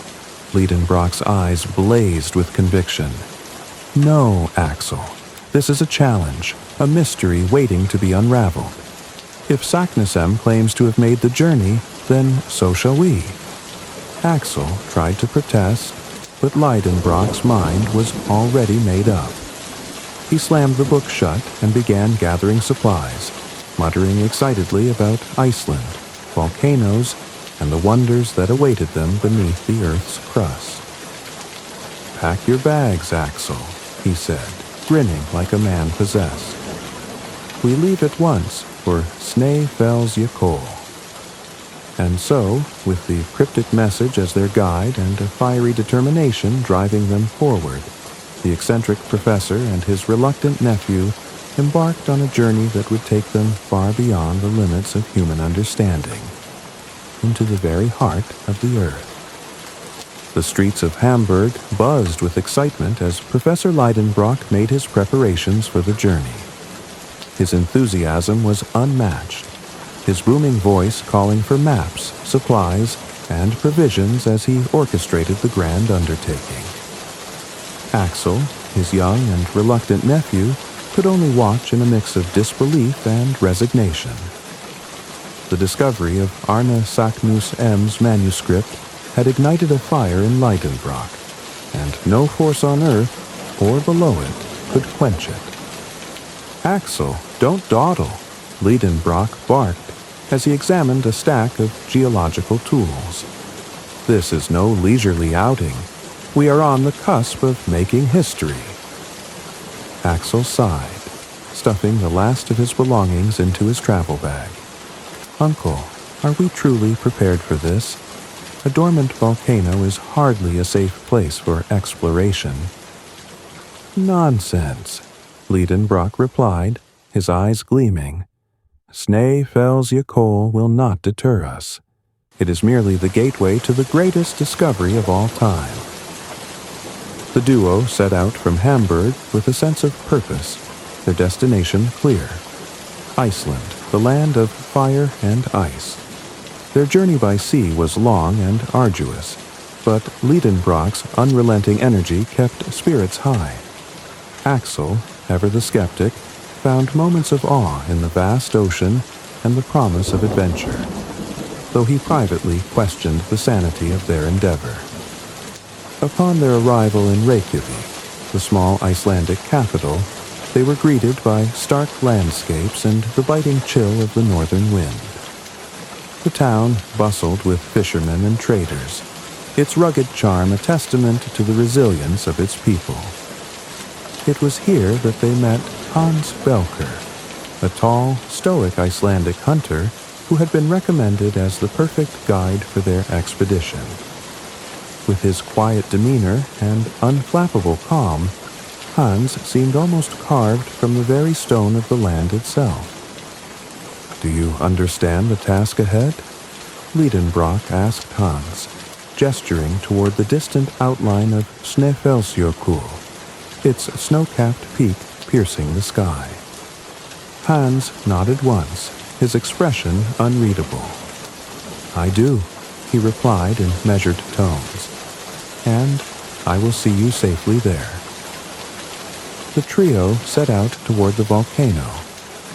Lidenbrock's eyes blazed with conviction. "No, Axel. This is a challenge, a mystery waiting to be unraveled. If Saknussemm claims to have made the journey, then so shall we." Axel tried to protest, but Lidenbrock's mind was already made up. He slammed the book shut and began gathering supplies, muttering excitedly about Iceland, volcanoes, and the wonders that awaited them beneath the Earth's crust. "Pack your bags, Axel," he said, grinning like a man possessed. "We leave at once for Snæfellsjökull." And so, with the cryptic message as their guide and a fiery determination driving them forward, the eccentric professor and his reluctant nephew embarked on a journey that would take them far beyond the limits of human understanding, into the very heart of the earth. The streets of Hamburg buzzed with excitement as Professor Leidenbrock made his preparations for the journey. His enthusiasm was unmatched, his booming voice calling for maps, supplies, and provisions as he orchestrated the grand undertaking. Axel, his young and reluctant nephew, could only watch in a mix of disbelief and resignation. The discovery of Arne Saknus M's manuscript had ignited a fire in Leidenbrock, and no force on earth or below it could quench it. "Axel, don't dawdle," Leidenbrock barked as he examined a stack of geological tools. "This is no leisurely outing. We are on the cusp of making history." Axel sighed, stuffing the last of his belongings into his travel bag. "Uncle, are we truly prepared for this? A dormant volcano is hardly a safe place for exploration." "Nonsense," Leidenbrock replied, his eyes gleaming. "Snæfellsjökull will not deter us. It is merely the gateway to the greatest discovery of all time." The duo set out from Hamburg with a sense of purpose, their destination clear. Iceland, the land of fire and ice. Their journey by sea was long and arduous, but Leidenbrock's unrelenting energy kept spirits high. Axel, ever the skeptic, found moments of awe in the vast ocean and the promise of adventure, though he privately questioned the sanity of their endeavor. Upon their arrival in Reykjavik, the small Icelandic capital, they were greeted by stark landscapes and the biting chill of the northern wind. The town bustled with fishermen and traders, its rugged charm a testament to the resilience of its people. It was here that they met Hans Belker, a tall, stoic Icelandic hunter who had been recommended as the perfect guide for their expedition. With his quiet demeanor and unflappable calm, Hans seemed almost carved from the very stone of the land itself. "Do you understand the task ahead?" Leidenbrock asked Hans, gesturing toward the distant outline of Snæfellsjökull, its snow-capped peak piercing the sky. Hans nodded once, his expression unreadable. "I do," he replied in measured tones, "and I will see you safely there." The trio set out toward the volcano,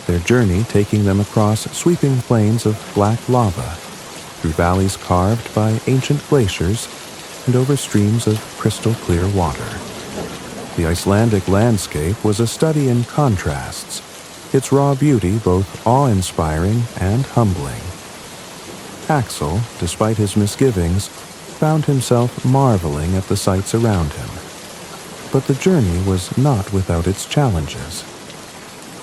their journey taking them across sweeping plains of black lava, through valleys carved by ancient glaciers, and over streams of crystal-clear water. The Icelandic landscape was a study in contrasts, its raw beauty both awe-inspiring and humbling. Axel, despite his misgivings, found himself marveling at the sights around him. But the journey was not without its challenges.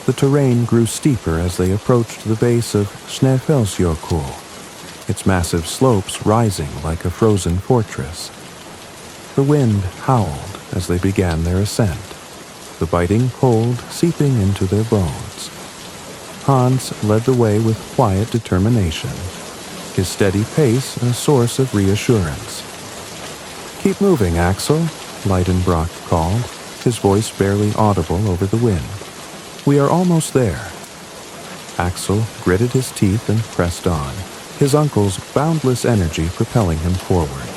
The terrain grew steeper as they approached the base of Snæfellsjökull, its massive slopes rising like a frozen fortress. The wind howled as they began their ascent, the biting cold seeping into their bones. Hans led the way with quiet determination, his steady pace a source of reassurance. "Keep moving, Axel," Leidenbrock called, his voice barely audible over the wind. "We are almost there." Axel gritted his teeth and pressed on, his uncle's boundless energy propelling him forward.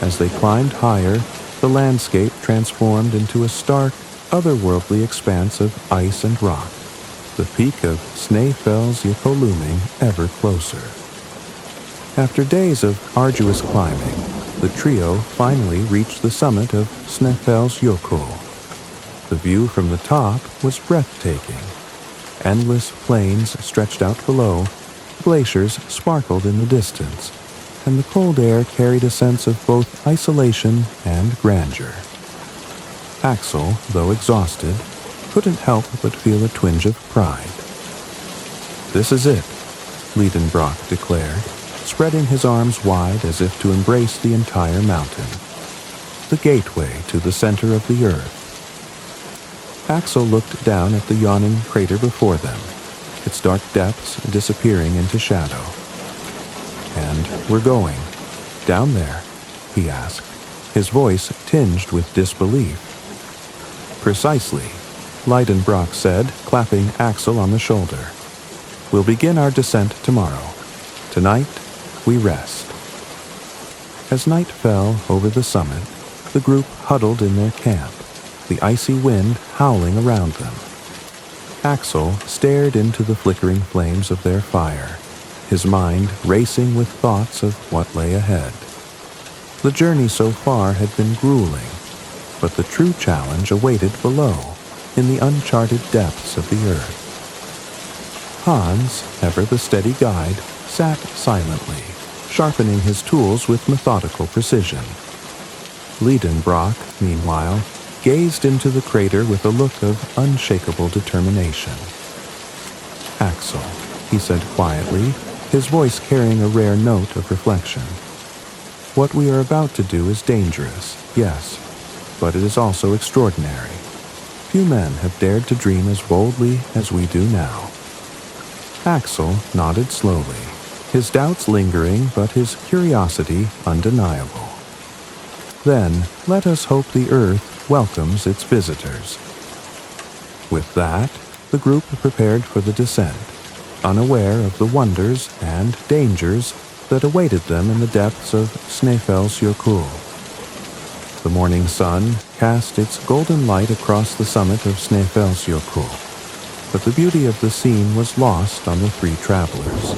As they climbed higher, the landscape transformed into a stark, otherworldly expanse of ice and rock, the peak of Snæfellsjökull looming ever closer. After days of arduous climbing, the trio finally reached the summit of Snæfellsjökull. The view from the top was breathtaking. Endless plains stretched out below, glaciers sparkled in the distance, and the cold air carried a sense of both isolation and grandeur. Axel, though exhausted, couldn't help but feel a twinge of pride. "This is it," Leidenbrock declared, spreading his arms wide as if to embrace the entire mountain. The gateway to the center of the earth. Axel looked down at the yawning crater before them, its dark depths disappearing into shadow. "And we're going down there?" he asked, his voice tinged with disbelief. "Precisely," Leidenbrock said, clapping Axel on the shoulder. "We'll begin our descent tomorrow. Tonight, we rest." As night fell over the summit, the group huddled in their camp, the icy wind howling around them. Axel stared into the flickering flames of their fire, his mind racing with thoughts of what lay ahead. The journey so far had been grueling, but the true challenge awaited below, in the uncharted depths of the earth. Hans, ever the steady guide, sat silently, sharpening his tools with methodical precision. Leidenbrock, meanwhile, gazed into the crater with a look of unshakable determination. "Axel," he said quietly, his voice carrying a rare note of reflection. "What we are about to do is dangerous, yes, but it is also extraordinary. Few men have dared to dream as boldly as we do now." Axel nodded slowly, his doubts lingering but his curiosity undeniable. "Then let us hope the earth welcomes its visitors." With that, the group prepared for the descent, unaware of the wonders and dangers that awaited them in the depths of Snæfellsjökull. The morning sun cast its golden light across the summit of Snæfellsjökull, but the beauty of the scene was lost on the three travelers.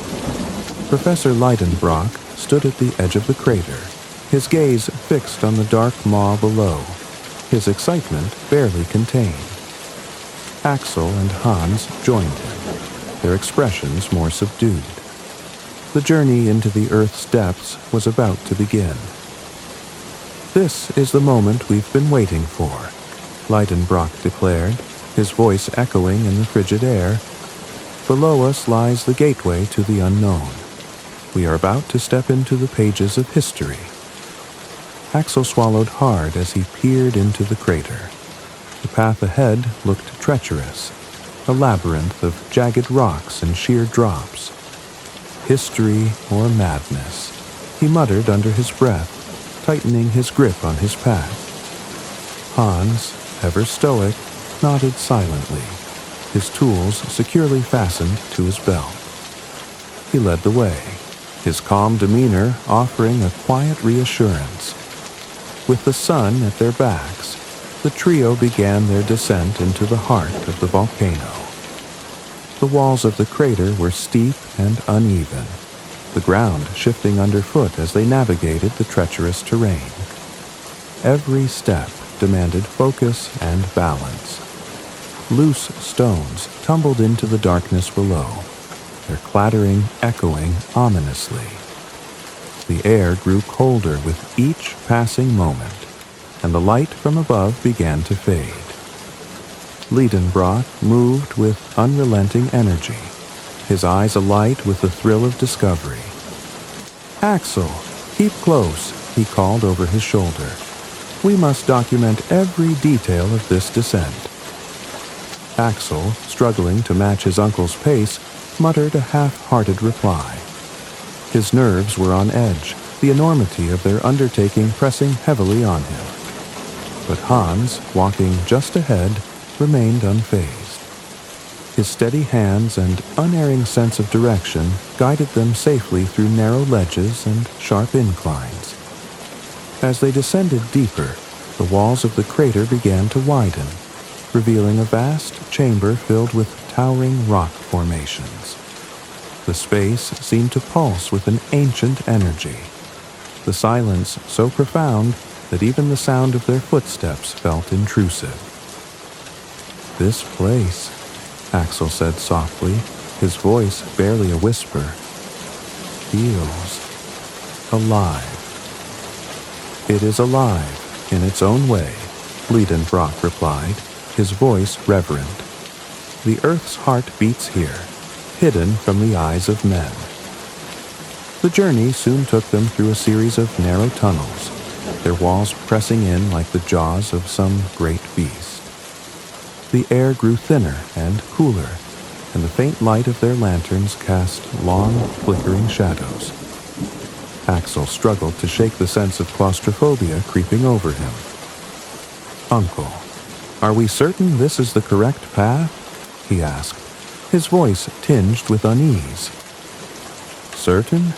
Professor Leidenbrock stood at the edge of the crater, his gaze fixed on the dark maw below, his excitement barely contained. Axel and Hans joined him, their expressions more subdued. The journey into the earth's depths was about to begin. "This is the moment we've been waiting for," Leidenbrock declared, his voice echoing in the frigid air. "Below us lies the gateway to the unknown. We are about to step into the pages of history." Axel swallowed hard as he peered into the crater. The path ahead looked treacherous, a labyrinth of jagged rocks and sheer drops. "History or madness," he muttered under his breath, tightening his grip on his pack. Hans, ever stoic, nodded silently, his tools securely fastened to his belt. He led the way, his calm demeanor offering a quiet reassurance. With the sun at their backs, the trio began their descent into the heart of the volcano. The walls of the crater were steep and uneven, the ground shifting underfoot as they navigated the treacherous terrain. Every step demanded focus and balance. Loose stones tumbled into the darkness below, their clattering echoing ominously. The air grew colder with each passing moment, and the light from above began to fade. Leidenbrock moved with unrelenting energy, his eyes alight with the thrill of discovery. "Axel, keep close," he called over his shoulder. "We must document every detail of this descent." Axel, struggling to match his uncle's pace, muttered a half-hearted reply. His nerves were on edge, the enormity of their undertaking pressing heavily on him. But Hans, walking just ahead, remained unfazed. His steady hands and unerring sense of direction guided them safely through narrow ledges and sharp inclines. As they descended deeper, the walls of the crater began to widen, revealing a vast chamber filled with towering rock formations. The space seemed to pulse with an ancient energy, the silence so profound that even the sound of their footsteps felt intrusive. "This place," Axel said softly, his voice barely a whisper, "feels alive." "It is alive, in its own way," Leidenbrock replied, his voice reverent. "The earth's heart beats here, hidden from the eyes of men." The journey soon took them through a series of narrow tunnels, their walls pressing in like the jaws of some great beast. The air grew thinner and cooler, and the faint light of their lanterns cast long, flickering shadows. Axel struggled to shake the sense of claustrophobia creeping over him. "Uncle, are we certain this is the correct path?" he asked, his voice tinged with unease. "Certain?"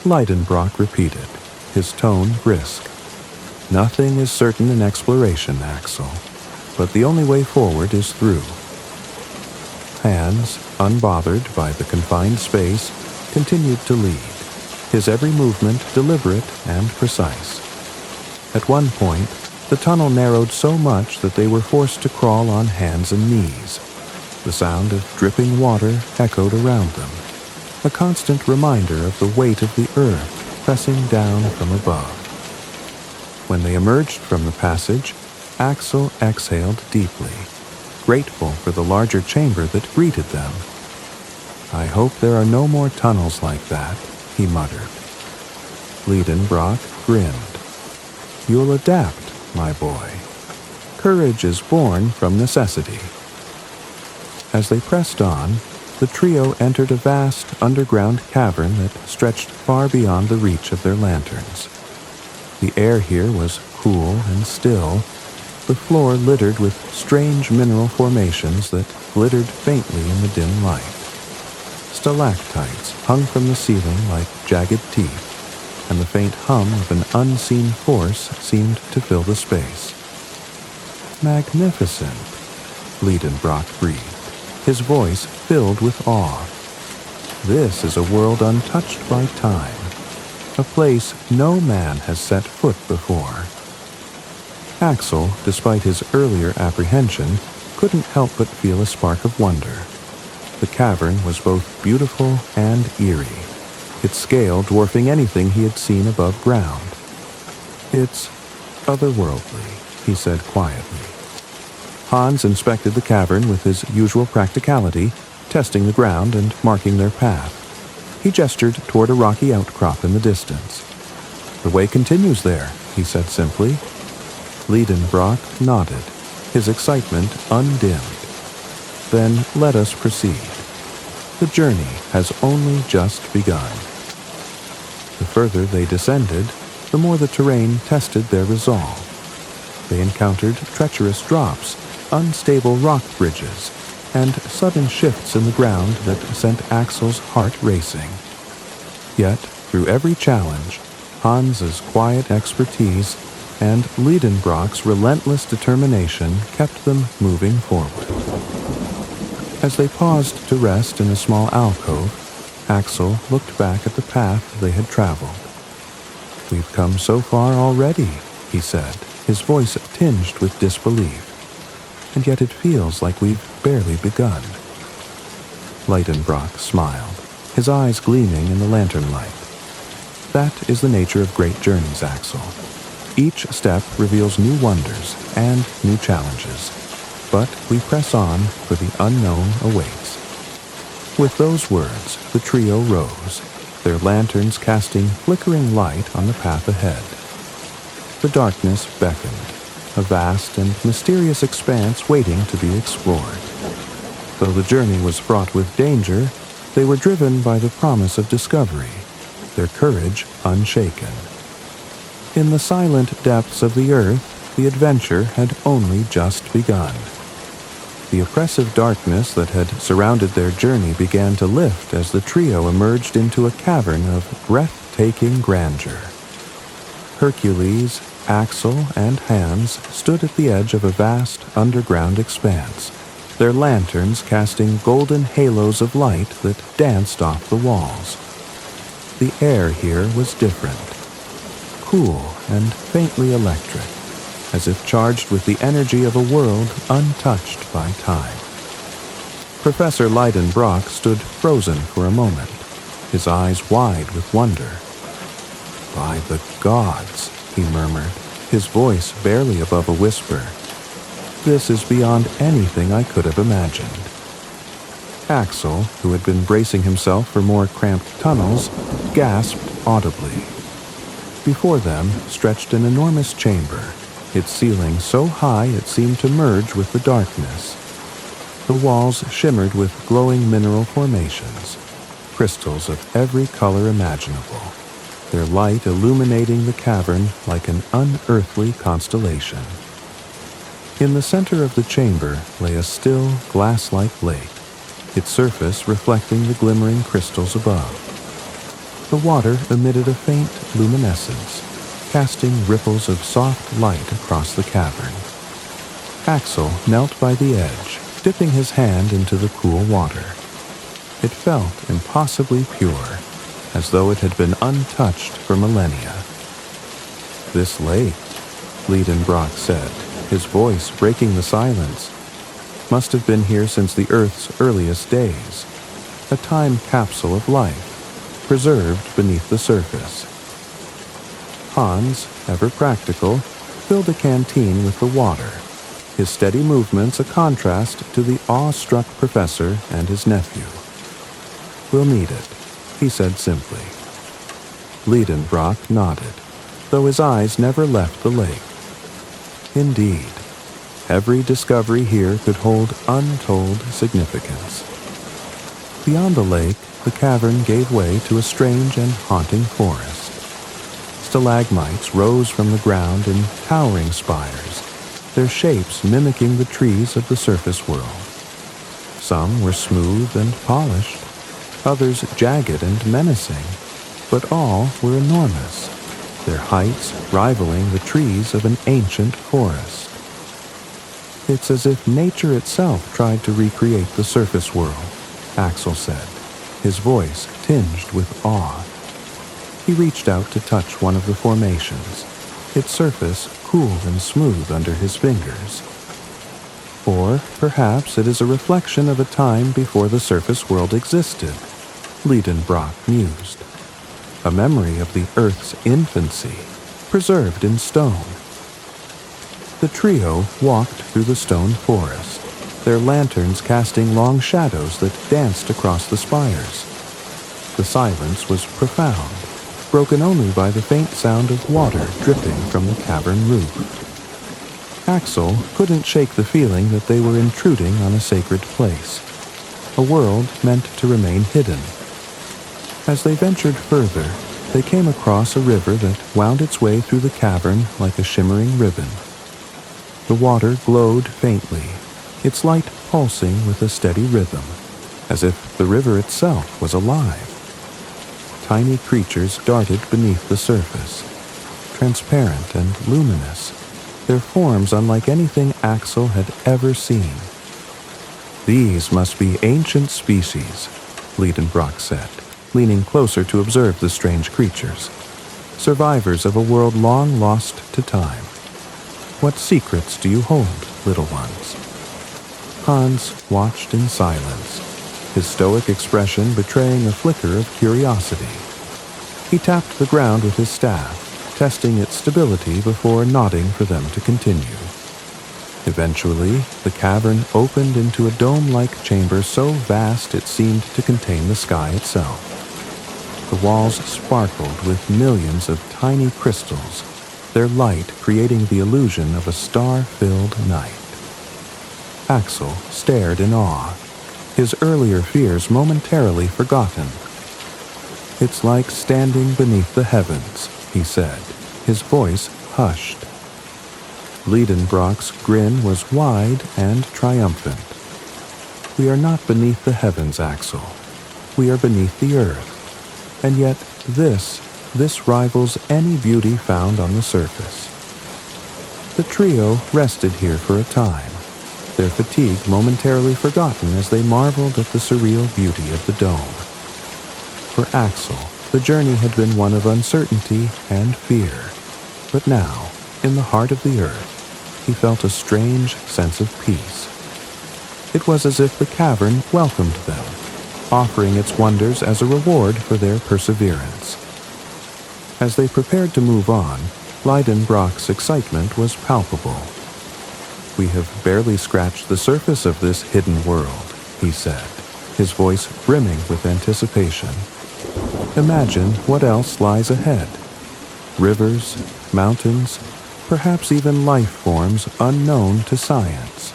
Leidenbrock repeated, his tone brisk. "Nothing is certain in exploration, Axel, but the only way forward is through." Hans, unbothered by the confined space, continued to lead, his every movement deliberate and precise. At one point, the tunnel narrowed so much that they were forced to crawl on hands and knees. The sound of dripping water echoed around them, a constant reminder of the weight of the earth pressing down from above. When they emerged from the passage, Axel exhaled deeply, grateful for the larger chamber that greeted them. "I hope there are no more tunnels like that," he muttered. Leidenbrock grinned. "You'll adapt, my boy. Courage is born from necessity." As they pressed on, the trio entered a vast underground cavern that stretched far beyond the reach of their lanterns. The air here was cool and still, the floor littered with strange mineral formations that glittered faintly in the dim light. Stalactites hung from the ceiling like jagged teeth, and the faint hum of an unseen force seemed to fill the space. "Magnificent," Leidenbrock breathed, his voice filled with awe. "This is a world untouched by time, a place no man has set foot before." Axel, despite his earlier apprehension, couldn't help but feel a spark of wonder. The cavern was both beautiful and eerie, its scale dwarfing anything he had seen above ground. "It's otherworldly," he said quietly. Hans inspected the cavern with his usual practicality, testing the ground and marking their path. He gestured toward a rocky outcrop in the distance. "The way continues there," he said simply. Leidenbrock nodded, his excitement undimmed. "Then let us proceed. The journey has only just begun." The further they descended, the more the terrain tested their resolve. They encountered treacherous drops, unstable rock bridges, and sudden shifts in the ground that sent Axel's heart racing. Yet, through every challenge, Hans's quiet expertise and Leidenbrock's relentless determination kept them moving forward. As they paused to rest in a small alcove, Axel looked back at the path they had traveled. "We've come so far already," he said, his voice tinged with disbelief. "And yet it feels like we've barely begun." Leidenbrock smiled, his eyes gleaming in the lantern light. "That is the nature of great journeys, Axel. Each step reveals new wonders and new challenges, but we press on, for the unknown awaits." With those words, the trio rose, their lanterns casting flickering light on the path ahead. The darkness beckoned, a vast and mysterious expanse waiting to be explored. Though the journey was fraught with danger, they were driven by the promise of discovery, their courage unshaken. In the silent depths of the earth, the adventure had only just begun. The oppressive darkness that had surrounded their journey began to lift as the trio emerged into a cavern of breathtaking grandeur. Hercules, Axel, and Hans stood at the edge of a vast underground expanse, their lanterns casting golden halos of light that danced off the walls. The air here was different, cool and faintly electric, as if charged with the energy of a world untouched by time. Professor Leidenbrock stood frozen for a moment, his eyes wide with wonder. "By the gods," he murmured, his voice barely above a whisper. "This is beyond anything I could have imagined." Axel, who had been bracing himself for more cramped tunnels, gasped audibly. Before them stretched an enormous chamber, its ceiling so high it seemed to merge with the darkness. The walls shimmered with glowing mineral formations, crystals of every color imaginable, their light illuminating the cavern like an unearthly constellation. In the center of the chamber lay a still, glass-like lake, its surface reflecting the glimmering crystals above. The water emitted a faint luminescence, casting ripples of soft light across the cavern. Axel knelt by the edge, dipping his hand into the cool water. It felt impossibly pure, as though it had been untouched for millennia. "This lake," Liedenbrock said, his voice breaking the silence, "must have been here since the Earth's earliest days, a time capsule of life, preserved beneath the surface." Hans, ever practical, filled a canteen with the water, his steady movements a contrast to the awe-struck professor and his nephew. "We'll need it," he said simply. Liedenbrock nodded, though his eyes never left the lake. Indeed, every discovery here could hold untold significance. Beyond the lake, the cavern gave way to a strange and haunting forest. Stalagmites rose from the ground in towering spires, their shapes mimicking the trees of the surface world. Some were smooth and polished, others jagged and menacing, but all were enormous, their heights rivaling the trees of an ancient forest. "It's as if nature itself tried to recreate the surface world," Axel said, his voice tinged with awe. He reached out to touch one of the formations, its surface cool and smooth under his fingers. "Or perhaps it is a reflection of a time before the surface world existed," Liedenbrock mused. "A memory of the Earth's infancy, preserved in stone." The trio walked through the stone forest, their lanterns casting long shadows that danced across the spires. The silence was profound, broken only by the faint sound of water dripping from the cavern roof. Axel couldn't shake the feeling that they were intruding on a sacred place, a world meant to remain hidden. As they ventured further, they came across a river that wound its way through the cavern like a shimmering ribbon. The water glowed faintly, its light pulsing with a steady rhythm, as if the river itself was alive. Tiny creatures darted beneath the surface, transparent and luminous, their forms unlike anything Axel had ever seen. "These must be ancient species," Liedenbrock said, leaning closer to observe the strange creatures, "survivors of a world long lost to time. What secrets do you hold, little ones?" Hans watched in silence, his stoic expression betraying a flicker of curiosity. He tapped the ground with his staff, testing its stability before nodding for them to continue. Eventually, the cavern opened into a dome-like chamber so vast it seemed to contain the sky itself. The walls sparkled with millions of tiny crystals, their light creating the illusion of a star-filled night. Axel stared in awe, his earlier fears momentarily forgotten. "It's like standing beneath the heavens," he said, his voice hushed. Liedenbrock's grin was wide and triumphant. "We are not beneath the heavens, Axel. We are beneath the earth. And yet this rivals any beauty found on the surface." The trio rested here for a time, their fatigue momentarily forgotten as they marveled at the surreal beauty of the dome. For Axel, the journey had been one of uncertainty and fear, but now, in the heart of the earth, he felt a strange sense of peace. It was as if the cavern welcomed them, offering its wonders as a reward for their perseverance. As they prepared to move on, Liedenbrock's excitement was palpable. "We have barely scratched the surface of this hidden world," he said, his voice brimming with anticipation. Imagine what else lies ahead. Rivers, mountains, perhaps even life forms unknown to science.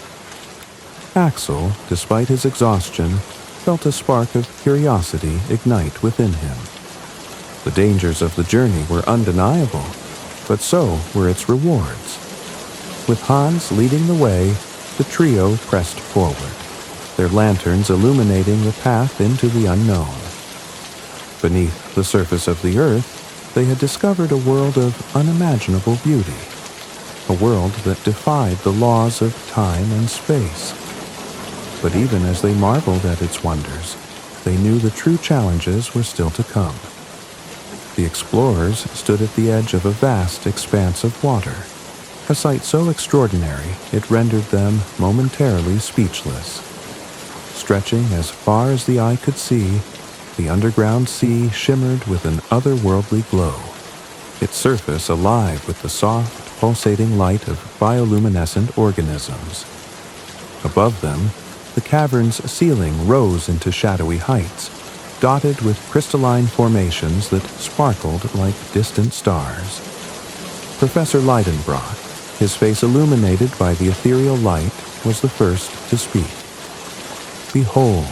Axel, despite his exhaustion, felt a spark of curiosity ignite within him. The dangers of the journey were undeniable, but so were its rewards. With Hans leading the way, the trio pressed forward, their lanterns illuminating the path into the unknown. Beneath the surface of the earth, they had discovered a world of unimaginable beauty, a world that defied the laws of time and space. But even as they marveled at its wonders, they knew the true challenges were still to come. The explorers stood at the edge of a vast expanse of water, a sight so extraordinary it rendered them momentarily speechless. Stretching as far as the eye could see, the underground sea shimmered with an otherworldly glow, its surface alive with the soft, pulsating light of bioluminescent organisms. Above them, the cavern's ceiling rose into shadowy heights, dotted with crystalline formations that sparkled like distant stars. Professor Leidenbrock, his face illuminated by the ethereal light, was the first to speak. "Behold,"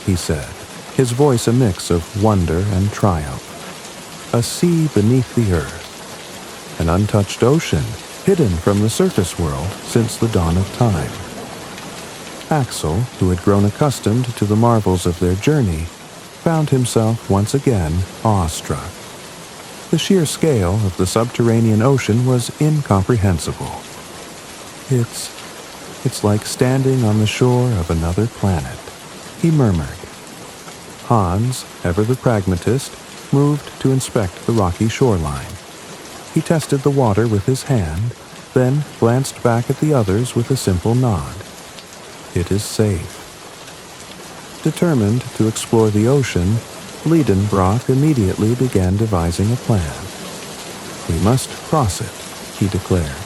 he said, his voice a mix of wonder and triumph. "A sea beneath the earth, an untouched ocean hidden from the surface world since the dawn of time." Axel, who had grown accustomed to the marvels of their journey, found himself once again awestruck. The sheer scale of the subterranean ocean was incomprehensible. It's like standing on the shore of another planet," he murmured. Hans, ever the pragmatist, moved to inspect the rocky shoreline. He tested the water with his hand, then glanced back at the others with a simple nod. "It is safe." Determined to explore the ocean, Leidenbrock immediately began devising a plan. "We must cross it," he declared.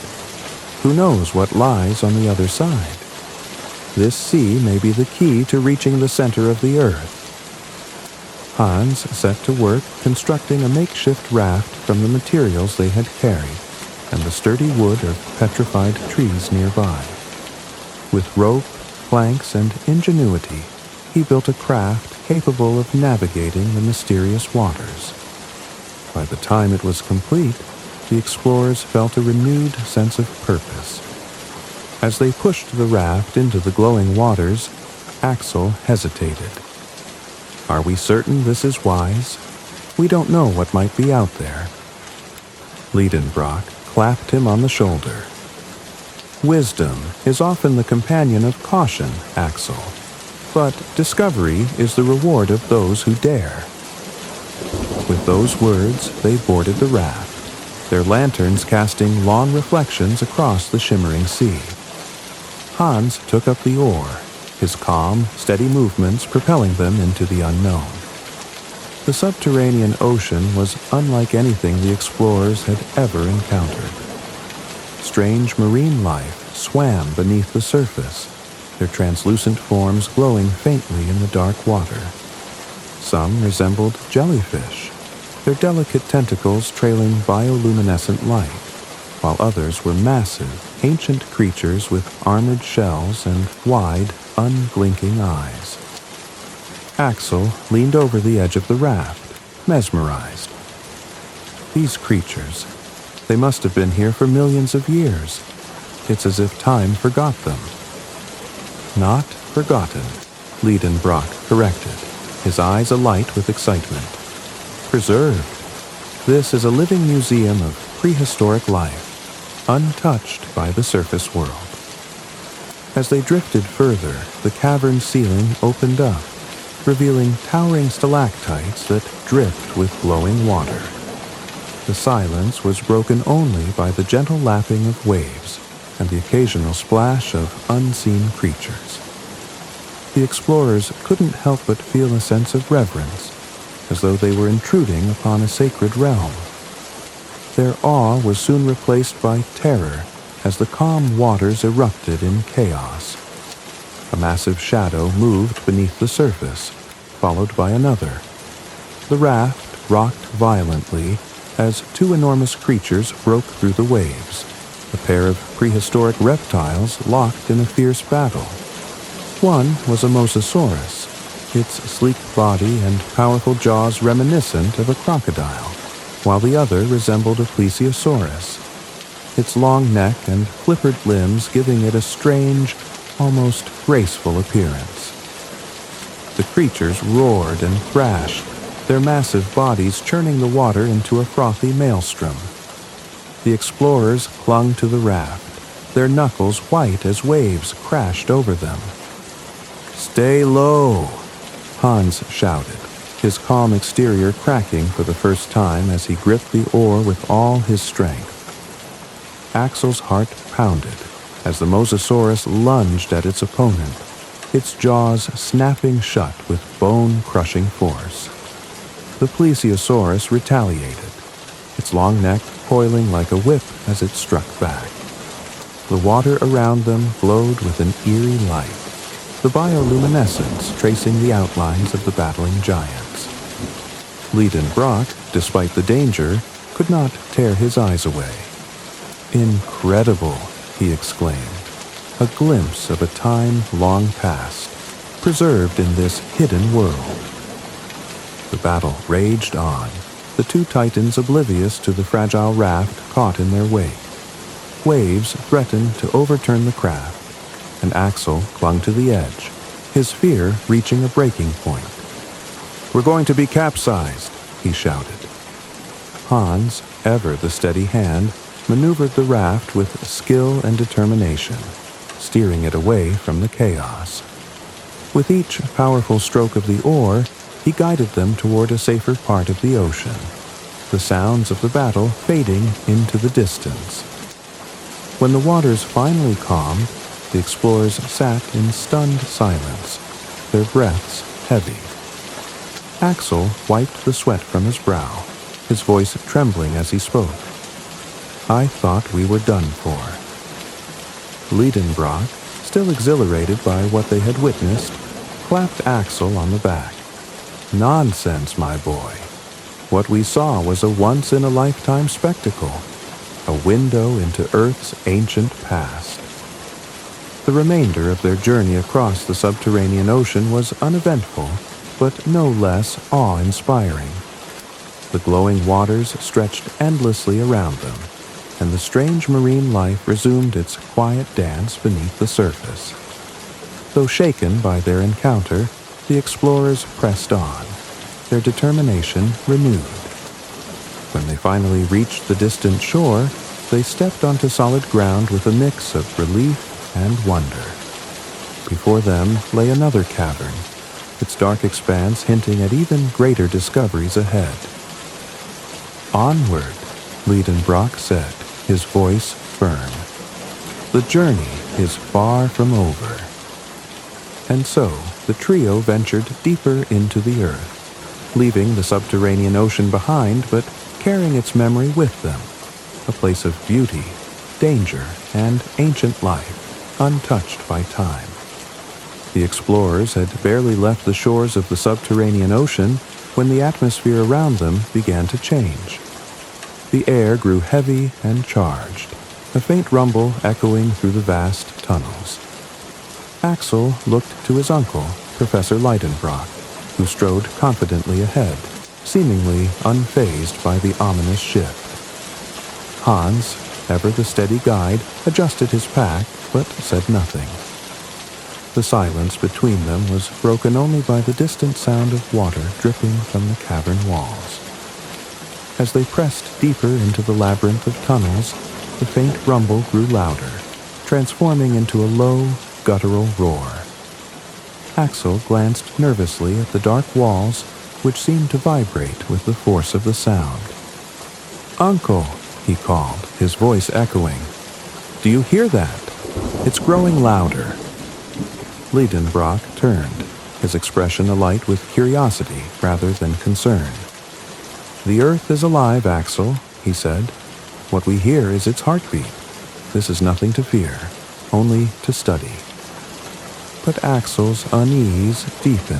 "Who knows what lies on the other side? This sea may be the key to reaching the center of the earth." Hans set to work constructing a makeshift raft from the materials they had carried and the sturdy wood of petrified trees nearby. With rope, planks, and ingenuity, he built a craft capable of navigating the mysterious waters. By the time it was complete, the explorers felt a renewed sense of purpose. As they pushed the raft into the glowing waters, Axel hesitated. "Are we certain this is wise? We don't know what might be out there." Leidenbrock clapped him on the shoulder. "Wisdom is often the companion of caution, Axel, but discovery is the reward of those who dare." With those words, they boarded the raft, their lanterns casting long reflections across the shimmering sea. Hans took up the oar, his calm, steady movements propelling them into the unknown. The subterranean ocean was unlike anything the explorers had ever encountered. Strange marine life swam beneath the surface, their translucent forms glowing faintly in the dark water. Some resembled jellyfish, their delicate tentacles trailing bioluminescent light, while others were massive, ancient creatures with armored shells and wide, unblinking eyes. Axel leaned over the edge of the raft, mesmerized. These creatures, they must have been here for millions of years. It's as if time forgot them. "Not forgotten," Leidenbrock corrected, his eyes alight with excitement. "Preserved. This is a living museum of prehistoric life, untouched by the surface world." As they drifted further, the cavern ceiling opened up, revealing towering stalactites that dripped with glowing water. The silence was broken only by the gentle lapping of waves and the occasional splash of unseen creatures. The explorers couldn't help but feel a sense of reverence, as though they were intruding upon a sacred realm. Their awe was soon replaced by terror as the calm waters erupted in chaos. A massive shadow moved beneath the surface, followed by another. The raft rocked violently as two enormous creatures broke through the waves, a pair of prehistoric reptiles locked in a fierce battle. One was a mosasaurus, its sleek body and powerful jaws reminiscent of a crocodile, while the other resembled a plesiosaurus, its long neck and flippered limbs giving it a strange, almost graceful appearance. The creatures roared and thrashed, their massive bodies churning the water into a frothy maelstrom. The explorers clung to the raft, their knuckles white as waves crashed over them. "Stay low," Hans shouted, his calm exterior cracking for the first time as he gripped the oar with all his strength. Axel's heart pounded as the mosasaurus lunged at its opponent, its jaws snapping shut with bone-crushing force. The plesiosaurus retaliated, its long neck coiling like a whip as it struck back. The water around them glowed with an eerie light, the bioluminescence tracing the outlines of the battling giants. Liedenbrock, despite the danger, could not tear his eyes away. "Incredible," he exclaimed, a glimpse of a time long past, preserved in this hidden world. The battle raged on, the two titans oblivious to the fragile raft caught in their wake. Waves threatened to overturn the craft, and Axel clung to the edge, his fear reaching a breaking point. "We're going to be capsized," he shouted. Hans, ever the steady hand, maneuvered the raft with skill and determination, steering it away from the chaos. With each powerful stroke of the oar, he guided them toward a safer part of the ocean, the sounds of the battle fading into the distance. When the waters finally calmed, the explorers sat in stunned silence, their breaths heavy. Axel wiped the sweat from his brow, his voice trembling as he spoke. "I thought we were done for." Liedenbrock, still exhilarated by what they had witnessed, clapped Axel on the back. "Nonsense, my boy. What we saw was a once-in-a-lifetime spectacle, a window into Earth's ancient past." The remainder of their journey across the subterranean ocean was uneventful, but no less awe-inspiring. The glowing waters stretched endlessly around them, and the strange marine life resumed its quiet dance beneath the surface. Though shaken by their encounter, the explorers pressed on, their determination renewed. When they finally reached the distant shore, they stepped onto solid ground with a mix of relief and wonder. Before them lay another cavern, its dark expanse hinting at even greater discoveries ahead. "Onward," Liedenbrock said, his voice firm. "The journey is far from over." And so, the trio ventured deeper into the earth, leaving the subterranean ocean behind but carrying its memory with them, a place of beauty, danger, and ancient life, untouched by time. The explorers had barely left the shores of the subterranean ocean when the atmosphere around them began to change. The air grew heavy and charged, a faint rumble echoing through the vast tunnels. Axel looked to his uncle, Professor Liedenbrock, who strode confidently ahead, seemingly unfazed by the ominous shift. Hans, ever the steady guide, adjusted his pack, but said nothing. The silence between them was broken only by the distant sound of water dripping from the cavern walls. As they pressed deeper into the labyrinth of tunnels, the faint rumble grew louder, transforming into a low, guttural roar. Axel glanced nervously at the dark walls, which seemed to vibrate with the force of the sound. "Uncle," he called, his voice echoing. "Do you hear that? It's growing louder." Liedenbrock turned, his expression alight with curiosity rather than concern. "The earth is alive, Axel," he said. "What we hear is its heartbeat. This is nothing to fear, only to study." But Axel's unease deepened.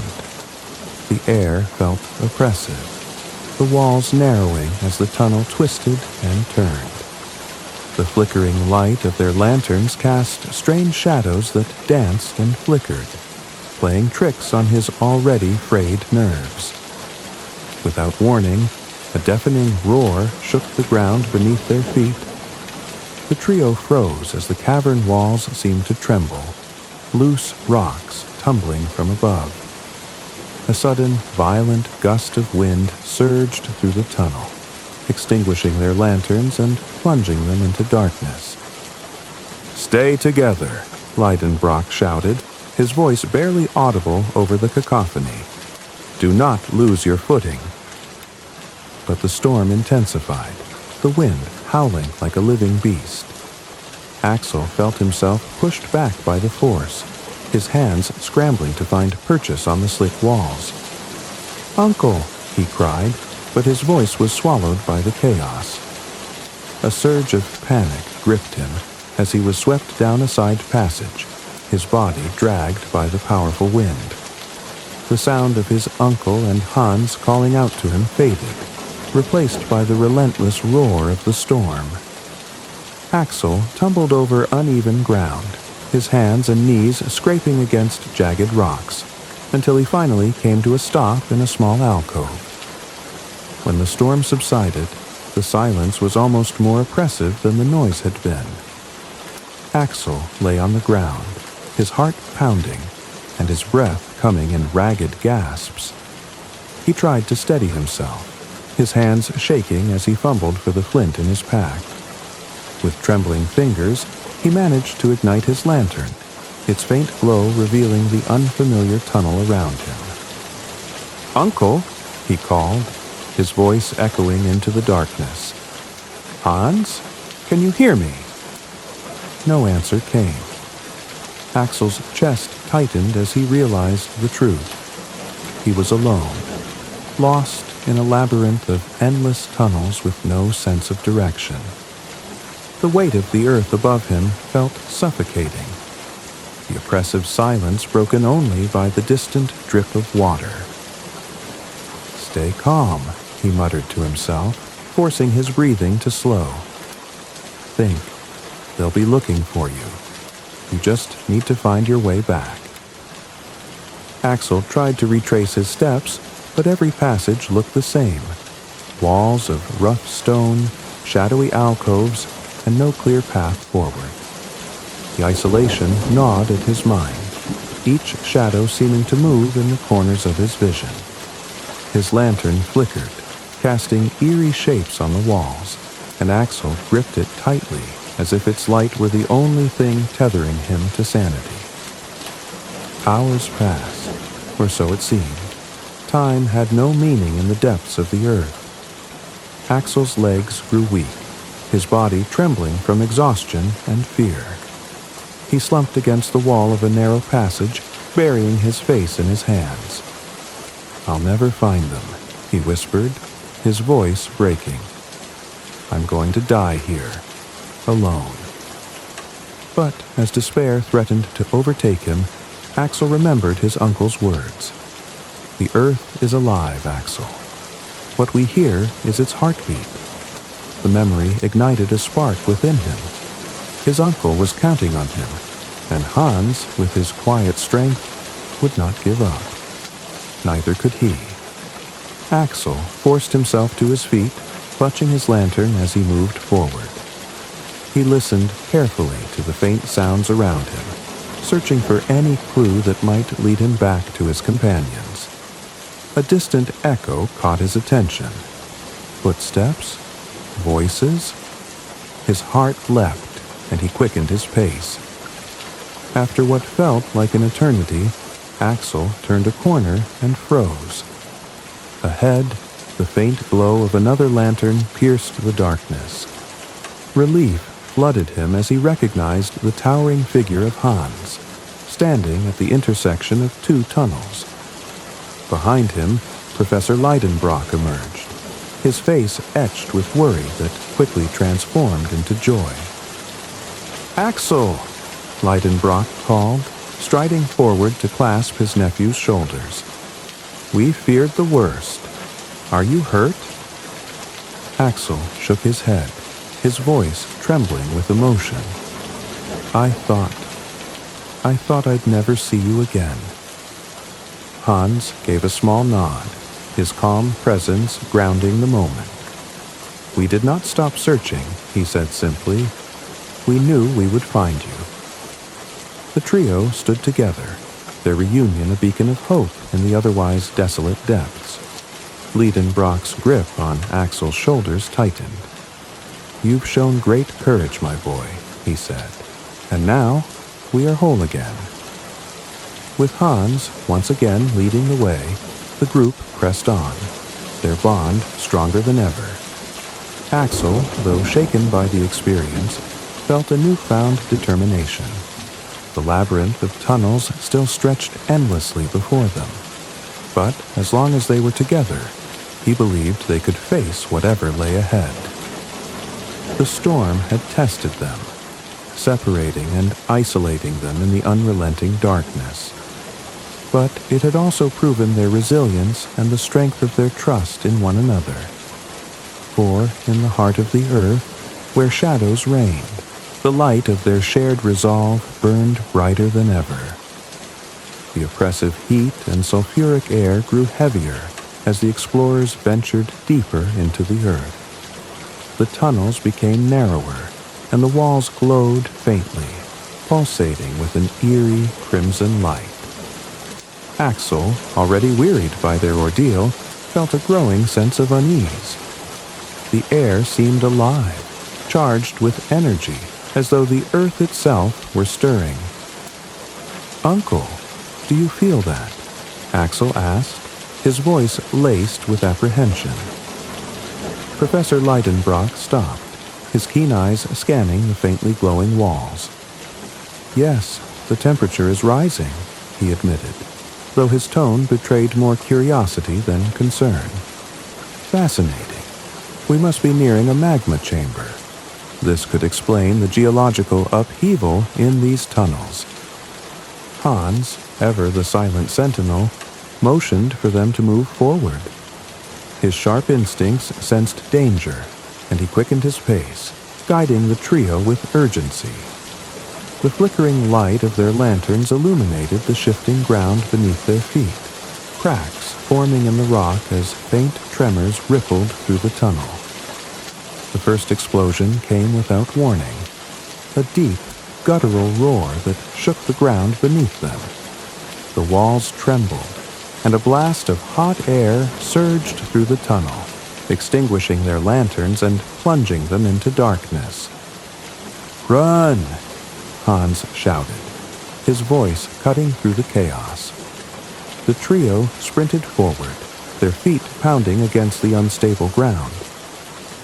The air felt oppressive, the walls narrowing as the tunnel twisted and turned. The flickering light of their lanterns cast strange shadows that danced and flickered, playing tricks on his already frayed nerves. Without warning, a deafening roar shook the ground beneath their feet. The trio froze as the cavern walls seemed to tremble, loose rocks tumbling from above. A sudden, violent gust of wind surged through the tunnel, extinguishing their lanterns and plunging them into darkness. "Stay together," Leidenbrock shouted, his voice barely audible over the cacophony. "Do not lose your footing." But the storm intensified, the wind howling like a living beast. Axel felt himself pushed back by the force, his hands scrambling to find purchase on the slick walls. "Uncle!" he cried, but his voice was swallowed by the chaos. A surge of panic gripped him as he was swept down a side passage, his body dragged by the powerful wind. The sound of his uncle and Hans calling out to him faded, replaced by the relentless roar of the storm. Axel tumbled over uneven ground, his hands and knees scraping against jagged rocks, until he finally came to a stop in a small alcove. When the storm subsided, the silence was almost more oppressive than the noise had been. Axel lay on the ground, his heart pounding, and his breath coming in ragged gasps. He tried to steady himself, his hands shaking as he fumbled for the flint in his pack. With trembling fingers, he managed to ignite his lantern, its faint glow revealing the unfamiliar tunnel around him. "Uncle," he called, his voice echoing into the darkness. "Hans, can you hear me?" No answer came. Axel's chest tightened as he realized the truth. He was alone, lost in a labyrinth of endless tunnels with no sense of direction. The weight of the earth above him felt suffocating, the oppressive silence broken only by the distant drip of water. "Stay calm," he muttered to himself, forcing his breathing to slow. "Think. They'll be looking for you. You just need to find your way back." Axel tried to retrace his steps, but every passage looked the same. Walls of rough stone, shadowy alcoves, and no clear path forward. The isolation gnawed at his mind, each shadow seeming to move in the corners of his vision. His lantern flickered, casting eerie shapes on the walls, and Axel gripped it tightly as if its light were the only thing tethering him to sanity. Hours passed, or so it seemed. Time had no meaning in the depths of the earth. Axel's legs grew weak, his body trembling from exhaustion and fear. He slumped against the wall of a narrow passage, burying his face in his hands. "I'll never find them," he whispered, his voice breaking. "I'm going to die here, alone." But as despair threatened to overtake him, Axel remembered his uncle's words. "The earth is alive, Axel. What we hear is its heartbeat." The memory ignited a spark within him. His uncle was counting on him, and Hans, with his quiet strength, would not give up. Neither could he. Axel forced himself to his feet, clutching his lantern as he moved forward. He listened carefully to the faint sounds around him, searching for any clue that might lead him back to his companions. A distant echo caught his attention. Footsteps? Voices? His heart leapt, and he quickened his pace. After what felt like an eternity, Axel turned a corner and froze. Ahead, the faint glow of another lantern pierced the darkness. Relief flooded him as he recognized the towering figure of Hans, standing at the intersection of two tunnels. Behind him, Professor Leidenbrock emerged, his face etched with worry that quickly transformed into joy. "Axel!" Leidenbrock called, striding forward to clasp his nephew's shoulders. "We feared the worst. Are you hurt?" Axel shook his head, his voice trembling with emotion. I thought I'd never see you again." Hans gave a small nod, his calm presence grounding the moment. "We did not stop searching," he said simply. "We knew we would find you." The trio stood together, their reunion a beacon of hope in the otherwise desolate depths. Liedenbrock's grip on Axel's shoulders tightened. "You've shown great courage, my boy," he said. "And now, we are whole again." With Hans once again leading the way, the group pressed on, their bond stronger than ever. Axel, though shaken by the experience, felt a newfound determination. The labyrinth of tunnels still stretched endlessly before them. But as long as they were together, he believed they could face whatever lay ahead. The storm had tested them, separating and isolating them in the unrelenting darkness. But it had also proven their resilience and the strength of their trust in one another. For in the heart of the earth, where shadows reigned, the light of their shared resolve burned brighter than ever. The oppressive heat and sulfuric air grew heavier as the explorers ventured deeper into the earth. The tunnels became narrower, and the walls glowed faintly, pulsating with an eerie crimson light. Axel, already wearied by their ordeal, felt a growing sense of unease. The air seemed alive, charged with energy, as though the earth itself were stirring. "Uncle, do you feel that?" Axel asked, his voice laced with apprehension. Professor Liedenbrock stopped, his keen eyes scanning the faintly glowing walls. "Yes, the temperature is rising," he admitted, though his tone betrayed more curiosity than concern. "Fascinating. We must be nearing a magma chamber. This could explain the geological upheaval in these tunnels." Hans, ever the silent sentinel, motioned for them to move forward. His sharp instincts sensed danger, and he quickened his pace, guiding the trio with urgency. The flickering light of their lanterns illuminated the shifting ground beneath their feet, cracks forming in the rock as faint tremors rippled through the tunnel. The first explosion came without warning, a deep, guttural roar that shook the ground beneath them. The walls trembled, and a blast of hot air surged through the tunnel, extinguishing their lanterns and plunging them into darkness. "Run!" Hans shouted, his voice cutting through the chaos. The trio sprinted forward, their feet pounding against the unstable ground.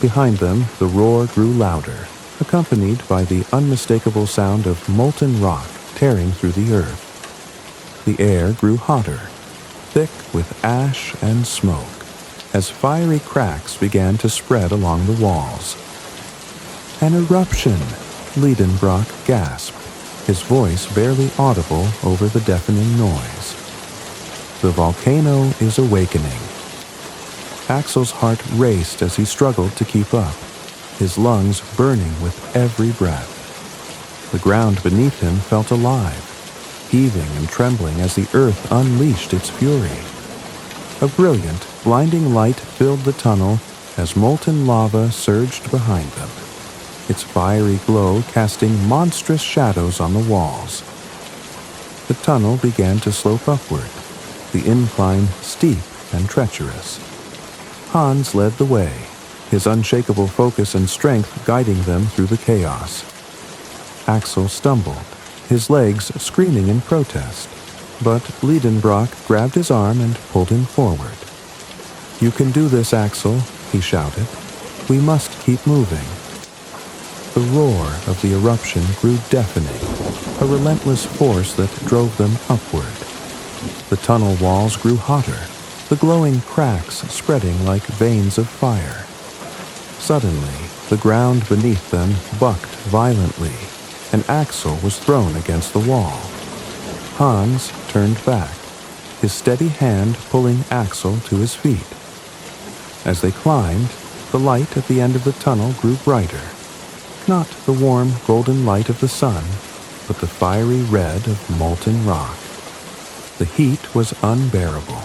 Behind them, the roar grew louder, accompanied by the unmistakable sound of molten rock tearing through the earth. The air grew hotter, thick with ash and smoke, as fiery cracks began to spread along the walls. "An eruption!" Liedenbrock gasped, his voice barely audible over the deafening noise. "The volcano is awakening." Axel's heart raced as he struggled to keep up, his lungs burning with every breath. The ground beneath him felt alive, heaving and trembling as the earth unleashed its fury. A brilliant, blinding light filled the tunnel as molten lava surged behind them, its fiery glow casting monstrous shadows on the walls. The tunnel began to slope upward, the incline steep and treacherous. Hans led the way, his unshakable focus and strength guiding them through the chaos. Axel stumbled, his legs screaming in protest, but Liedenbrock grabbed his arm and pulled him forward. "You can do this, Axel," he shouted. "We must keep moving." The roar of the eruption grew deafening, a relentless force that drove them upward. The tunnel walls grew hotter, the glowing cracks spreading like veins of fire. Suddenly, the ground beneath them bucked violently, and Axel was thrown against the wall. Hans turned back, his steady hand pulling Axel to his feet. As they climbed, the light at the end of the tunnel grew brighter. Not the warm golden light of the sun, but the fiery red of molten rock. The heat was unbearable,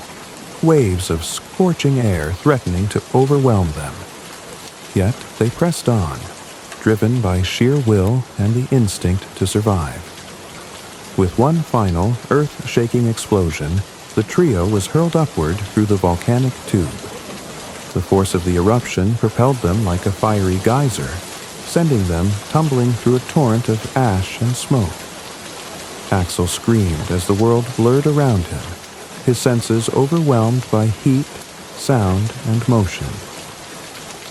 waves of scorching air threatening to overwhelm them. Yet they pressed on, driven by sheer will and the instinct to survive. With one final, earth-shaking explosion, the trio was hurled upward through the volcanic tube. The force of the eruption propelled them like a fiery geyser, sending them tumbling through a torrent of ash and smoke. Axel screamed as the world blurred around him, his senses overwhelmed by heat, sound, and motion.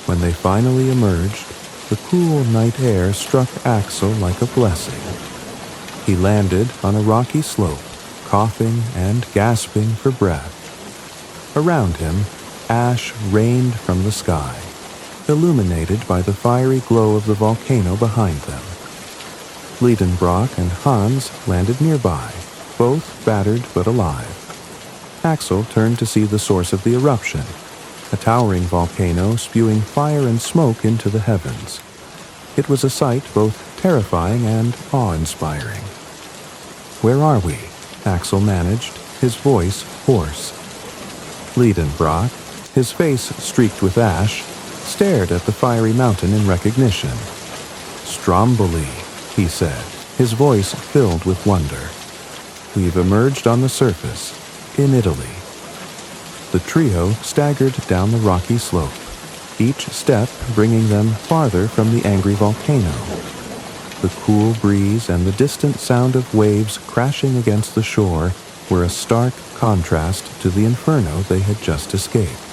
When they finally emerged, the cool night air struck Axel like a blessing. He landed on a rocky slope, coughing and gasping for breath. Around him, ash rained from the sky, illuminated by the fiery glow of the volcano behind them. Liedenbrock and Hans landed nearby, both battered but alive. Axel turned to see the source of the eruption, a towering volcano spewing fire and smoke into the heavens. It was a sight both terrifying and awe-inspiring. "Where are we?" Axel managed, his voice hoarse. Liedenbrock, his face streaked with ash, stared at the fiery mountain in recognition. "Stromboli," he said, his voice filled with wonder. "We've emerged on the surface, in Italy." The trio staggered down the rocky slope, each step bringing them farther from the angry volcano. The cool breeze and the distant sound of waves crashing against the shore were a stark contrast to the inferno they had just escaped.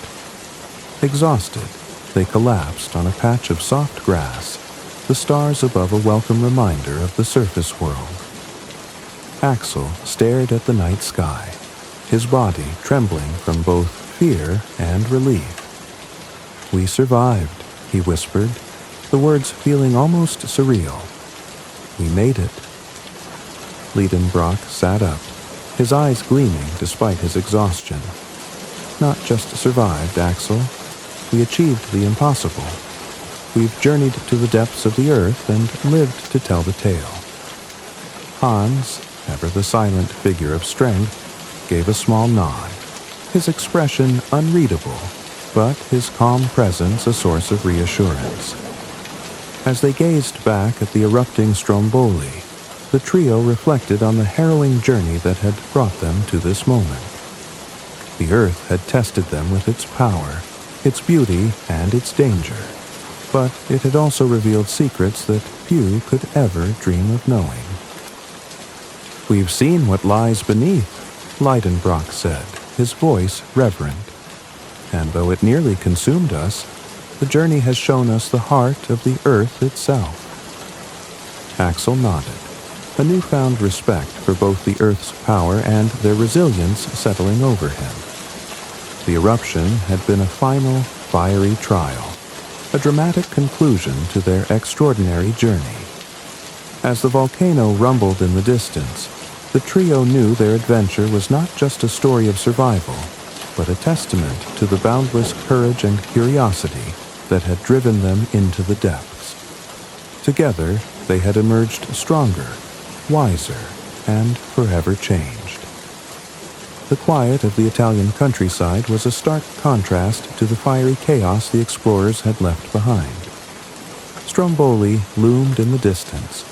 Exhausted, they collapsed on a patch of soft grass, the stars above a welcome reminder of the surface world. Axel stared at the night sky, his body trembling from both fear and relief. "We survived," he whispered, the words feeling almost surreal. "We made it." Liedenbrock sat up, his eyes gleaming despite his exhaustion. "Not just survived, Axel. We achieved the impossible. We've journeyed to the depths of the earth and lived to tell the tale." Hans, ever the silent figure of strength, gave a small nod, his expression unreadable, but his calm presence a source of reassurance. As they gazed back at the erupting Stromboli, the trio reflected on the harrowing journey that had brought them to this moment. The earth had tested them with its power, its beauty, and its danger, but it had also revealed secrets that few could ever dream of knowing. "We've seen what lies beneath," Liedenbrock said, his voice reverent. "And though it nearly consumed us, the journey has shown us the heart of the earth itself." Axel nodded, a newfound respect for both the earth's power and their resilience settling over him. The eruption had been a final, fiery trial, a dramatic conclusion to their extraordinary journey. As the volcano rumbled in the distance, the trio knew their adventure was not just a story of survival, but a testament to the boundless courage and curiosity that had driven them into the depths. Together, they had emerged stronger, wiser, and forever changed. The quiet of the Italian countryside was a stark contrast to the fiery chaos the explorers had left behind. Stromboli loomed in the distance,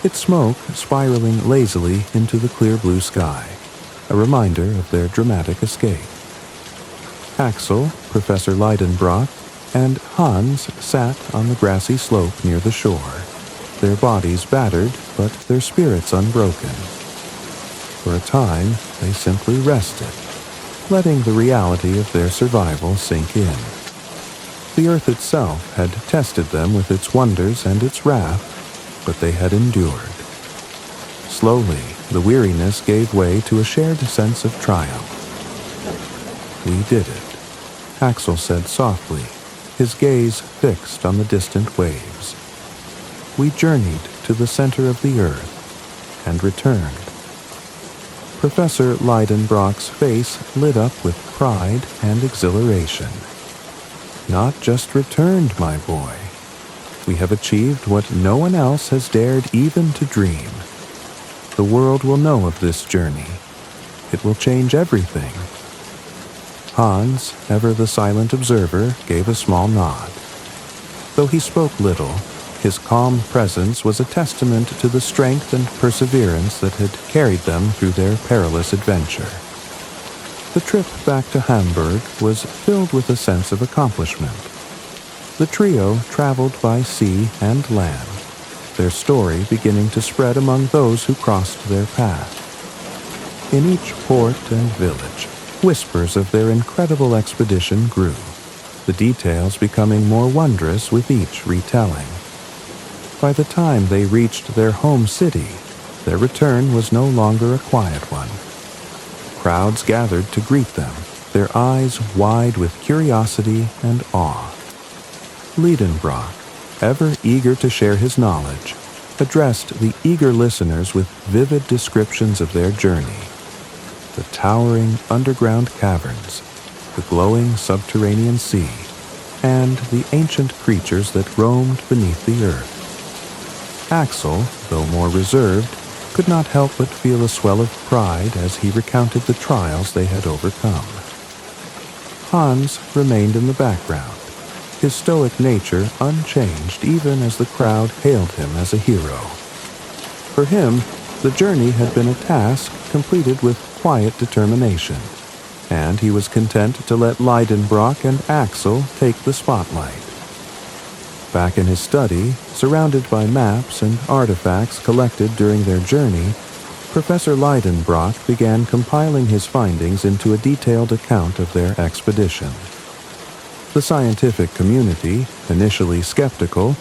its smoke spiraling lazily into the clear blue sky, a reminder of their dramatic escape. Axel, Professor Liedenbrock, and Hans sat on the grassy slope near the shore, their bodies battered but their spirits unbroken. For a time, they simply rested, letting the reality of their survival sink in. The earth itself had tested them with its wonders and its wrath, but they had endured. Slowly, the weariness gave way to a shared sense of triumph. "We did it," Axel said softly, his gaze fixed on the distant waves. "We journeyed to the center of the earth and returned." Professor Leidenbrock's face lit up with pride and exhilaration. "Not just returned, my boy. We have achieved what no one else has dared even to dream. The world will know of this journey. It will change everything." Hans, ever the silent observer, gave a small nod. Though he spoke little, his calm presence was a testament to the strength and perseverance that had carried them through their perilous adventure. The trip back to Hamburg was filled with a sense of accomplishment. The trio traveled by sea and land, their story beginning to spread among those who crossed their path. In each port and village, whispers of their incredible expedition grew, the details becoming more wondrous with each retelling. By the time they reached their home city, their return was no longer a quiet one. Crowds gathered to greet them, their eyes wide with curiosity and awe. Leidenbrock, ever eager to share his knowledge, addressed the eager listeners with vivid descriptions of their journey. The towering underground caverns, the glowing subterranean sea, and the ancient creatures that roamed beneath the earth. Axel, though more reserved, could not help but feel a swell of pride as he recounted the trials they had overcome. Hans remained in the background, his stoic nature unchanged even as the crowd hailed him as a hero. For him, the journey had been a task completed with quiet determination, and he was content to let Leidenbrock and Axel take the spotlight. Back in his study, surrounded by maps and artifacts collected during their journey, Professor Leidenbrock began compiling his findings into a detailed account of their expedition. The scientific community, initially skeptical,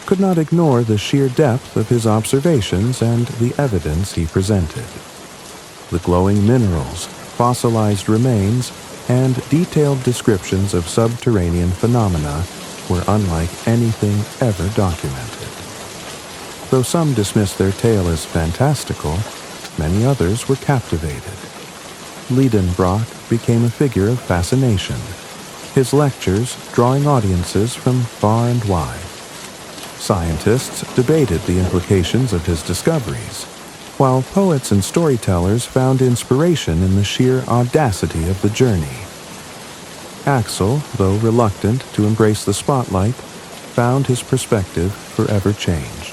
could not ignore the sheer depth of his observations and the evidence he presented. The glowing minerals, fossilized remains, and detailed descriptions of subterranean phenomena were unlike anything ever documented. Though some dismissed their tale as fantastical, many others were captivated. Leidenbrock became a figure of fascination, his lectures drawing audiences from far and wide. Scientists debated the implications of his discoveries, while poets and storytellers found inspiration in the sheer audacity of the journey. Axel, though reluctant to embrace the spotlight, found his perspective forever changed.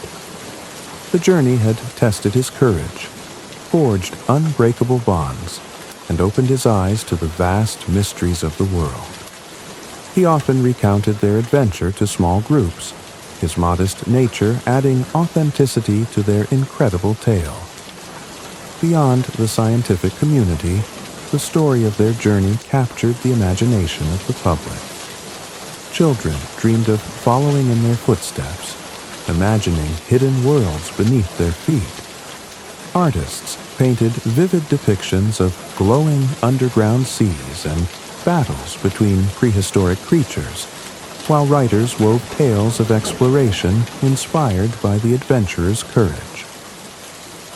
The journey had tested his courage, forged unbreakable bonds, and opened his eyes to the vast mysteries of the world. He often recounted their adventure to small groups, his modest nature adding authenticity to their incredible tale. Beyond the scientific community, the story of their journey captured the imagination of the public. Children dreamed of following in their footsteps, imagining hidden worlds beneath their feet. Artists painted vivid depictions of glowing underground seas and battles between prehistoric creatures, while writers wove tales of exploration inspired by the adventurer's courage.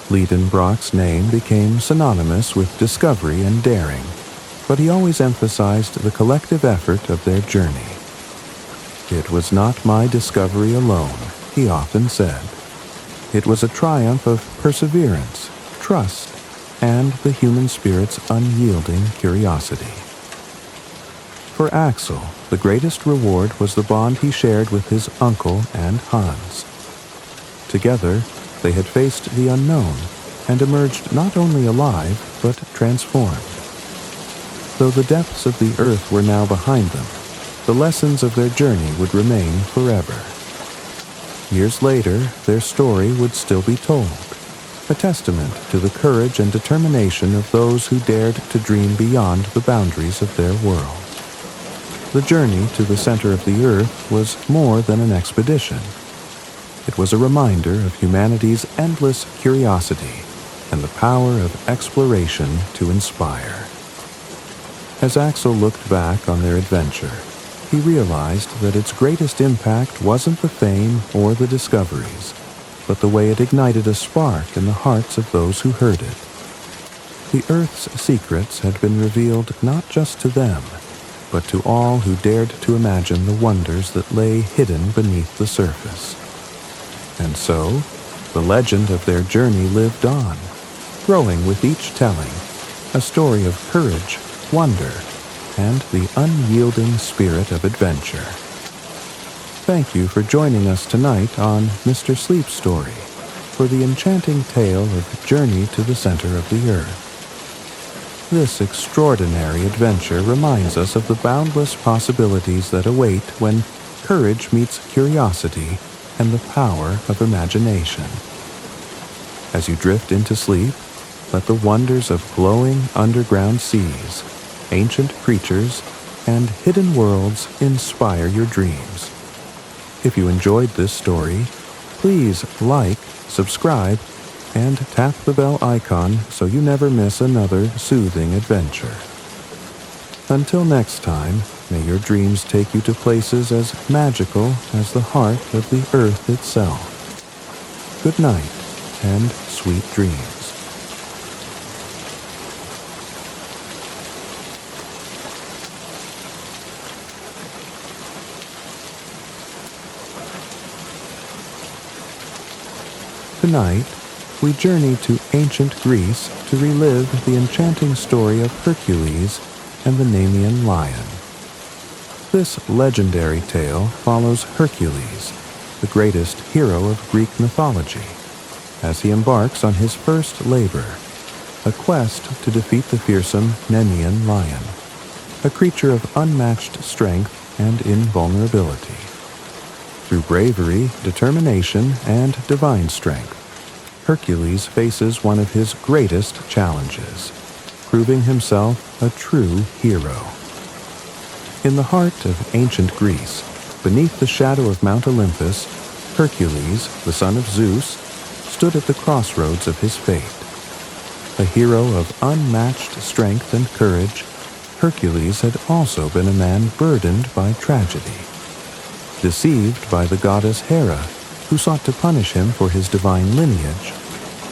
Leidenbrock's name became synonymous with discovery and daring, but he always emphasized the collective effort of their journey. "It was not my discovery alone," he often said. "It was a triumph of perseverance, trust, and the human spirit's unyielding curiosity." For Axel, the greatest reward was the bond he shared with his uncle and Hans. Together, they had faced the unknown and emerged not only alive, but transformed. Though the depths of the earth were now behind them, the lessons of their journey would remain forever. Years later, their story would still be told, a testament to the courage and determination of those who dared to dream beyond the boundaries of their world. The journey to the center of the earth was more than an expedition. It was a reminder of humanity's endless curiosity and the power of exploration to inspire. As Axel looked back on their adventure, he realized that its greatest impact wasn't the fame or the discoveries, but the way it ignited a spark in the hearts of those who heard it. The Earth's secrets had been revealed not just to them, but to all who dared to imagine the wonders that lay hidden beneath the surface. And so, the legend of their journey lived on, growing with each telling, a story of courage, wonder, and the unyielding spirit of adventure. Thank you for joining us tonight on Mr. Sleep's Story for the enchanting tale of Journey to the Center of the Earth. This extraordinary adventure reminds us of the boundless possibilities that await when courage meets curiosity and the power of imagination. As you drift into sleep, let the wonders of glowing underground seas, ancient creatures, and hidden worlds inspire your dreams. If you enjoyed this story, please like, subscribe, and tap the bell icon so you never miss another soothing adventure. Until next time, may your dreams take you to places as magical as the heart of the earth itself. Good night, and sweet dreams. Tonight, we journey to ancient Greece to relive the enchanting story of Hercules and the Nemean lion. This legendary tale follows Hercules, the greatest hero of Greek mythology, as he embarks on his first labor, a quest to defeat the fearsome Nemean lion, a creature of unmatched strength and invulnerability. Through bravery, determination, and divine strength, Hercules faces one of his greatest challenges, proving himself a true hero. In the heart of ancient Greece, beneath the shadow of Mount Olympus, Hercules, the son of Zeus, stood at the crossroads of his fate. A hero of unmatched strength and courage, Hercules had also been a man burdened by tragedy. Deceived by the goddess Hera, who sought to punish him for his divine lineage,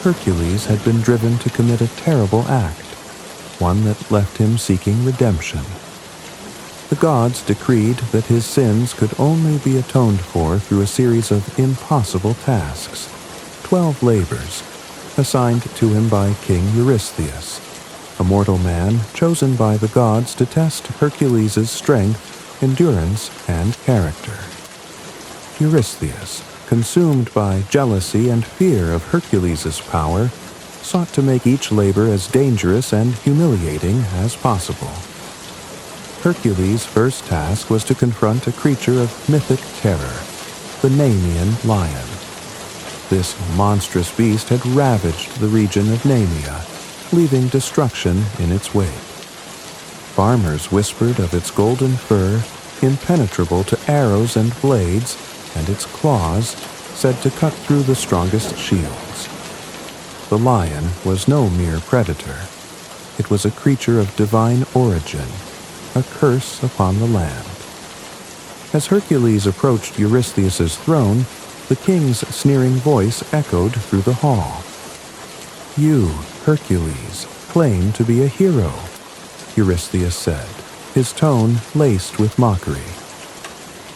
Hercules had been driven to commit a terrible act, one that left him seeking redemption. The gods decreed that his sins could only be atoned for through a series of impossible tasks, 12 labors, assigned to him by King Eurystheus, a mortal man chosen by the gods to test Hercules' strength, endurance, and character. Eurystheus, consumed by jealousy and fear of Hercules' power, sought to make each labor as dangerous and humiliating as possible. Hercules' first task was to confront a creature of mythic terror, the Nemean lion. This monstrous beast had ravaged the region of Nemea, leaving destruction in its wake. Farmers whispered of its golden fur, impenetrable to arrows and blades, and its claws, said to cut through the strongest shields. The lion was no mere predator. It was a creature of divine origin, a curse upon the land. As Hercules approached Eurystheus' throne, the king's sneering voice echoed through the hall. "You, Hercules, claim to be a hero," Eurystheus said, his tone laced with mockery.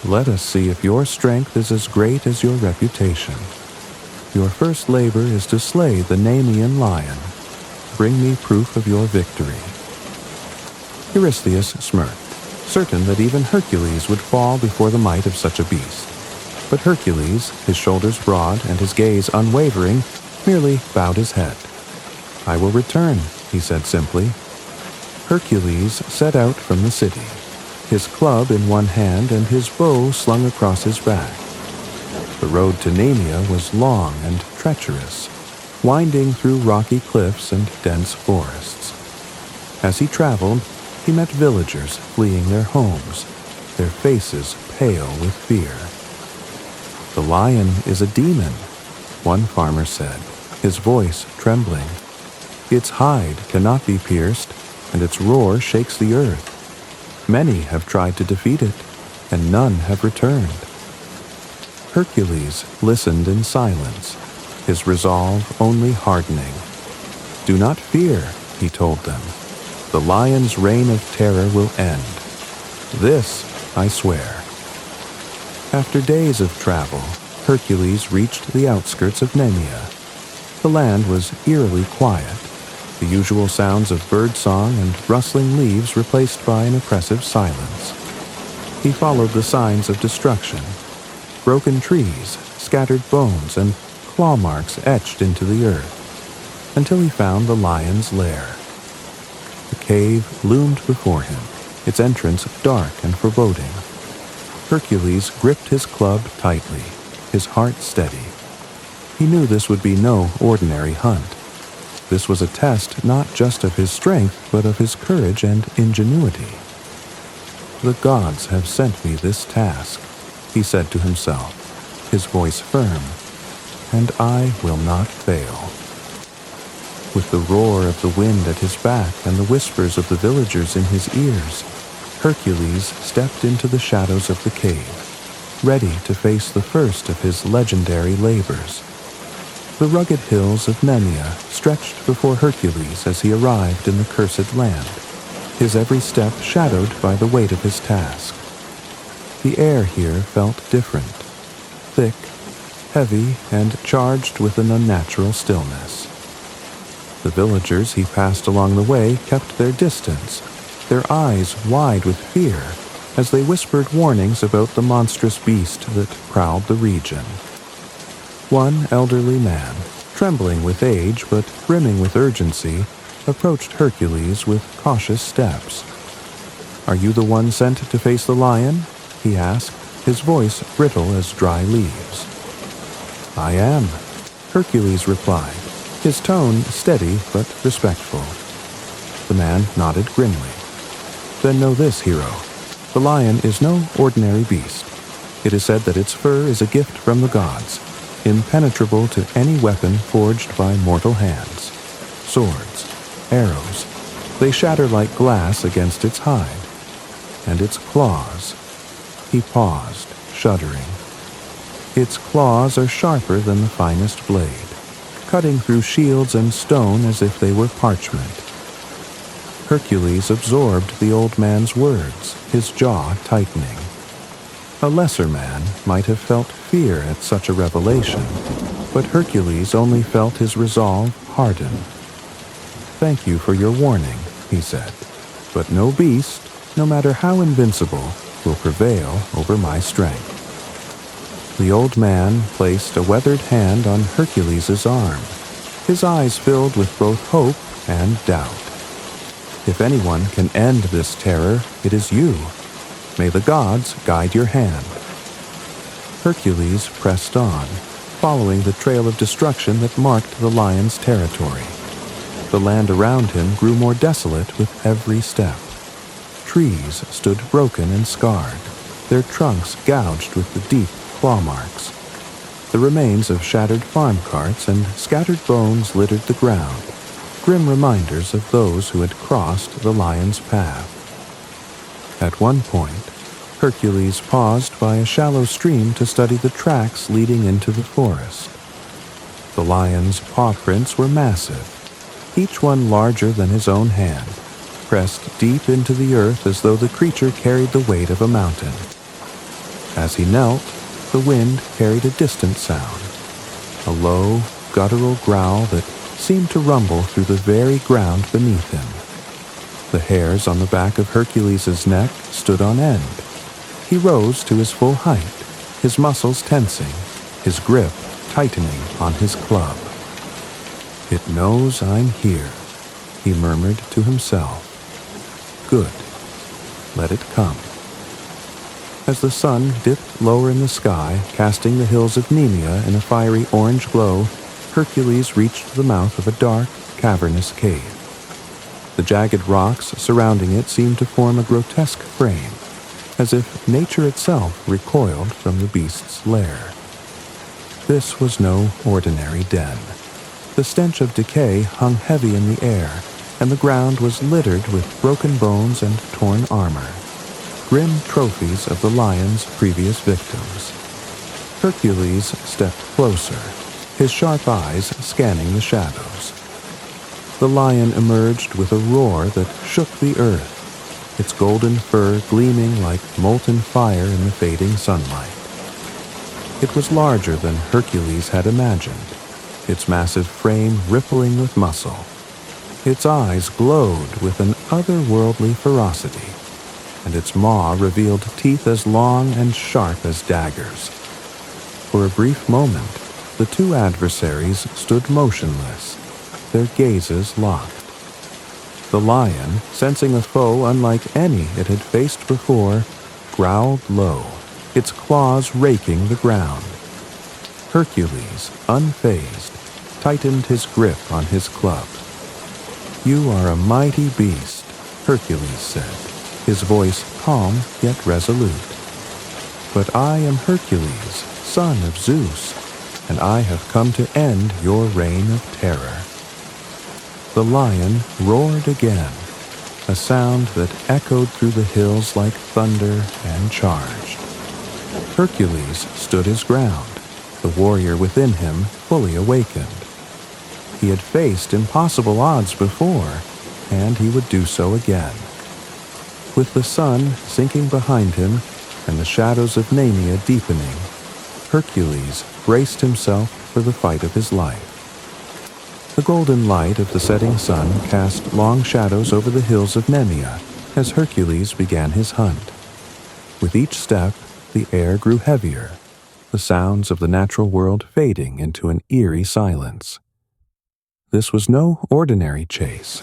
"Let us see if your strength is as great as your reputation. Your first labor is to slay the Nemean lion. Bring me proof of your victory." Eurystheus smirked, certain that even Hercules would fall before the might of such a beast. But Hercules, his shoulders broad and his gaze unwavering, merely bowed his head. "I will return," he said simply. Hercules set out from the city, his club in one hand and his bow slung across his back. The road to Nemea was long and treacherous, winding through rocky cliffs and dense forests. As he traveled, he met villagers fleeing their homes, their faces pale with fear. "The lion is a demon," one farmer said, his voice trembling. "Its hide cannot be pierced, and its roar shakes the earth. Many have tried to defeat it, and none have returned." Hercules listened in silence, his resolve only hardening. "Do not fear," he told them. "The lion's reign of terror will end. This I swear." After days of travel, Hercules reached the outskirts of Nemea. The land was eerily quiet, the usual sounds of birdsong and rustling leaves replaced by an oppressive silence. He followed the signs of destruction: broken trees, scattered bones, and claw marks etched into the earth, until he found the lion's lair. The cave loomed before him, its entrance dark and foreboding. Hercules gripped his club tightly, his heart steady. He knew this would be no ordinary hunt. This was a test not just of his strength, but of his courage and ingenuity. "The gods have sent me this task," he said to himself, his voice firm, "and I will not fail." With the roar of the wind at his back and the whispers of the villagers in his ears, Hercules stepped into the shadows of the cave, ready to face the first of his legendary labors. The rugged hills of Nemea stretched before Hercules as he arrived in the cursed land, his every step shadowed by the weight of his task. The air here felt different, thick, heavy, and charged with an unnatural stillness. The villagers he passed along the way kept their distance, their eyes wide with fear, as they whispered warnings about the monstrous beast that prowled the region. One elderly man, trembling with age but brimming with urgency, approached Hercules with cautious steps. "Are you the one sent to face the lion?" he asked, his voice brittle as dry leaves. "I am," Hercules replied, his tone steady but respectful. The man nodded grimly. "Then know this, hero. The lion is no ordinary beast. It is said that its fur is a gift from the gods, impenetrable to any weapon forged by mortal hands. Swords, arrows, they shatter like glass against its hide. And its claws—" He paused, shuddering. "Its claws are sharper than the finest blade, cutting through shields and stone as if they were parchment." Hercules absorbed the old man's words, his jaw tightening. A lesser man might have felt fear at such a revelation, but Hercules only felt his resolve harden. "Thank you for your warning," he said, "but no beast, no matter how invincible, will prevail over my strength." The old man placed a weathered hand on Hercules' arm, his eyes filled with both hope and doubt. "If anyone can end this terror, it is you. May the gods guide your hand." Hercules pressed on, following the trail of destruction that marked the lion's territory. The land around him grew more desolate with every step. Trees stood broken and scarred, their trunks gouged with the deep claw marks. The remains of shattered farm carts and scattered bones littered the ground, grim reminders of those who had crossed the lion's path. At one point, Hercules paused by a shallow stream to study the tracks leading into the forest. The lion's paw prints were massive, each one larger than his own hand, pressed deep into the earth as though the creature carried the weight of a mountain. As he knelt, the wind carried a distant sound, a low, guttural growl that seemed to rumble through the very ground beneath him. The hairs on the back of Hercules' neck stood on end. He rose to his full height, his muscles tensing, his grip tightening on his club. "It knows I'm here," he murmured to himself. "Good. Let it come." As the sun dipped lower in the sky, casting the hills of Nemea in a fiery orange glow, Hercules reached the mouth of a dark, cavernous cave. The jagged rocks surrounding it seemed to form a grotesque frame, as if nature itself recoiled from the beast's lair. This was no ordinary den. The stench of decay hung heavy in the air, and the ground was littered with broken bones and torn armor, grim trophies of the lion's previous victims. Hercules stepped closer, his sharp eyes scanning the shadows. The the lion emerged with a roar that shook the earth, its golden fur gleaming like molten fire in the fading sunlight. It was larger than Hercules had imagined, its massive frame rippling with muscle. Its eyes glowed with an otherworldly ferocity, and its maw revealed teeth as long and sharp as daggers. For a brief moment, the two adversaries stood motionless, their gazes locked. The lion, sensing a foe unlike any it had faced before, growled low, its claws raking the ground. Hercules, unfazed, tightened his grip on his club. "You are a mighty beast," Hercules said, his voice calm yet resolute. "But I am Hercules, son of Zeus, and I have come to end your reign of terror." The lion roared again, a sound that echoed through the hills like thunder, and charged. Hercules stood his ground, the warrior within him fully awakened. He had faced impossible odds before, and he would do so again. With the sun sinking behind him and the shadows of Nemea deepening, Hercules braced himself for the fight of his life. The golden light of the setting sun cast long shadows over the hills of Nemea as Hercules began his hunt. With each step, the air grew heavier, the sounds of the natural world fading into an eerie silence. This was no ordinary chase.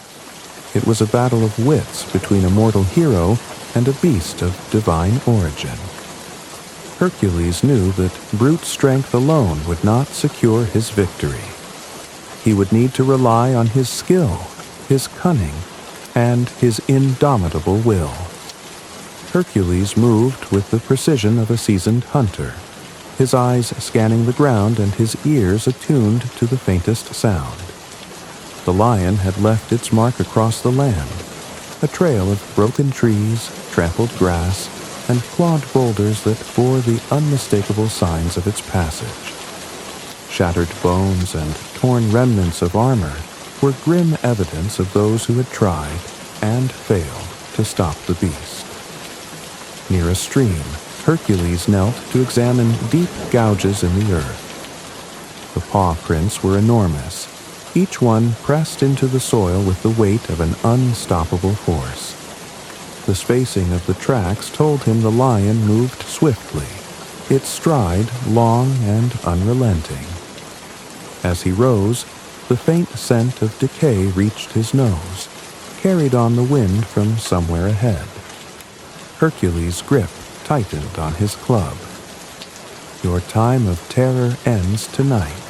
It was a battle of wits between a mortal hero and a beast of divine origin. Hercules knew that brute strength alone would not secure his victory. He would need to rely on his skill, his cunning, and his indomitable will. Hercules moved with the precision of a seasoned hunter, his eyes scanning the ground and his ears attuned to the faintest sound. The lion had left its mark across the land, a trail of broken trees, trampled grass, and clawed boulders that bore the unmistakable signs of its passage. Shattered bones and torn remnants of armor were grim evidence of those who had tried and failed to stop the beast. Near a stream, Hercules knelt to examine deep gouges in the earth. The paw prints were enormous, each one pressed into the soil with the weight of an unstoppable force. The spacing of the tracks told him the lion moved swiftly, its stride long and unrelenting. As he rose, the faint scent of decay reached his nose, carried on the wind from somewhere ahead. Hercules' grip tightened on his club. "Your time of terror ends tonight,"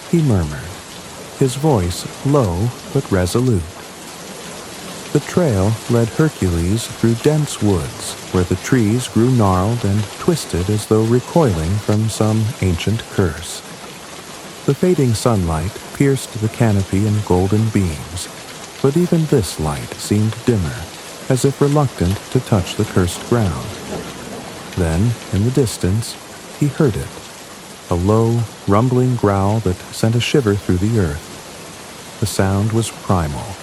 he murmured, his voice low but resolute. The trail led Hercules through dense woods where the trees grew gnarled and twisted as though recoiling from some ancient curse. The fading sunlight pierced the canopy in golden beams, but even this light seemed dimmer, as if reluctant to touch the cursed ground. Then, in the distance, he heard it, a low, rumbling growl that sent a shiver through the earth. The sound was primal,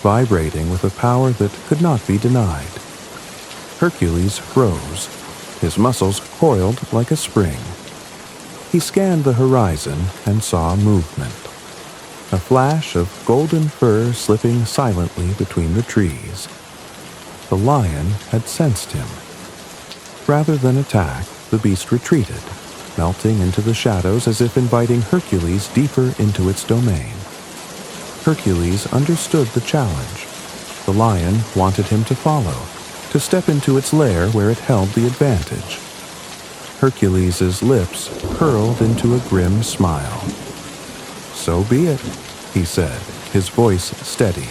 vibrating with a power that could not be denied. Hercules froze, his muscles coiled like a spring. He scanned the horizon and saw movement, a flash of golden fur slipping silently between the trees. The lion had sensed him. Rather than attack, the beast retreated, melting into the shadows as if inviting Hercules deeper into its domain. Hercules understood the challenge. The lion wanted him to follow, to step into its lair where it held the advantage. Hercules' lips curled into a grim smile. "So be it," he said, his voice steady.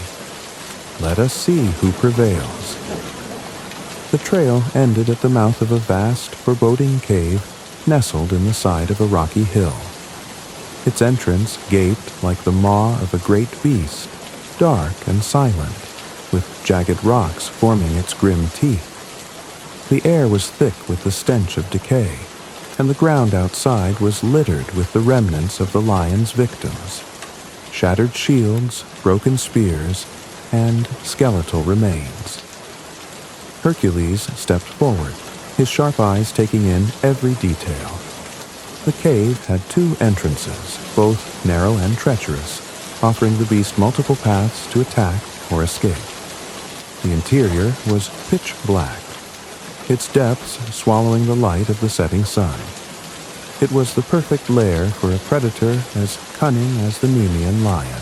"Let us see who prevails." The trail ended at the mouth of a vast, foreboding cave nestled in the side of a rocky hill. Its entrance gaped like the maw of a great beast, dark and silent, with jagged rocks forming its grim teeth. The air was thick with the stench of decay, and the ground outside was littered with the remnants of the lion's victims. shattered shields, broken spears, and skeletal remains. Hercules stepped forward, his sharp eyes taking in every detail. The cave had 2 entrances, both narrow and treacherous, offering the beast multiple paths to attack or escape. The interior was pitch black, its depths swallowing the light of the setting sun. It was the perfect lair for a predator as cunning as the Nemean lion.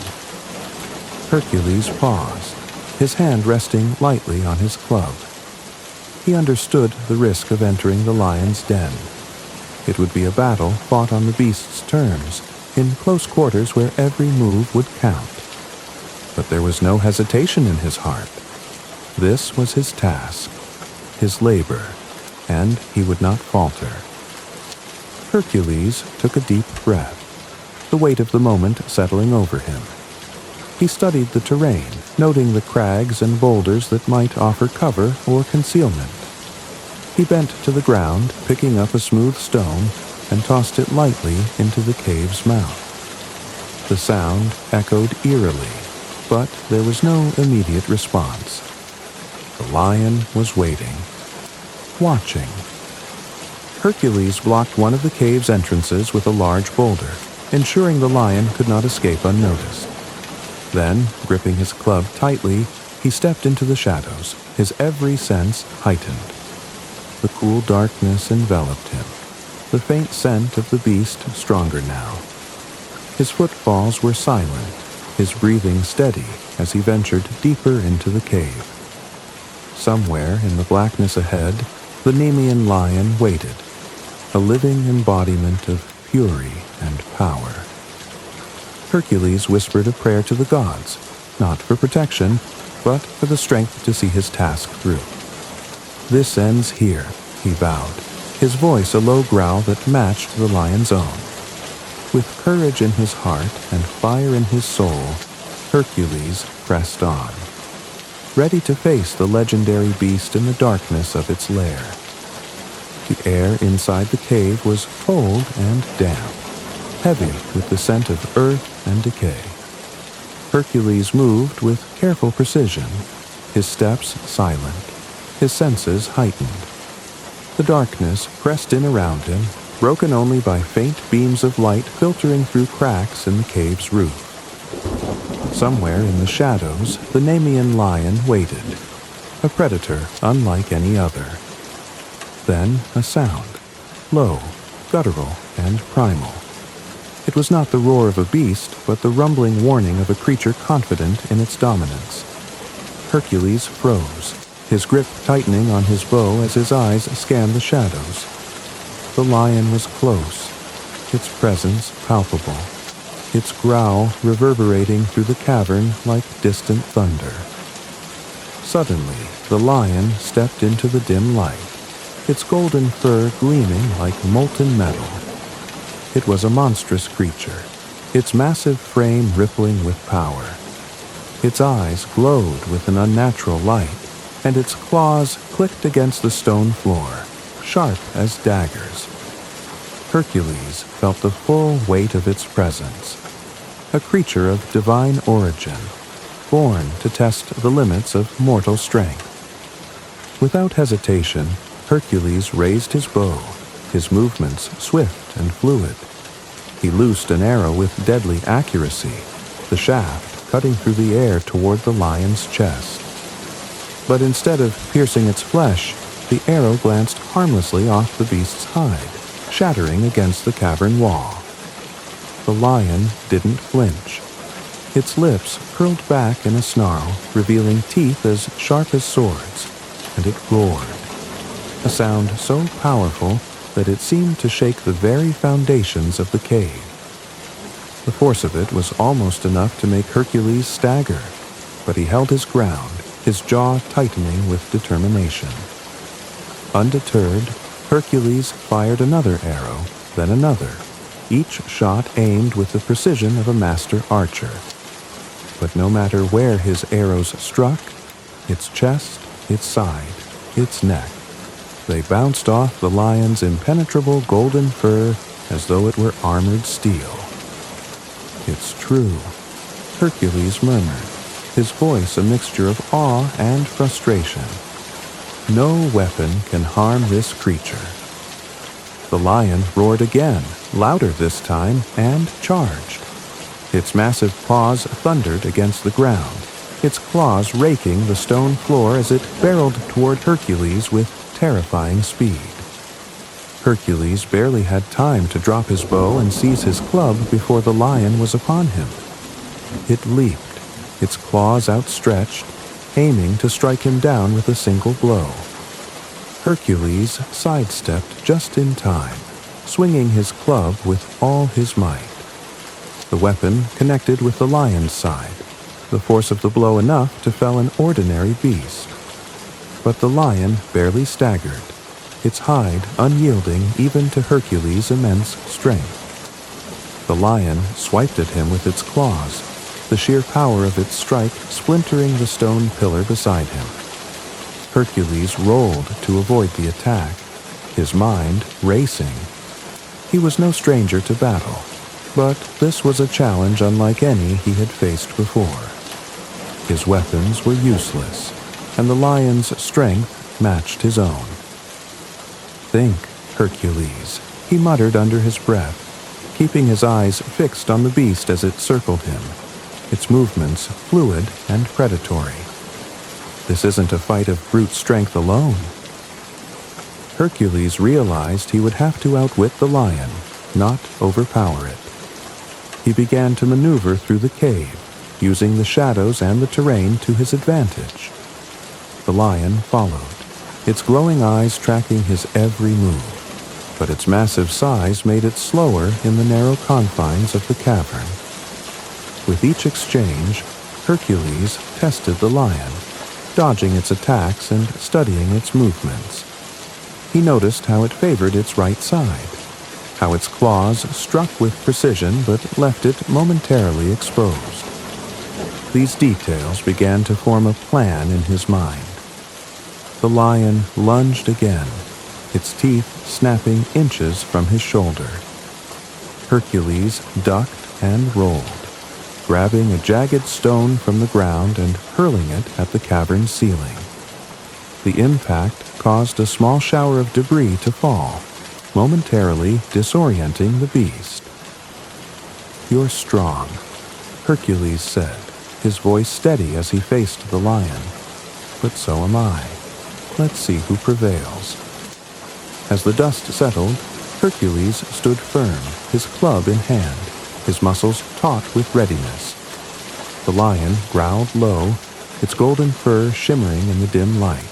Hercules paused, his hand resting lightly on his club. He understood the risk of entering the lion's den. It would be a battle fought on the beast's terms, in close quarters where every move would count. But there was no hesitation in his heart. This was his task, his labor, and he would not falter. Hercules took a deep breath, the weight of the moment settling over him. He studied the terrain, noting the crags and boulders that might offer cover or concealment. He bent to the ground, picking up a smooth stone, and tossed it lightly into the cave's mouth. The sound echoed eerily, but there was no immediate response. The lion was waiting, watching. Hercules blocked one of the cave's entrances with a large boulder, ensuring the lion could not escape unnoticed. Then, gripping his club tightly, he stepped into the shadows, his every sense heightened. The cool darkness enveloped him, the faint scent of the beast stronger now. His footfalls were silent, his breathing steady as he ventured deeper into the cave. Somewhere in the blackness ahead, the Nemean lion waited, a living embodiment of fury and power. Hercules whispered a prayer to the gods, not for protection, but for the strength to see his task through. "This ends here," he vowed, his voice a low growl that matched the lion's own. With courage in his heart and fire in his soul, Hercules pressed on, ready to face the legendary beast in the darkness of its lair. The air inside the cave was cold and damp, heavy with the scent of earth and decay. Hercules moved with careful precision, his steps silent, his senses heightened. The darkness pressed in around him, broken only by faint beams of light filtering through cracks in the cave's roof. Somewhere in the shadows, the Nemean lion waited, a predator unlike any other. Then a sound, low, guttural, and primal. It was not the roar of a beast, but the rumbling warning of a creature confident in its dominance. Hercules froze, his grip tightening on his bow as his eyes scanned the shadows. The lion was close, its presence palpable, its growl reverberating through the cavern like distant thunder. Suddenly, the lion stepped into the dim light, its golden fur gleaming like molten metal. It was a monstrous creature, its massive frame rippling with power. Its eyes glowed with an unnatural light, and its claws clicked against the stone floor, sharp as daggers. Hercules felt the full weight of its presence, a creature of divine origin, born to test the limits of mortal strength. Without hesitation, Hercules raised his bow, his movements swift and fluid. He loosed an arrow with deadly accuracy, the shaft cutting through the air toward the lion's chest. But instead of piercing its flesh, the arrow glanced harmlessly off the beast's hide, shattering against the cavern wall. The lion didn't flinch. Its lips curled back in a snarl, revealing teeth as sharp as swords, and it roared, a sound so powerful that it seemed to shake the very foundations of the cave. The force of it was almost enough to make Hercules stagger, but he held his ground, his jaw tightening with determination. Undeterred, Hercules fired another arrow, then another, each shot aimed with the precision of a master archer. But no matter where his arrows struck, its chest, its side, its neck, they bounced off the lion's impenetrable golden fur as though it were armored steel. "It's true," Hercules murmured, his voice a mixture of awe and frustration. "No weapon can harm this creature." The lion roared again, louder this time, and charged. Its massive paws thundered against the ground, its claws raking the stone floor as it barreled toward Hercules with terrifying speed. Hercules barely had time to drop his bow and seize his club before the lion was upon him. It leaped, its claws outstretched, aiming to strike him down with a single blow. Hercules sidestepped just in time, swinging his club with all his might. The weapon connected with the lion's side, the force of the blow enough to fell an ordinary beast. But the lion barely staggered, its hide unyielding even to Hercules' immense strength. The lion swiped at him with its claws, the sheer power of its strike splintering the stone pillar beside him. Hercules rolled to avoid the attack, his mind racing. He was no stranger to battle, but this was a challenge unlike any he had faced before. His weapons were useless, and the lion's strength matched his own. "Think, Hercules," he muttered under his breath, keeping his eyes fixed on the beast as it circled him, its movements fluid and predatory. "This isn't a fight of brute strength alone." Hercules realized he would have to outwit the lion, not overpower it. He began to maneuver through the cave, using the shadows and the terrain to his advantage. The lion followed, its glowing eyes tracking his every move, but its massive size made it slower in the narrow confines of the cavern. With each exchange, Hercules tested the lion, dodging its attacks and studying its movements. He noticed how it favored its right side, how its claws struck with precision but left it momentarily exposed. These details began to form a plan in his mind. The lion lunged again, its teeth snapping inches from his shoulder. Hercules ducked and rolled, grabbing a jagged stone from the ground and hurling it at the cavern ceiling. The impact caused a small shower of debris to fall, momentarily disorienting the beast. "You're strong," Hercules said, his voice steady as he faced the lion. "But so am I. Let's see who prevails." As the dust settled, Hercules stood firm, his club in hand, his muscles taut with readiness. The lion growled low, its golden fur shimmering in the dim light,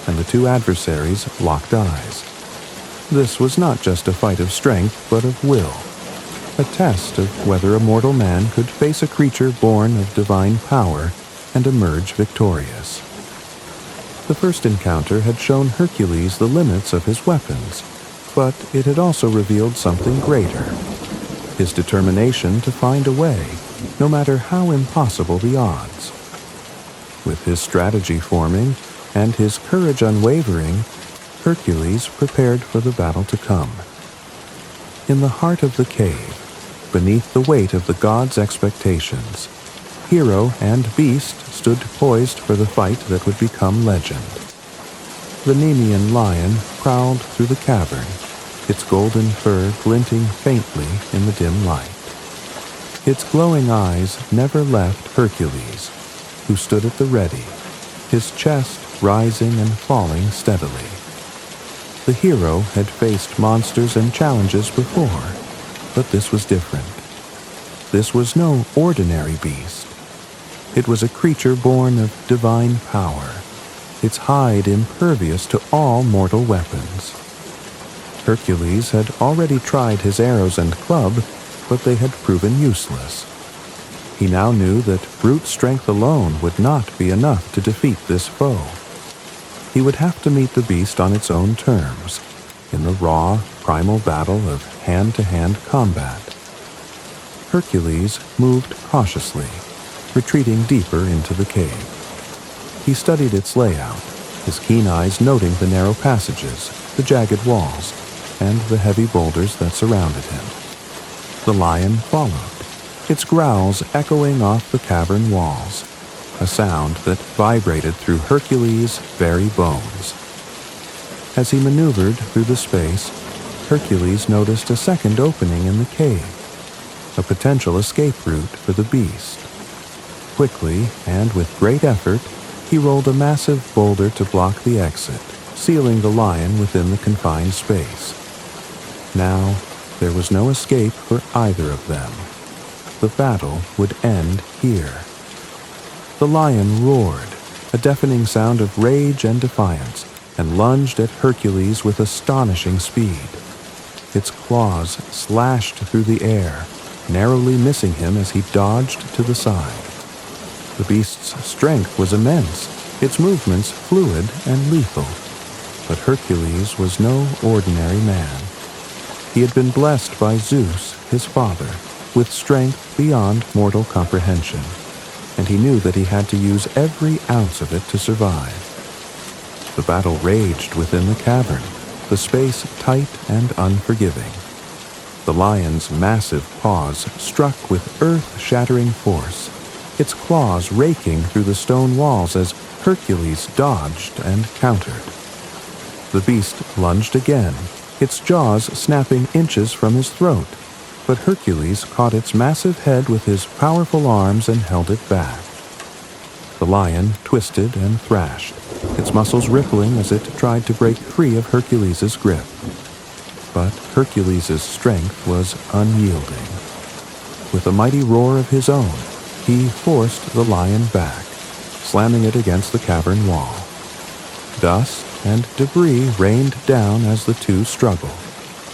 and the two adversaries locked eyes. This was not just a fight of strength, but of will, a test of whether a mortal man could face a creature born of divine power and emerge victorious. The first encounter had shown Hercules the limits of his weapons, but it had also revealed something greater, his determination to find a way, no matter how impossible the odds. With his strategy forming and his courage unwavering, Hercules prepared for the battle to come. In the heart of the cave, beneath the weight of the gods' expectations, hero and beast stood poised for the fight that would become legend. The Nemean lion prowled through the cavern, its golden fur glinting faintly in the dim light. Its glowing eyes never left Hercules, who stood at the ready, his chest rising and falling steadily. The hero had faced monsters and challenges before, but this was different. This was no ordinary beast. It was a creature born of divine power, its hide impervious to all mortal weapons. Hercules had already tried his arrows and club, but they had proven useless. He now knew that brute strength alone would not be enough to defeat this foe. He would have to meet the beast on its own terms, in the raw, primal battle of hand-to-hand combat. Hercules moved cautiously, retreating deeper into the cave. He studied its layout, his keen eyes noting the narrow passages, the jagged walls, and the heavy boulders that surrounded him. The lion followed, its growls echoing off the cavern walls, a sound that vibrated through Hercules' very bones. As he maneuvered through the space, Hercules noticed a second opening in the cave, a potential escape route for the beast. Quickly, and with great effort, he rolled a massive boulder to block the exit, sealing the lion within the confined space. Now, there was no escape for either of them. The battle would end here. The lion roared, a deafening sound of rage and defiance, and lunged at Hercules with astonishing speed. Its claws slashed through the air, narrowly missing him as he dodged to the side. The beast's strength was immense, its movements fluid and lethal. But Hercules was no ordinary man. He had been blessed by Zeus, his father, with strength beyond mortal comprehension, and he knew that he had to use every ounce of it to survive. The battle raged within the cavern, the space tight and unforgiving. The lion's massive paws struck with earth-shattering force, its claws raking through the stone walls as Hercules dodged and countered. The beast lunged again, its jaws snapping inches from his throat, but Hercules caught its massive head with his powerful arms and held it back. The lion twisted and thrashed, its muscles rippling as it tried to break free of Hercules' grip. But Hercules' strength was unyielding. With a mighty roar of his own, he forced the lion back, slamming it against the cavern wall. Dust and debris rained down as the two struggled,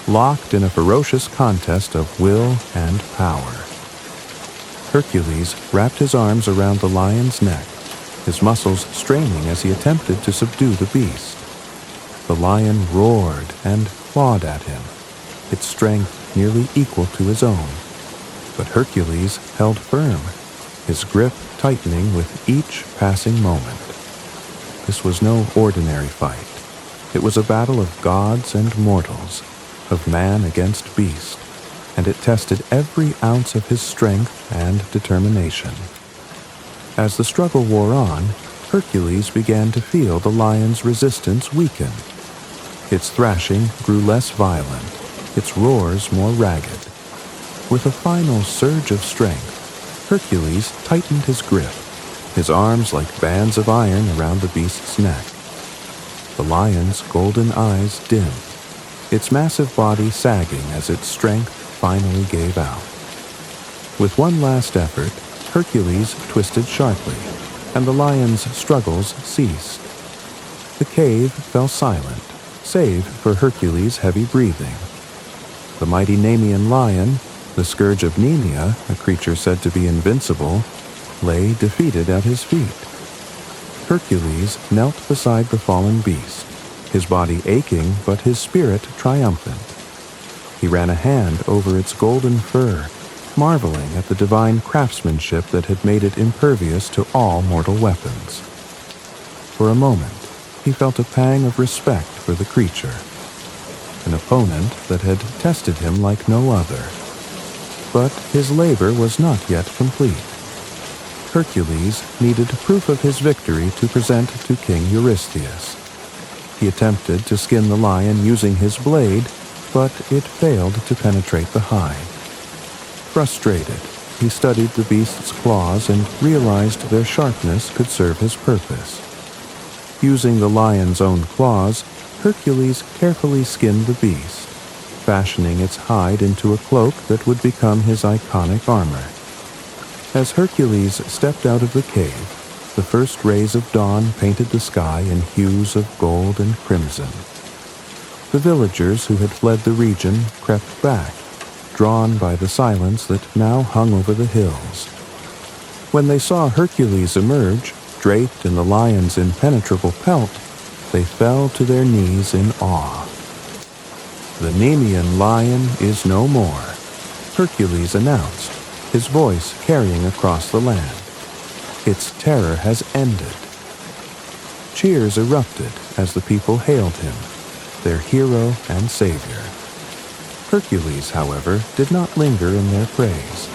locked in a ferocious contest of will and power. Hercules wrapped his arms around the lion's neck, his muscles straining as he attempted to subdue the beast. The lion roared and clawed at him, its strength nearly equal to his own. But Hercules held firm, his grip tightening with each passing moment. This was no ordinary fight. It was a battle of gods and mortals, of man against beast, and it tested every ounce of his strength and determination. As the struggle wore on, Hercules began to feel the lion's resistance weaken. Its thrashing grew less violent, its roars more ragged. With a final surge of strength, Hercules tightened his grip, his arms like bands of iron around the beast's neck. The lion's golden eyes dimmed, its massive body sagging as its strength finally gave out. With one last effort, Hercules twisted sharply, and the lion's struggles ceased. The cave fell silent, save for Hercules' heavy breathing. The mighty Nemean lion, the scourge of Nemea, a creature said to be invincible, lay defeated at his feet. Hercules knelt beside the fallen beast, his body aching but his spirit triumphant. He ran a hand over its golden fur, marveling at the divine craftsmanship that had made it impervious to all mortal weapons. For a moment, he felt a pang of respect for the creature, an opponent that had tested him like no other. But his labor was not yet complete. Hercules needed proof of his victory to present to King Eurystheus. He attempted to skin the lion using his blade, but it failed to penetrate the hide. Frustrated, he studied the beast's claws and realized their sharpness could serve his purpose. Using the lion's own claws, Hercules carefully skinned the beast, fashioning its hide into a cloak that would become his iconic armor. As Hercules stepped out of the cave, the first rays of dawn painted the sky in hues of gold and crimson. The villagers who had fled the region crept back, drawn by the silence that now hung over the hills. When they saw Hercules emerge, draped in the lion's impenetrable pelt, they fell to their knees in awe. "The Nemean lion is no more," Hercules announced, his voice carrying across the land. "Its terror has ended." Cheers erupted as the people hailed him, their hero and savior. Hercules, however, did not linger in their praise.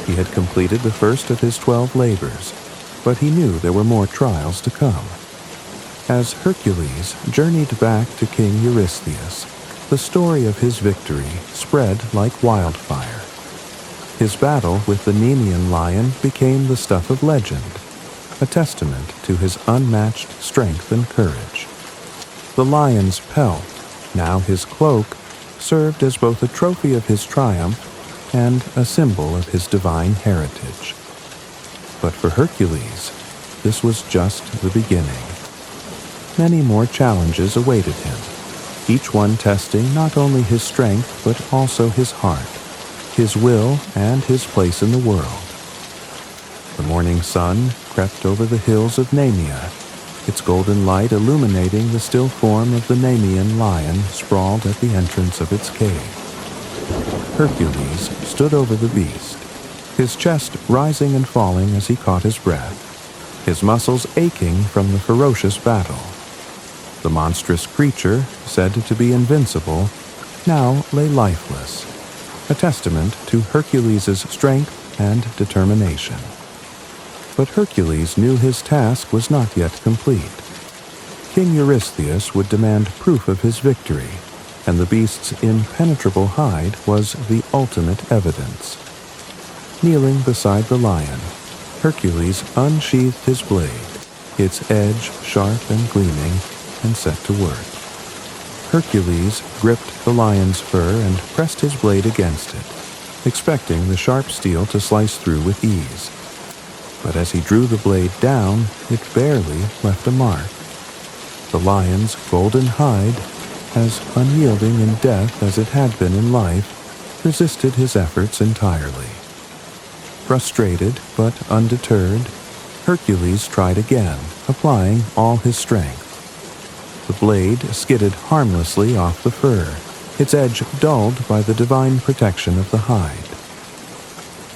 He had completed the first of his 12 labors, but he knew there were more trials to come. As Hercules journeyed back to King Eurystheus, the story of his victory spread like wildfire. His battle with the Nemean lion became the stuff of legend, a testament to his unmatched strength and courage. The lion's pelt, now his cloak, served as both a trophy of his triumph and a symbol of his divine heritage. But for Hercules, this was just the beginning. Many more challenges awaited him, each one testing not only his strength but also his heart, his will, and his place in the world. The morning sun crept over the hills of Nemea, its golden light illuminating the still form of the Nemean lion sprawled at the entrance of its cave. Hercules stood over the beast, his chest rising and falling as he caught his breath, his muscles aching from the ferocious battle. The monstrous creature, said to be invincible, now lay lifeless, a testament to Hercules' strength and determination. But Hercules knew his task was not yet complete. King Eurystheus would demand proof of his victory, and the beast's impenetrable hide was the ultimate evidence. Kneeling beside the lion, Hercules unsheathed his blade, its edge sharp and gleaming, and set to work. Hercules gripped the lion's fur and pressed his blade against it, expecting the sharp steel to slice through with ease. But as he drew the blade down, it barely left a mark. The lion's golden hide, as unyielding in death as it had been in life, resisted his efforts entirely. Frustrated but undeterred, Hercules tried again, applying all his strength. The blade skidded harmlessly off the fur, its edge dulled by the divine protection of the hide.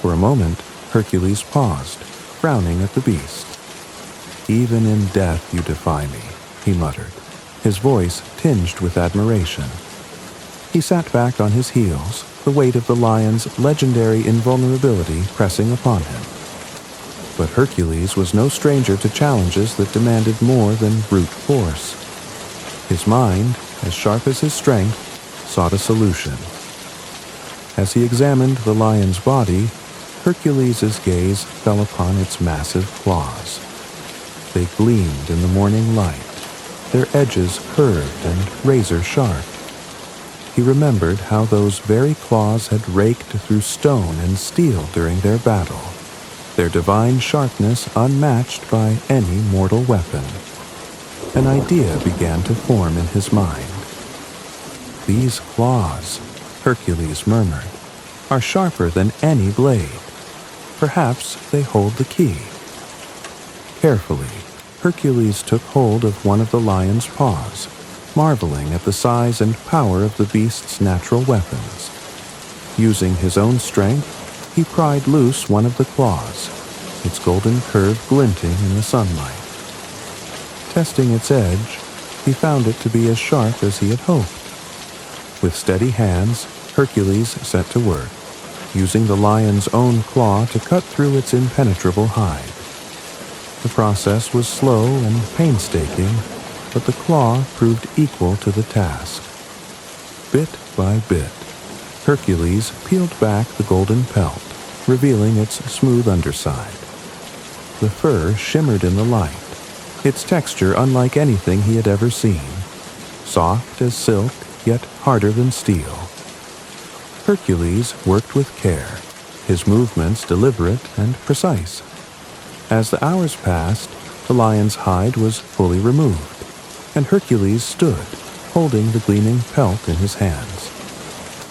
For a moment, Hercules paused, frowning at the beast. "Even in death you defy me," he muttered, his voice tinged with admiration. He sat back on his heels, the weight of the lion's legendary invulnerability pressing upon him. But Hercules was no stranger to challenges that demanded more than brute force. His mind, as sharp as his strength, sought a solution. As he examined the lion's body, Hercules' gaze fell upon its massive claws. They gleamed in the morning light, their edges curved and razor-sharp. He remembered how those very claws had raked through stone and steel during their battle, their divine sharpness unmatched by any mortal weapon. An idea began to form in his mind. "These claws," Hercules murmured, "are sharper than any blade. Perhaps they hold the key." Carefully, Hercules took hold of one of the lion's paws, marveling at the size and power of the beast's natural weapons. Using his own strength, he pried loose one of the claws, its golden curve glinting in the sunlight. Testing its edge, he found it to be as sharp as he had hoped. With steady hands, Hercules set to work, using the lion's own claw to cut through its impenetrable hide. The process was slow and painstaking, but the claw proved equal to the task. Bit by bit, Hercules peeled back the golden pelt, revealing its smooth underside. The fur shimmered in the light, its texture unlike anything he had ever seen, soft as silk, yet harder than steel. Hercules worked with care, his movements deliberate and precise. As the hours passed, the lion's hide was fully removed, and Hercules stood, holding the gleaming pelt in his hands.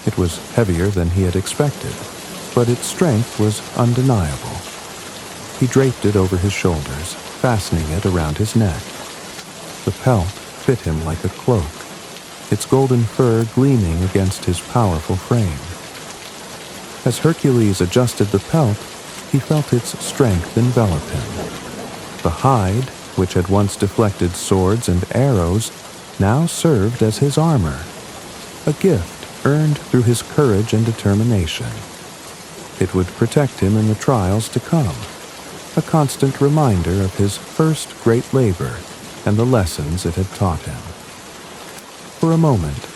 It was heavier than he had expected, but its strength was undeniable. He draped it over his shoulders, fastening it around his neck. The pelt fit him like a cloak, its golden fur gleaming against his powerful frame. As Hercules adjusted the pelt, he felt its strength envelop him. The hide, which had once deflected swords and arrows, now served as his armor, a gift earned through his courage and determination. It would protect him in the trials to come, a constant reminder of his first great labor and the lessons it had taught him. For a moment,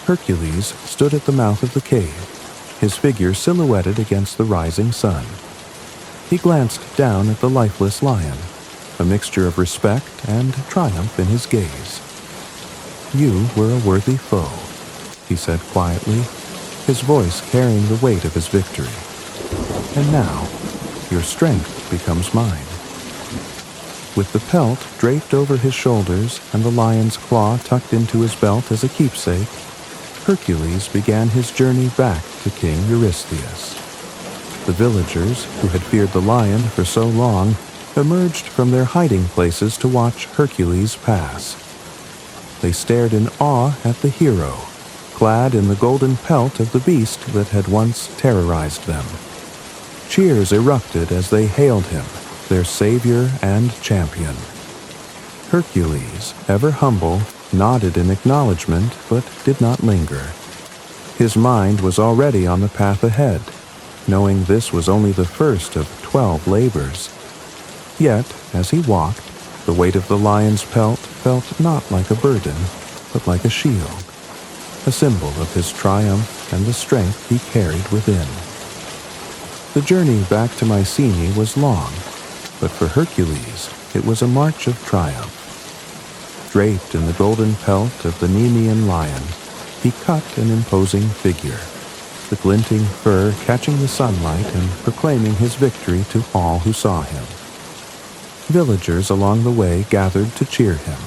Hercules stood at the mouth of the cave, his figure silhouetted against the rising sun. He glanced down at the lifeless lion, a mixture of respect and triumph in his gaze. "You were a worthy foe," he said quietly, his voice carrying the weight of his victory. "And now, your strength becomes mine." With the pelt draped over his shoulders and the lion's claw tucked into his belt as a keepsake, Hercules began his journey back to King Eurystheus. The villagers, who had feared the lion for so long, emerged from their hiding places to watch Hercules pass. They stared in awe at the hero, clad in the golden pelt of the beast that had once terrorized them. Cheers erupted as they hailed him, their savior and champion. Hercules, ever humble, nodded in acknowledgement but did not linger. His mind was already on the path ahead, knowing this was only the first of 12 labors. Yet, as he walked, the weight of the lion's pelt felt not like a burden, but like a shield, a symbol of his triumph and the strength he carried within. The journey back to Mycenae was long, but for Hercules it was a march of triumph. Draped in the golden pelt of the Nemean lion, he cut an imposing figure, the glinting fur catching the sunlight and proclaiming his victory to all who saw him. Villagers along the way gathered to cheer him,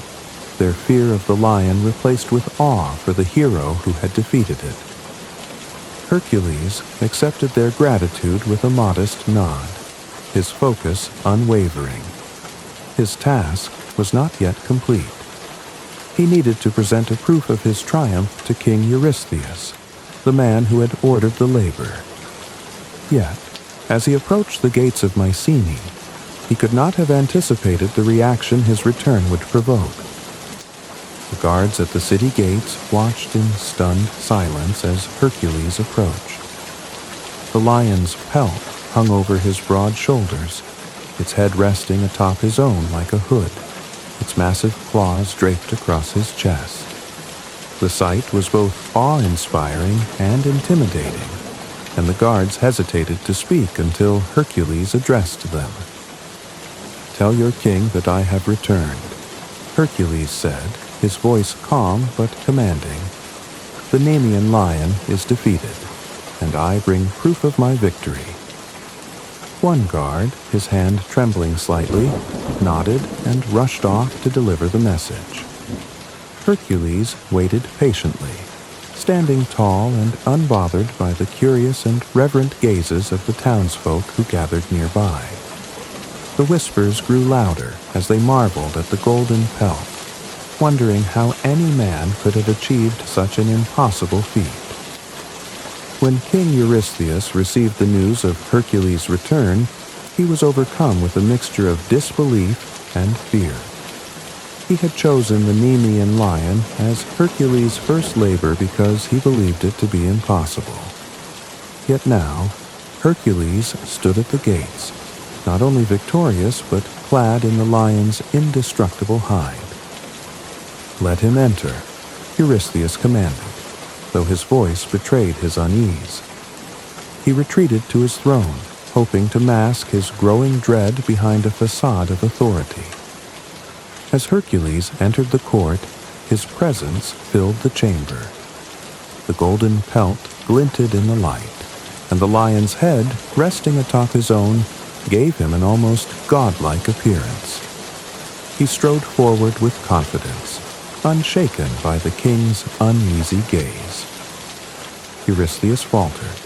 their fear of the lion replaced with awe for the hero who had defeated it. Hercules accepted their gratitude with a modest nod, his focus unwavering. His task was not yet complete. He needed to present a proof of his triumph to King Eurystheus, the man who had ordered the labor. Yet, as he approached the gates of Mycenae, he could not have anticipated the reaction his return would provoke. The guards at the city gates watched in stunned silence as Hercules approached. The lion's pelt hung over his broad shoulders, its head resting atop his own like a hood, its massive claws draped across his chest. The sight was both awe-inspiring and intimidating, and the guards hesitated to speak until Hercules addressed them. "Tell your king that I have returned," Hercules said, his voice calm but commanding. "The Nemean lion is defeated, and I bring proof of my victory." One guard, his hand trembling slightly, nodded and rushed off to deliver the message. Hercules waited patiently, standing tall and unbothered by the curious and reverent gazes of the townsfolk who gathered nearby. The whispers grew louder as they marveled at the golden pelt, wondering how any man could have achieved such an impossible feat. When King Eurystheus received the news of Hercules' return, he was overcome with a mixture of disbelief and fear. He had chosen the Nemean lion as Hercules' first labor because he believed it to be impossible. Yet now, Hercules stood at the gates, not only victorious but clad in the lion's indestructible hide. "Let him enter," Eurystheus commanded, though his voice betrayed his unease. He retreated to his throne, hoping to mask his growing dread behind a facade of authority. As Hercules entered the court, his presence filled the chamber. The golden pelt glinted in the light, and the lion's head, resting atop his own, gave him an almost godlike appearance. He strode forward with confidence, unshaken by the king's uneasy gaze. Eurystheus faltered,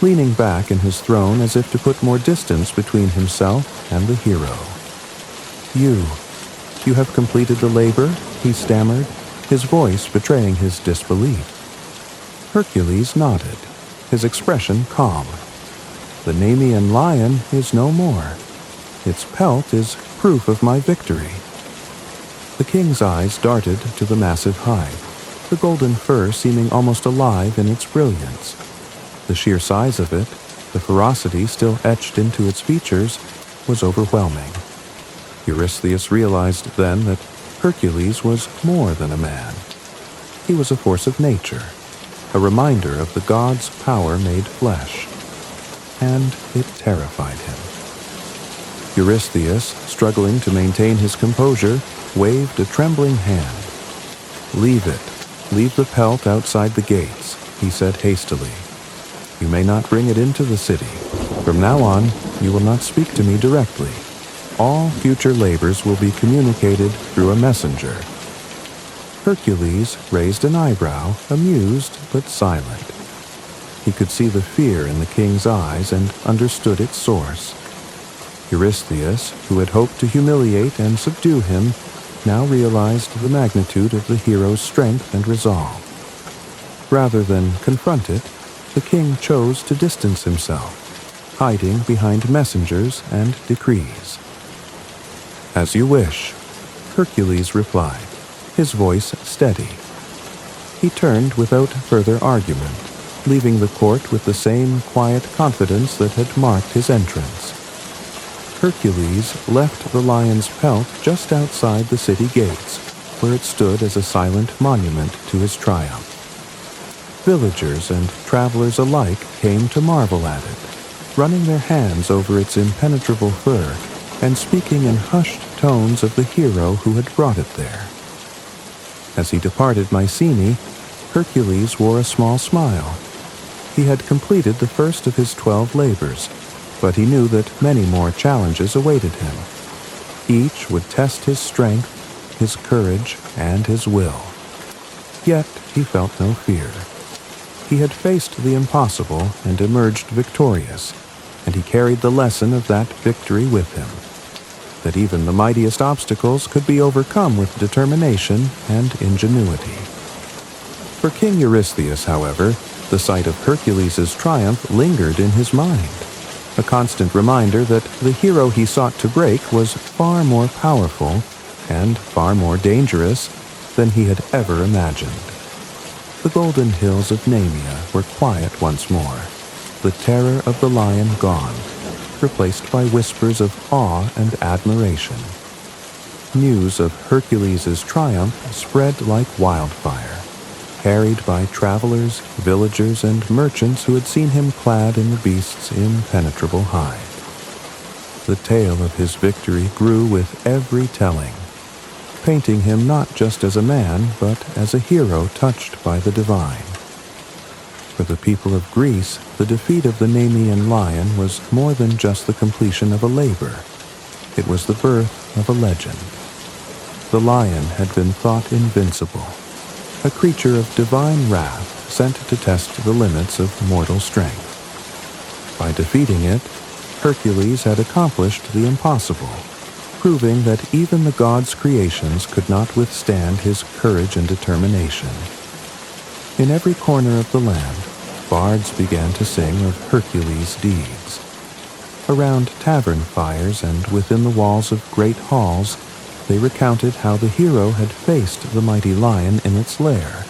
leaning back in his throne as if to put more distance between himself and the hero. You have completed the labor," he stammered, his voice betraying his disbelief. Hercules nodded, his expression calm. "The Nemean lion is no more. Its pelt is proof of my victory." The king's eyes darted to the massive hide, the golden fur seeming almost alive in its brilliance. The sheer size of it, the ferocity still etched into its features was overwhelming. Eurystheus realized then that Hercules was more than a man. He was a force of nature, a reminder of the gods' power made flesh, and it terrified him. Eurystheus, struggling to maintain his composure, waved a trembling hand. "Leave it. Leave the pelt outside the gates," he said hastily. "You may not bring it into the city. From now on, you will not speak to me directly. All future labors will be communicated through a messenger." Hercules raised an eyebrow, amused but silent. He could see the fear in the king's eyes and understood its source. Eurystheus, who had hoped to humiliate and subdue him, now realized the magnitude of the hero's strength and resolve. Rather than confront it, the king chose to distance himself, hiding behind messengers and decrees. "As you wish," Hercules replied, his voice steady. He turned without further argument, leaving the court with the same quiet confidence that had marked his entrance. Hercules left the lion's pelt just outside the city gates, where it stood as a silent monument to his triumph. Villagers and travelers alike came to marvel at it, running their hands over its impenetrable fur and speaking in hushed tones of the hero who had brought it there. As he departed Mycenae, Hercules wore a small smile. He had completed the first of his 12 labors, but he knew that many more challenges awaited him. Each would test his strength, his courage, and his will. Yet he felt no fear. He had faced the impossible and emerged victorious, and he carried the lesson of that victory with him, that even the mightiest obstacles could be overcome with determination and ingenuity. For King Eurystheus, however, the sight of Hercules' triumph lingered in his mind, a constant reminder that the hero he sought to break was far more powerful and far more dangerous than he had ever imagined. The golden hills of Nemea were quiet once more, the terror of the lion gone, replaced by whispers of awe and admiration. News of Hercules' triumph spread like wildfire, carried by travelers, villagers, and merchants who had seen him clad in the beast's impenetrable hide. The tale of his victory grew with every telling, painting him not just as a man, but as a hero touched by the divine. For the people of Greece, the defeat of the Nemean lion was more than just the completion of a labor. It was the birth of a legend. The lion had been thought invincible, a creature of divine wrath sent to test the limits of mortal strength. By defeating it, Hercules had accomplished the impossible, proving that even the gods' creations could not withstand his courage and determination. In every corner of the land, bards began to sing of Hercules' deeds. Around tavern fires and within the walls of great halls, they recounted how the hero had faced the mighty lion in its lair,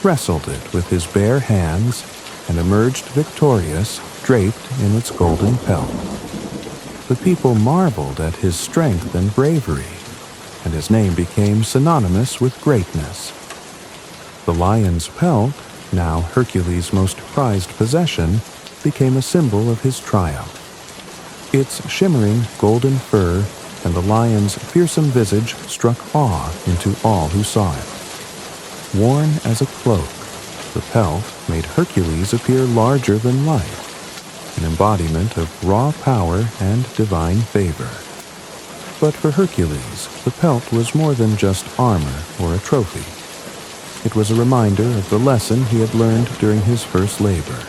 wrestled it with his bare hands, and emerged victorious, draped in its golden pelt. The people marveled at his strength and bravery, and his name became synonymous with greatness. The lion's pelt, now Hercules' most prized possession, became a symbol of his triumph. Its shimmering golden fur and the lion's fearsome visage struck awe into all who saw it. Worn as a cloak, the pelt made Hercules appear larger than life, an embodiment of raw power and divine favor. But for Hercules, the pelt was more than just armor or a trophy. It was a reminder of the lesson he had learned during his first labor,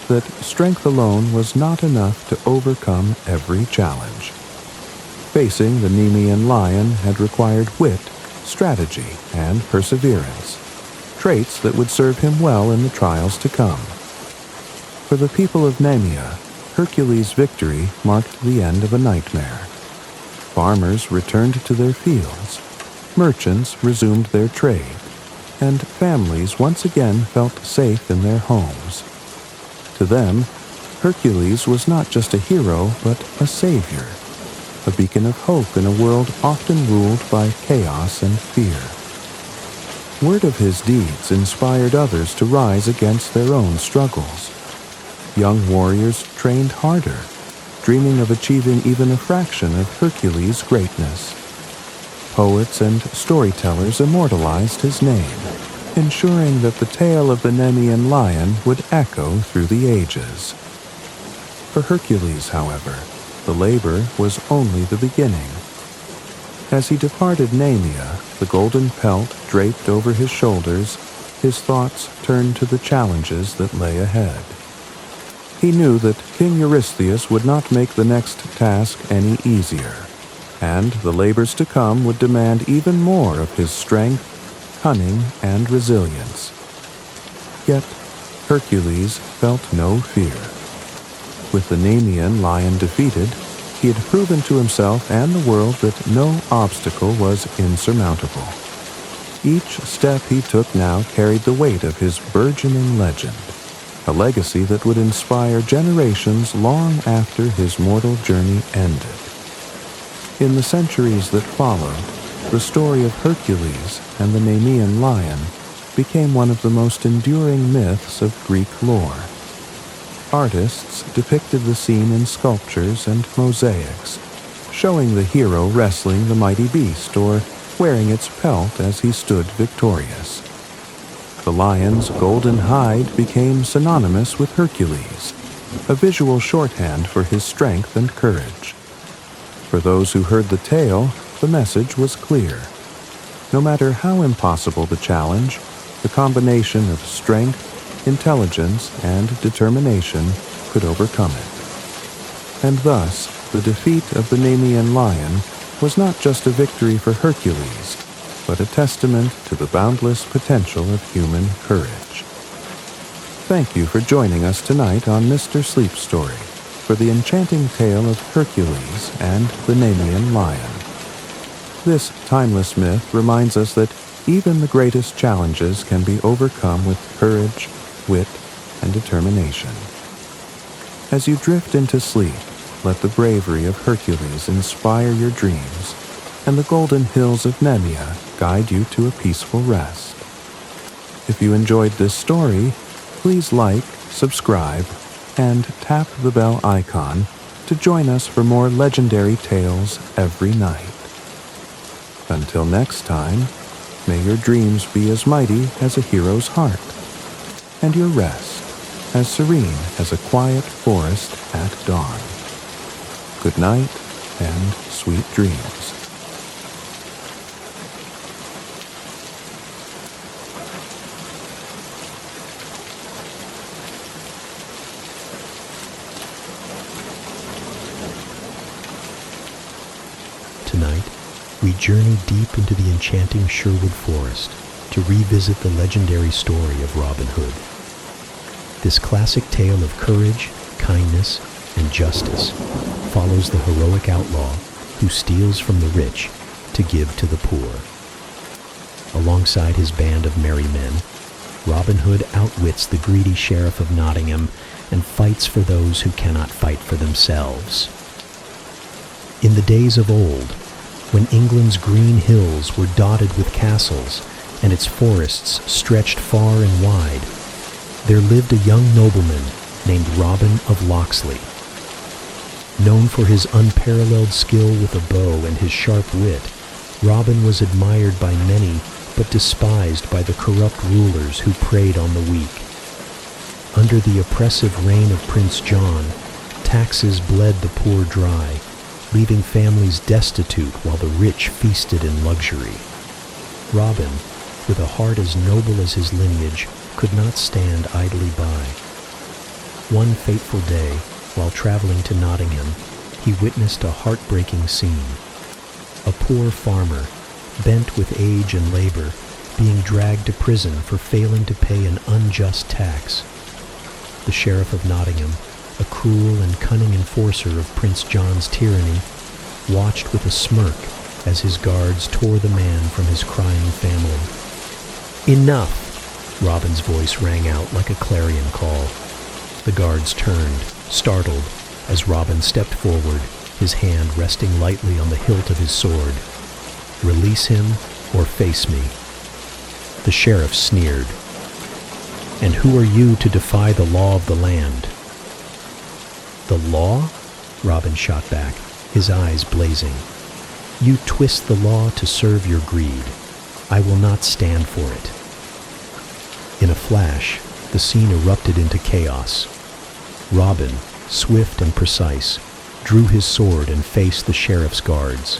that strength alone was not enough to overcome every challenge. Facing the Nemean lion had required wit, strategy, and perseverance, traits that would serve him well in the trials to come. For the people of Nemea, Hercules' victory marked the end of a nightmare. Farmers returned to their fields, merchants resumed their trade, and families once again felt safe in their homes. To them, Hercules was not just a hero, but a savior, a beacon of hope in a world often ruled by chaos and fear. Word of his deeds inspired others to rise against their own struggles. Young warriors trained harder, dreaming of achieving even a fraction of Hercules' greatness. Poets and storytellers immortalized his name, ensuring that the tale of the Nemean lion would echo through the ages. For Hercules, however, the labor was only the beginning. As he departed Nemea, the golden pelt draped over his shoulders, his thoughts turned to the challenges that lay ahead. He knew that King Eurystheus would not make the next task any easier, and the labors to come would demand even more of his strength, cunning, and resilience. Yet Hercules felt no fear. With the Nemean lion defeated, he had proven to himself and the world that no obstacle was insurmountable. Each step he took now carried the weight of his burgeoning legend, a legacy that would inspire generations long after his mortal journey ended. In the centuries that followed, the story of Hercules and the Nemean lion became one of the most enduring myths of Greek lore. Artists depicted the scene in sculptures and mosaics, showing the hero wrestling the mighty beast or wearing its pelt as he stood victorious. The lion's golden hide became synonymous with Hercules, a visual shorthand for his strength and courage. For those who heard the tale, the message was clear. No matter how impossible the challenge, the combination of strength, intelligence, and determination could overcome it. And thus, the defeat of the Nemean lion was not just a victory for Hercules, but a testament to the boundless potential of human courage. Thank you for joining us tonight on Mr. Sleep Story for the enchanting tale of Hercules and the Nemean lion. This timeless myth reminds us that even the greatest challenges can be overcome with courage, wit, and determination. As you drift into sleep, let the bravery of Hercules inspire your dreams, and the golden hills of Nemea guide you to a peaceful rest. If you enjoyed this story, please like, subscribe, and tap the bell icon to join us for more legendary tales every night. Until next time, may your dreams be as mighty as a hero's heart, and your rest as serene as a quiet forest at dawn. Good night and sweet dreams. Tonight, we journey deep into the enchanting Sherwood Forest to revisit the legendary story of Robin Hood. This classic tale of courage, kindness, and justice follows the heroic outlaw who steals from the rich to give to the poor. Alongside his band of merry men, Robin Hood outwits the greedy Sheriff of Nottingham and fights for those who cannot fight for themselves. In the days of old, when England's green hills were dotted with castles and its forests stretched far and wide, there lived a young nobleman named Robin of Locksley. Known for his unparalleled skill with a bow and his sharp wit, Robin was admired by many but despised by the corrupt rulers who preyed on the weak. Under the oppressive reign of Prince John, taxes bled the poor dry, leaving families destitute while the rich feasted in luxury. Robin, with a heart as noble as his lineage, could not stand idly by. One fateful day, while traveling to Nottingham, he witnessed a heartbreaking scene. A poor farmer, bent with age and labor, being dragged to prison for failing to pay an unjust tax. The Sheriff of Nottingham, a cruel and cunning enforcer of Prince John's tyranny, watched with a smirk as his guards tore the man from his crying family. "Enough!" Robin's voice rang out like a clarion call. The guards turned, startled, as Robin stepped forward, his hand resting lightly on the hilt of his sword. "Release him or face me." The sheriff sneered. "And who are you to defy the law of the land?" "The law?" Robin shot back, his eyes blazing. "You twist the law to serve your greed. I will not stand for it." In a flash, the scene erupted into chaos. Robin, swift and precise, drew his sword and faced the sheriff's guards.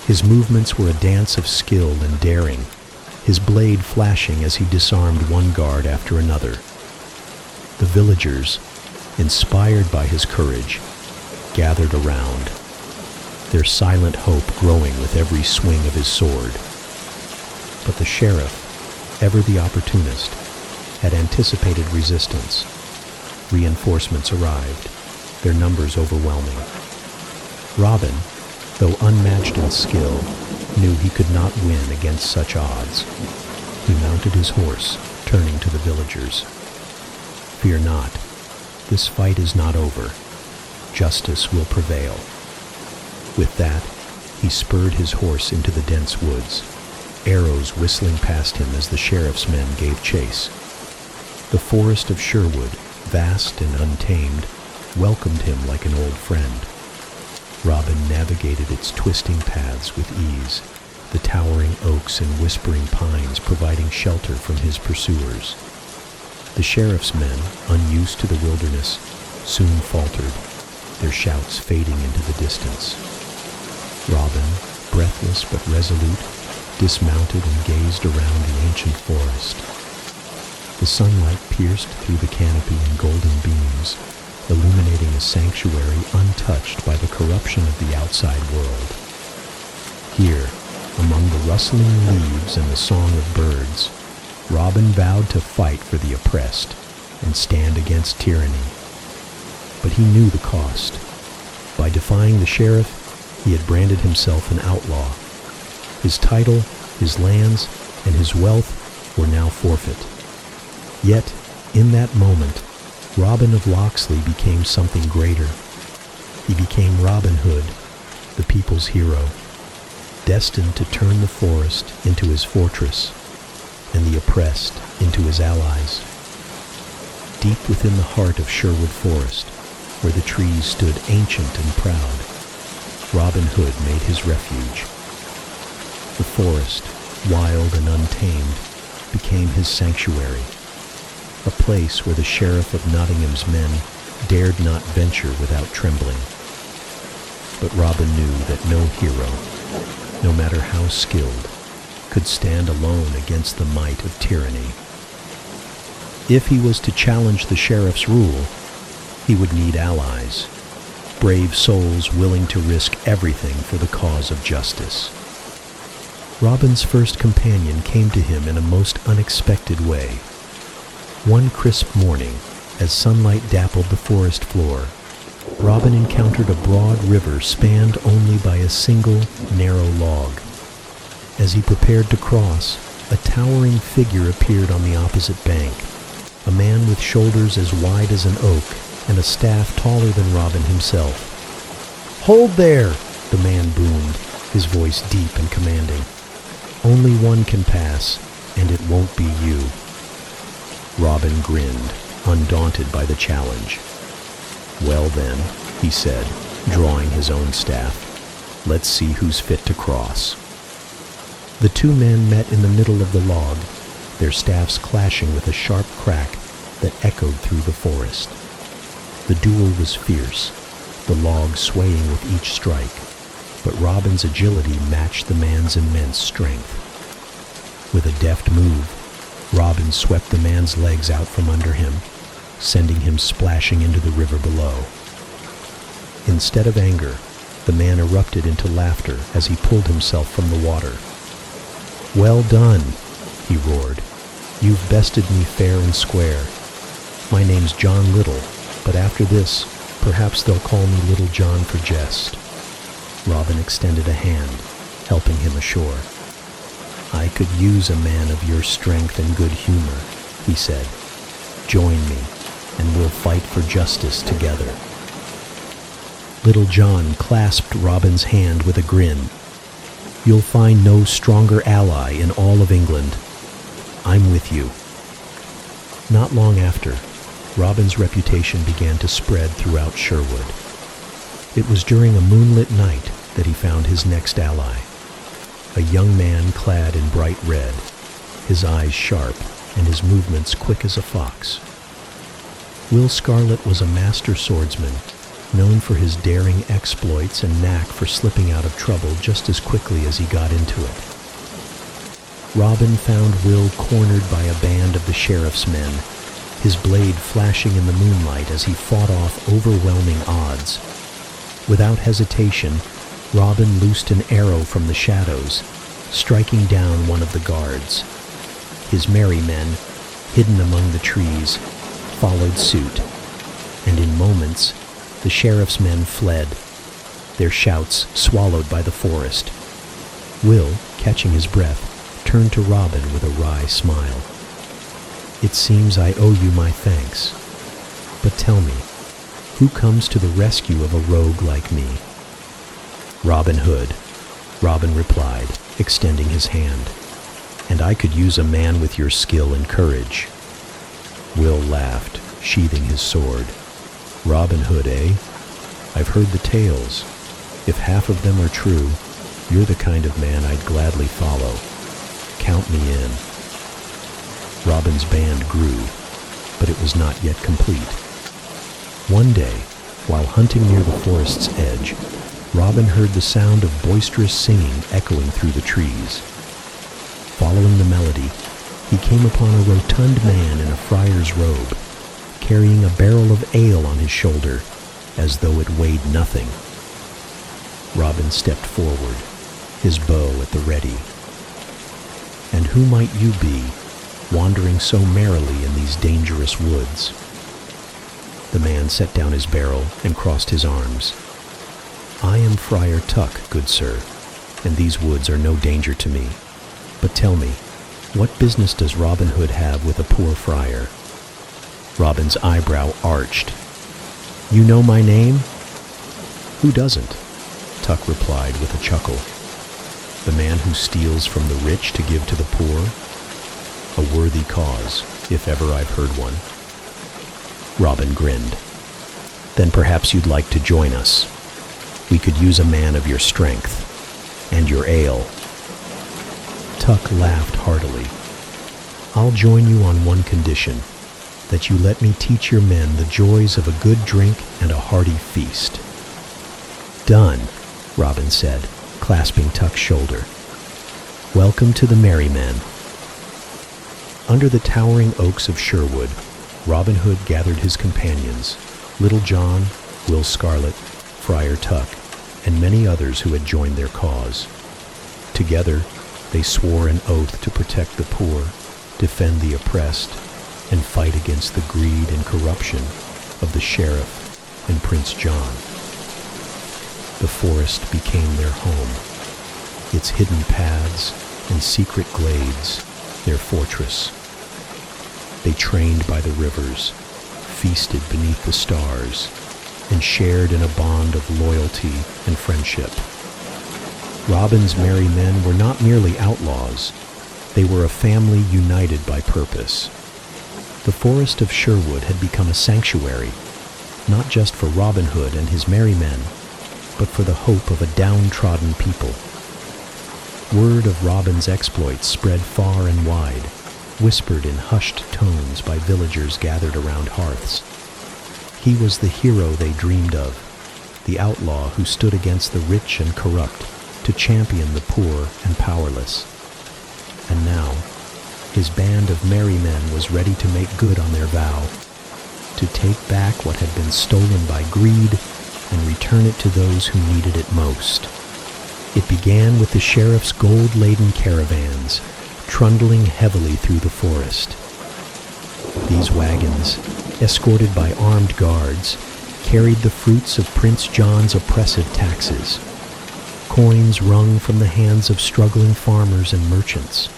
His movements were a dance of skill and daring, his blade flashing as he disarmed one guard after another. The villagers, inspired by his courage, gathered around, their silent hope growing with every swing of his sword. But the sheriff, ever the opportunist, had anticipated resistance. Reinforcements arrived, their numbers overwhelming. Robin, though unmatched in skill, knew he could not win against such odds. He mounted his horse, turning to the villagers. "Fear not. This fight is not over. Justice will prevail." With that, he spurred his horse into the dense woods, arrows whistling past him as the sheriff's men gave chase. The forest of Sherwood, vast and untamed, welcomed him like an old friend. Robin navigated its twisting paths with ease, the towering oaks and whispering pines providing shelter from his pursuers. The sheriff's men, unused to the wilderness, soon faltered, their shouts fading into the distance. Robin, breathless but resolute, dismounted and gazed around the ancient forest. The sunlight pierced through the canopy in golden beams, illuminating a sanctuary untouched by the corruption of the outside world. Here, among the rustling leaves and the song of birds, Robin vowed to fight for the oppressed and stand against tyranny. But he knew the cost. By defying the sheriff, he had branded himself an outlaw. His title, his lands, and his wealth were now forfeit. Yet, in that moment, Robin of Locksley became something greater. He became Robin Hood, the people's hero, destined to turn the forest into his fortress and the oppressed into his allies. Deep within the heart of Sherwood Forest, where the trees stood ancient and proud, Robin Hood made his refuge. The forest, wild and untamed, became his sanctuary, a place where the sheriff of Nottingham's men dared not venture without trembling. But Robin knew that no hero, no matter how skilled, could stand alone against the might of tyranny. If he was to challenge the sheriff's rule, he would need allies, brave souls willing to risk everything for the cause of justice. Robin's first companion came to him in a most unexpected way. One crisp morning, as sunlight dappled the forest floor, Robin encountered a broad river spanned only by a single, narrow log. As he prepared to cross, a towering figure appeared on the opposite bank, a man with shoulders as wide as an oak and a staff taller than Robin himself. "Hold there!" the man boomed, his voice deep and commanding. "Only one can pass, and it won't be you." Robin grinned, undaunted by the challenge. "Well then," he said, drawing his own staff, "let's see who's fit to cross." The two men met in the middle of the log, their staffs clashing with a sharp crack that echoed through the forest. The duel was fierce, the log swaying with each strike, but Robin's agility matched the man's immense strength. With a deft move, Robin swept the man's legs out from under him, sending him splashing into the river below. Instead of anger, the man erupted into laughter as he pulled himself from the water. "Well done," he roared. "You've bested me fair and square. My name's John Little, but after this, perhaps they'll call me Little John for jest." Robin extended a hand, helping him ashore. "I could use a man of your strength and good humor," he said. "Join me, and we'll fight for justice together." Little John clasped Robin's hand with a grin. "You'll find no stronger ally in all of England. I'm with you." Not long after, Robin's reputation began to spread throughout Sherwood. It was during a moonlit night that he found his next ally, a young man clad in bright red, his eyes sharp and his movements quick as a fox. Will Scarlet was a master swordsman, known for his daring exploits and knack for slipping out of trouble just as quickly as he got into it. Robin found Will cornered by a band of the sheriff's men, his blade flashing in the moonlight as he fought off overwhelming odds. Without hesitation, Robin loosed an arrow from the shadows, striking down one of the guards. His merry men, hidden among the trees, followed suit, and in moments, the sheriff's men fled, their shouts swallowed by the forest. Will, catching his breath, turned to Robin with a wry smile. "It seems I owe you my thanks. But tell me, who comes to the rescue of a rogue like me?" "Robin Hood," Robin replied, extending his hand. "And I could use a man with your skill and courage." Will laughed, sheathing his sword. "Robin Hood, eh? I've heard the tales. If half of them are true, you're the kind of man I'd gladly follow. Count me in." Robin's band grew, but it was not yet complete. One day, while hunting near the forest's edge, Robin heard the sound of boisterous singing echoing through the trees. Following the melody, he came upon a rotund man in a friar's robe, carrying a barrel of ale on his shoulder, as though it weighed nothing. Robin stepped forward, his bow at the ready. "And who might you be, wandering so merrily in these dangerous woods?" The man set down his barrel and crossed his arms. "I am Friar Tuck, good sir, and these woods are no danger to me. But tell me, what business does Robin Hood have with a poor friar?" Robin's eyebrow arched. "You know my name?" "Who doesn't?" Tuck replied with a chuckle. "The man who steals from the rich to give to the poor? A worthy cause, if ever I've heard one." Robin grinned. "Then perhaps you'd like to join us. We could use a man of your strength, and your ale." Tuck laughed heartily. "I'll join you on one condition, that you let me teach your men the joys of a good drink and a hearty feast." "Done," Robin said, clasping Tuck's shoulder. "Welcome to the merry men." Under the towering oaks of Sherwood, Robin Hood gathered his companions, Little John, Will Scarlet, Friar Tuck, and many others who had joined their cause. Together, they swore an oath to protect the poor, defend the oppressed, and fight against the greed and corruption of the sheriff and Prince John. The forest became their home, its hidden paths and secret glades their fortress. They trained by the rivers, feasted beneath the stars, and shared in a bond of loyalty and friendship. Robin's merry men were not merely outlaws, they were a family united by purpose. The forest of Sherwood had become a sanctuary, not just for Robin Hood and his merry men, but for the hope of a downtrodden people. Word of Robin's exploits spread far and wide, whispered in hushed tones by villagers gathered around hearths. He was the hero they dreamed of, the outlaw who stood against the rich and corrupt to champion the poor and powerless. And now, his band of merry men was ready to make good on their vow, to take back what had been stolen by greed and return it to those who needed it most. It began with the sheriff's gold-laden caravans, trundling heavily through the forest. These wagons, escorted by armed guards, carried the fruits of Prince John's oppressive taxes, coins wrung from the hands of struggling farmers and merchants.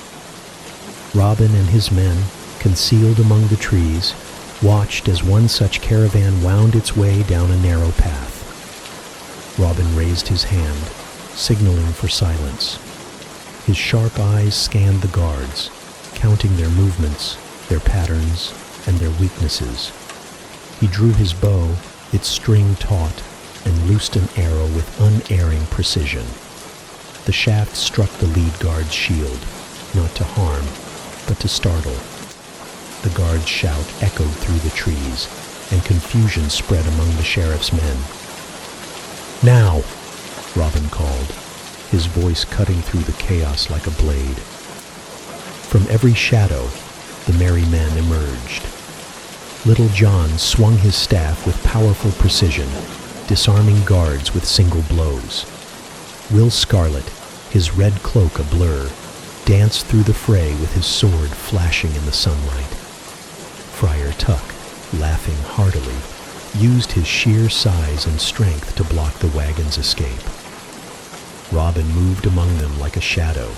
Robin and his men, concealed among the trees, watched as one such caravan wound its way down a narrow path. Robin raised his hand, signaling for silence. His sharp eyes scanned the guards, counting their movements, their patterns, and their weaknesses. He drew his bow, its string taut, and loosed an arrow with unerring precision. The shaft struck the lead guard's shield, not to harm, but to startle. The guard's shout echoed through the trees, and confusion spread among the sheriff's men. "Now!" Robin called, his voice cutting through the chaos like a blade. From every shadow, the merry men emerged. Little John swung his staff with powerful precision, disarming guards with single blows. Will Scarlet, his red cloak a blur, danced through the fray with his sword flashing in the sunlight. Friar Tuck, laughing heartily, used his sheer size and strength to block the wagon's escape. Robin moved among them like a shadow,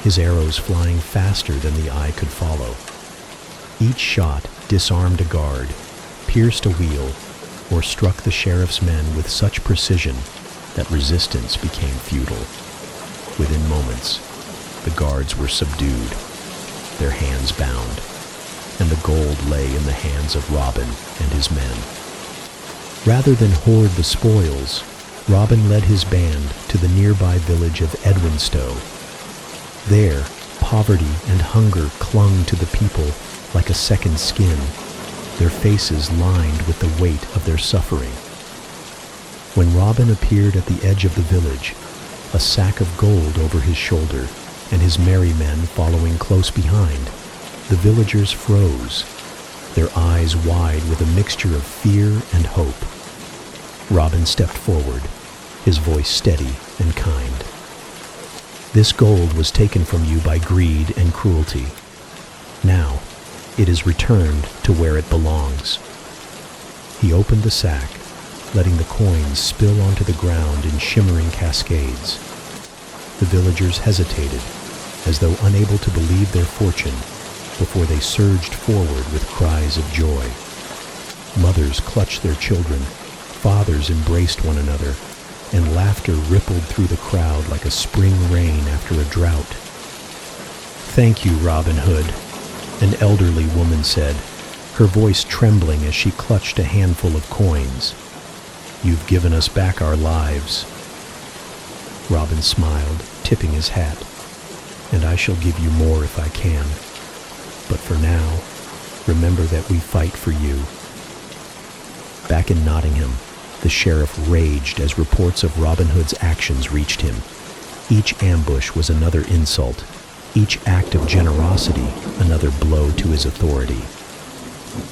his arrows flying faster than the eye could follow. Each shot disarmed a guard, pierced a wheel, or struck the sheriff's men with such precision that resistance became futile. Within moments, the guards were subdued, their hands bound, and the gold lay in the hands of Robin and his men. Rather than hoard the spoils, Robin led his band to the nearby village of Edwinstowe. There, poverty and hunger clung to the people like a second skin, their faces lined with the weight of their suffering. When Robin appeared at the edge of the village, a sack of gold over his shoulder and his merry men following close behind, the villagers froze, their eyes wide with a mixture of fear and hope. Robin stepped forward, his voice steady and kind. "This gold was taken from you by greed and cruelty. Now, it is returned to where it belongs." He opened the sack, letting the coins spill onto the ground in shimmering cascades. The villagers hesitated, as though unable to believe their fortune, before they surged forward with cries of joy. Mothers clutched their children, fathers embraced one another, and laughter rippled through the crowd like a spring rain after a drought. "Thank you, Robin Hood," an elderly woman said, her voice trembling as she clutched a handful of coins. "You've given us back our lives." Robin smiled, tipping his hat. "And I shall give you more if I can. But for now, remember that we fight for you." Back in Nottingham, the sheriff raged as reports of Robin Hood's actions reached him. Each ambush was another insult, each act of generosity another blow to his authority.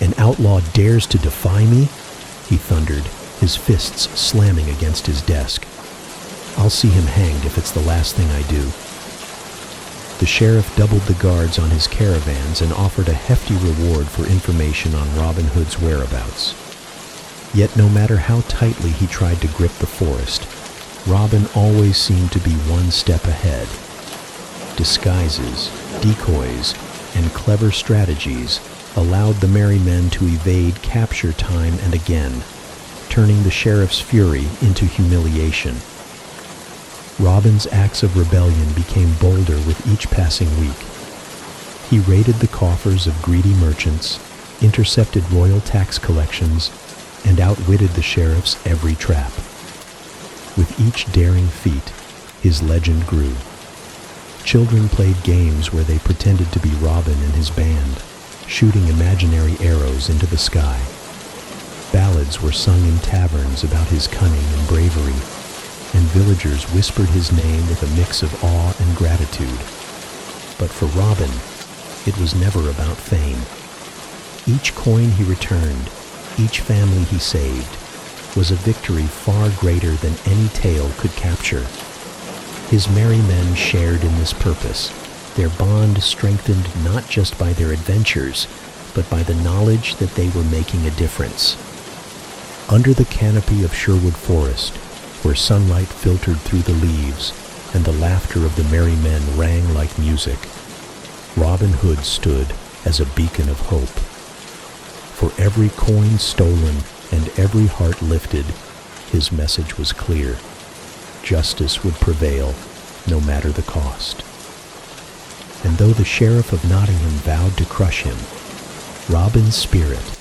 "An outlaw dares to defy me?" he thundered, his fists slamming against his desk. "I'll see him hanged if it's the last thing I do." The sheriff doubled the guards on his caravans and offered a hefty reward for information on Robin Hood's whereabouts. Yet no matter how tightly he tried to grip the forest, Robin always seemed to be one step ahead. Disguises, decoys, and clever strategies allowed the merry men to evade capture time and again, turning the sheriff's fury into humiliation. Robin's acts of rebellion became bolder with each passing week. He raided the coffers of greedy merchants, intercepted royal tax collections, and outwitted the sheriff's every trap. With each daring feat, his legend grew. Children played games where they pretended to be Robin and his band, shooting imaginary arrows into the sky. Ballads were sung in taverns about his cunning and bravery, and villagers whispered his name with a mix of awe and gratitude. But for Robin, it was never about fame. Each coin he returned, each family he saved, was a victory far greater than any tale could capture. His merry men shared in this purpose, their bond strengthened not just by their adventures, but by the knowledge that they were making a difference. Under the canopy of Sherwood Forest, where sunlight filtered through the leaves and the laughter of the merry men rang like music, Robin Hood stood as a beacon of hope. For every coin stolen and every heart lifted, his message was clear. Justice would prevail, no matter the cost. And though the Sheriff of Nottingham vowed to crush him, Robin's spirit,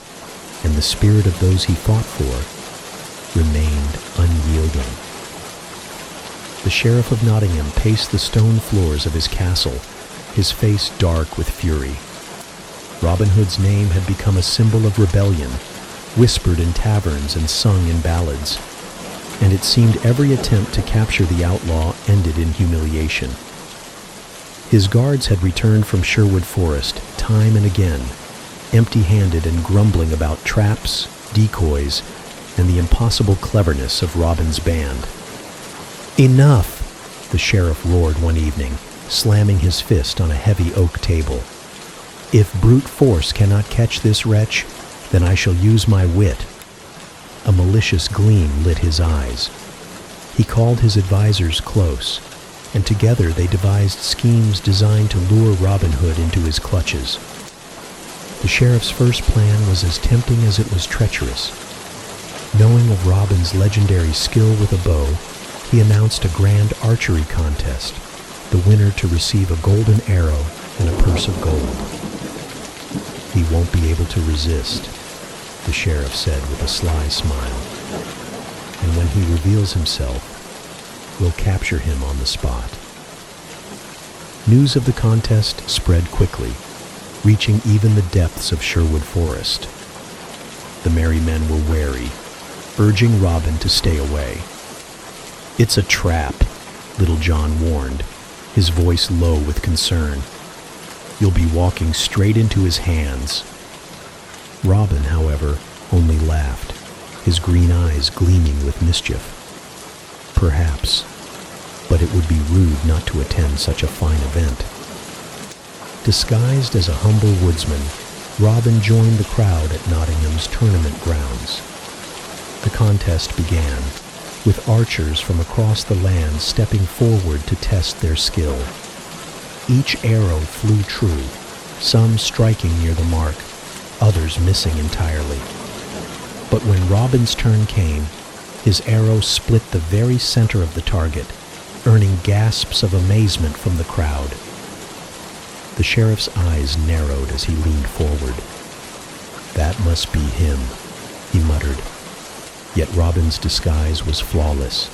and the spirit of those he fought for, remained unyielding. The Sheriff of Nottingham paced the stone floors of his castle, his face dark with fury. Robin Hood's name had become a symbol of rebellion, whispered in taverns and sung in ballads, and it seemed every attempt to capture the outlaw ended in humiliation. His guards had returned from Sherwood Forest time and again, empty-handed and grumbling about traps, decoys, and the impossible cleverness of Robin's band. "Enough!" the sheriff roared one evening, slamming his fist on a heavy oak table. "If brute force cannot catch this wretch, then I shall use my wit." A malicious gleam lit his eyes. He called his advisors close, and together they devised schemes designed to lure Robin Hood into his clutches. The sheriff's first plan was as tempting as it was treacherous. Knowing of Robin's legendary skill with a bow, he announced a grand archery contest, the winner to receive a golden arrow and a purse of gold. "He won't be able to resist," the sheriff said with a sly smile. "And when he reveals himself, we'll capture him on the spot." News of the contest spread quickly, reaching even the depths of Sherwood Forest. The merry men were wary, urging Robin to stay away. "It's a trap," Little John warned, his voice low with concern. "You'll be walking straight into his hands." Robin, however, only laughed, his green eyes gleaming with mischief. "Perhaps, but it would be rude not to attend such a fine event." Disguised as a humble woodsman, Robin joined the crowd at Nottingham's tournament grounds. The contest began, with archers from across the land stepping forward to test their skill. Each arrow flew true, some striking near the mark, others missing entirely. But when Robin's turn came, his arrow split the very center of the target, earning gasps of amazement from the crowd. The sheriff's eyes narrowed as he leaned forward. "That must be him," he muttered. Yet Robin's disguise was flawless,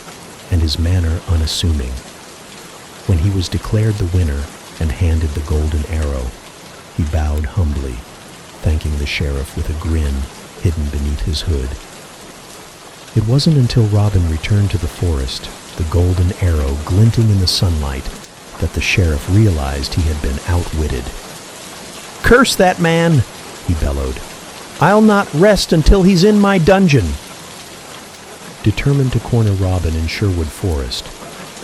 and his manner unassuming. When he was declared the winner and handed the golden arrow, he bowed humbly, thanking the sheriff with a grin hidden beneath his hood. It wasn't until Robin returned to the forest, the golden arrow glinting in the sunlight, that the sheriff realized he had been outwitted. "Curse that man!" he bellowed. "I'll not rest until he's in my dungeon." Determined to corner Robin in Sherwood Forest,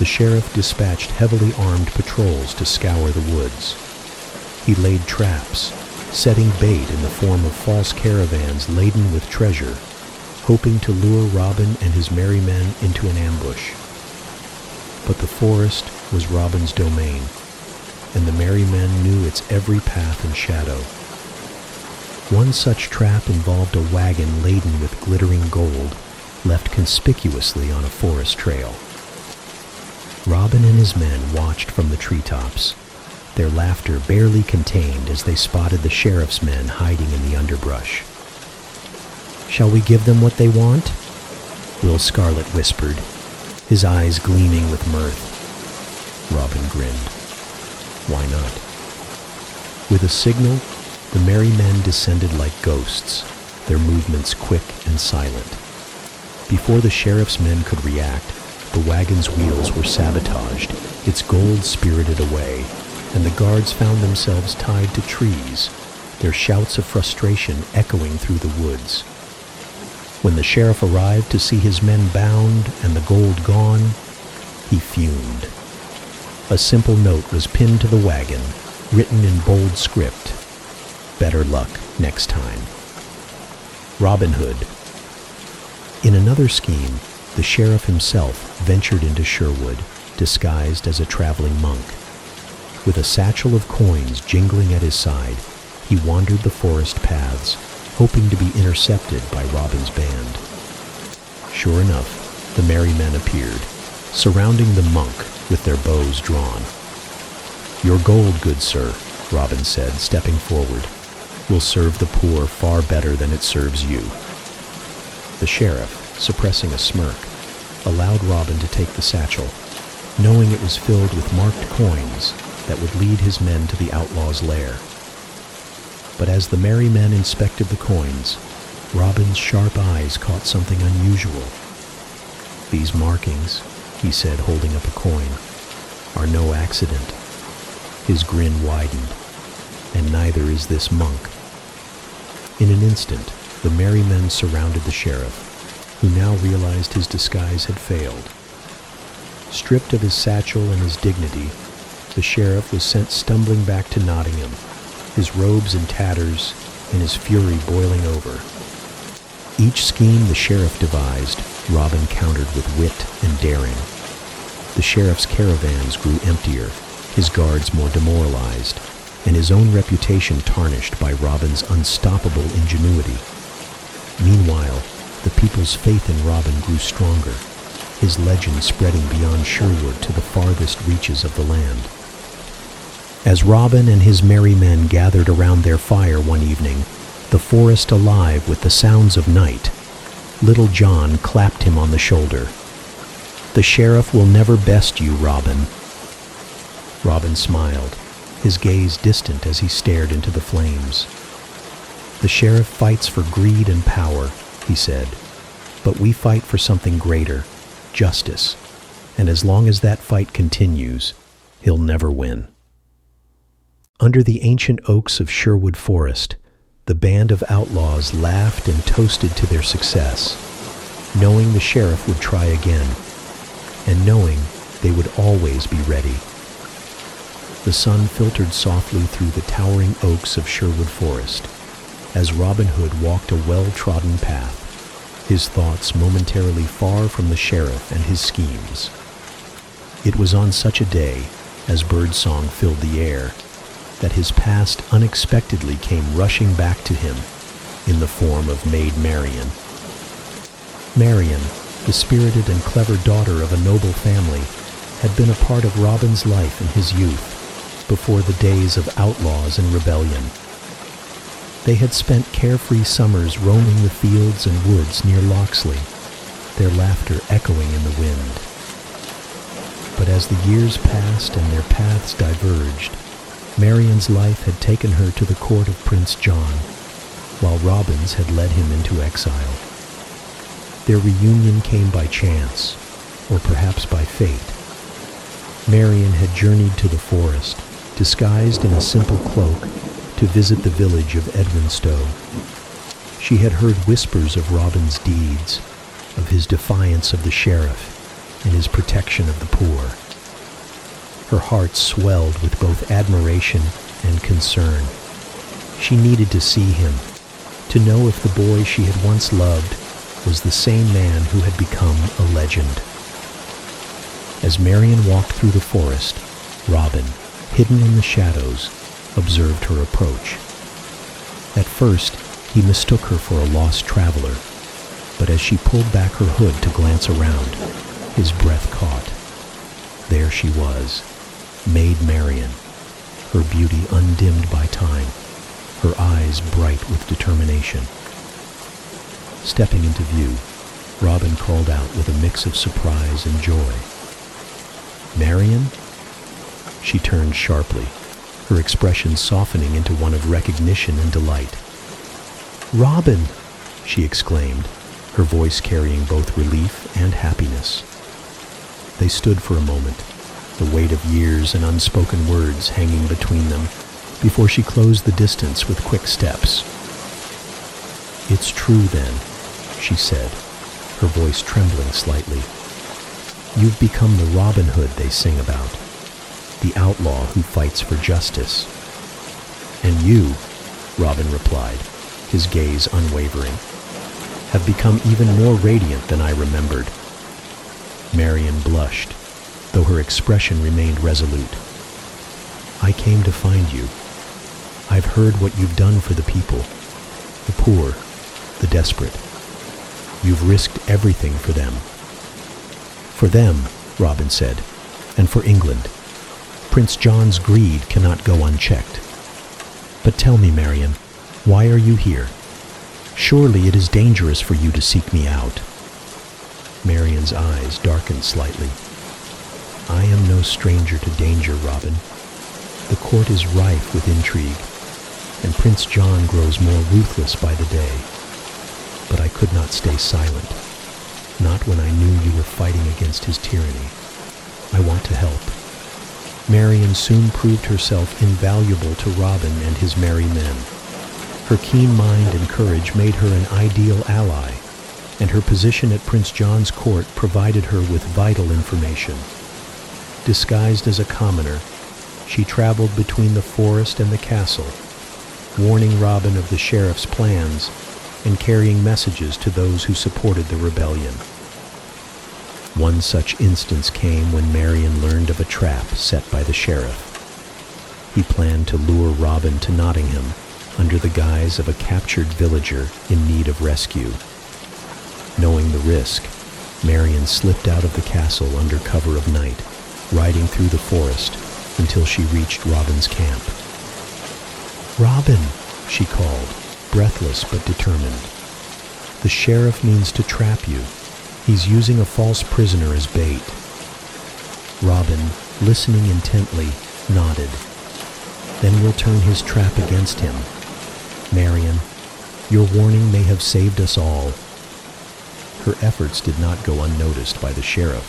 the sheriff dispatched heavily armed patrols to scour the woods. He laid traps, setting bait in the form of false caravans laden with treasure, hoping to lure Robin and his merry men into an ambush. But the forest was Robin's domain, and the merry men knew its every path and shadow. One such trap involved a wagon laden with glittering gold, left conspicuously on a forest trail. Robin and his men watched from the treetops, their laughter barely contained as they spotted the sheriff's men hiding in the underbrush. "Shall we give them what they want?" Will Scarlet whispered, his eyes gleaming with mirth. Robin grinned. "Why not?" With a signal, the merry men descended like ghosts, their movements quick and silent. Before the sheriff's men could react, the wagon's wheels were sabotaged, its gold spirited away, and the guards found themselves tied to trees, their shouts of frustration echoing through the woods. When the sheriff arrived to see his men bound and the gold gone, he fumed. A simple note was pinned to the wagon, written in bold script. "Better luck next time. Robin Hood." In another scheme, the sheriff himself ventured into Sherwood, disguised as a traveling monk. With a satchel of coins jingling at his side, he wandered the forest paths, hoping to be intercepted by Robin's band. Sure enough, the merry men appeared, surrounding the monk with their bows drawn. "Your gold, good sir," Robin said, stepping forward, "will serve the poor far better than it serves you." The sheriff, suppressing a smirk, allowed Robin to take the satchel, knowing it was filled with marked coins that would lead his men to the outlaw's lair. But as the merry men inspected the coins, Robin's sharp eyes caught something unusual. "These markings," he said, holding up a coin, "are no accident." His grin widened. "And neither is this monk." In an instant, the merry men surrounded the sheriff, who now realized his disguise had failed. Stripped of his satchel and his dignity, the sheriff was sent stumbling back to Nottingham, his robes in tatters and his fury boiling over. Each scheme the sheriff devised, Robin countered with wit and daring. The sheriff's caravans grew emptier, his guards more demoralized, and his own reputation tarnished by Robin's unstoppable ingenuity. Meanwhile, the people's faith in Robin grew stronger, his legend spreading beyond Sherwood to the farthest reaches of the land. As Robin and his merry men gathered around their fire one evening, the forest alive with the sounds of night, Little John clapped him on the shoulder. "The sheriff will never best you, Robin." Robin smiled, his gaze distant as he stared into the flames. "The sheriff fights for greed and power," he said, "but we fight for something greater, justice, and as long as that fight continues, he'll never win." Under the ancient oaks of Sherwood Forest, the band of outlaws laughed and toasted to their success, knowing the sheriff would try again, and knowing they would always be ready. The sun filtered softly through the towering oaks of Sherwood Forest as Robin Hood walked a well-trodden path, his thoughts momentarily far from the sheriff and his schemes. It was on such a day, as birdsong filled the air, that his past unexpectedly came rushing back to him in the form of Maid Marian. Marian, the spirited and clever daughter of a noble family, had been a part of Robin's life in his youth, before the days of outlaws and rebellion. They had spent carefree summers roaming the fields and woods near Locksley, their laughter echoing in the wind. But as the years passed and their paths diverged, Marian's life had taken her to the court of Prince John, while Robin's had led him into exile. Their reunion came by chance, or perhaps by fate. Marian had journeyed to the forest, disguised in a simple cloak, to visit the village of Edwinstowe. She had heard whispers of Robin's deeds, of his defiance of the sheriff, and his protection of the poor. Her heart swelled with both admiration and concern. She needed to see him, to know if the boy she had once loved was the same man who had become a legend. As Marian walked through the forest, Robin, hidden in the shadows, observed her approach. At first, he mistook her for a lost traveler, but as she pulled back her hood to glance around, his breath caught. There she was, Maid Marian, her beauty undimmed by time, her eyes bright with determination. Stepping into view, Robin called out with a mix of surprise and joy. "Marian?" She turned sharply, her expression softening into one of recognition and delight. "Robin!" she exclaimed, her voice carrying both relief and happiness. They stood for a moment, the weight of years and unspoken words hanging between them, before she closed the distance with quick steps. "It's true, then," she said, her voice trembling slightly. "You've become the Robin Hood they sing about, the outlaw who fights for justice." "And you," Robin replied, his gaze unwavering, "have become even more radiant than I remembered." Marian blushed, though her expression remained resolute. "I came to find you. I've heard what you've done for the people. the poor, the desperate. You've risked everything for them." "For them," Robin said, "and for England. Prince John's greed cannot go unchecked. But tell me, Marian, why are you here? Surely it is dangerous for you to seek me out." Marian's eyes darkened slightly. "I am no stranger to danger, Robin. The court is rife with intrigue, and Prince John grows more ruthless by the day. But I could not stay silent, not when I knew you were fighting against his tyranny. I want to help." Marian soon proved herself invaluable to Robin and his merry men. Her keen mind and courage made her an ideal ally, and her position at Prince John's court provided her with vital information. Disguised as a commoner, she traveled between the forest and the castle, warning Robin of the sheriff's plans and carrying messages to those who supported the rebellion. One such instance came when Marian learned of a trap set by the sheriff. He planned to lure Robin to Nottingham under the guise of a captured villager in need of rescue. Knowing the risk, Marian slipped out of the castle under cover of night, riding through the forest until she reached Robin's camp. "Robin," she called, breathless but determined. "The sheriff means to trap you. He's using a false prisoner as bait." Robin, listening intently, nodded. "Then we'll turn his trap against him. Marian, your warning may have saved us all." Her efforts did not go unnoticed by the sheriff,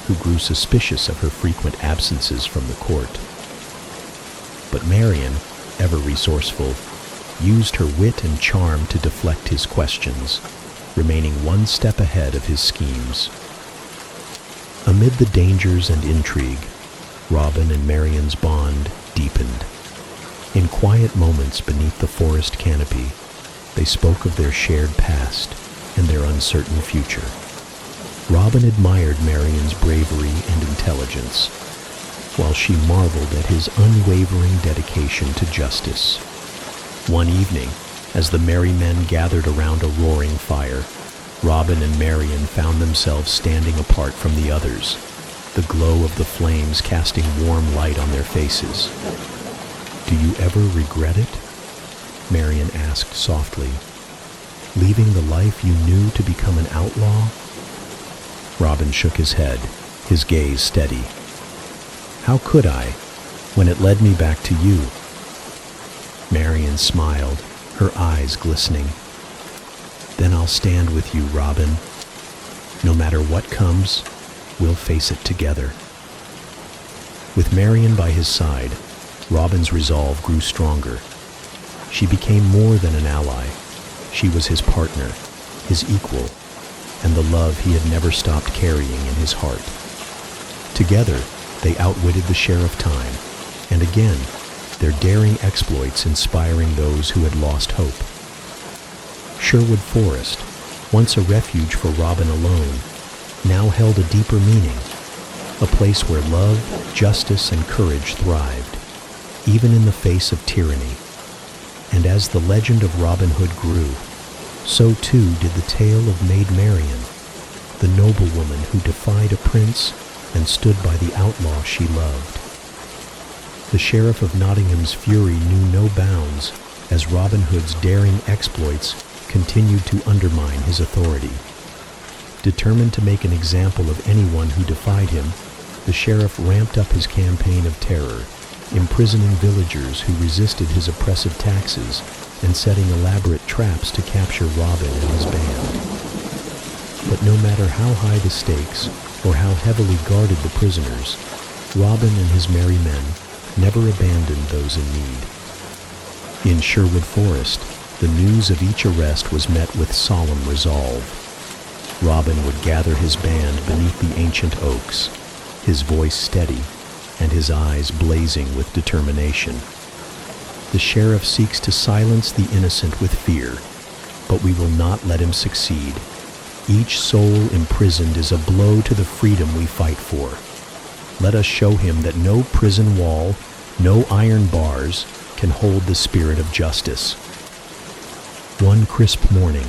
who grew suspicious of her frequent absences from the court. But Marian, ever resourceful, used her wit and charm to deflect his questions, remaining one step ahead of his schemes. Amid the dangers and intrigue, Robin and Marian's bond deepened. In quiet moments beneath the forest canopy, they spoke of their shared past and their uncertain future. Robin admired Marian's bravery and intelligence, while she marveled at his unwavering dedication to justice. One evening, as the merry men gathered around a roaring fire, Robin and Marian found themselves standing apart from the others, the glow of the flames casting warm light on their faces. "Do you ever regret it?" Marian asked softly. "Leaving the life you knew to become an outlaw?" Robin shook his head, his gaze steady. "How could I, when it led me back to you?" Marian smiled, her eyes glistening. "Then I'll stand with you, Robin. No matter what comes, we'll face it together." With Marian by his side, Robin's resolve grew stronger. She became more than an ally. She was his partner, his equal, and the love he had never stopped carrying in his heart. Together, they outwitted the Sheriff Time, and again, their daring exploits inspiring those who had lost hope. Sherwood Forest, once a refuge for Robin alone, now held a deeper meaning, a place where love, justice, and courage thrived, even in the face of tyranny. And as the legend of Robin Hood grew, so too did the tale of Maid Marian, the noblewoman who defied a prince and stood by the outlaw she loved. The Sheriff of Nottingham's fury knew no bounds as Robin Hood's daring exploits continued to undermine his authority. Determined to make an example of anyone who defied him, the sheriff ramped up his campaign of terror, imprisoning villagers who resisted his oppressive taxes and setting elaborate traps to capture Robin and his band. But no matter how high the stakes or how heavily guarded the prisoners, Robin and his merry men never abandoned those in need. In Sherwood Forest, the news of each arrest was met with solemn resolve. Robin would gather his band beneath the ancient oaks, his voice steady and his eyes blazing with determination. The sheriff seeks to silence the innocent with fear, but we will not let him succeed. Each soul imprisoned is a blow to the freedom we fight for. Let us show him that no prison wall, no iron bars can hold the spirit of justice. One crisp morning,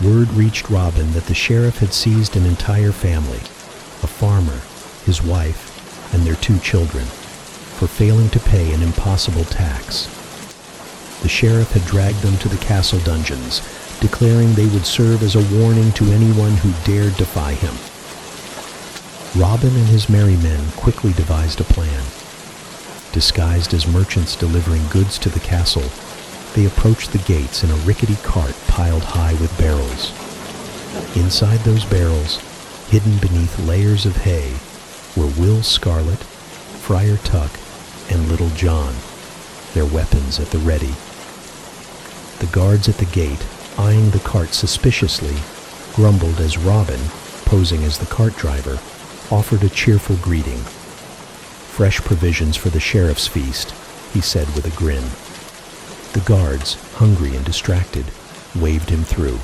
word reached Robin that the sheriff had seized an entire family, a farmer, his wife, and their 2 children, for failing to pay an impossible tax. The sheriff had dragged them to the castle dungeons, declaring they would serve as a warning to anyone who dared defy him. Robin and his merry men quickly devised a plan. Disguised as merchants delivering goods to the castle, they approached the gates in a rickety cart piled high with barrels. Inside those barrels, hidden beneath layers of hay, were Will Scarlet, Friar Tuck, and Little John, their weapons at the ready. The guards at the gate, eyeing the cart suspiciously, grumbled as Robin, posing as the cart driver, offered a cheerful greeting. "Fresh provisions for the sheriff's feast," he said with a grin. The guards, hungry and distracted, waved him through.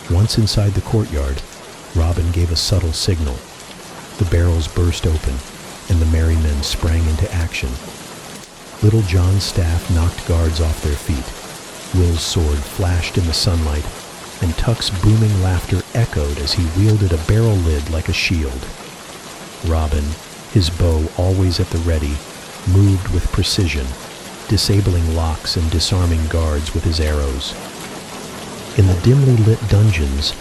Once inside the courtyard, Robin gave a subtle signal. The barrels burst open, and the merry men sprang into action. Little John's staff knocked guards off their feet. Will's sword flashed in the sunlight, and Tuck's booming laughter echoed as he wielded a barrel lid like a shield. Robin, his bow always at the ready, moved with precision, disabling locks and disarming guards with his arrows. In the dimly lit dungeons,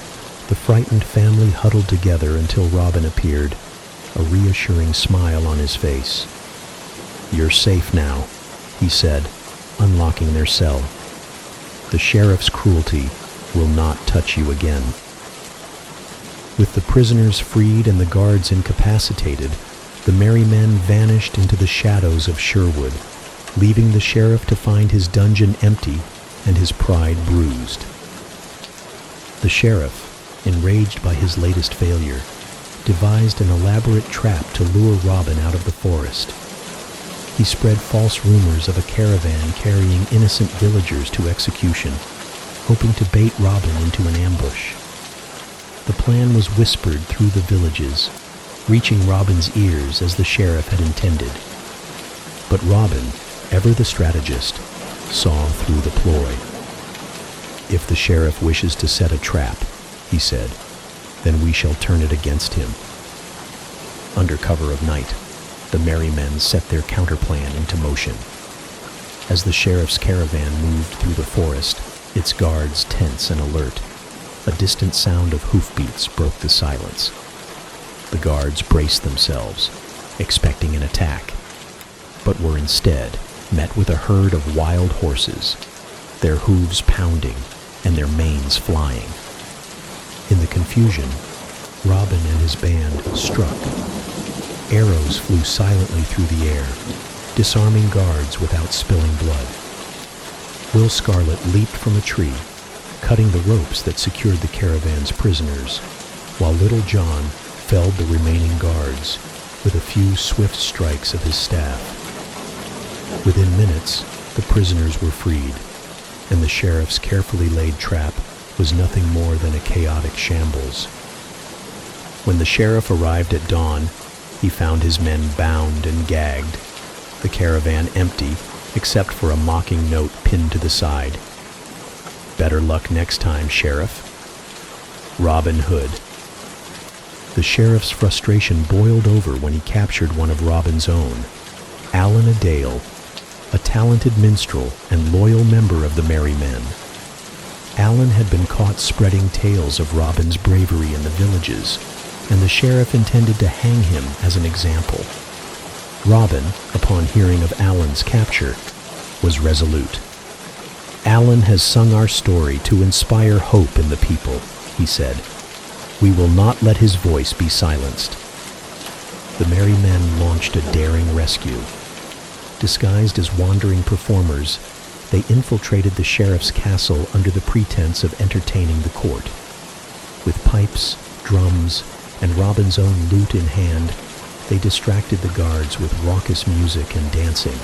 the frightened family huddled together until Robin appeared, a reassuring smile on his face. "You're safe now," he said, unlocking their cell. "The sheriff's cruelty will not touch you again." With the prisoners freed and the guards incapacitated, the merry men vanished into the shadows of Sherwood, leaving the sheriff to find his dungeon empty and his pride bruised. The sheriff, enraged by his latest failure, devised an elaborate trap to lure Robin out of the forest. He spread false rumors of a caravan carrying innocent villagers to execution, hoping to bait Robin into an ambush. The plan was whispered through the villages, reaching Robin's ears as the sheriff had intended. But Robin, ever the strategist, saw through the ploy. "If the sheriff wishes to set a trap," he said, "then we shall turn it against him." Under cover of night, the merry men set their counterplan into motion. As the sheriff's caravan moved through the forest, its guards tense and alert, a distant sound of hoofbeats broke the silence. The guards braced themselves, expecting an attack, but were instead met with a herd of wild horses, their hooves pounding and their manes flying. In the confusion, Robin and his band struck. Arrows flew silently through the air, disarming guards without spilling blood. Will Scarlet leaped from a tree, cutting the ropes that secured the caravan's prisoners, while Little John felled the remaining guards with a few swift strikes of his staff. Within minutes, the prisoners were freed, and the sheriff's carefully laid trap was nothing more than a chaotic shambles. When the sheriff arrived at dawn, he found his men bound and gagged, the caravan empty except for a mocking note pinned to the side. "Better luck next time, Sheriff. Robin Hood." The sheriff's frustration boiled over when he captured one of Robin's own, Alan Adale, a talented minstrel and loyal member of the Merry Men. Alan had been caught spreading tales of Robin's bravery in the villages, and the sheriff intended to hang him as an example. Robin, upon hearing of Alan's capture, was resolute. "Alan has sung our story to inspire hope in the people," he said. "We will not let his voice be silenced." The merry men launched a daring rescue. Disguised as wandering performers, they infiltrated the sheriff's castle under the pretense of entertaining the court. With pipes, drums, and Robin's own lute in hand, they distracted the guards with raucous music and dancing.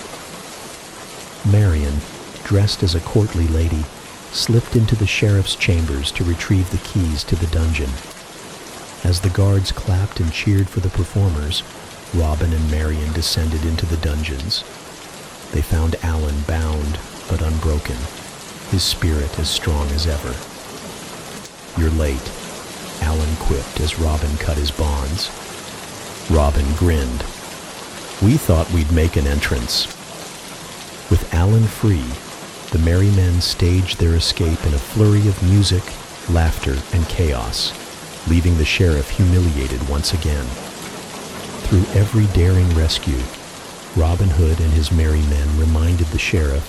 Marian, dressed as a courtly lady, slipped into the sheriff's chambers to retrieve the keys to the dungeon. As the guards clapped and cheered for the performers, Robin and Marian descended into the dungeons. They found Alan bound but unbroken, his spirit as strong as ever. "You're late," Alan quipped as Robin cut his bonds. Robin grinned. "We thought we'd make an entrance." With Alan free, the merry men staged their escape in a flurry of music, laughter, and chaos, leaving the sheriff humiliated once again. Through every daring rescue, Robin Hood and his merry men reminded the sheriff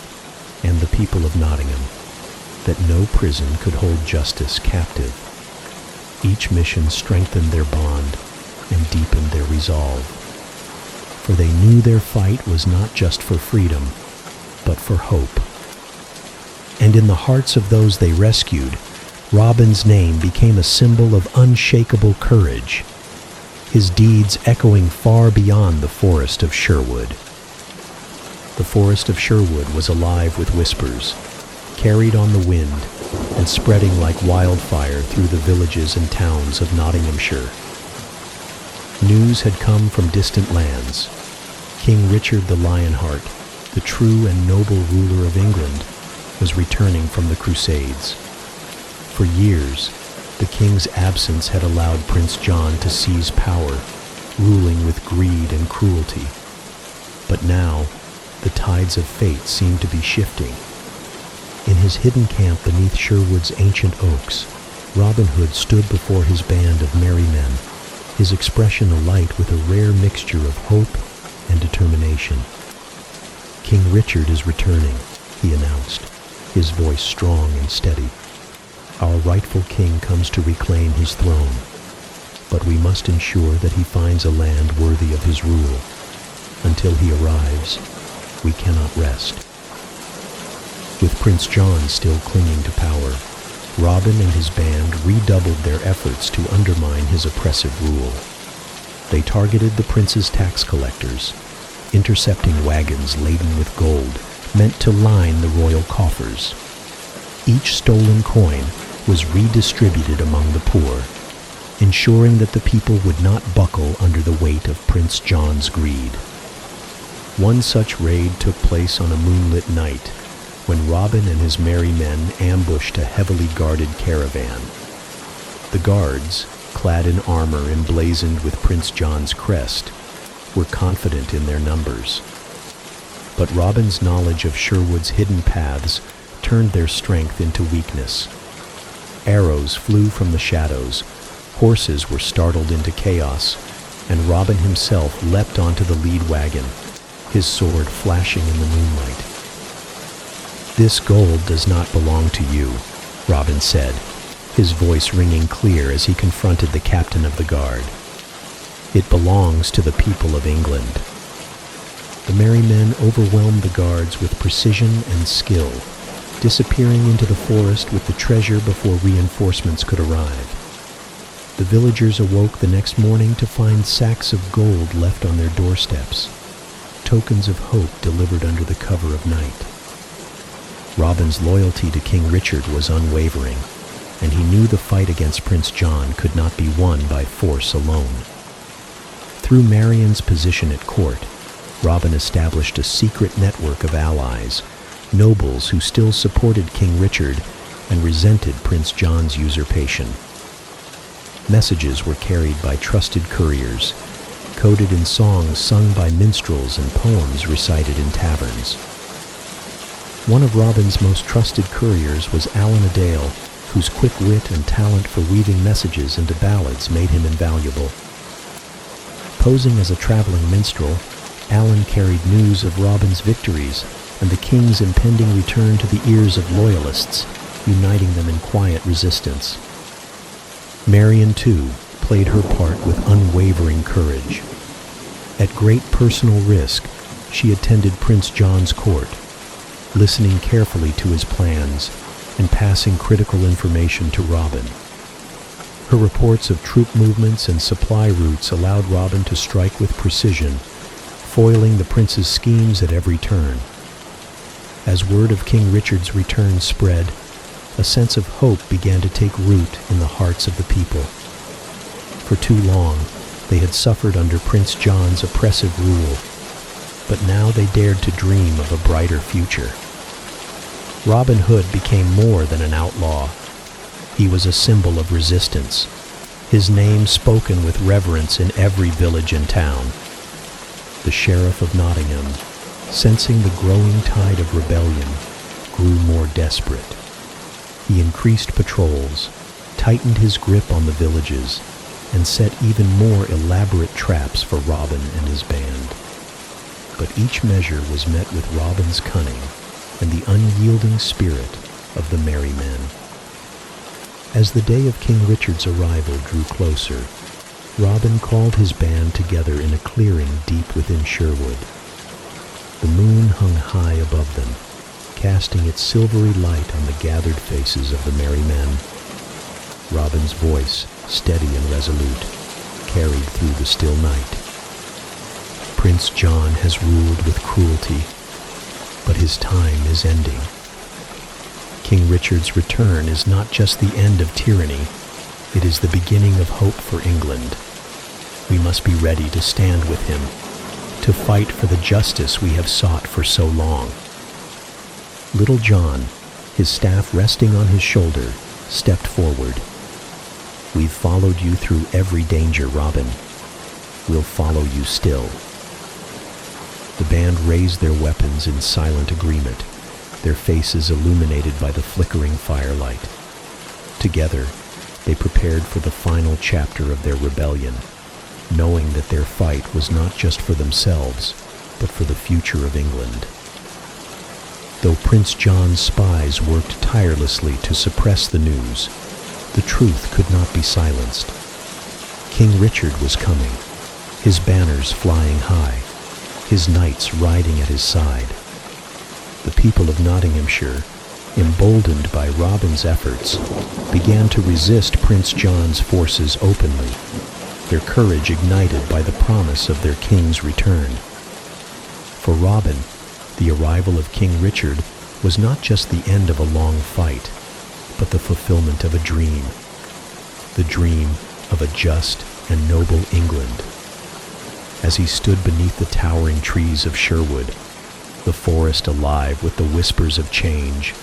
and the people of Nottingham that no prison could hold justice captive. Each mission strengthened their bond and deepened their resolve, for they knew their fight was not just for freedom, but for hope. And in the hearts of those they rescued, Robin's name became a symbol of unshakable courage, his deeds echoing far beyond the forest of Sherwood. The forest of Sherwood was alive with whispers, carried on the wind and spreading like wildfire through the villages and towns of Nottinghamshire. News had come from distant lands. King Richard the Lionheart, the true and noble ruler of England, was returning from the Crusades. For years, the king's absence had allowed Prince John to seize power, ruling with greed and cruelty. But now, the tides of fate seemed to be shifting. In his hidden camp beneath Sherwood's ancient oaks, Robin Hood stood before his band of merry men, his expression alight with a rare mixture of hope and determination. "King Richard is returning," he announced, his voice strong and steady. "Our rightful king comes to reclaim his throne, but we must ensure that he finds a land worthy of his rule. Until he arrives, we cannot rest." With Prince John still clinging to power, Robin and his band redoubled their efforts to undermine his oppressive rule. They targeted the prince's tax collectors, intercepting wagons laden with gold meant to line the royal coffers. Each stolen coin was redistributed among the poor, ensuring that the people would not buckle under the weight of Prince John's greed. One such raid took place on a moonlit night, when Robin and his merry men ambushed a heavily guarded caravan. The guards, clad in armor emblazoned with Prince John's crest, were confident in their numbers. But Robin's knowledge of Sherwood's hidden paths turned their strength into weakness. Arrows flew from the shadows, horses were startled into chaos, and Robin himself leapt onto the lead wagon, his sword flashing in the moonlight. "This gold does not belong to you," Robin said, his voice ringing clear as he confronted the captain of the guard. "It belongs to the people of England." The merry men overwhelmed the guards with precision and skill, disappearing into the forest with the treasure before reinforcements could arrive. The villagers awoke the next morning to find sacks of gold left on their doorsteps, tokens of hope delivered under the cover of night. Robin's loyalty to King Richard was unwavering, and he knew the fight against Prince John could not be won by force alone. Through Marion's position at court, Robin established a secret network of allies, nobles who still supported King Richard and resented Prince John's usurpation. Messages were carried by trusted couriers, coded in songs sung by minstrels and poems recited in taverns. One of Robin's most trusted couriers was Alan a Dale, whose quick wit and talent for weaving messages into ballads made him invaluable. Posing as a traveling minstrel, Alan carried news of Robin's victories and the king's impending return to the ears of loyalists, uniting them in quiet resistance. Marion, too, played her part with unwavering courage. At great personal risk, she attended Prince John's court, listening carefully to his plans and passing critical information to Robin. Her reports of troop movements and supply routes allowed Robin to strike with precision, foiling the prince's schemes at every turn. As word of King Richard's return spread, a sense of hope began to take root in the hearts of the people. For too long, they had suffered under Prince John's oppressive rule, but now they dared to dream of a brighter future. Robin Hood became more than an outlaw. He was a symbol of resistance, his name spoken with reverence in every village and town. The Sheriff of Nottingham, sensing the growing tide of rebellion, grew more desperate. He increased patrols, tightened his grip on the villages, and set even more elaborate traps for Robin and his band. But each measure was met with Robin's cunning and the unyielding spirit of the merry men. As the day of King Richard's arrival drew closer, Robin called his band together in a clearing deep within Sherwood. The moon hung high above them, casting its silvery light on the gathered faces of the merry men. Robin's voice, steady and resolute, carried through the still night. Prince John has ruled with cruelty, but his time is ending. King Richard's return is not just the end of tyranny, it is the beginning of hope for England. We must be ready to stand with him, to fight for the justice we have sought for so long. Little John, his staff resting on his shoulder, stepped forward. We've followed you through every danger, Robin. We'll follow you still. The band raised their weapons in silent agreement, their faces illuminated by the flickering firelight. Together, they prepared for the final chapter of their rebellion, knowing that their fight was not just for themselves, but for the future of England. Though Prince John's spies worked tirelessly to suppress the news, the truth could not be silenced. King Richard was coming, his banners flying high, his knights riding at his side. The people of Nottinghamshire, emboldened by Robin's efforts, began to resist Prince John's forces openly, their courage ignited by the promise of their king's return. For Robin, the arrival of King Richard was not just the end of a long fight, but the fulfillment of a dream, the dream of a just and noble England. As he stood beneath the towering trees of Sherwood, the forest alive with the whispers of change,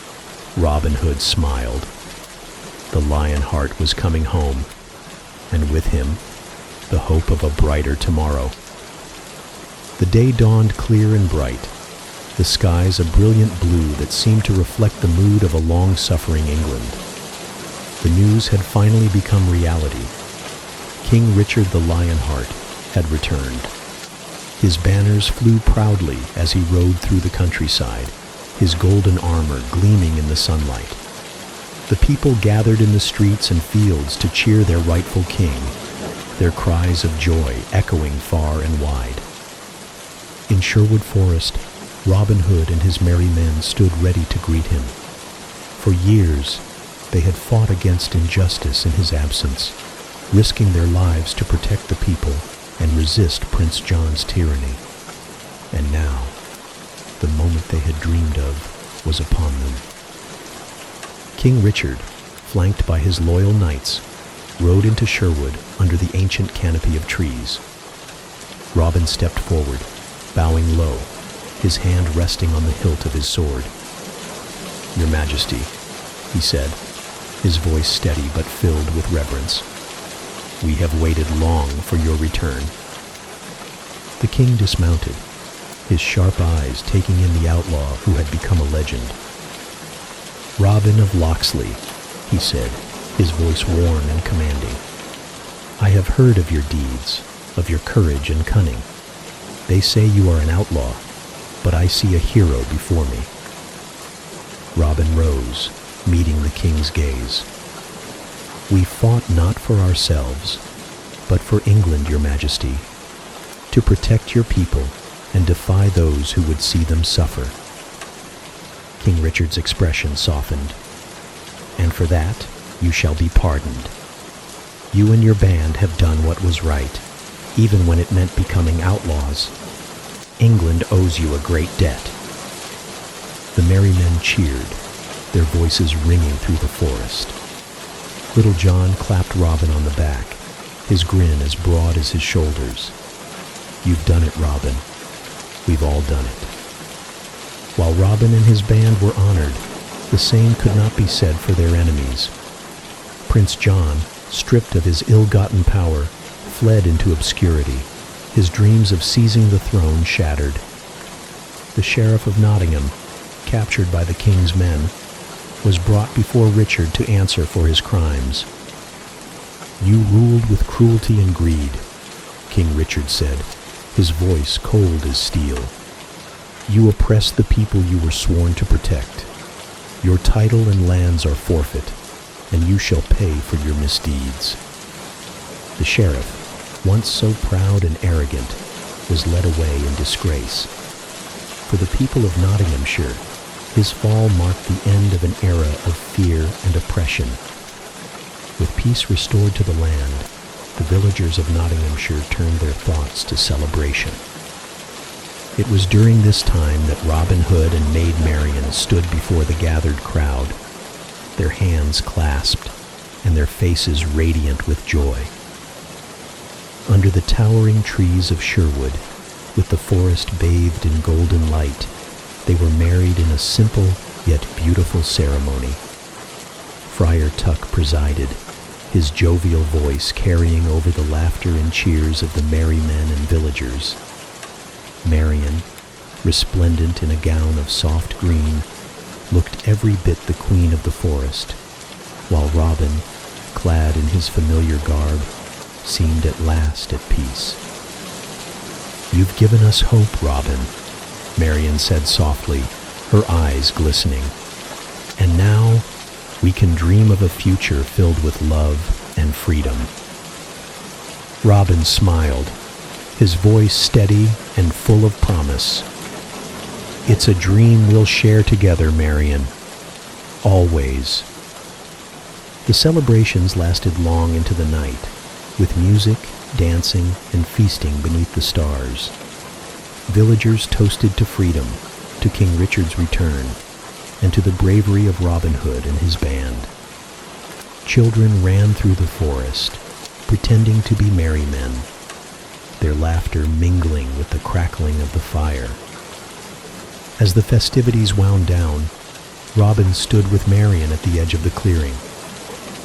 Robin Hood smiled. The Lionheart was coming home, and with him, the hope of a brighter tomorrow. The day dawned clear and bright, the skies a brilliant blue that seemed to reflect the mood of a long-suffering England. The news had finally become reality. King Richard the Lionheart had returned. His banners flew proudly as he rode through the countryside, his golden armor gleaming in the sunlight. The people gathered in the streets and fields to cheer their rightful king, their cries of joy echoing far and wide. In Sherwood Forest, Robin Hood and his merry men stood ready to greet him. For years, they had fought against injustice in his absence, risking their lives to protect the people and resist Prince John's tyranny. And now, the moment they had dreamed of was upon them. King Richard, flanked by his loyal knights, rode into Sherwood under the ancient canopy of trees. Robin stepped forward, bowing low, his hand resting on the hilt of his sword. "Your Majesty," he said, his voice steady but filled with reverence. "We have waited long for your return." The king dismounted, his sharp eyes taking in the outlaw who had become a legend. "Robin of Locksley," he said, his voice warm and commanding. "I have heard of your deeds, of your courage and cunning. They say you are an outlaw, but I see a hero before me." Robin rose, meeting the king's gaze. "We fought not for ourselves, but for England, your Majesty, to protect your people and defy those who would see them suffer." King Richard's expression softened. "And for that, you shall be pardoned. You and your band have done what was right, even when it meant becoming outlaws. England owes you a great debt." The merry men cheered, their voices ringing through the forest. Little John clapped Robin on the back, his grin as broad as his shoulders. "You've done it, Robin. We've all done it." While Robin and his band were honored, The same could not be said for their enemies. Prince John, stripped of his ill-gotten power, fled into obscurity, his dreams of seizing the throne shattered. The Sheriff of Nottingham, captured by the king's men, was brought before Richard to answer for his crimes. "You ruled with cruelty and greed," King Richard said, his voice cold as steel. "You oppressed the people you were sworn to protect. Your title and lands are forfeit, and you shall pay for your misdeeds." The sheriff, once so proud and arrogant, was led away in disgrace. For the people of Nottinghamshire, his fall marked the end of an era of fear and oppression. With peace restored to the land, the villagers of Nottinghamshire turned their thoughts to celebration. It was during this time that Robin Hood and Maid Marian stood before the gathered crowd, their hands clasped and their faces radiant with joy. Under the towering trees of Sherwood, with the forest bathed in golden light, they were married in a simple yet beautiful ceremony. Friar Tuck presided, his jovial voice carrying over the laughter and cheers of the merry men and villagers. Marian, resplendent in a gown of soft green, looked every bit the queen of the forest, while Robin, clad in his familiar garb, seemed at last at peace. "You've given us hope, Robin," Marian said softly, her eyes glistening. "And now we can dream of a future filled with love and freedom." Robin smiled, his voice steady and full of promise. "It's a dream we'll share together, Marian. Always." The celebrations lasted long into the night, with music, dancing, and feasting beneath the stars. Villagers toasted to freedom, to King Richard's return, and to the bravery of Robin Hood and his band. Children ran through the forest, pretending to be merry men, their laughter mingling with the crackling of the fire. As the festivities wound down, Robin stood with Marian at the edge of the clearing,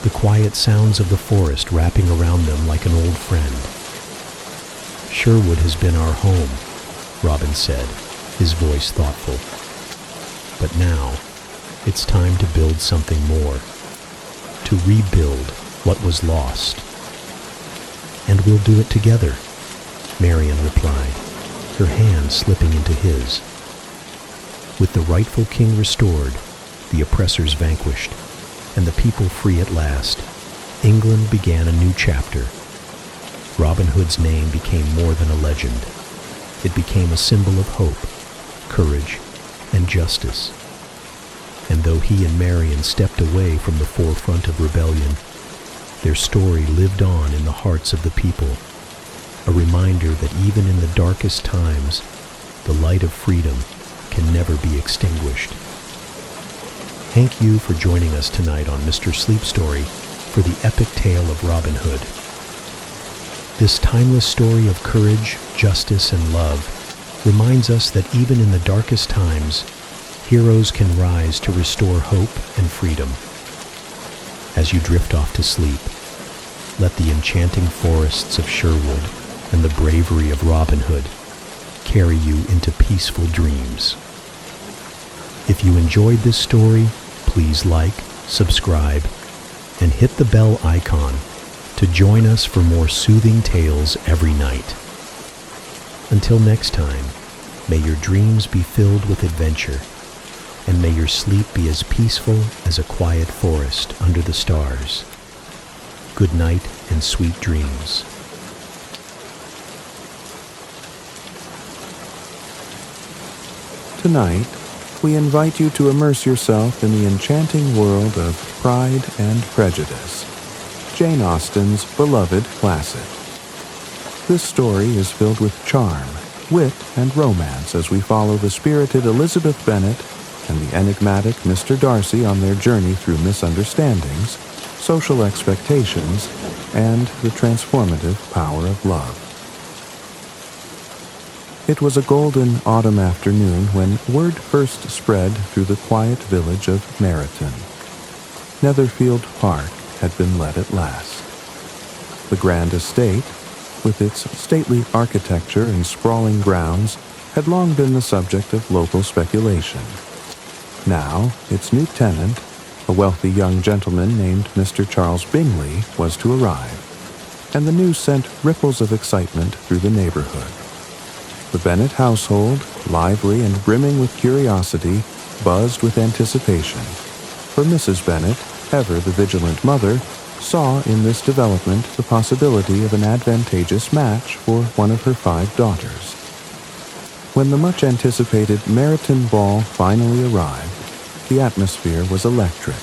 the quiet sounds of the forest wrapping around them like an old friend. "Sherwood has been our home," Robin said, his voice thoughtful. "But now, it's time to build something more, to rebuild what was lost." "And we'll do it together," Marian replied, her hand slipping into his. With the rightful king restored, the oppressors vanquished, and the people free at last, England began a new chapter. Robin Hood's name became more than a legend. It became a symbol of hope, courage, and justice. And though he and Marian stepped away from the forefront of rebellion, their story lived on in the hearts of the people, a reminder that even in the darkest times, the light of freedom can never be extinguished. Thank you for joining us tonight on Mr. Sleep Story for the epic tale of Robin Hood. This timeless story of courage, justice, and love reminds us that even in the darkest times, heroes can rise to restore hope and freedom. As you drift off to sleep, let the enchanting forests of Sherwood and the bravery of Robin Hood carry you into peaceful dreams. If you enjoyed this story, please like, subscribe, and hit the bell icon to join us for more soothing tales every night. Until next time, may your dreams be filled with adventure, and may your sleep be as peaceful as a quiet forest under the stars. Good night and sweet dreams. Tonight, we invite you to immerse yourself in the enchanting world of Pride and Prejudice, Jane Austen's beloved classic. This story is filled with charm, wit, and romance as we follow the spirited Elizabeth Bennet and the enigmatic Mr. Darcy on their journey through misunderstandings, social expectations, and the transformative power of love. It was a golden autumn afternoon when word first spread through the quiet village of Meryton. Netherfield Park had been let at last. The grand estate, with its stately architecture and sprawling grounds, had long been the subject of local speculation. Now, its new tenant, a wealthy young gentleman named Mr. Charles Bingley, was to arrive, and the news sent ripples of excitement through the neighborhood. The Bennet household, lively and brimming with curiosity, buzzed with anticipation, for Mrs. Bennet, ever the vigilant mother, saw in this development the possibility of an advantageous match for one of her 5 daughters. When the much-anticipated Meryton ball finally arrived, the atmosphere was electric.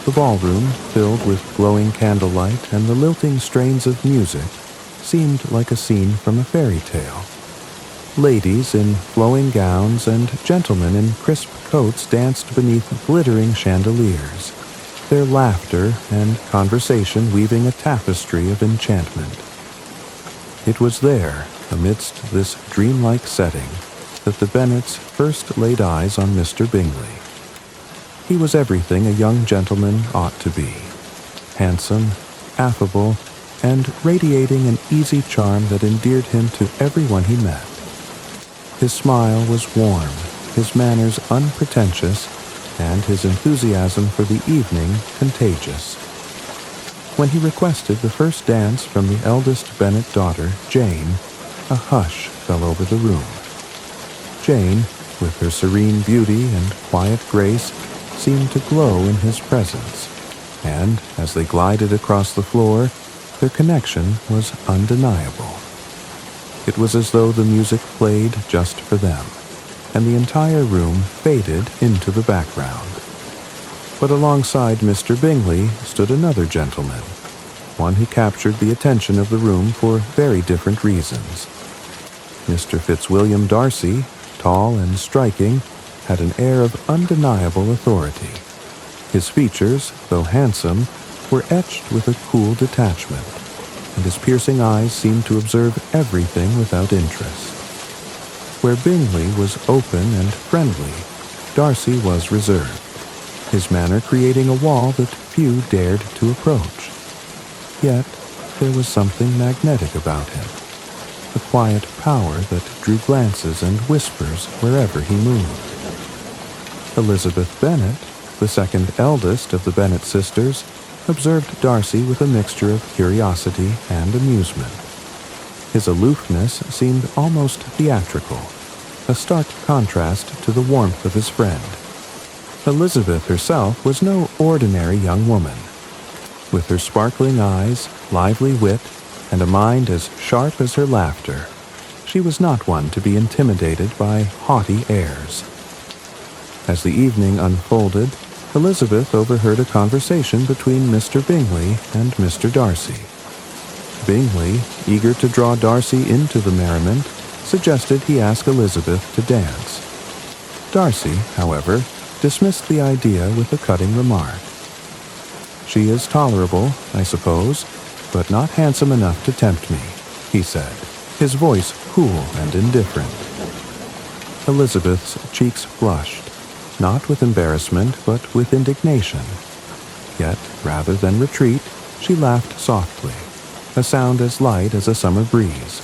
The ballroom, filled with glowing candlelight and the lilting strains of music, seemed like a scene from a fairy tale. Ladies in flowing gowns and gentlemen in crisp coats danced beneath glittering chandeliers, their laughter and conversation weaving a tapestry of enchantment. It was there, amidst this dreamlike setting, that the Bennets first laid eyes on Mr. Bingley. He was everything a young gentleman ought to be, handsome, affable, and radiating an easy charm that endeared him to everyone he met. His smile was warm, his manners unpretentious, and his enthusiasm for the evening contagious. When he requested the first dance from the eldest Bennet daughter, Jane, a hush fell over the room. Jane, with her serene beauty and quiet grace, seemed to glow in his presence, and as they glided across the floor, their connection was undeniable. It was as though the music played just for them, and the entire room faded into the background. But alongside Mr. Bingley stood another gentleman, one who captured the attention of the room for very different reasons. Mr. Fitzwilliam Darcy, tall and striking, had an air of undeniable authority. His features, though handsome, were etched with a cool detachment, and his piercing eyes seemed to observe everything without interest. Where Bingley was open and friendly, Darcy was reserved, his manner creating a wall that few dared to approach. Yet there was something magnetic about him, a quiet power that drew glances and whispers wherever he moved. Elizabeth Bennet, the second eldest of the Bennet sisters, observed Darcy with a mixture of curiosity and amusement. His aloofness seemed almost theatrical, a stark contrast to the warmth of his friend. Elizabeth herself was no ordinary young woman. With her sparkling eyes, lively wit, and a mind as sharp as her laughter, she was not one to be intimidated by haughty airs. As the evening unfolded, Elizabeth overheard a conversation between Mr. Bingley and Mr. Darcy. Bingley, eager to draw Darcy into the merriment, suggested he ask Elizabeth to dance. Darcy, however, dismissed the idea with a cutting remark. "She is tolerable, I suppose, but not handsome enough to tempt me," he said, his voice cool and indifferent. Elizabeth's cheeks flushed, not with embarrassment, but with indignation. Yet, rather than retreat, she laughed softly, a sound as light as a summer breeze.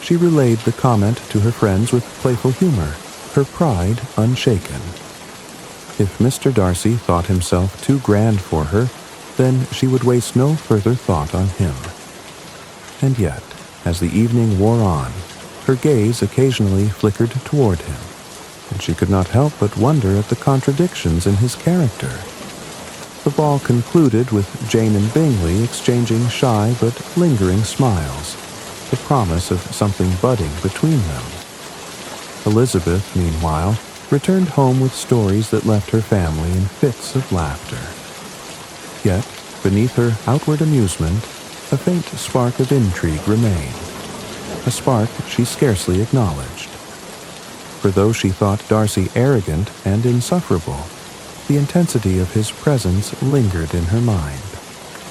She relayed the comment to her friends with playful humor, her pride unshaken. If Mr. Darcy thought himself too grand for her, then she would waste no further thought on him. And yet, as the evening wore on, her gaze occasionally flickered toward him, and she could not help but wonder at the contradictions in his character. The ball concluded with Jane and Bingley exchanging shy but lingering smiles, the promise of something budding between them. Elizabeth, meanwhile, returned home with stories that left her family in fits of laughter. Yet, beneath her outward amusement, a faint spark of intrigue remained, a spark she scarcely acknowledged. For though she thought Darcy arrogant and insufferable, the intensity of his presence lingered in her mind,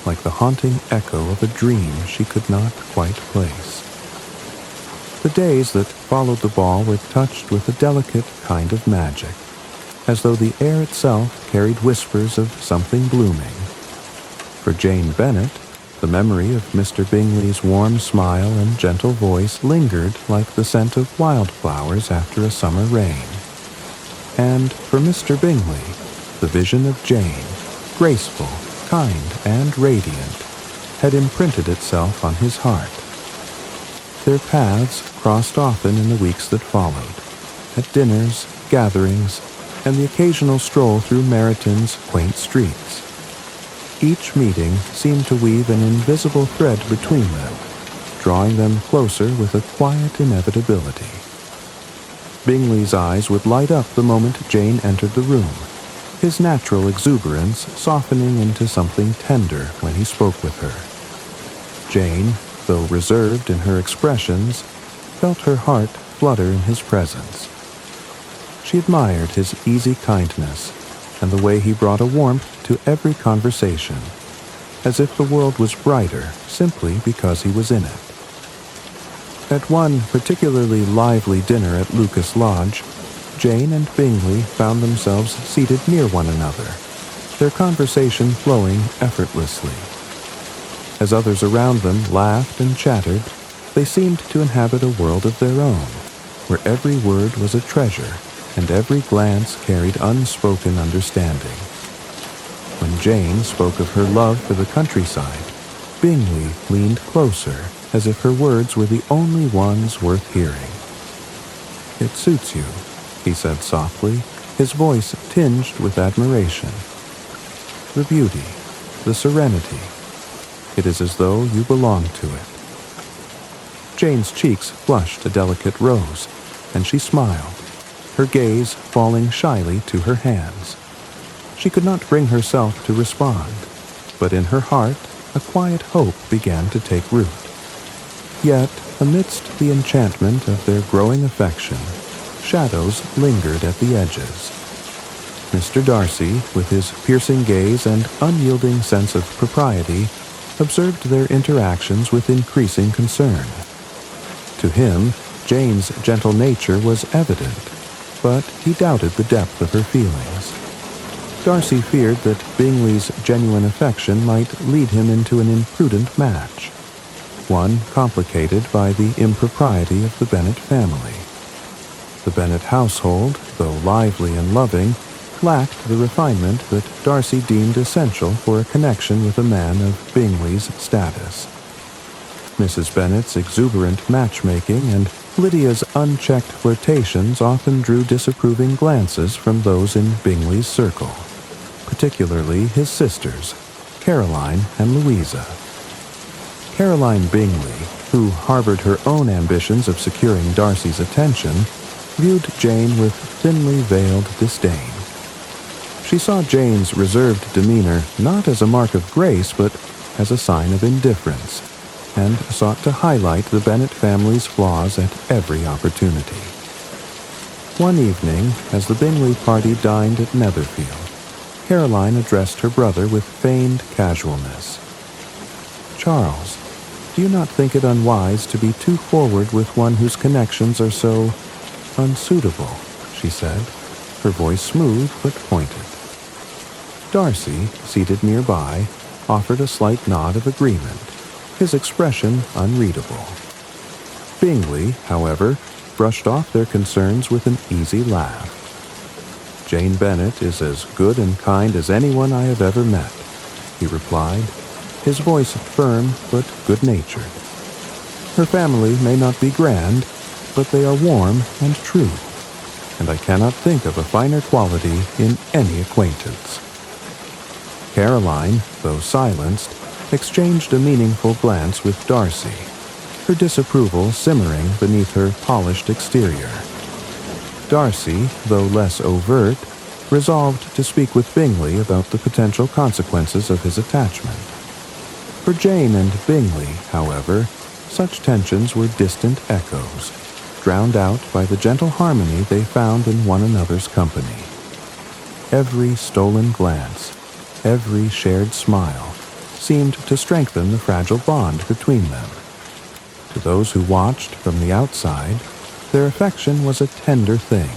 like the haunting echo of a dream she could not quite place. The days that followed the ball were touched with a delicate kind of magic, as though the air itself carried whispers of something blooming. For Jane Bennet, the memory of Mr. Bingley's warm smile and gentle voice lingered like the scent of wildflowers after a summer rain. And for Mr. Bingley, the vision of Jane, graceful, kind, and radiant, had imprinted itself on his heart. Their paths crossed often in the weeks that followed, at dinners, gatherings, and the occasional stroll through Meryton's quaint streets. Each meeting seemed to weave an invisible thread between them, drawing them closer with a quiet inevitability. Bingley's eyes would light up the moment Jane entered the room, his natural exuberance softening into something tender when he spoke with her. Jane, though reserved in her expressions, felt her heart flutter in his presence. She admired his easy kindness and the way he brought a warmth to every conversation, as if the world was brighter simply because he was in it. At one particularly lively dinner at Lucas Lodge, Jane and Bingley found themselves seated near one another, their conversation flowing effortlessly. As others around them laughed and chattered, they seemed to inhabit a world of their own, where every word was a treasure and every glance carried unspoken understanding. When Jane spoke of her love for the countryside, Bingley leaned closer, as if her words were the only ones worth hearing. "It suits you," he said softly, his voice tinged with admiration. "The beauty, the serenity. It is as though you belong to it." Jane's cheeks flushed a delicate rose, and she smiled, her gaze falling shyly to her hands. She could not bring herself to respond, but in her heart a quiet hope began to take root. Yet, amidst the enchantment of their growing affection, shadows lingered at the edges. Mr. Darcy, with his piercing gaze and unyielding sense of propriety, observed their interactions with increasing concern. To him, Jane's gentle nature was evident, but he doubted the depth of her feelings. Darcy feared that Bingley's genuine affection might lead him into an imprudent match, one complicated by the impropriety of the Bennet family. The Bennet household, though lively and loving, lacked the refinement that Darcy deemed essential for a connection with a man of Bingley's status. Mrs. Bennet's exuberant matchmaking and Lydia's unchecked flirtations often drew disapproving glances from those in Bingley's circle, particularly his sisters, Caroline and Louisa. Caroline Bingley, who harbored her own ambitions of securing Darcy's attention, viewed Jane with thinly veiled disdain. She saw Jane's reserved demeanor not as a mark of grace, but as a sign of indifference, and sought to highlight the Bennet family's flaws at every opportunity. One evening, as the Bingley party dined at Netherfield, Caroline addressed her brother with feigned casualness. "Charles, do you not think it unwise to be too forward with one whose connections are so unsuitable?" she said, her voice smooth but pointed. Darcy, seated nearby, offered a slight nod of agreement, his expression unreadable. Bingley, however, brushed off their concerns with an easy laugh. "Jane Bennet is as good and kind as anyone I have ever met," he replied, his voice firm but good-natured. "Her family may not be grand, but they are warm and true, and I cannot think of a finer quality in any acquaintance." Caroline, though silenced, exchanged a meaningful glance with Darcy, her disapproval simmering beneath her polished exterior. Darcy, though less overt, resolved to speak with Bingley about the potential consequences of his attachment. For Jane and Bingley, however, such tensions were distant echoes, drowned out by the gentle harmony they found in one another's company. Every stolen glance, every shared smile, seemed to strengthen the fragile bond between them. To those who watched from the outside, their affection was a tender thing,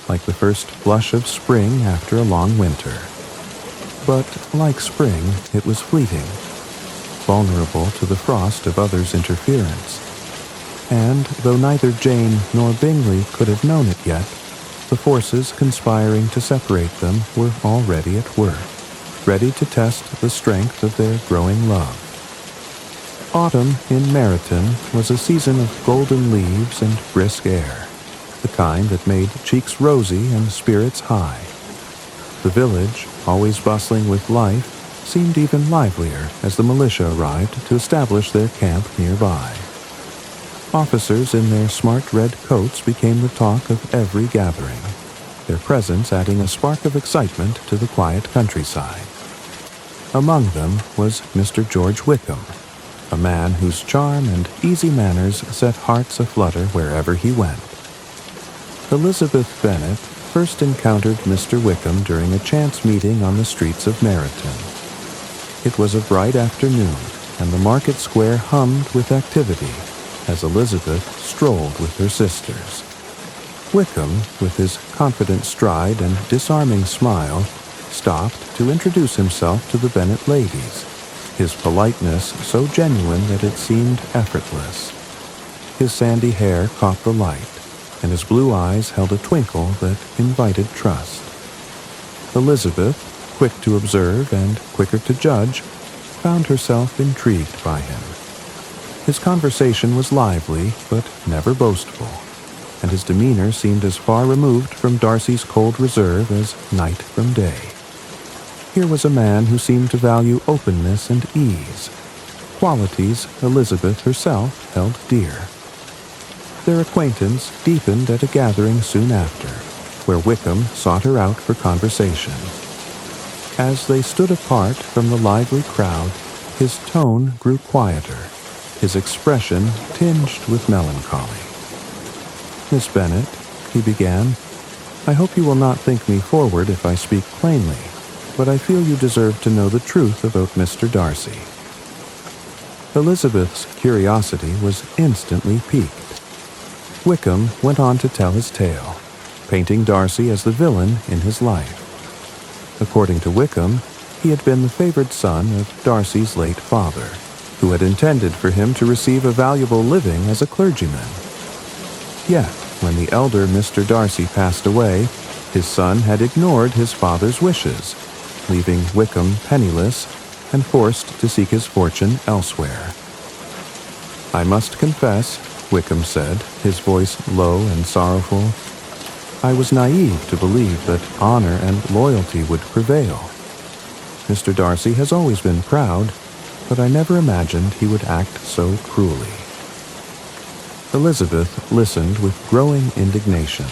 like the first blush of spring after a long winter. But, like spring, it was fleeting, vulnerable to the frost of others' interference. And, though neither Jane nor Bingley could have known it yet, the forces conspiring to separate them were already at work, ready to test the strength of their growing love. Autumn in Meryton was a season of golden leaves and brisk air, the kind that made cheeks rosy and spirits high. The village, always bustling with life, seemed even livelier as the militia arrived to establish their camp nearby. Officers in their smart red coats became the talk of every gathering, their presence adding a spark of excitement to the quiet countryside. Among them was Mr. George Wickham, a man whose charm and easy manners set hearts aflutter wherever he went. Elizabeth Bennet first encountered Mr. Wickham during a chance meeting on the streets of Meryton. It was a bright afternoon, and the market square hummed with activity as Elizabeth strolled with her sisters. Wickham, with his confident stride and disarming smile, stopped to introduce himself to the Bennet ladies, his politeness so genuine that it seemed effortless. His sandy hair caught the light, and his blue eyes held a twinkle that invited trust. Elizabeth, quick to observe and quicker to judge, found herself intrigued by him. His conversation was lively, but never boastful, and his demeanor seemed as far removed from Darcy's cold reserve as night from day. Here was a man who seemed to value openness and ease, qualities Elizabeth herself held dear. Their acquaintance deepened at a gathering soon after, where Wickham sought her out for conversation. As they stood apart from the lively crowd, his tone grew quieter, his expression tinged with melancholy. "Miss Bennet," he began, "I hope you will not think me forward if I speak plainly, but I feel you deserve to know the truth about Mr. Darcy." Elizabeth's curiosity was instantly piqued. Wickham went on to tell his tale, painting Darcy as the villain in his life. According to Wickham, he had been the favored son of Darcy's late father, who had intended for him to receive a valuable living as a clergyman. Yet, when the elder Mr. Darcy passed away, his son had ignored his father's wishes, leaving Wickham penniless and forced to seek his fortune elsewhere. "I must confess," Wickham said, his voice low and sorrowful, "I was naive to believe that honor and loyalty would prevail. Mr. Darcy has always been proud, but I never imagined he would act so cruelly." Elizabeth listened with growing indignation.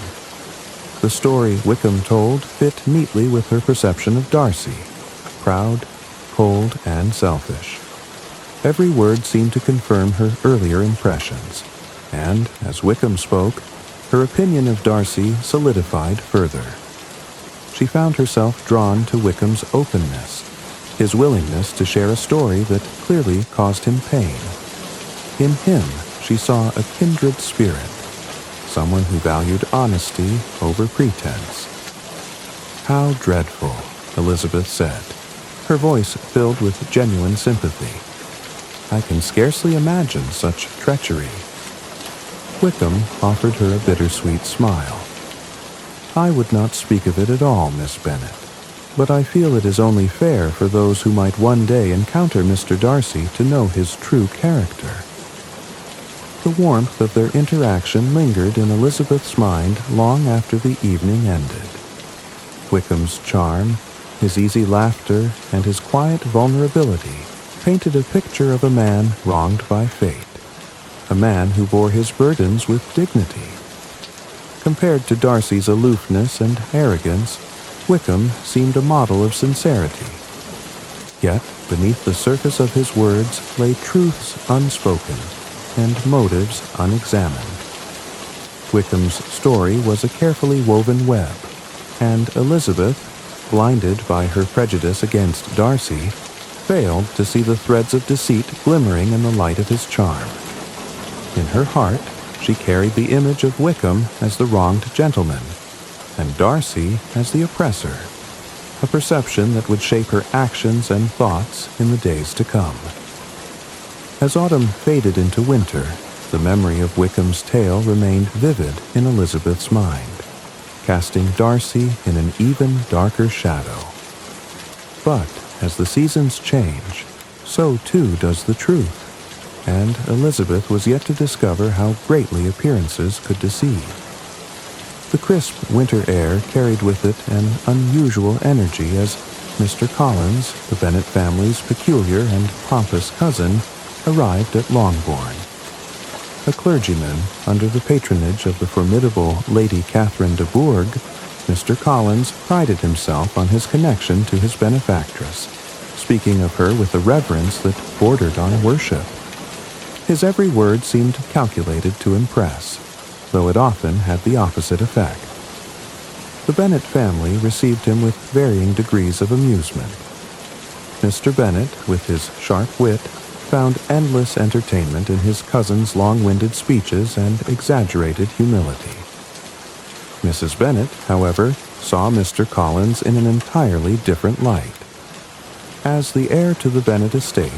The story Wickham told fit neatly with her perception of Darcy, proud, cold, and selfish. Every word seemed to confirm her earlier impressions, and, as Wickham spoke, her opinion of Darcy solidified further. She found herself drawn to Wickham's openness, his willingness to share a story that clearly caused him pain. In him, she saw a kindred spirit, someone who valued honesty over pretense. "How dreadful," Elizabeth said, her voice filled with genuine sympathy. "I can scarcely imagine such treachery." Wickham offered her a bittersweet smile. "I would not speak of it at all, Miss Bennet, but I feel it is only fair for those who might one day encounter Mr. Darcy to know his true character." The warmth of their interaction lingered in Elizabeth's mind long after the evening ended. Wickham's charm, his easy laughter, and his quiet vulnerability painted a picture of a man wronged by fate, a man who bore his burdens with dignity. Compared to Darcy's aloofness and arrogance, Wickham seemed a model of sincerity. Yet, beneath the surface of his words lay truths unspoken and motives unexamined. Wickham's story was a carefully woven web, and Elizabeth, blinded by her prejudice against Darcy, failed to see the threads of deceit glimmering in the light of his charm. In her heart, she carried the image of Wickham as the wronged gentleman, and Darcy as the oppressor, a perception that would shape her actions and thoughts in the days to come. As autumn faded into winter, the memory of Wickham's tale remained vivid in Elizabeth's mind, casting Darcy in an even darker shadow. But as the seasons change, so too does the truth, and Elizabeth was yet to discover how greatly appearances could deceive. The crisp winter air carried with it an unusual energy as Mr. Collins, the Bennet family's peculiar and pompous cousin, arrived at Longbourn. A clergyman, under the patronage of the formidable Lady Catherine de Bourgh, Mr. Collins prided himself on his connection to his benefactress, speaking of her with a reverence that bordered on worship. His every word seemed calculated to impress, though it often had the opposite effect. The Bennet family received him with varying degrees of amusement. Mr. Bennet, with his sharp wit, found endless entertainment in his cousin's long-winded speeches and exaggerated humility. Mrs. Bennet, however, saw Mr. Collins in an entirely different light. As the heir to the Bennet estate,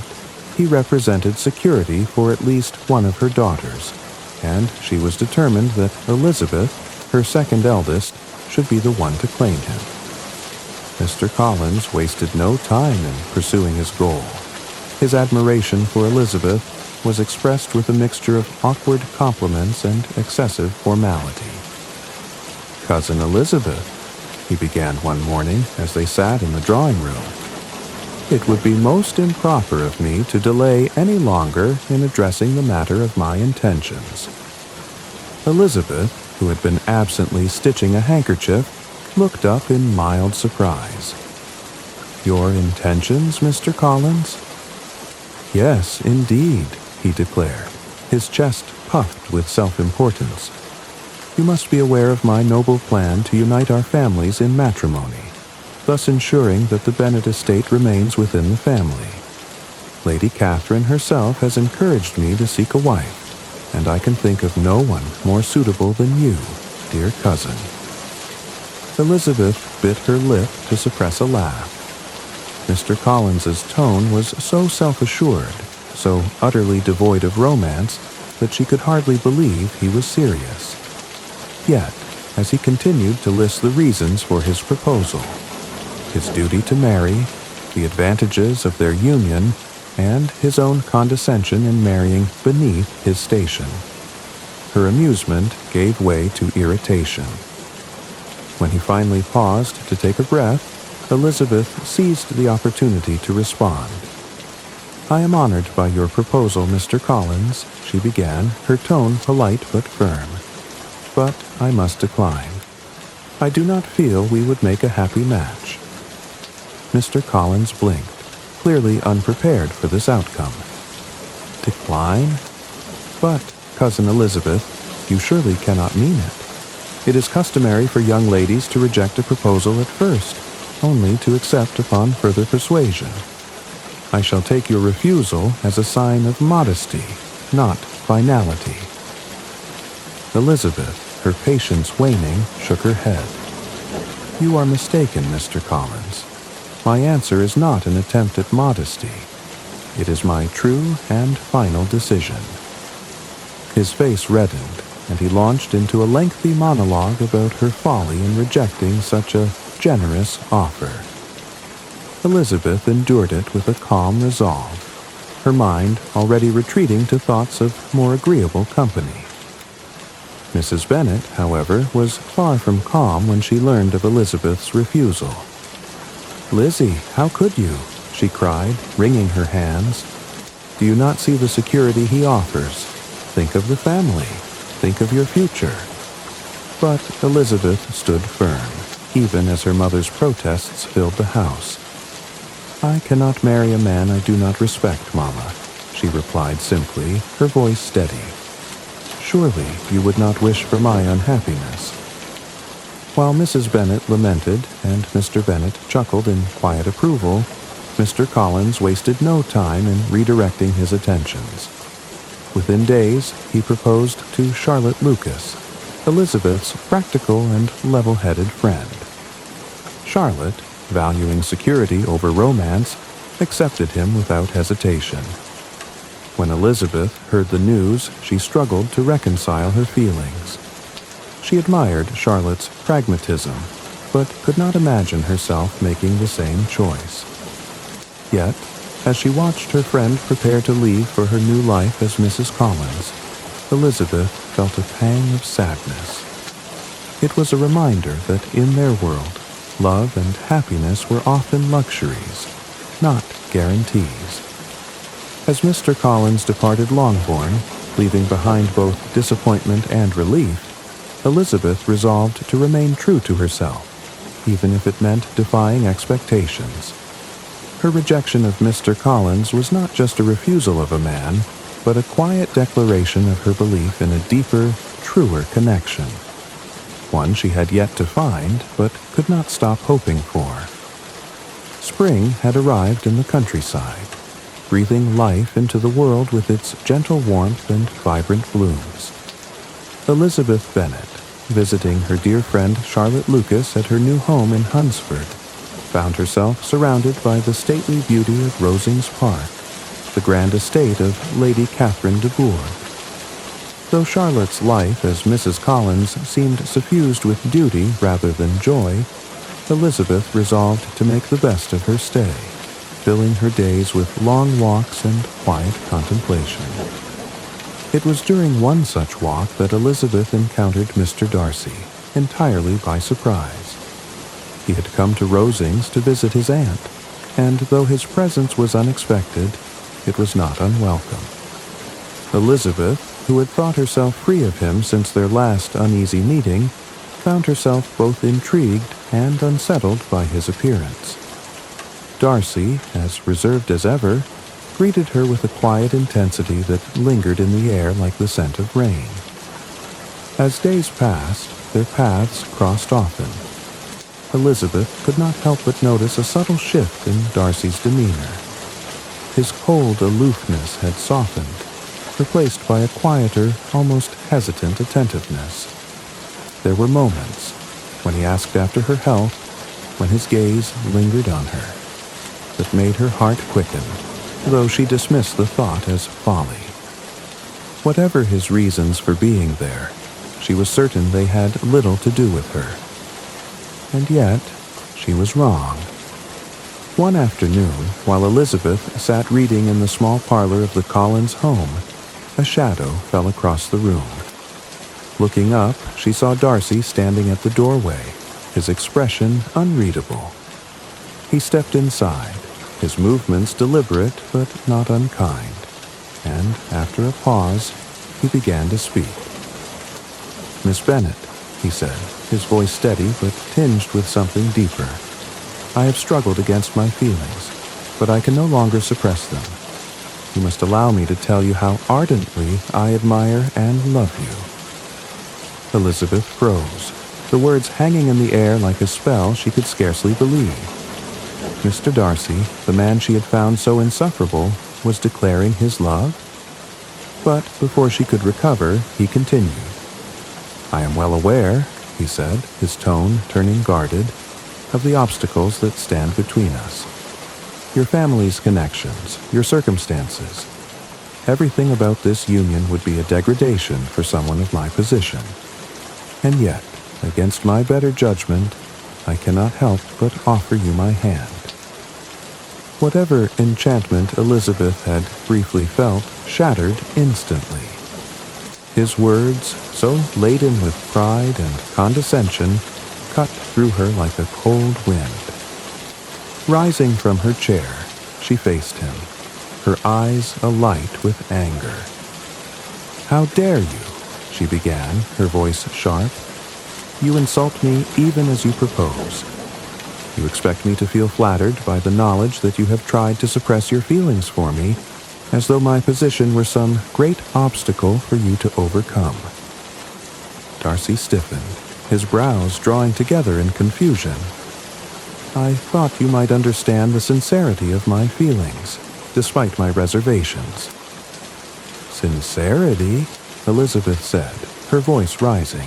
he represented security for at least one of her daughters, and she was determined that Elizabeth, her second eldest, should be the one to claim him. Mr. Collins wasted no time in pursuing his goal. His admiration for Elizabeth was expressed with a mixture of awkward compliments and excessive formality. "Cousin Elizabeth," he began one morning as they sat in the drawing-room, "it would be most improper of me to delay any longer in addressing the matter of my intentions." Elizabeth, who had been absently stitching a handkerchief, looked up in mild surprise. "Your intentions, Mr. Collins?" "Yes, indeed," he declared, his chest puffed with self-importance. "You must be aware of my noble plan to unite our families in matrimony, thus ensuring that the Bennet estate remains within the family. Lady Catherine herself has encouraged me to seek a wife, and I can think of no one more suitable than you, dear cousin." Elizabeth bit her lip to suppress a laugh. Mr. Collins's tone was so self-assured, so utterly devoid of romance, that she could hardly believe he was serious. Yet, as he continued to list the reasons for his proposal, his duty to marry, the advantages of their union, and his own condescension in marrying beneath his station, her amusement gave way to irritation. When he finally paused to take a breath, Elizabeth seized the opportunity to respond. "I am honored by your proposal, Mr. Collins," she began, her tone polite but firm. "But I must decline. I do not feel we would make a happy match." Mr. Collins blinked, clearly unprepared for this outcome. "Decline? But, Cousin Elizabeth, you surely cannot mean it. It is customary for young ladies to reject a proposal at first, only to accept upon further persuasion. I shall take your refusal as a sign of modesty, not finality." Elizabeth, her patience waning, shook her head. "You are mistaken, Mr. Collins. My answer is not an attempt at modesty. It is my true and final decision." His face reddened, and he launched into a lengthy monologue about her folly in rejecting such a generous offer. Elizabeth endured it with a calm resolve, her mind already retreating to thoughts of more agreeable company. Mrs. Bennet, however, was far from calm when she learned of Elizabeth's refusal. "Lizzie, how could you?" she cried, wringing her hands. "Do you not see the security he offers? Think of the family. Think of your future." But Elizabeth stood firm, even as her mother's protests filled the house. "I cannot marry a man I do not respect, Mamma," she replied simply, her voice steady. "Surely you would not wish for my unhappiness." While Mrs. Bennet lamented and Mr. Bennet chuckled in quiet approval, Mr. Collins wasted no time in redirecting his attentions. Within days, he proposed to Charlotte Lucas, Elizabeth's practical and level-headed friend. Charlotte, valuing security over romance, accepted him without hesitation. When Elizabeth heard the news, she struggled to reconcile her feelings. She admired Charlotte's pragmatism, but could not imagine herself making the same choice. Yet, as she watched her friend prepare to leave for her new life as Mrs. Collins, Elizabeth felt a pang of sadness. It was a reminder that in their world, love and happiness were often luxuries, not guarantees. As Mr. Collins departed Longbourn, leaving behind both disappointment and relief, Elizabeth resolved to remain true to herself, even if it meant defying expectations. Her rejection of Mr. Collins was not just a refusal of a man, but a quiet declaration of her belief in a deeper, truer connection. One she had yet to find, but could not stop hoping for. Spring had arrived in the countryside, breathing life into the world with its gentle warmth and vibrant blooms. Elizabeth Bennet, visiting her dear friend Charlotte Lucas at her new home in Hunsford, found herself surrounded by the stately beauty of Rosings Park, the grand estate of Lady Catherine de Bourgh. Though Charlotte's life as Mrs. Collins seemed suffused with duty rather than joy, Elizabeth resolved to make the best of her stay, filling her days with long walks and quiet contemplation. It was during one such walk that Elizabeth encountered Mr. Darcy, entirely by surprise. He had come to Rosings to visit his aunt, and though his presence was unexpected, it was not unwelcome. Elizabeth, who had thought herself free of him since their last uneasy meeting, found herself both intrigued and unsettled by his appearance. Darcy, as reserved as ever, greeted her with a quiet intensity that lingered in the air like the scent of rain. As days passed, their paths crossed often. Elizabeth could not help but notice a subtle shift in Darcy's demeanor. His cold aloofness had softened, replaced by a quieter, almost hesitant attentiveness. There were moments, when he asked after her health, when his gaze lingered on her, that made her heart quicken, though she dismissed the thought as folly. Whatever his reasons for being there, she was certain they had little to do with her. And yet, she was wrong. One afternoon, while Elizabeth sat reading in the small parlor of the Collins home, a shadow fell across the room. Looking up, she saw Darcy standing at the doorway, his expression unreadable. He stepped inside, his movements deliberate but not unkind, and after a pause, he began to speak. "Miss Bennet," he said, his voice steady but tinged with something deeper. "I have struggled against my feelings, but I can no longer suppress them. You must allow me to tell you how ardently I admire and love you." Elizabeth froze, the words hanging in the air like a spell she could scarcely believe. Mr. Darcy, the man she had found so insufferable, was declaring his love? But before she could recover, he continued. "I am well aware," he said, his tone turning guarded, "of the obstacles that stand between us. Your family's connections, your circumstances. Everything about this union would be a degradation for someone of my position. And yet, against my better judgment, I cannot help but offer you my hand." Whatever enchantment Elizabeth had briefly felt shattered instantly. His words, so laden with pride and condescension, cut through her like a cold wind. Rising from her chair, she faced him, her eyes alight with anger. "How dare you?" she began, her voice sharp. "You insult me even as you propose. You expect me to feel flattered by the knowledge that you have tried to suppress your feelings for me, as though my position were some great obstacle for you to overcome." Darcy stiffened, his brows drawing together in confusion. "I thought you might understand the sincerity of my feelings, despite my reservations." Sincerity? Elizabeth said, her voice rising.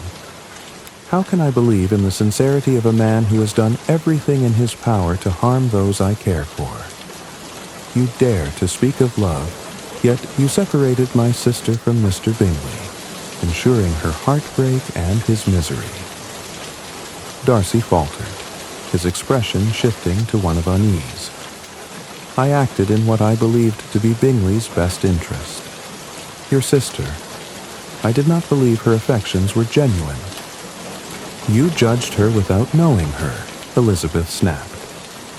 How can I believe in the sincerity of a man who has done everything in his power to harm those I care for? You dare to speak of love, yet you separated my sister from Mr. Bingley, ensuring her heartbreak and his misery. Darcy faltered, his expression shifting to one of unease. I acted in what I believed to be Bingley's best interest. Your sister. I did not believe her affections were genuine. You judged her without knowing her, Elizabeth snapped.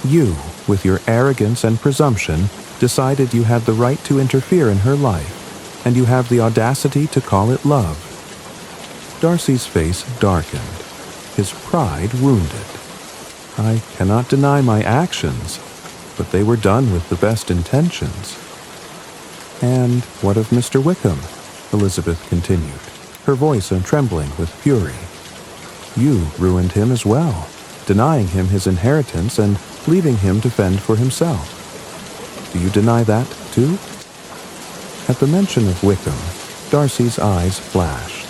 You, with your arrogance and presumption, decided you had the right to interfere in her life, and you have the audacity to call it love. Darcy's face darkened, his pride wounded. I cannot deny my actions, but they were done with the best intentions. And what of Mr. Wickham? Elizabeth continued, her voice trembling with fury. You ruined him as well, denying him his inheritance and leaving him to fend for himself. Do you deny that, too? At the mention of Wickham, Darcy's eyes flashed.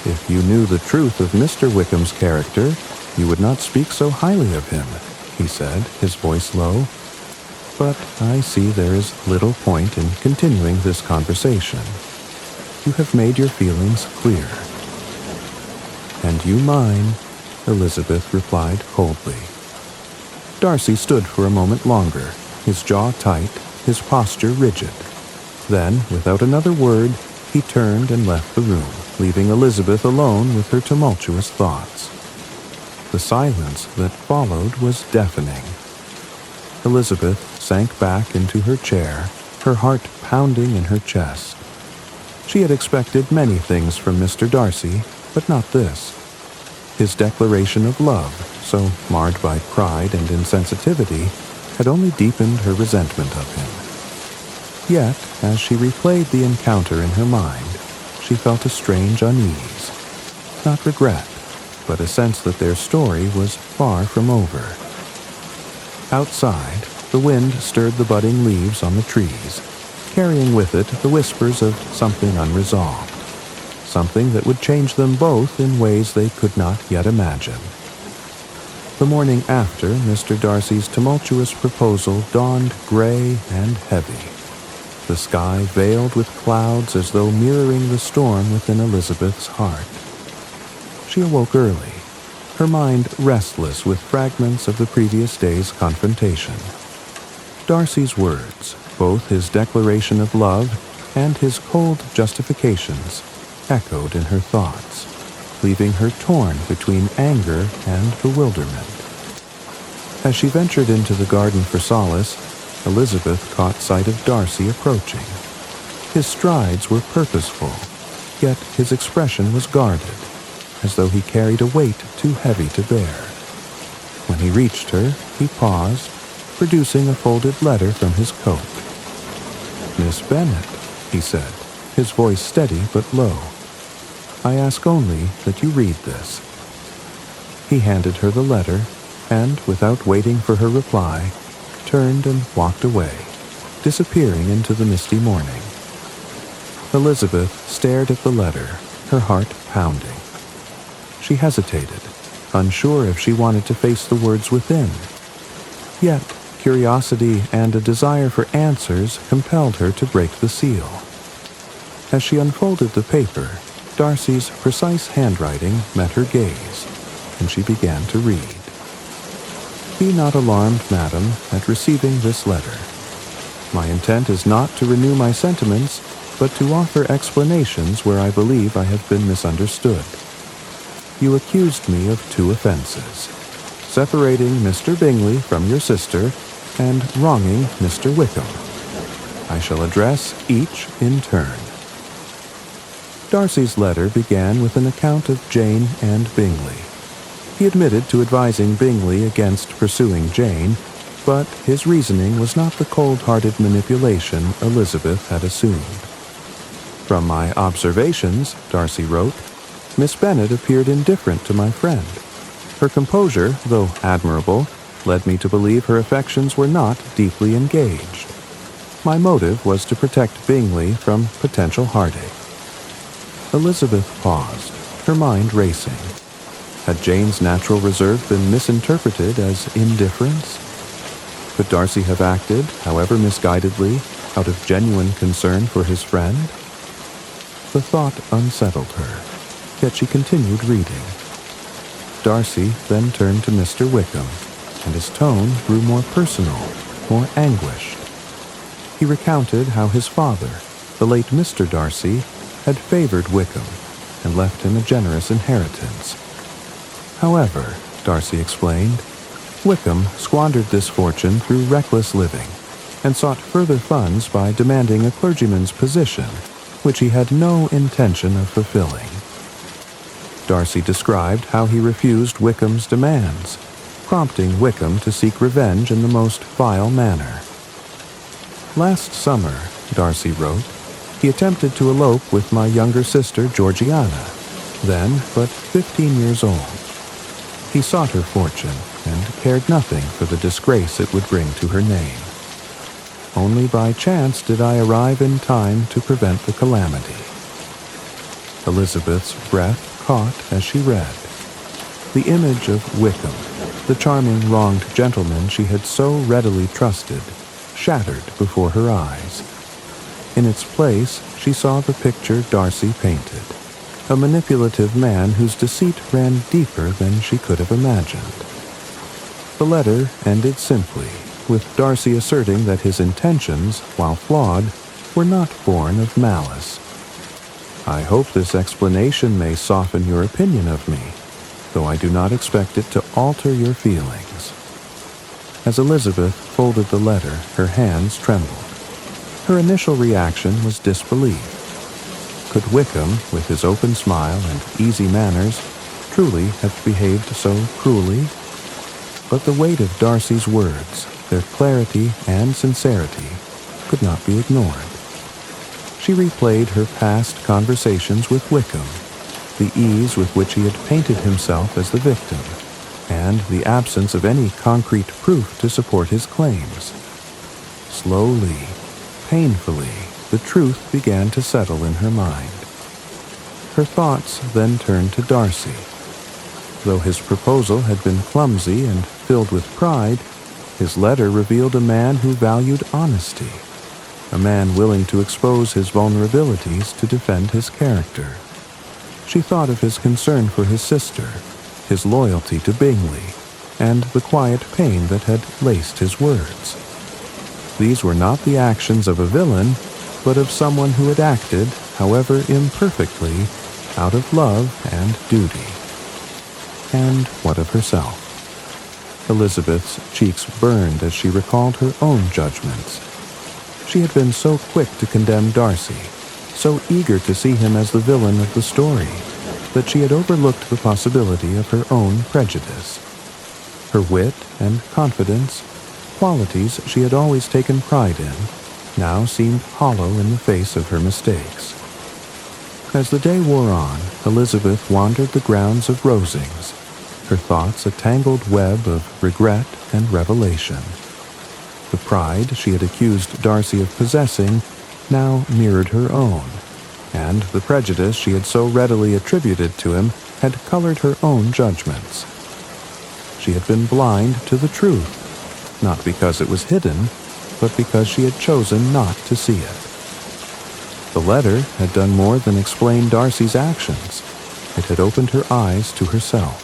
If you knew the truth of Mr. Wickham's character, you would not speak so highly of him, he said, his voice low. But I see there is little point in continuing this conversation. You have made your feelings clear. And you mine, Elizabeth replied coldly. Darcy stood for a moment longer, his jaw tight, his posture rigid. Then, without another word, he turned and left the room, leaving Elizabeth alone with her tumultuous thoughts. The silence that followed was deafening. Elizabeth sank back into her chair, her heart pounding in her chest. She had expected many things from Mr. Darcy, but not this. His declaration of love, so marred by pride and insensitivity, had only deepened her resentment of him. Yet, as she replayed the encounter in her mind, she felt a strange unease. Not regret, but a sense that their story was far from over. Outside, the wind stirred the budding leaves on the trees, carrying with it the whispers of something unresolved, something that would change them both in ways they could not yet imagine. The morning after Mr. Darcy's tumultuous proposal dawned gray and heavy, the sky veiled with clouds as though mirroring the storm within Elizabeth's heart. She awoke early, her mind restless with fragments of the previous day's confrontation. Darcy's words, both his declaration of love and his cold justifications, echoed in her thoughts, leaving her torn between anger and bewilderment. As she ventured into the garden for solace, Elizabeth caught sight of Darcy approaching. His strides were purposeful, yet his expression was guarded, as though he carried a weight too heavy to bear. When he reached her, he paused, producing a folded letter from his coat. "Miss Bennet," he said, his voice steady but low. "I ask only that you read this." He handed her the letter, and, without waiting for her reply, turned and walked away, disappearing into the misty morning. Elizabeth stared at the letter, her heart pounding. She hesitated, unsure if she wanted to face the words within. Yet, curiosity and a desire for answers compelled her to break the seal. As she unfolded the paper, Darcy's precise handwriting met her gaze, and she began to read. "Be not alarmed, madam, at receiving this letter. My intent is not to renew my sentiments, but to offer explanations where I believe I have been misunderstood. You accused me of 2 offenses: separating Mr. Bingley from your sister and wronging Mr. Wickham. I shall address each in turn." Darcy's letter began with an account of Jane and Bingley. He admitted to advising Bingley against pursuing Jane, but his reasoning was not the cold-hearted manipulation Elizabeth had assumed. "From my observations," Darcy wrote, "Miss Bennet appeared indifferent to my friend. Her composure, though admirable, led me to believe her affections were not deeply engaged. My motive was to protect Bingley from potential heartache. Elizabeth paused, her mind racing. Had Jane's natural reserve been misinterpreted as indifference? Could Darcy have acted, however misguidedly, out of genuine concern for his friend? The thought unsettled her, yet she continued reading. Darcy then turned to Mr. Wickham, and his tone grew more personal, more anguished. He recounted how his father, the late Mr. Darcy, had favored Wickham and left him a generous inheritance. However, Darcy explained, Wickham squandered this fortune through reckless living and sought further funds by demanding a clergyman's position, which he had no intention of fulfilling. Darcy described how he refused Wickham's demands, prompting Wickham to seek revenge in the most vile manner. Last summer, Darcy wrote, he attempted to elope with my younger sister Georgiana, then but 15 years old. He sought her fortune and cared nothing for the disgrace it would bring to her name. Only by chance did I arrive in time to prevent the calamity. Elizabeth's breath caught as she read. The image of Wickham, the charming wronged gentleman she had so readily trusted, shattered before her eyes. In its place, she saw the picture Darcy painted, a manipulative man whose deceit ran deeper than she could have imagined. The letter ended simply, with Darcy asserting that his intentions, while flawed, were not born of malice. I hope this explanation may soften your opinion of me, though I do not expect it to alter your feelings. As Elizabeth folded the letter, her hands trembled. Her initial reaction was disbelief. Could Wickham, with his open smile and easy manners, truly have behaved so cruelly? But the weight of Darcy's words, their clarity and sincerity, could not be ignored. She replayed her past conversations with Wickham, the ease with which he had painted himself as the victim, and the absence of any concrete proof to support his claims. Slowly, painfully, the truth began to settle in her mind. Her thoughts then turned to Darcy. Though his proposal had been clumsy and filled with pride, his letter revealed a man who valued honesty, a man willing to expose his vulnerabilities to defend his character. She thought of his concern for his sister, his loyalty to Bingley, and the quiet pain that had laced his words. These were not the actions of a villain, but of someone who had acted, however imperfectly, out of love and duty. And what of herself? Elizabeth's cheeks burned as she recalled her own judgments. She had been so quick to condemn Darcy, so eager to see him as the villain of the story, that she had overlooked the possibility of her own prejudice. Her wit and confidence, qualities she had always taken pride in, now seemed hollow in the face of her mistakes. As the day wore on, Elizabeth wandered the grounds of Rosings, her thoughts a tangled web of regret and revelation. The pride she had accused Darcy of possessing now mirrored her own, and the prejudice she had so readily attributed to him had colored her own judgments. She had been blind to the truth, not because it was hidden, but because she had chosen not to see it. The letter had done more than explain Darcy's actions. It had opened her eyes to herself.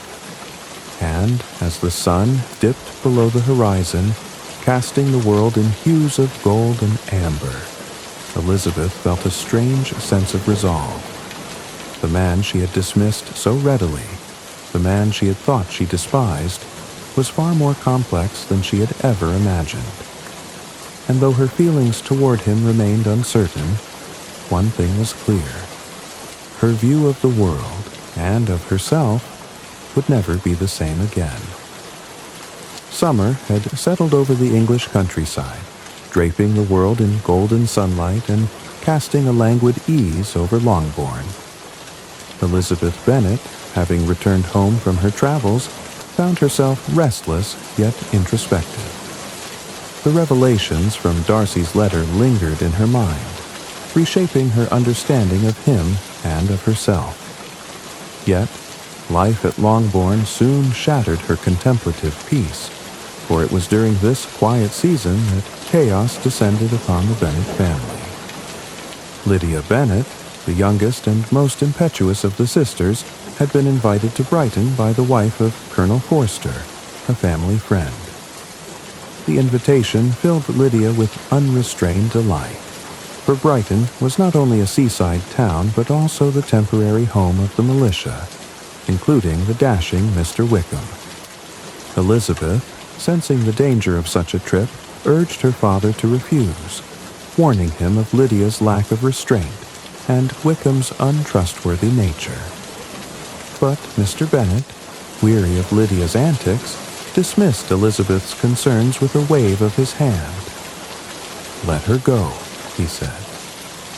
And as the sun dipped below the horizon, casting the world in hues of gold and amber, Elizabeth felt a strange sense of resolve. The man she had dismissed so readily, the man she had thought she despised, was far more complex than she had ever imagined. And though her feelings toward him remained uncertain, one thing was clear. Her view of the world and of herself would never be the same again. Summer had settled over the English countryside, draping the world in golden sunlight and casting a languid ease over Longbourn. Elizabeth Bennet, having returned home from her travels, found herself restless yet introspective. The revelations from Darcy's letter lingered in her mind, reshaping her understanding of him and of herself. Yet, life at Longbourn soon shattered her contemplative peace, for it was during this quiet season that chaos descended upon the Bennet family. Lydia Bennet, the youngest and most impetuous of the sisters, had been invited to Brighton by the wife of Colonel Forster, a family friend. The invitation filled Lydia with unrestrained delight, for Brighton was not only a seaside town but also the temporary home of the militia, including the dashing Mr. Wickham. Elizabeth, sensing the danger of such a trip, urged her father to refuse, warning him of Lydia's lack of restraint and Wickham's untrustworthy nature. But Mr. Bennet, weary of Lydia's antics, dismissed Elizabeth's concerns with a wave of his hand. "Let her go," he said.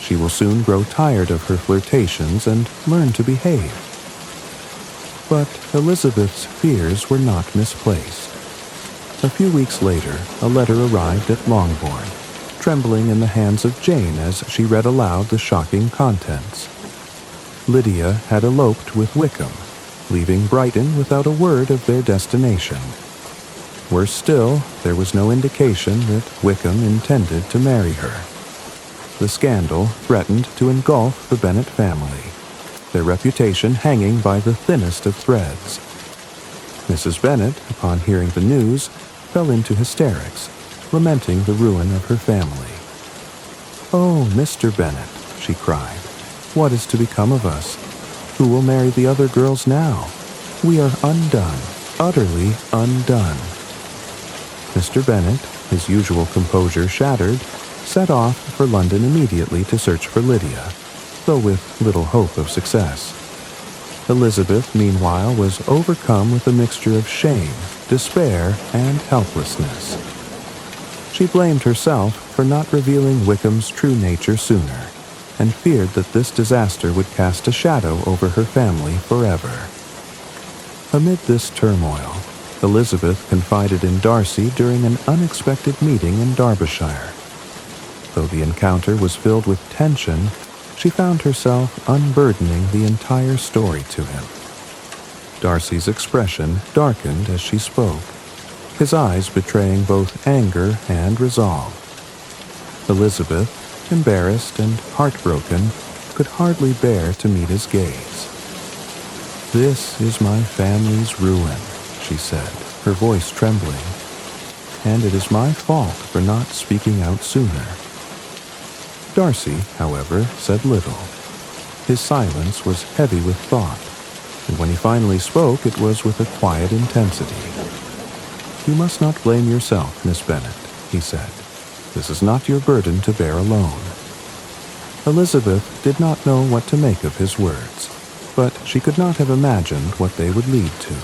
"She will soon grow tired of her flirtations and learn to behave." But Elizabeth's fears were not misplaced. A few weeks later, a letter arrived at Longbourn, trembling in the hands of Jane as she read aloud the shocking contents. Lydia had eloped with Wickham, leaving Brighton without a word of their destination. Worse still, there was no indication that Wickham intended to marry her. The scandal threatened to engulf the Bennet family, their reputation hanging by the thinnest of threads. Mrs. Bennet, upon hearing the news, fell into hysterics, lamenting the ruin of her family. "Oh, Mr. Bennet," she cried, "what is to become of us? Who will marry the other girls now? We are undone, utterly undone." Mr. Bennet, his usual composure shattered, set off for London immediately to search for Lydia, though with little hope of success. Elizabeth, meanwhile, was overcome with a mixture of shame, despair, and helplessness. She blamed herself for not revealing Wickham's true nature sooner, and feared that this disaster would cast a shadow over her family forever. Amid this turmoil, Elizabeth confided in Darcy during an unexpected meeting in Derbyshire. Though the encounter was filled with tension, she found herself unburdening the entire story to him. Darcy's expression darkened as she spoke, his eyes betraying both anger and resolve. Elizabeth, embarrassed and heartbroken, could hardly bear to meet his gaze. "This is my family's ruin," she said, her voice trembling, "and it is my fault for not speaking out sooner." Darcy, however, said little. His silence was heavy with thought, and when he finally spoke, it was with a quiet intensity. "You must not blame yourself, Miss Bennet," he said. "This is not your burden to bear alone." Elizabeth did not know what to make of his words, but she could not have imagined what they would lead to.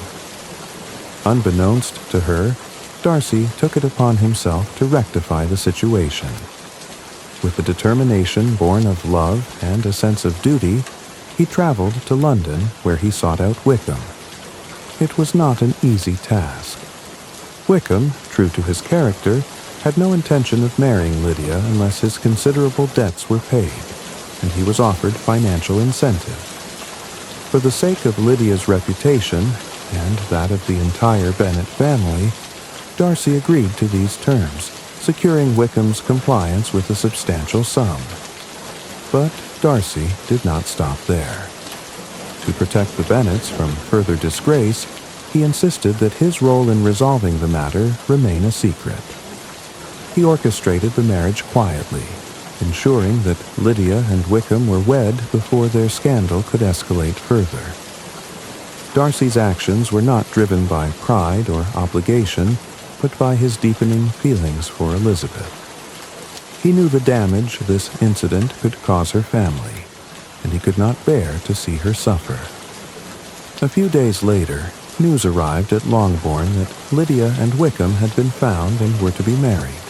Unbeknownst to her, Darcy took it upon himself to rectify the situation. With a determination born of love and a sense of duty, he traveled to London, where he sought out Wickham. It was not an easy task. Wickham, true to his character, had no intention of marrying Lydia unless his considerable debts were paid, and he was offered financial incentive. For the sake of Lydia's reputation, and that of the entire Bennet family, Darcy agreed to these terms, securing Wickham's compliance with a substantial sum. But Darcy did not stop there. To protect the Bennets from further disgrace, he insisted that his role in resolving the matter remain a secret. He orchestrated the marriage quietly, ensuring that Lydia and Wickham were wed before their scandal could escalate further. Darcy's actions were not driven by pride or obligation, but by his deepening feelings for Elizabeth. He knew the damage this incident could cause her family, and he could not bear to see her suffer. A few days later, news arrived at Longbourn that Lydia and Wickham had been found and were to be married.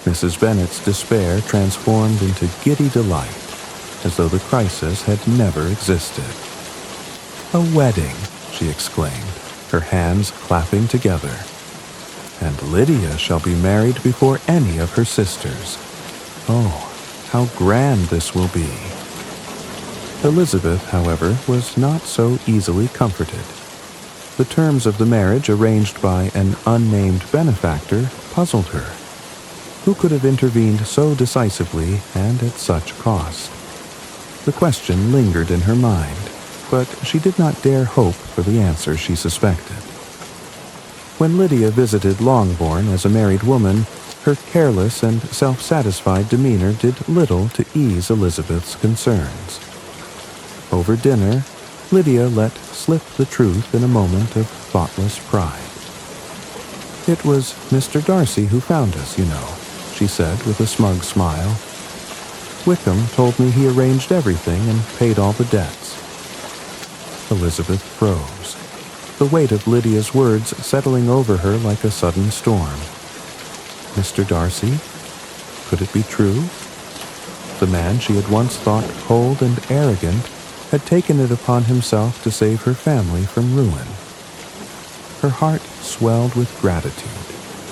Mrs. Bennet's despair transformed into giddy delight, as though the crisis had never existed. "A wedding!" she exclaimed, her hands clapping together. and Lydia shall be married before any of her sisters. Oh, how grand this will be." Elizabeth, however, was not so easily comforted. The terms of the marriage arranged by an unnamed benefactor puzzled her. Who could have intervened so decisively and at such cost? The question lingered in her mind, but she did not dare hope for the answer she suspected. When Lydia visited Longbourn as a married woman, her careless and self-satisfied demeanor did little to ease Elizabeth's concerns. Over dinner, Lydia let slip the truth in a moment of thoughtless pride. "It was Mr. Darcy who found us, you know," she said with a smug smile. "Wickham told me he arranged everything and paid all the debts." Elizabeth froze, the weight of Lydia's words settling over her like a sudden storm. Mr. Darcy? Could it be true? The man she had once thought cold and arrogant had taken it upon himself to save her family from ruin. Her heart swelled with gratitude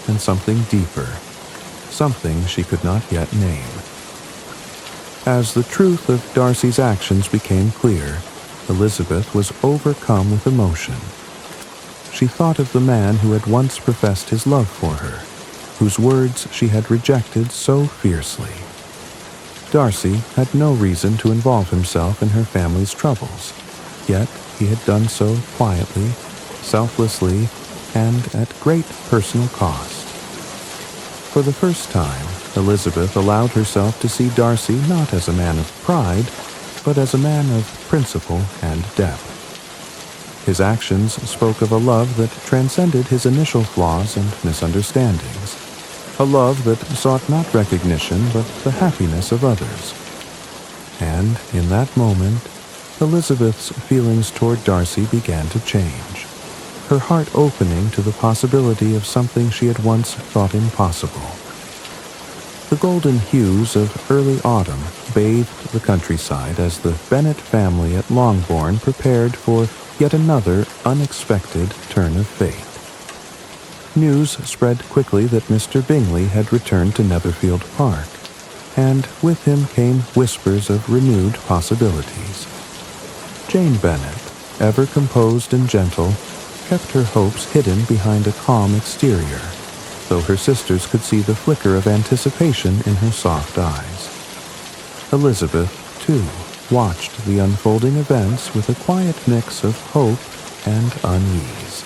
and something deeper, something she could not yet name. As the truth of Darcy's actions became clear, Elizabeth was overcome with emotion. She thought of the man who had once professed his love for her, whose words she had rejected so fiercely. Darcy had no reason to involve himself in her family's troubles, yet he had done so quietly, selflessly, and at great personal cost. For the first time, Elizabeth allowed herself to see Darcy not as a man of pride, but as a man of principle and depth. His actions spoke of a love that transcended his initial flaws and misunderstandings, a love that sought not recognition but the happiness of others. And in that moment, Elizabeth's feelings toward Darcy began to change, her heart opening to the possibility of something she had once thought impossible. The golden hues of early autumn bathed the countryside as the Bennet family at Longbourn prepared for yet another unexpected turn of fate. News spread quickly that Mr. Bingley had returned to Netherfield Park, and with him came whispers of renewed possibilities. Jane Bennet, ever composed and gentle, kept her hopes hidden behind a calm exterior, though her sisters could see the flicker of anticipation in her soft eyes. Elizabeth, too, watched the unfolding events with a quiet mix of hope and unease.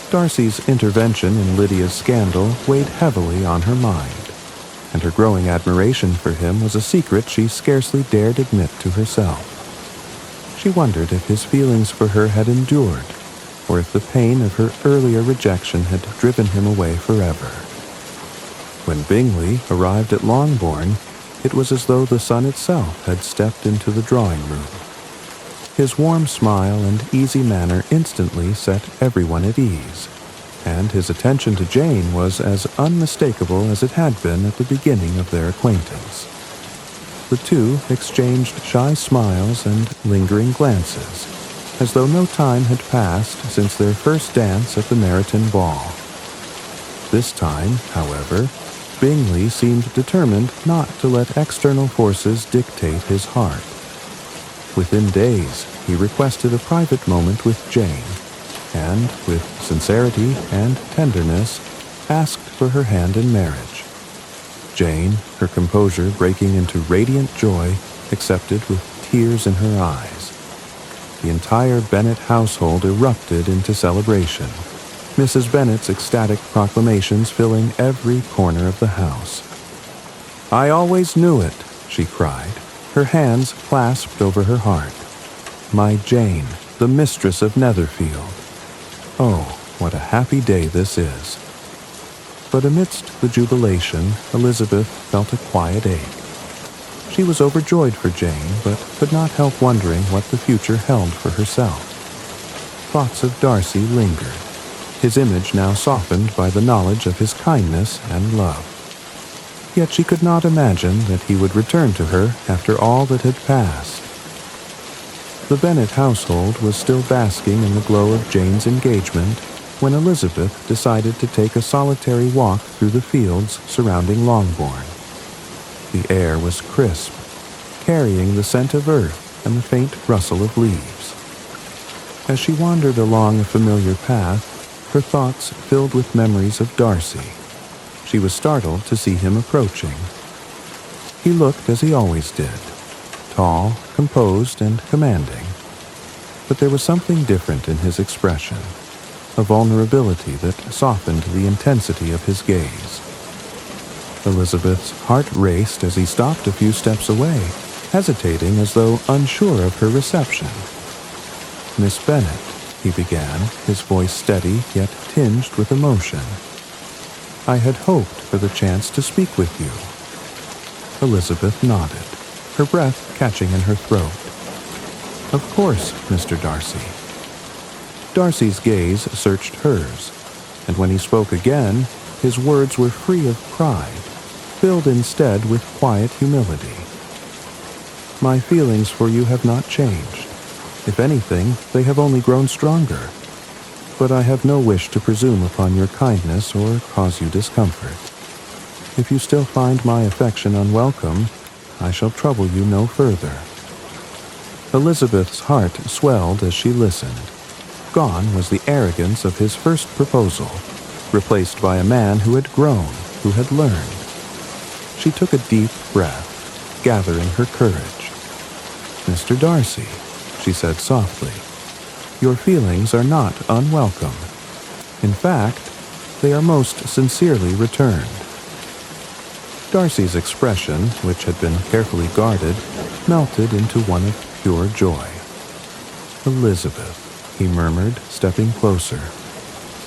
Darcy's intervention in Lydia's scandal weighed heavily on her mind, and her growing admiration for him was a secret she scarcely dared admit to herself. She wondered if his feelings for her had endured, or if the pain of her earlier rejection had driven him away forever. When Bingley arrived at Longbourn, it was as though the sun itself had stepped into the drawing room. His warm smile and easy manner instantly set everyone at ease, and his attention to Jane was as unmistakable as it had been at the beginning of their acquaintance. The two exchanged shy smiles and lingering glances, as though no time had passed since their first dance at the Meryton ball. This time, however, Bingley seemed determined not to let external forces dictate his heart. Within days, he requested a private moment with Jane, and, with sincerity and tenderness, asked for her hand in marriage. Jane, her composure breaking into radiant joy, accepted with tears in her eyes. The entire Bennet household erupted into celebration, Mrs. Bennet's ecstatic proclamations filling every corner of the house. "I always knew it," she cried, her hands clasped over her heart. "My Jane, the mistress of Netherfield. Oh, what a happy day this is." But amidst the jubilation, Elizabeth felt a quiet ache. She was overjoyed for Jane, but could not help wondering what the future held for herself. Thoughts of Darcy lingered, his image now softened by the knowledge of his kindness and love. Yet she could not imagine that he would return to her after all that had passed. The Bennet household was still basking in the glow of Jane's engagement, when Elizabeth decided to take a solitary walk through the fields surrounding Longbourn. The air was crisp, carrying the scent of earth and the faint rustle of leaves. As she wandered along a familiar path, her thoughts filled with memories of Darcy. She was startled to see him approaching. He looked as he always did, tall, composed, and commanding. But there was something different in his expression, a vulnerability that softened the intensity of his gaze. Elizabeth's heart raced as he stopped a few steps away, hesitating as though unsure of her reception. "Miss Bennet," he began, his voice steady yet tinged with emotion. "I had hoped for the chance to speak with you." Elizabeth nodded, her breath catching in her throat. "Of course, Mr. Darcy." Darcy's gaze searched hers, and when he spoke again, his words were free of pride, filled instead with quiet humility. "My feelings for you have not changed. If anything, they have only grown stronger. But I have no wish to presume upon your kindness or cause you discomfort. If you still find my affection unwelcome, I shall trouble you no further." Elizabeth's heart swelled as she listened. Gone was the arrogance of his first proposal, replaced by a man who had grown, who had learned. She took a deep breath, gathering her courage. "Mr. Darcy," she said softly, "your feelings are not unwelcome. In fact, they are most sincerely returned." Darcy's expression, which had been carefully guarded, melted into one of pure joy. "Elizabeth," he murmured, stepping closer,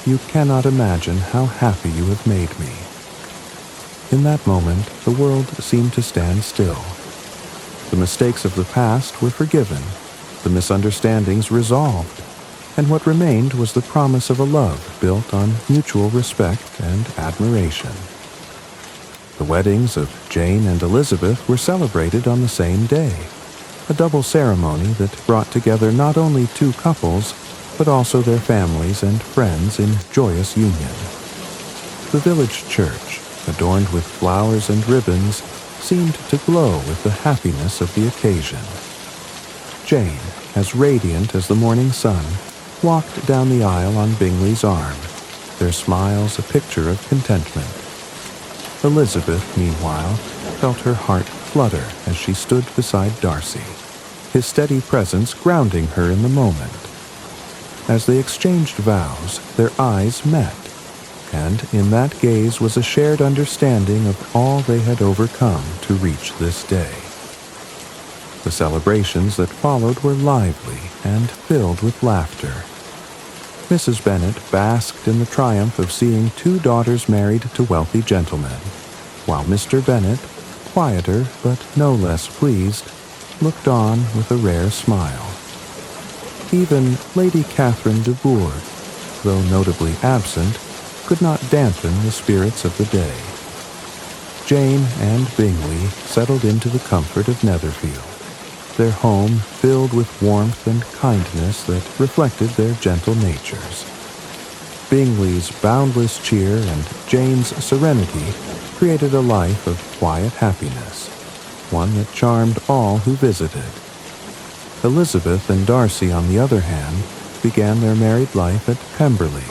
"you cannot imagine how happy you have made me." In that moment, the world seemed to stand still. The mistakes of the past were forgiven, the misunderstandings resolved, and what remained was the promise of a love built on mutual respect and admiration. The weddings of Jane and Elizabeth were celebrated on the same day, a double ceremony that brought together not only two couples, but also their families and friends in joyous union. The village church, adorned with flowers and ribbons, seemed to glow with the happiness of the occasion. Jane, as radiant as the morning sun, walked down the aisle on Bingley's arm, their smiles a picture of contentment. Elizabeth, meanwhile, felt her heart flutter as she stood beside Darcy, his steady presence grounding her in the moment. As they exchanged vows, their eyes met, and in that gaze was a shared understanding of all they had overcome to reach this day. The celebrations that followed were lively and filled with laughter. Mrs. Bennet basked in the triumph of seeing two daughters married to wealthy gentlemen, while Mr. Bennet, quieter but no less pleased, looked on with a rare smile. Even Lady Catherine de Bourgh, though notably absent, could not dampen the spirits of the day. Jane and Bingley settled into the comfort of Netherfield, their home filled with warmth and kindness that reflected their gentle natures. Bingley's boundless cheer and Jane's serenity created a life of quiet happiness, one that charmed all who visited. Elizabeth and Darcy, on the other hand, began their married life at Pemberley,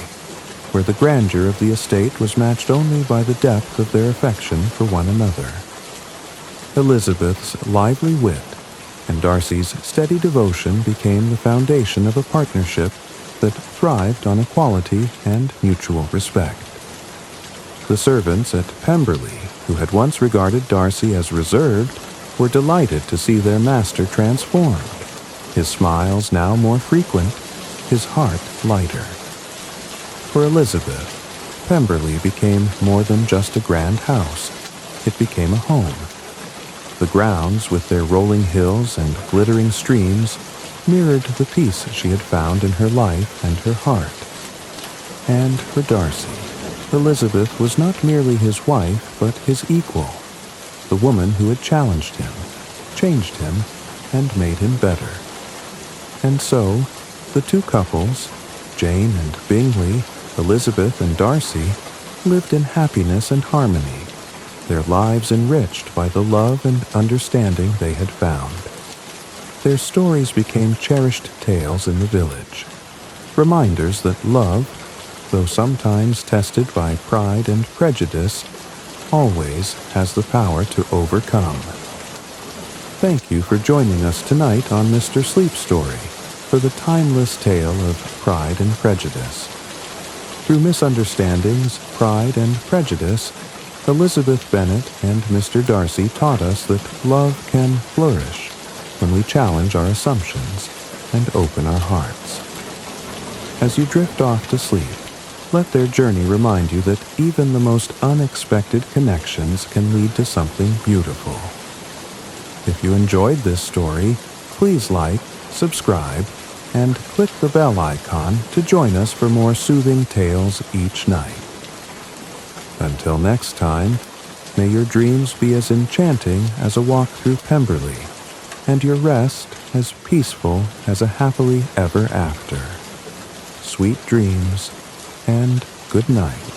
where the grandeur of the estate was matched only by the depth of their affection for one another. Elizabeth's lively wit and Darcy's steady devotion became the foundation of a partnership that thrived on equality and mutual respect. The servants at Pemberley, who had once regarded Darcy as reserved, were delighted to see their master transformed, his smiles now more frequent, his heart lighter. For Elizabeth, Pemberley became more than just a grand house. It became a home. The grounds, with their rolling hills and glittering streams, mirrored the peace she had found in her life and her heart. And for Darcy, Elizabeth was not merely his wife, but his equal, the woman who had challenged him, changed him, and made him better. And so, the two couples, Jane and Bingley, Elizabeth and Darcy lived in happiness and harmony, their lives enriched by the love and understanding they had found. Their stories became cherished tales in the village, reminders that love, though sometimes tested by pride and prejudice, always has the power to overcome. Thank you for joining us tonight on Mr. Sleep Story for the timeless tale of Pride and Prejudice. Through misunderstandings, pride, and prejudice, Elizabeth Bennet and Mr. Darcy taught us that love can flourish when we challenge our assumptions and open our hearts. As you drift off to sleep, let their journey remind you that even the most unexpected connections can lead to something beautiful. If you enjoyed this story, please like, subscribe, and click the bell icon to join us for more soothing tales each night. Until next time, may your dreams be as enchanting as a walk through Pemberley, and your rest as peaceful as a happily ever after. Sweet dreams, and good night.